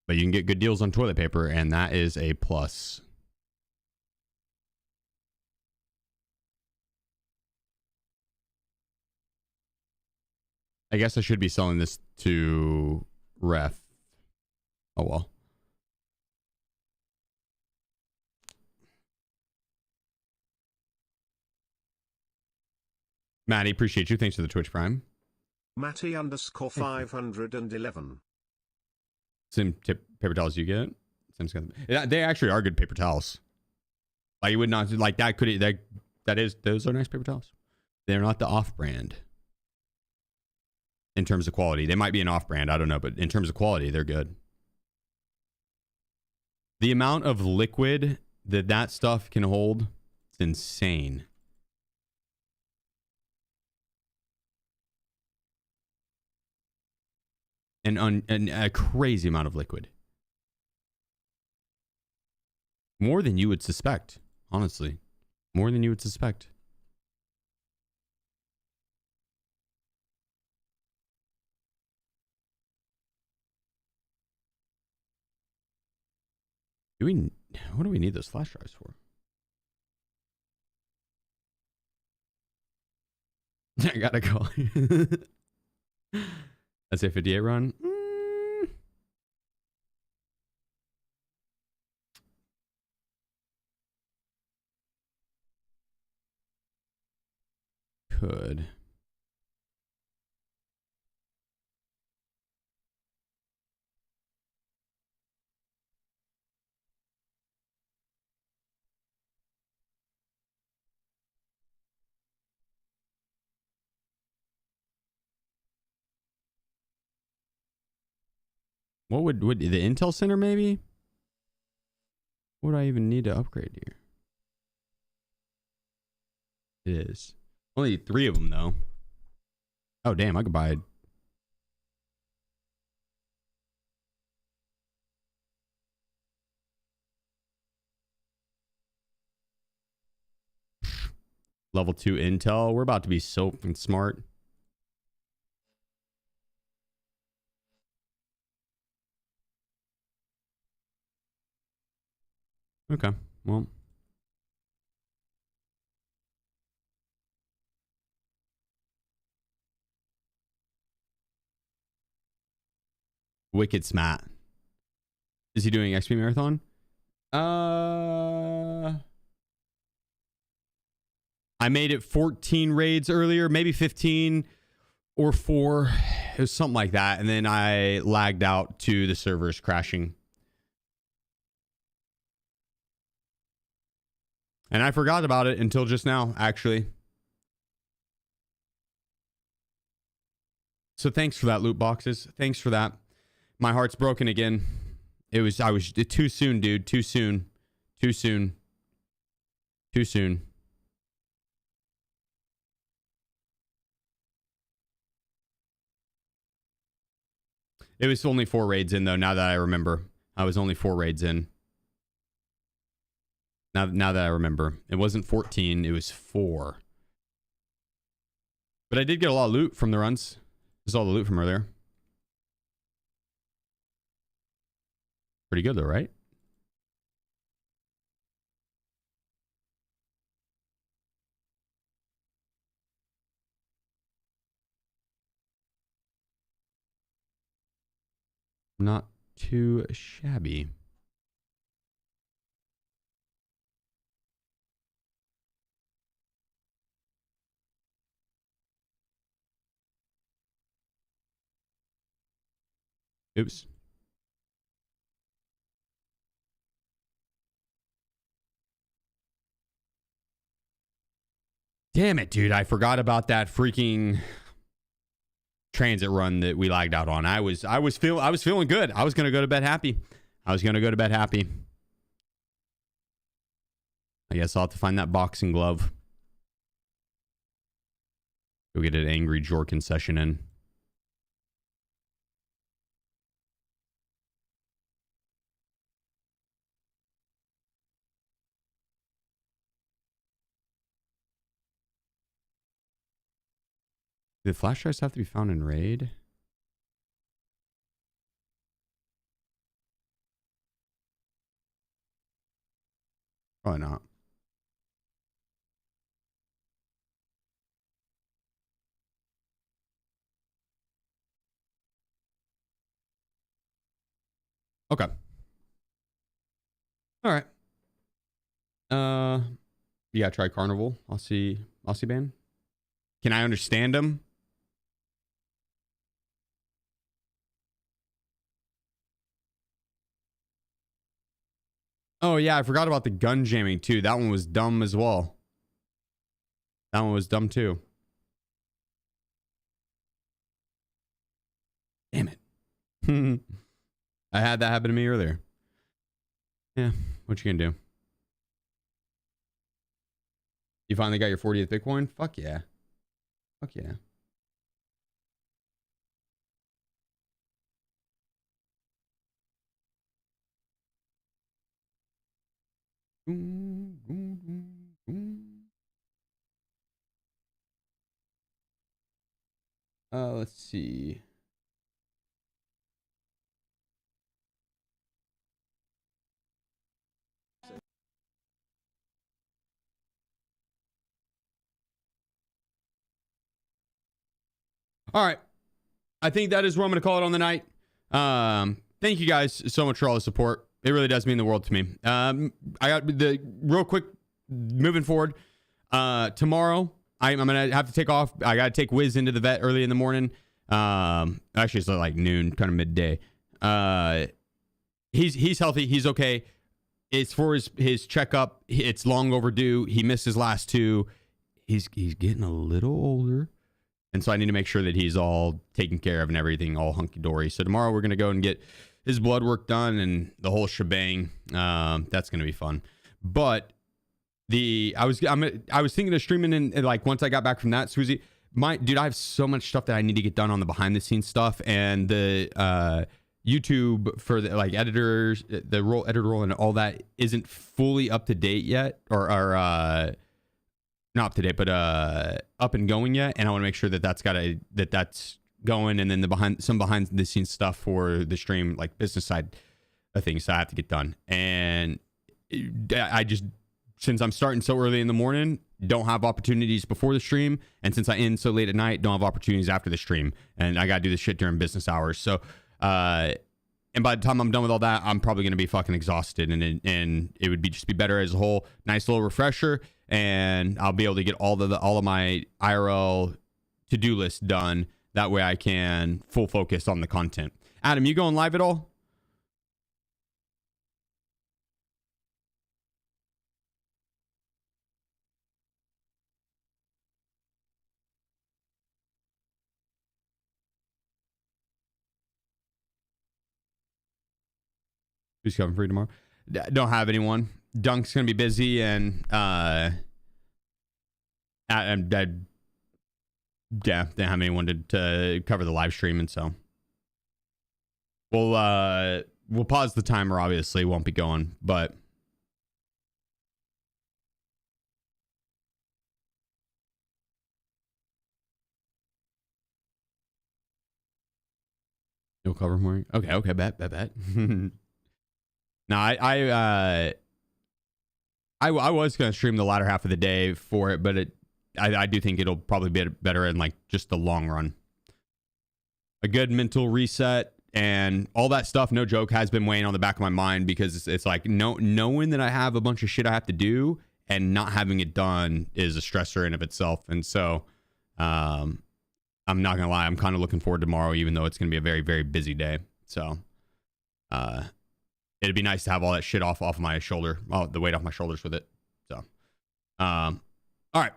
But you can get good deals on toilet paper, and that is a plus. I guess I should be selling this to Ref. Oh well. Maddie, appreciate you. Thanks for the Twitch Prime. Matty _ 511. Same paper towels you get. Yeah, they actually are good paper towels. Like, you would not like that. Those are nice paper towels. They're not the off-brand. In terms of quality, they might be an off-brand. I don't know, but in terms of quality, they're good. The amount of liquid that stuff can hold, it's insane. And a crazy amount of liquid. More than you would suspect, honestly. More than you would suspect. What do we need those flash drives for? I gotta go. That's a 58 run. Could. What would the Intel Center maybe? What would I even need to upgrade here? It is. Only 3 of them though. Oh damn, I could buy level 2 Intel. We're about to be so fucking smart. Okay, well. Wicked smart. Is he doing XP marathon? I made it 14 raids earlier, maybe 15 or 4. It was something like that. And then I lagged out to the servers crashing. And I forgot about it until just now, actually. So thanks for that, loot boxes. Thanks for that. My heart's broken again. I was too soon, dude. Too soon. Too soon. Too soon. It was only 4 raids in though, now that I remember. I was only 4 raids in. Now that I remember. It wasn't 14, it was 4. But I did get a lot of loot from the runs. This is all the loot from earlier. Pretty good though, right? Not too shabby. Oops. Damn it, dude. I forgot about that freaking transit run that we lagged out on. I was feeling good. I was going to go to bed happy. I guess I'll have to find that boxing glove. Go get an angry Jorkin session in. Do the flash drives have to be found in raid? Probably not. Okay. All right. Yeah, try Carnival. Aussie band. Can I understand them? Oh yeah, I forgot about the gun jamming too. That one was dumb as well. That one was dumb too. Damn it. I had that happen to me earlier. Yeah, what you gonna do? You finally got your 40th Bitcoin? Fuck yeah. Fuck yeah. Let's see. All right. I think that is where I'm going to call it on the night. Thank you guys so much for all the support. It really does mean the world to me. I got the real quick moving forward. Tomorrow, I'm going to have to take off. I got to take Wiz into the vet early in the morning. Actually, it's like noon, kind of midday. He's healthy. He's okay. It's for his checkup. It's long overdue. He missed his last two. He's getting a little older. And so I need to make sure that he's all taken care of and everything, all hunky-dory. So tomorrow we're going to go and get his blood work done and the whole shebang. That's going to be fun. But I was thinking of streaming and like once I got back from that, Swoozy, dude, I have so much stuff that I need to get done on the behind the scenes stuff, and the YouTube for the like editors, the editor role and all that isn't fully up to date yet, or not up to date, but up and going yet. And I want to make sure that that's going, and then the behind the scenes stuff for the stream, like business side of things, I have to get done. And I just, since I'm starting so early in the morning, don't have opportunities before the stream, and since I end so late at night, don't have opportunities after the stream, and I gotta do this shit during business hours. So and by the time I'm done with all that, I'm probably gonna be fucking exhausted, and it would just be better as a whole nice little refresher, and I'll be able to get all of my IRL to-do list done. That way I can full focus on the content. Adam, you going live at all? Who's coming free tomorrow? Don't have anyone. Dunk's gonna be busy, and didn't have anyone to cover the live stream, and so we'll pause the timer. Obviously, won't be going, but you'll cover more. Okay, bet. No, I was gonna stream the latter half of the day for it, but I do think it'll probably be better in like just the long run. A good mental reset and all that stuff, no joke, has been weighing on the back of my mind, because it's like knowing that I have a bunch of shit I have to do and not having it done is a stressor in of itself. And so I'm not gonna lie, I'm kind of looking forward to tomorrow, even though it's gonna be a very, very busy day. So it'd be nice to have all that shit off my shoulder, the weight off my shoulders with it. So all right,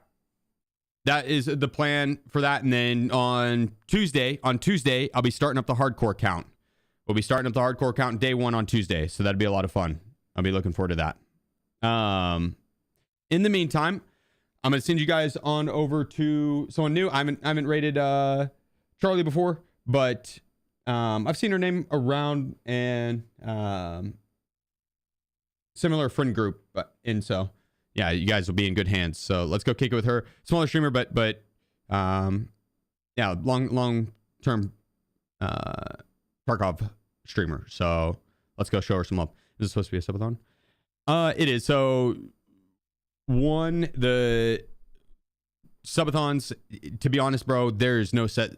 that is the plan for that. And then on Tuesday, I'll be starting up the hardcore count. We'll be starting up the hardcore count day 1 on Tuesday. So that'd be a lot of fun. I'll be looking forward to that. In the meantime, I'm going to send you guys on over to someone new. I haven't rated Charlie before, but I've seen her name around, and similar friend group, and so yeah, you guys will be in good hands. So let's go kick it with her. Smaller streamer, but yeah, long term Tarkov streamer. So let's go show her some love. Is this supposed to be a subathon? It is. So the subathons, to be honest, bro, there's no set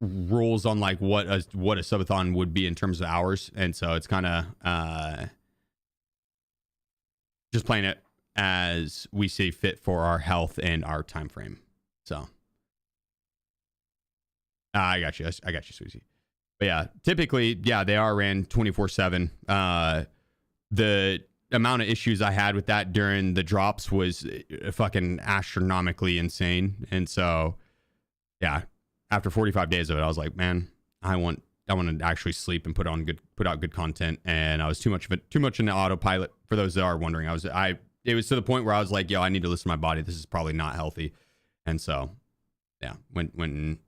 rules on like what a subathon would be in terms of hours, and so it's kind of just playing it as we see fit for our health and our time frame. So I got you, Susie. But yeah, typically, yeah, they are ran 24/7. The amount of issues I had with that during the drops was fucking astronomically insane, and so yeah, after 45 days of it, I was like, man, I want to actually sleep and put out good content. And I was too much in the autopilot. For those that are wondering, it was to the point where I was like, yo, I need to listen to my body. This is probably not healthy. And so, yeah, when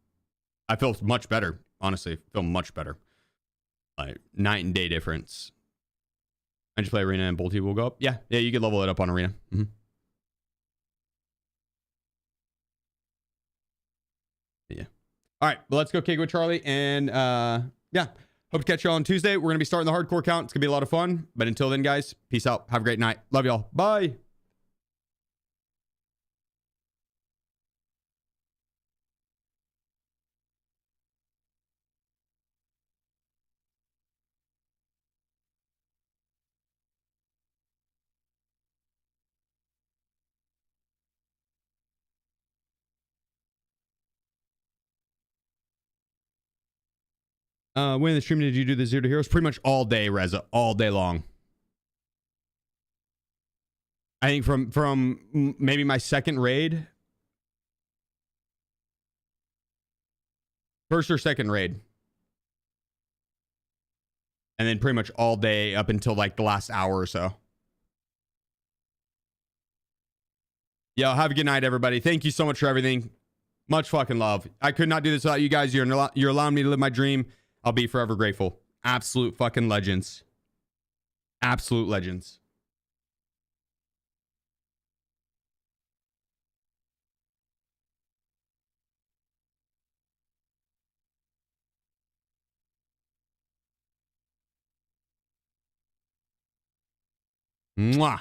I feel much better, honestly, feel much better. Like night and day difference. I just play arena and Bolty will go up. Yeah, you could level it up on arena. Mm-hmm. Yeah. All right, well, let's go kick with Charlie. And yeah, hope to catch y'all on Tuesday. We're going to be starting the hardcore count. It's going to be a lot of fun. But until then, guys, peace out. Have a great night. Love y'all. Bye. When in the stream did you do the 0 to Heroes? Pretty much all day, Reza. All day long. I think from maybe my second raid. First or second raid. And then pretty much all day up until like the last hour or so. Yo, have a good night, everybody. Thank you so much for everything. Much fucking love. I could not do this without you guys. You're allowing me to live my dream. I'll be forever grateful. Absolute fucking legends. Absolute legends. Mwah.